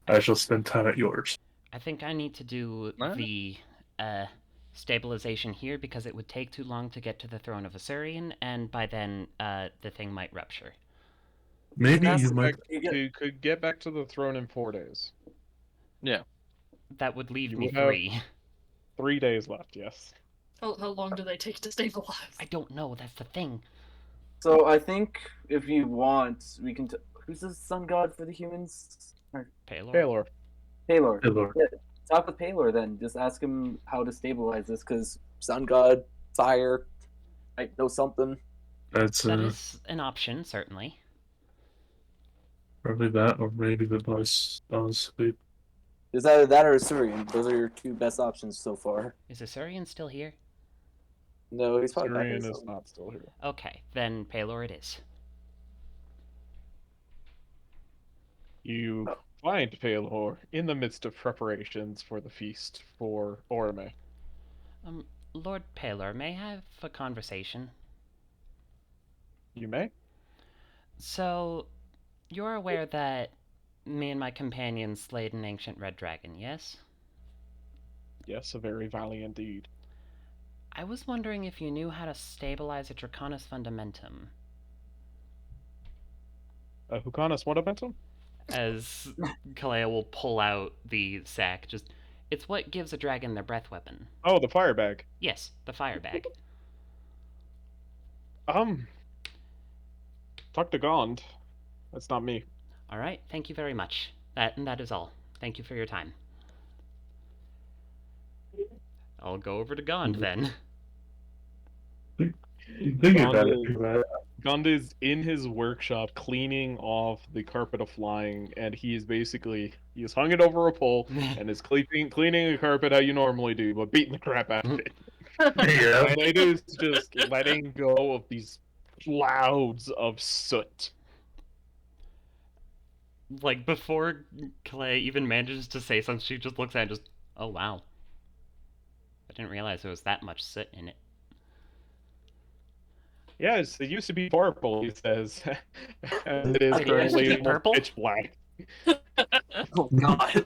I shall spend time at yours. I think I need to do Alright. the stabilization here because it would take too long to get to the Throne of Assyrian, and by then the thing might rupture. Maybe That's you the might. You could get back to the throne in 4 days. That would leave You me would have- 3. 3 days left. Yes. How long do they take to stabilize? I don't know. That's the thing. So I think if you want, we can. Who's the sun god for the humans? Paylor. Taylor. Paylor. Hey, Lord. Talk with Paylor then. Just ask him how to stabilize this, because sun god, fire, I know something. That's That is an option, certainly. probably that, or maybe the boss. Honestly, It's either that or Assyrian. Those are your two best options so far. Is Assyrian still here? No, he's probably back in Syrian his is home. not still here. Okay, then Paylor it is. You find Paylor in the midst of preparations for the feast for Orme. Lord Paylor, may I have a conversation? You may. So, you're aware that me and my companions slayed an ancient red dragon, yes? Yes, a very valiant deed. I was wondering if you knew how to stabilize a Draconis Fundamentum. Hukanas Fundamentum? As Kalea will pull out the sack, it's what gives a dragon their breath weapon. Oh, the fire bag. Yes, the fire bag. Talk to Gond. That's not me. Alright, thank you very much. That is all. Thank you for your time. I'll go over to Gond then. think about it. Gond is in his workshop cleaning off the carpet of flying, and he is hung it over a pole and is cleaning the carpet how you normally do, but beating the crap out of it. Yeah. And it is just letting go of these clouds of soot. Like, before Kalea even manages to say something, she just looks at it and just, oh wow. I didn't realize there was that much soot in it. Yes, it used to be purple, he says. And it is It used to be currently purple? pitch black. Oh God.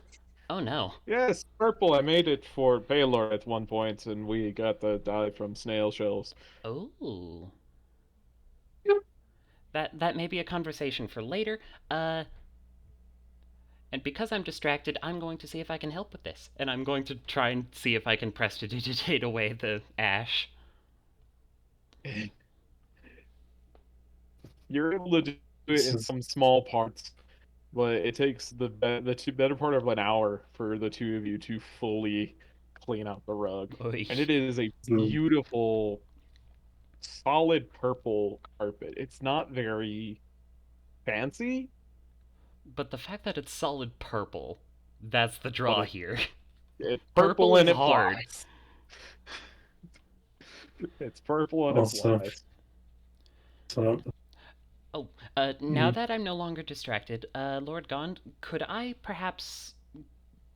Oh no. Yes, purple. I made it for Paylor at one point, and we got the dye from snail shells. Oh. That may be a conversation for later. And because I'm distracted, I'm going to see if I can help with this. And I'm going to try and see if I can prestidigitate away the ash. You're able to do it in some small parts, but it takes the better part of an hour for the two of you to fully clean out the rug. Oy. And it is a Mm. beautiful, solid purple carpet. It's not very fancy, But the fact that it's solid purple, that's the draw it- here. it's Purple purple and is it hard. flies. It's purple and it Also, flies. so Now Mm. that I'm no longer distracted, Lord Gond, could I perhaps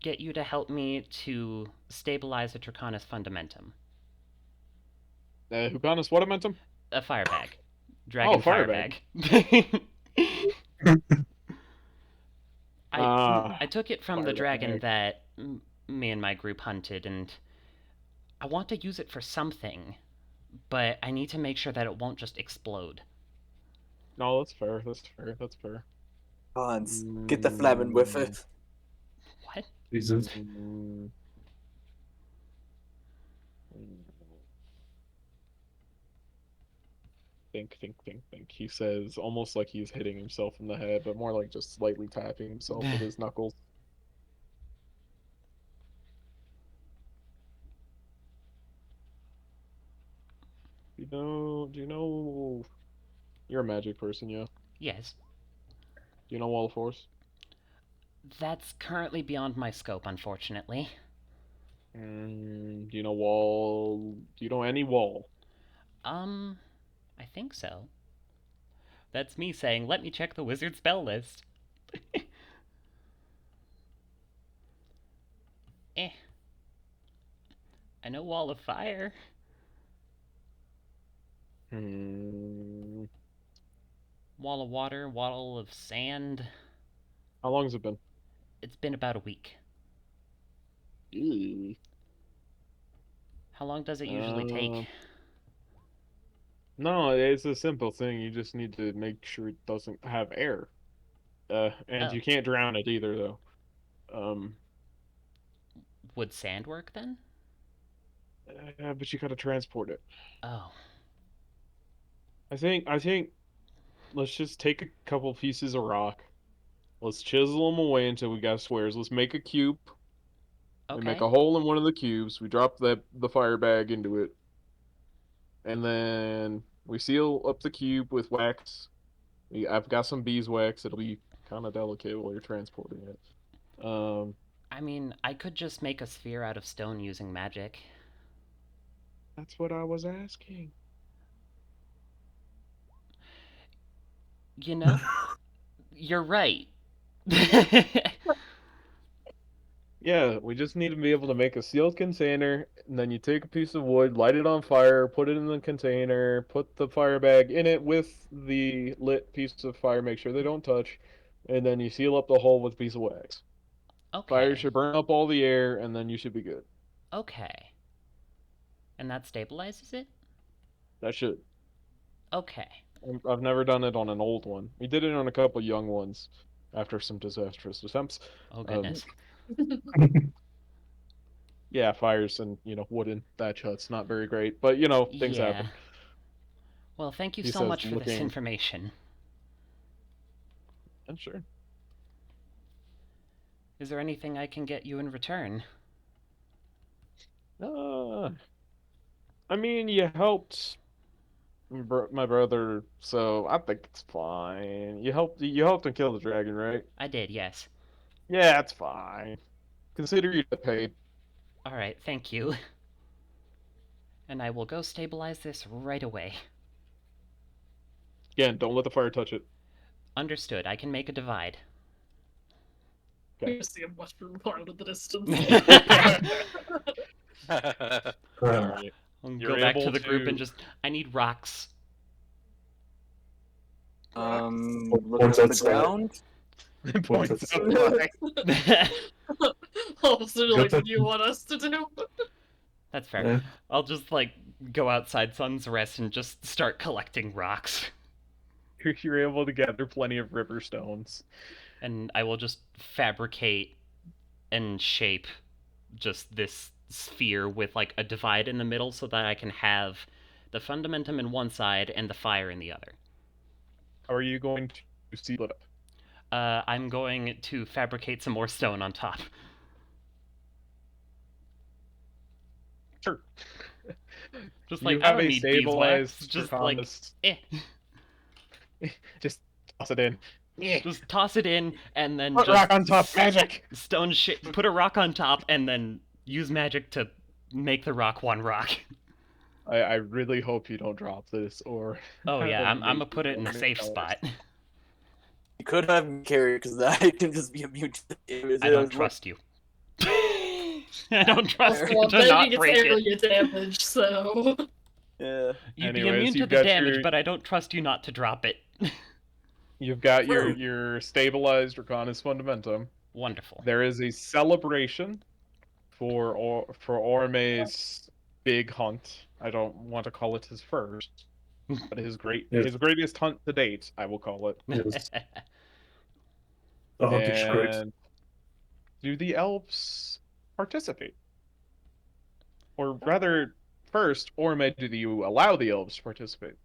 get you to help me to stabilize a Draconis Fundamentum? Huganis, what momentum? A fire bag. Dragon fire bag. I took it from the fire dragon bag. that me and my group hunted, and I want to use it for something, but I need to make sure that it won't just explode. No, that's fair. That's fair. That's fair. Hans, get the flamin with it. What? Jesus. Mm. Think. He says, almost like he's hitting himself in the head, but more like just slightly tapping himself with his knuckles. Do you know, you're a magic person, yeah? Yes. Do you know Wall of Force? That's currently beyond my scope, unfortunately. Do you know Wall? Do you know any Wall? I think so. That's me saying, let me check the wizard spell list. Eh. I know Wall of Fire. Hmm. Wall of Water, Wall of Sand. How long has it been? It's been about a week. Ew. How long does it usually take? No, it's a simple thing. You just need to make sure it doesn't have air. And Oh. you can't drown it either, though. Would sand work then? But you gotta transport it. Oh. I think let's just take a couple pieces of rock. Let's chisel them away until we got squares. Let's make a cube. We make Okay. a hole in one of the cubes. We drop the fire bag into it. And then we seal up the cube with wax. I've got some beeswax. It'll be kind of delicate while you're transporting it. I mean, I could just make a sphere out of stone using magic. That's what I was asking. You know? You're right. Yeah, we just need to be able to make a sealed container, and then you take a piece of wood, light it on fire, put it in the container, put the fire bag in it with the lit piece of fire, make sure they don't touch, and then you seal up the hole with a piece of wax. Fire Okay. should burn up all the air, and then you should be good. Okay. And that stabilizes it? That should. Okay. I've never done it on an old one. We did it on a couple young ones after some disastrous attempts. Oh, goodness. Yeah, fires and, wooden thatch huts, not very great, but, things Yeah. happen. Well, thank you He so says, much for this looking- information. Yeah, sure. Is there anything I can get you in return? I mean, you helped my brother, so I think it's fine. You helped him kill the dragon, right? I did, yes. Yeah, it's fine. Consider you get paid. Alright, thank you. And I will go stabilize this right away. Again, don't let the fire touch it. Understood, I can make a divide. Okay. You see a mushroom part in the distance. Alright. I'll You're go back to able the group and to- just, I need rocks. Looking Points at the outside. ground. Points Points outside. Also, like, Good. you want us to do? That's fair. Yeah. I'll just, go outside Sun's Rest and just start collecting rocks. You're able to gather plenty of river stones. And I will just fabricate and shape just this sphere with, a divide in the middle so that I can have the fundamentum in one side and the fire in the other. How are you going to seal it up? I'm going to fabricate some more stone on top. Sure. Just You like, I have don't a need beeswax. stabilized Just like, Draconis. just Toss it in. Yeah. just toss it in and then Put just rock on top. Magic. put a rock on top and then use magic to make the rock one rock. I really hope you don't drop this, or Oh yeah, I'm maybe gonna put it in a don't safe tell us. spot. You could have me carry because I can just be immune to the damage. I don't trust you. I don't trust you Well, to then not it's break it. area damage, so. Yeah. You'd be Anyways, immune to you've the got damage, your- but I don't trust you not to drop it. You've got True. your stabilized Draconis Fundamentum. Wonderful. There is a celebration for Orme's big hunt. I don't want to call it his first, but his Yes. greatest hunt to date, I will call it. Yes. The hunt is great. And do the elves participate? Or rather, first, Orme, do you allow the elves to participate?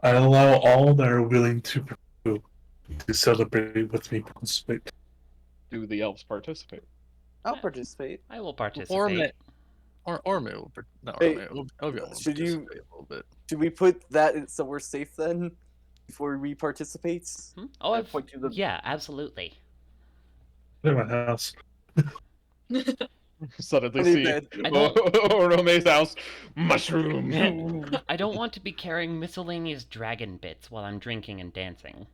I allow all that are willing to celebrate with me participate. Do the elves participate? I'll participate. I will participate. Or maybe no, Hey, Obi will should you- participate a little bit. Should we put that in somewhere safe then? Before we participate? Hmm? Oh, I point to the- yeah, absolutely. In my house. Suddenly Honey see bed. I don't- Orme's house. Mushroom. I don't want to be carrying miscellaneous dragon bits while I'm drinking and dancing.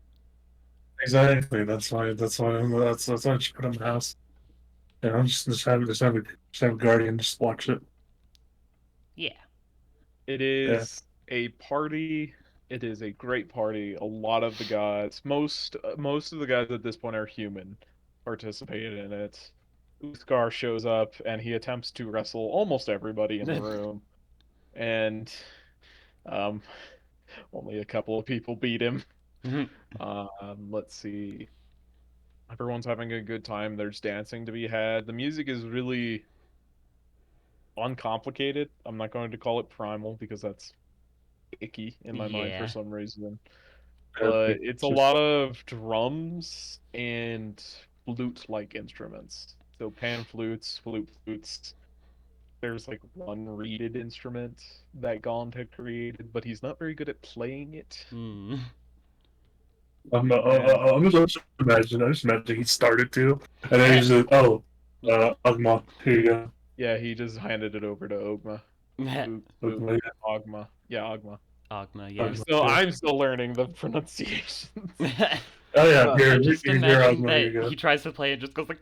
Exactly. That's why I just put it in my house. You know, just have a guardian just watch it. Yeah. It is a party. It is a great party. A lot of the gods, most of the gods at this point are human, participated in it. Uthgar shows up and he attempts to wrestle almost everybody in the room, and only a couple of people beat him. Let's see. Everyone's having a good time. There's dancing to be had. The music is really uncomplicated. I'm not going to call it primal because that's icky in my mind for Yeah. some reason. But it's a lot of drums and flute-like instruments. So pan flutes, flutes. There's like one reeded instrument that Gond had created, but he's not very good at playing it. Hmm. I'm just imagine he started to, and then he's like, oh, Ugma, here you go. Yeah, he just handed it over to Ogma. Ugma, Ogma. Yeah, Ogma. Ogma, yeah. I'm still learning the pronunciations. Oh yeah, here, I'm just here, imagining Ugma, here you that go. he tries to play and just goes like,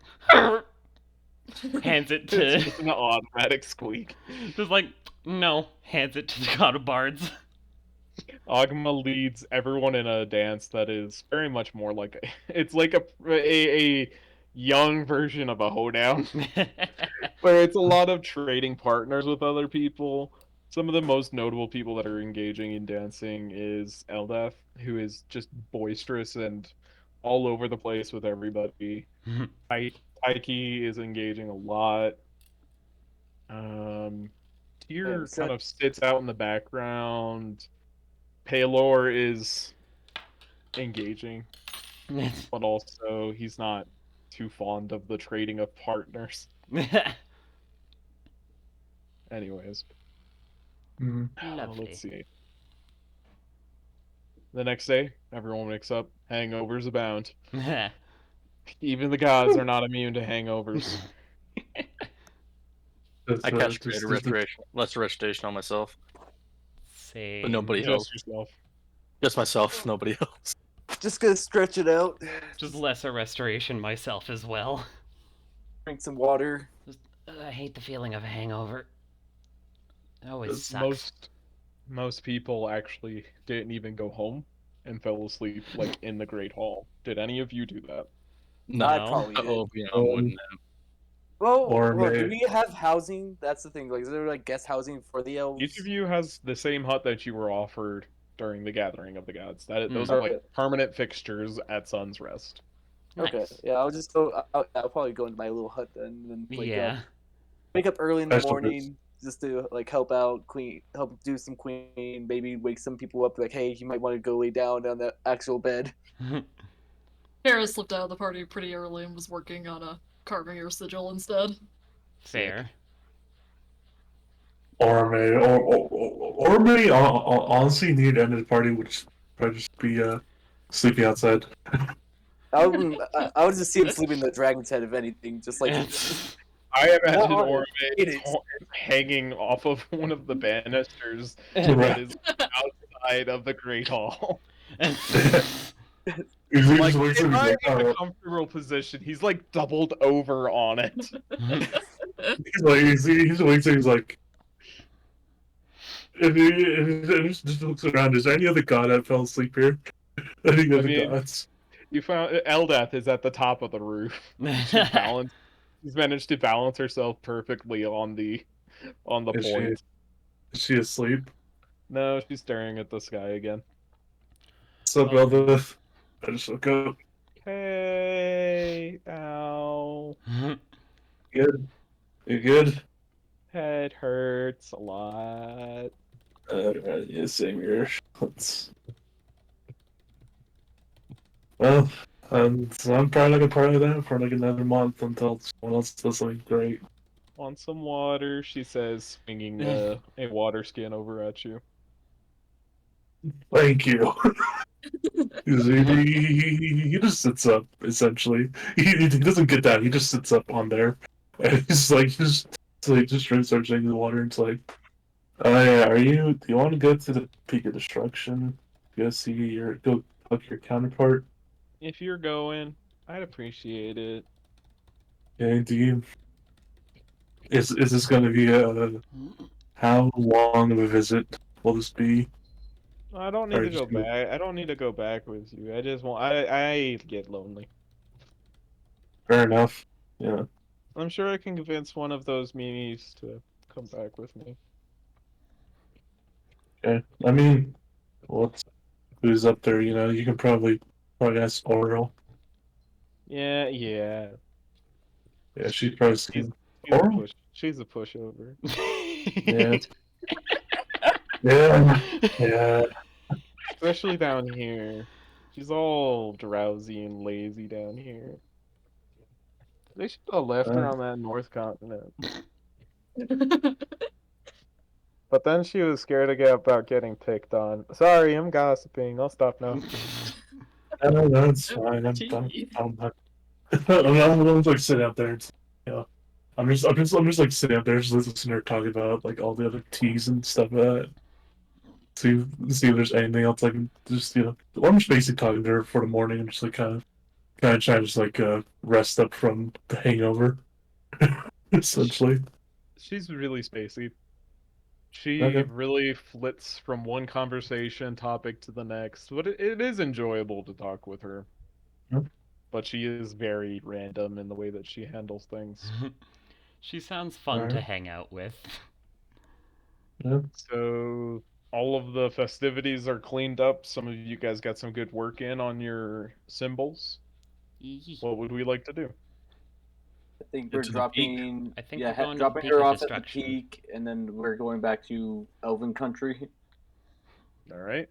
hands it It's to, just an automatic squeak. just like, no, hands it to the god of bards. Ogma leads everyone in a dance that is very much more like it's like a young version of a hoedown, where it's a lot of trading partners with other people. Some of the most notable people that are engaging in dancing is Eldeth, who is just boisterous and all over the place with everybody. Taiki is engaging a lot. Tyr so- kind of sits out in the background. Paylor is engaging, but also he's not too fond of the trading of partners. Anyways, Lovely. let's see. The next day, everyone wakes up. Hangovers abound. Even the gods are not immune to hangovers. That's, I cast just- greater restoration on myself, Same. but nobody else. Just yourself. Just myself, nobody else. Just gonna stretch it out. Just lesser restoration myself as well. Drink some water. I hate the feeling of a hangover. It always Because sucks. most people actually didn't even go home and fell asleep like in the Great Hall. Did any of you do that? No, I probably did. Obi wouldn't have. Well, Or do may- we have housing? That's the thing. Like, is there like guest housing for the elves? Each of you has the same hut that you were offered during the Gathering of the Gods. Those Hmm. are like permanent fixtures at Sun's Rest. Okay, Nice. yeah, I'll just go. I'll probably go into my little hut then, and then Yeah. wake up early in the Special bits. morning just to like help out, help do some queen, maybe wake some people up. Like, hey, you might want to go lay down on the actual bed. Hera slipped out of the party pretty early and was working on carving her sigil instead. Fair. Orme, honestly, near the end of the party would probably just be sleeping outside. I would just see him sleeping in the dragon's head, if anything. Just like I imagine Not Orme it is is. hanging off of one of the banisters that Right. is outside of the Great Hall. He Like, just wakes if up, he's I'm like, in a oh. comfortable position, he's like doubled over on it. He's like, he just wakes up, he's like, and he just looks around. Is there any other god that fell asleep here? Any other mean- gods? You found Eldath is at the top of the roof. She's balanced. She's managed to balance herself perfectly on the Is she- point. Is she asleep? No, she's staring at the sky again. What's up, Eldath? I just woke up. Hey, ow. Good. You good? Head hurts a lot. Yeah, same here. Well, so I'm probably not gonna part of that for like another month until someone else does something great. Want some water? She says, swinging a water skin over at you. Thank you. He just sits up essentially. He doesn't get down. He just sits up on there, and he's like just starts drinking the water. And it's like, oh yeah, do you want to go to the Peak of Destruction? Go talk to your counterpart. If you're going, I'd appreciate it. Okay, is this going to be how long of a visit will this be? I don't need Or to go just be- back. I don't need to go back with you. I just want. I get lonely. Fair enough. Yeah. I'm sure I can convince one of those memes to come back with me. Okay. I mean, who's up there? You know, you can probably ask Oral. Yeah. Yeah, she's probably seen She's a Oral. push. She's a pushover. Yeah. Yeah. Yeah. Especially down here. She's all drowsy and lazy down here. They should have left her on that North Continent. But then she was scared about getting picked on. Sorry, I'm gossiping. I'll stop now. No, it's fine. I'm not. I'm like sitting out there. I'm just like sitting out there, just listening to her talk about like all the other teas and stuff. See if there's anything else I can just I'm just basically talking to her for the morning and just like kind of trying to just like rest up from the hangover, essentially. She's really spacey. She Okay. really flits from one conversation topic to the next, but it is enjoyable to talk with her. Yep. But she is very random in the way that she handles things. She sounds fun to Alright. hang out with. Yeah. So all of the festivities are cleaned up. Some of you guys got some good work in on your symbols. What would we like to do? I think Get we're to the peak. dropping. I think yeah, we're going to the dropping Peak her of off at the Destruction. peak, and then we're going back to Elven Country. All right.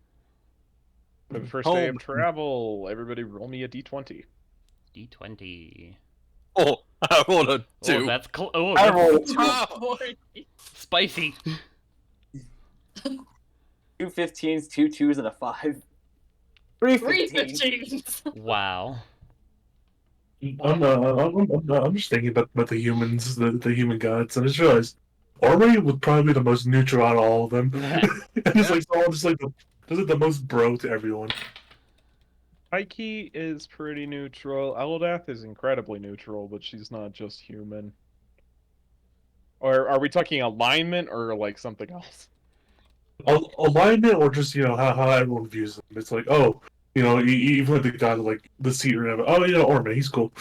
For the first day of Home. travel, everybody roll me a d20. D20. Oh, I rolled a Oh, 2. that's I rolled that's a Wow. spicy. 2 15s, 2 2s, and a 5. 3 Three 15s. 15s. Wow. I'm just thinking about the humans, the human gods, and I just realized Ori was probably the most neutral out of all of them. It's like all just like the most bro to everyone. Heike is pretty neutral. Eldath is incredibly neutral, but she's not just human. Or are we talking alignment or like something else? Alignment or just how everyone views them. It's like even like the guy like the seat or whatever. Oh Orman, he's cool.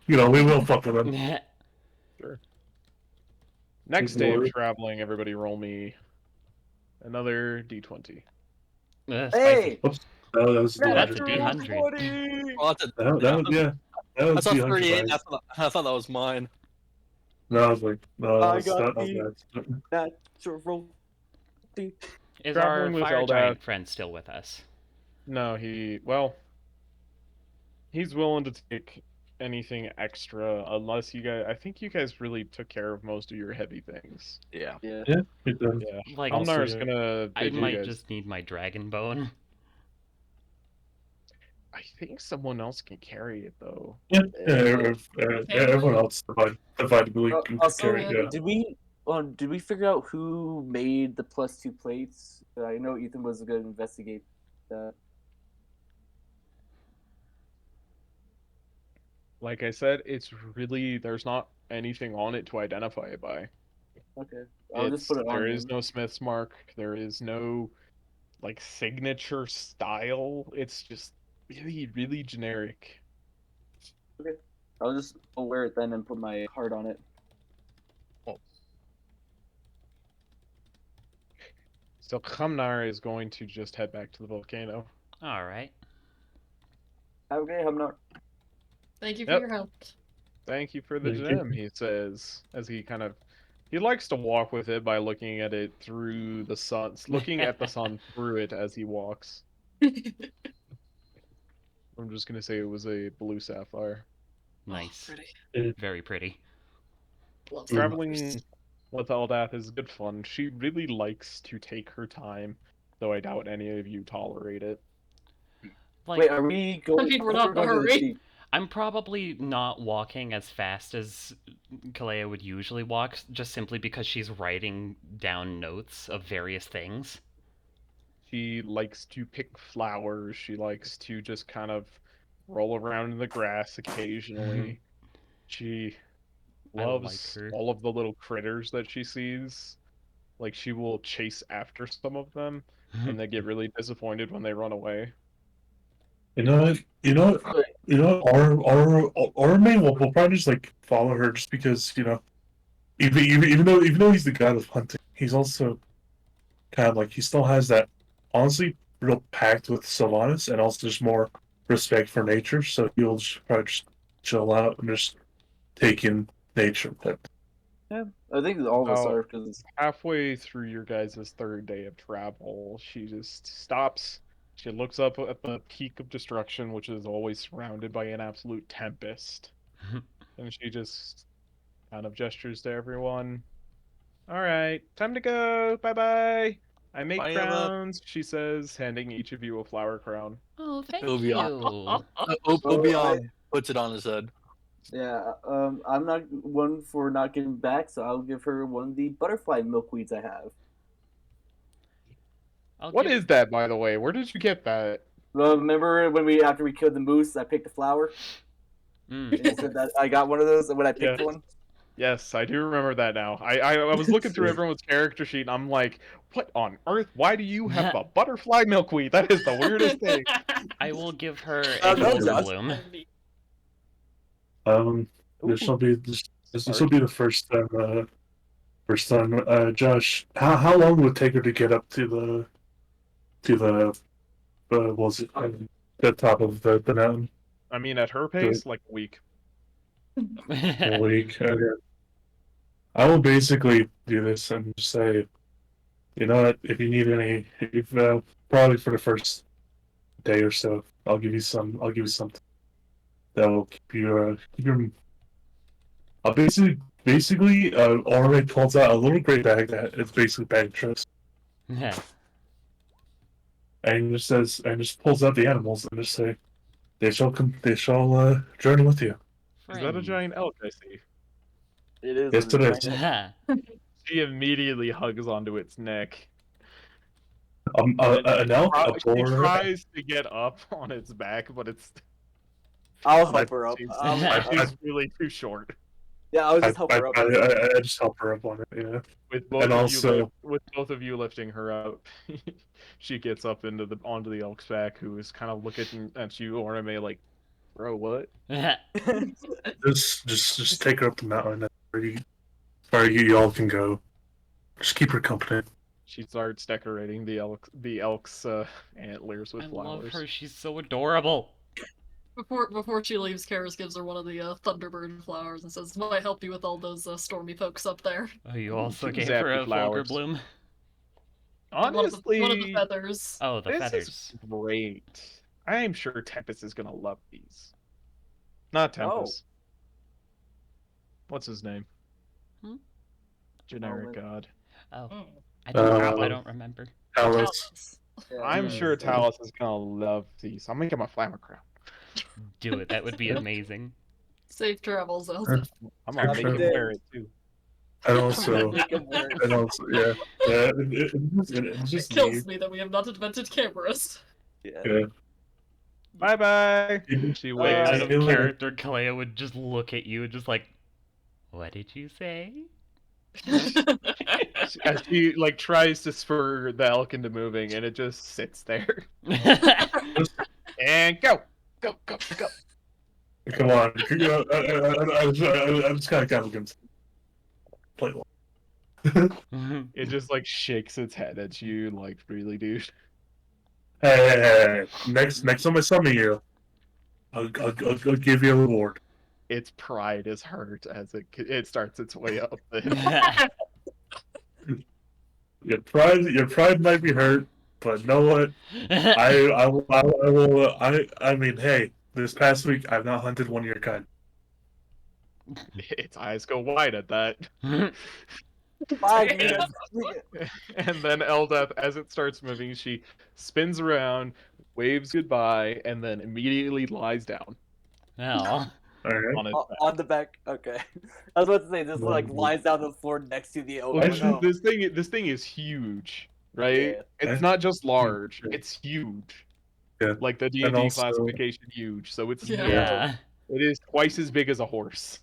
We will fuck with him. Sure. Next day of traveling, everybody roll me another d20. Spicy. Hey! Oops. That was That's a D100. D100. Oh, that's a, That was I saw D100. 38. Right? I thought that was mine. No, I was like, no, I that got was the- bad. Natural. Is Traveling our with fire Eldath. giant friend still with us? No, he's willing to take anything extra unless you guys. I think you guys really took care of most of your heavy things. Yeah. Yeah. Yeah, it does. Yeah, Like, Also, Alnar is yeah. gonna I bid you might guys. just need my dragon bone. I think someone else can carry it though. Yeah, Uh, everyone else dividedly can Also, carry it. Yeah. did we figure out who made the +2 plates? I know Ethan was going to investigate that. Like I said, it's really there's not anything on it to identify it by. Okay, I'll just put it on There is him. no Smith's mark. There is no like signature style. It's just really generic. Okay, I'll wear it then and put my heart on it. So Khamnar is going to just head back to the volcano. All right. Okay, I'm not. Thank you for Yep. your help. Thank you for the Thank you. gem, he says, as he likes to walk with it by looking at it through the sun, looking at the sun through it as he walks. I'm just gonna say it was a blue sapphire. Nice. Oh, pretty. Very pretty. Love Traveling flowers. with Eldath is good fun. She really likes to take her time, though I doubt any of you tolerate it. Like, Wait, are we going? mean, we're I not thought we were in a going to the hurry. sea. I'm probably not walking as fast as Kalea would usually walk, just simply because she's writing down notes of various things. She likes to pick flowers. She likes to just kind of roll around in the grass occasionally. She I like loves her. all of the little critters that she sees. Like she will chase after some of them, and they get really disappointed when they run away. You know what? Our main will probably just like follow her just because even though he's the guy with hunting, he's also kind of like he still has that honestly real pact with Sylvanas and also just more respect for nature. So he'll just probably just chill out and just take in nature. But Yeah, I think all of us About are because halfway through your guys' third day of travel, she just stops. She looks up at the peak of destruction, which is always surrounded by an absolute tempest. And she just kind of gestures to everyone. All right, time to go. Bye bye. I make Bye, Eva. crowns, she says, handing each of you a flower crown. Oh, thank Obion. you. Obion puts it on his head. yeah, I'm not one for not getting back, so I'll give her one of the butterfly milkweeds I have. What is that, by the way? Where did you get that? Well, remember when after we killed the moose, I picked a flower. And you said that I got one of those when I picked Yeah. one. Yes, I do remember that now. I was looking through everyone's character sheet and I'm like, what on earth? Why do you have a butterfly milkweed? That is the weirdest thing. I will give her Oh, a no, Holger Josh. bloom. this will be this will be the first time. Josh, how long would it take her to get up to the was it the top of the mountain? I mean, at her pace, like a week. A week. Okay. I will basically do this and just say, you know what? If you need any, if probably for the first day or so, I'll give you some. I'll give you something that will keep your. I'll basically already pulls out a little gray bag that it's basically bag trips, and just says and just pulls out the animals and just say, they shall journey with you. Is that a giant elk I see? It is. Yes, a it is. giant- She immediately hugs onto its neck. An elk, a She boar. tries to get up on its back, but it's I'll help her up. she's really too short. Yeah, I'll just help her up. I just help her up on it. Yeah. With both And of also- you with both of you lifting her up, she gets up onto the elk's back, who is kind of looking at you, Orame, like, bro, what? Just take her up the mountain. Where you all can go. Just keep her company. She starts decorating the elk's antlers with I flowers. love her. She's so adorable. Before she leaves, Karis gives her one of the Thunderbird flowers and says, "Will I help you with all those stormy folks up there?" Oh, you also gave Zappy her a Holger flowers. bloom. Honestly, one of the feathers. Oh, the this feathers. is great. I am sure Tempest is gonna love these. Not Tempest. What's his name? Hmm? Generic Helmet. god. Oh, Mm. I don't remember. Alice. Talents. Yeah, I'm Hmm. sure Talus is gonna love these. I'll make him a flammer crown. Do it. That would be amazing. Safe travels, Elsa. I'm gonna make him Sure. wear it too. And also, Make him wear it. and also, yeah, it's It just kills me. me that we have not invented cameras. Yeah. Yeah. Bye bye. She waves. Out of See you later. character, Clea would just look at you and just like, what did you say? As she like tries to spur the elk into moving, and it just sits there. And go, go, go, go. Come on. I'm just kind of against play one. It just like shakes its head at you, like really, dude. Hey. Next time I summon you, I'll give you a reward. Its pride is hurt as it starts its way up. Your pride might be hurt, but know what? I mean, hey, this past week I've not hunted one of your kind. Its eyes go wide at that. Fine, And- you And then Eldeth, as it starts moving, she spins around, waves goodbye, and then immediately lies down Oh. All right. on its back. on the back. Okay. I was about to say, just like lies down on the floor next to the oak. Well, Actually, No. this thing is huge, right? Yeah. It's not just large; Yeah. it's huge. Yeah. Like the And D&D also- classification, huge. So it's Yeah. Yeah. it is twice as big as a horse.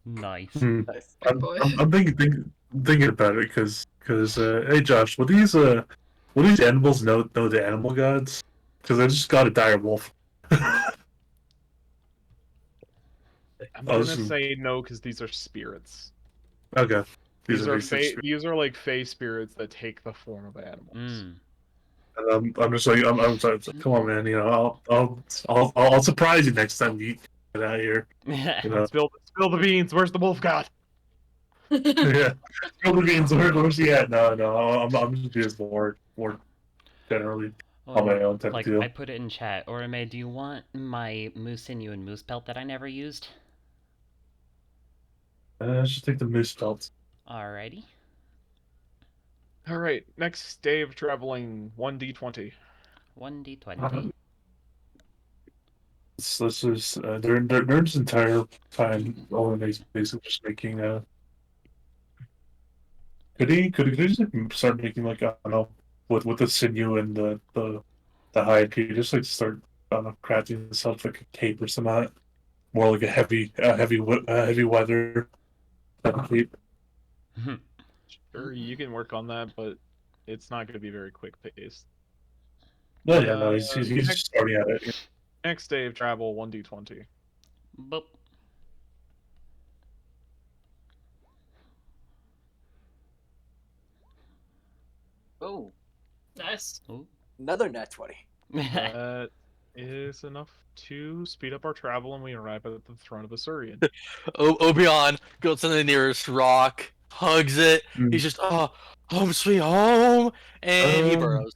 Nice. Nice. Good boy. I'm thinking about it because hey Josh, will these animals know the animal gods? Because I just got a dire wolf. I'm Oh, gonna this is- say no because these are spirits. Okay. These are research these are like fey spirits that take the form of animals. Mm. And I'm just like I'm sorry, come on, man. You know, I'll surprise you next time you get out of here. You know, Spill the beans. Where's the wolf god? yeah. Spill the beans. Where's he at? No. I'm just being more generally on my own type Like, of deal. I put it in chat. Orime, do you want my moose sinew and moose pelt that I never used? I should take the moose pelts. Alrighty. All right, next day of traveling, 1d20. 1d20. This is during this entire time, Olene's basically just making could he just like, start making like I don't know with the sinew and the hide? Could he just like start crafting himself like a cape or something? More like a heavy weather type of cape. Sure, you can work on that, but it's not going to be very quick paced. No, he's just starting at it. Next day of travel, 1d20. Boop. Oh, Nice. another nat 20. That is enough to speed up our travel, and we arrive at the throne of Asurian. Obion goes to the nearest rock, hugs it. Mm. He's just, home sweet home, and he burrows.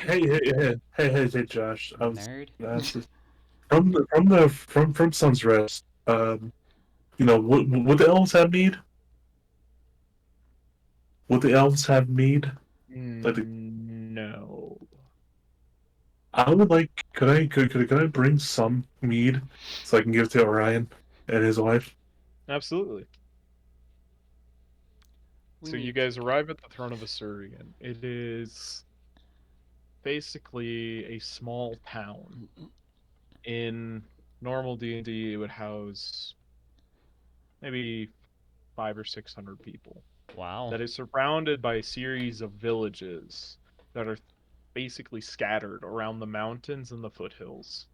Hey, Josh. Nerd. From Sun's Rest. You know, would the elves have mead? Would the elves have mead? No. I would like. Could I bring some mead so I can give to Orion and his wife? Absolutely. So you guys arrive at the throne of Asurian. It is basically a small town. In normal D&D, it would house maybe 500 or 600 people. Wow. That is surrounded by a series of villages that are basically scattered around the mountains and the foothills.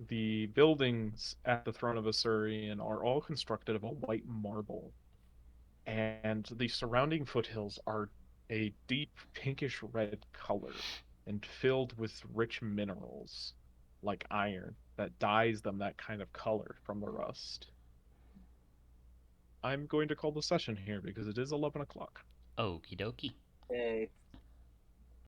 The buildings at the throne of Asurian are all constructed of a white marble, and the surrounding foothills are a deep pinkish red color and filled with rich minerals like iron that dyes them that kind of color from the rust. I'm going to call the session here because it is 11 o'clock. Okie dokie. Hey.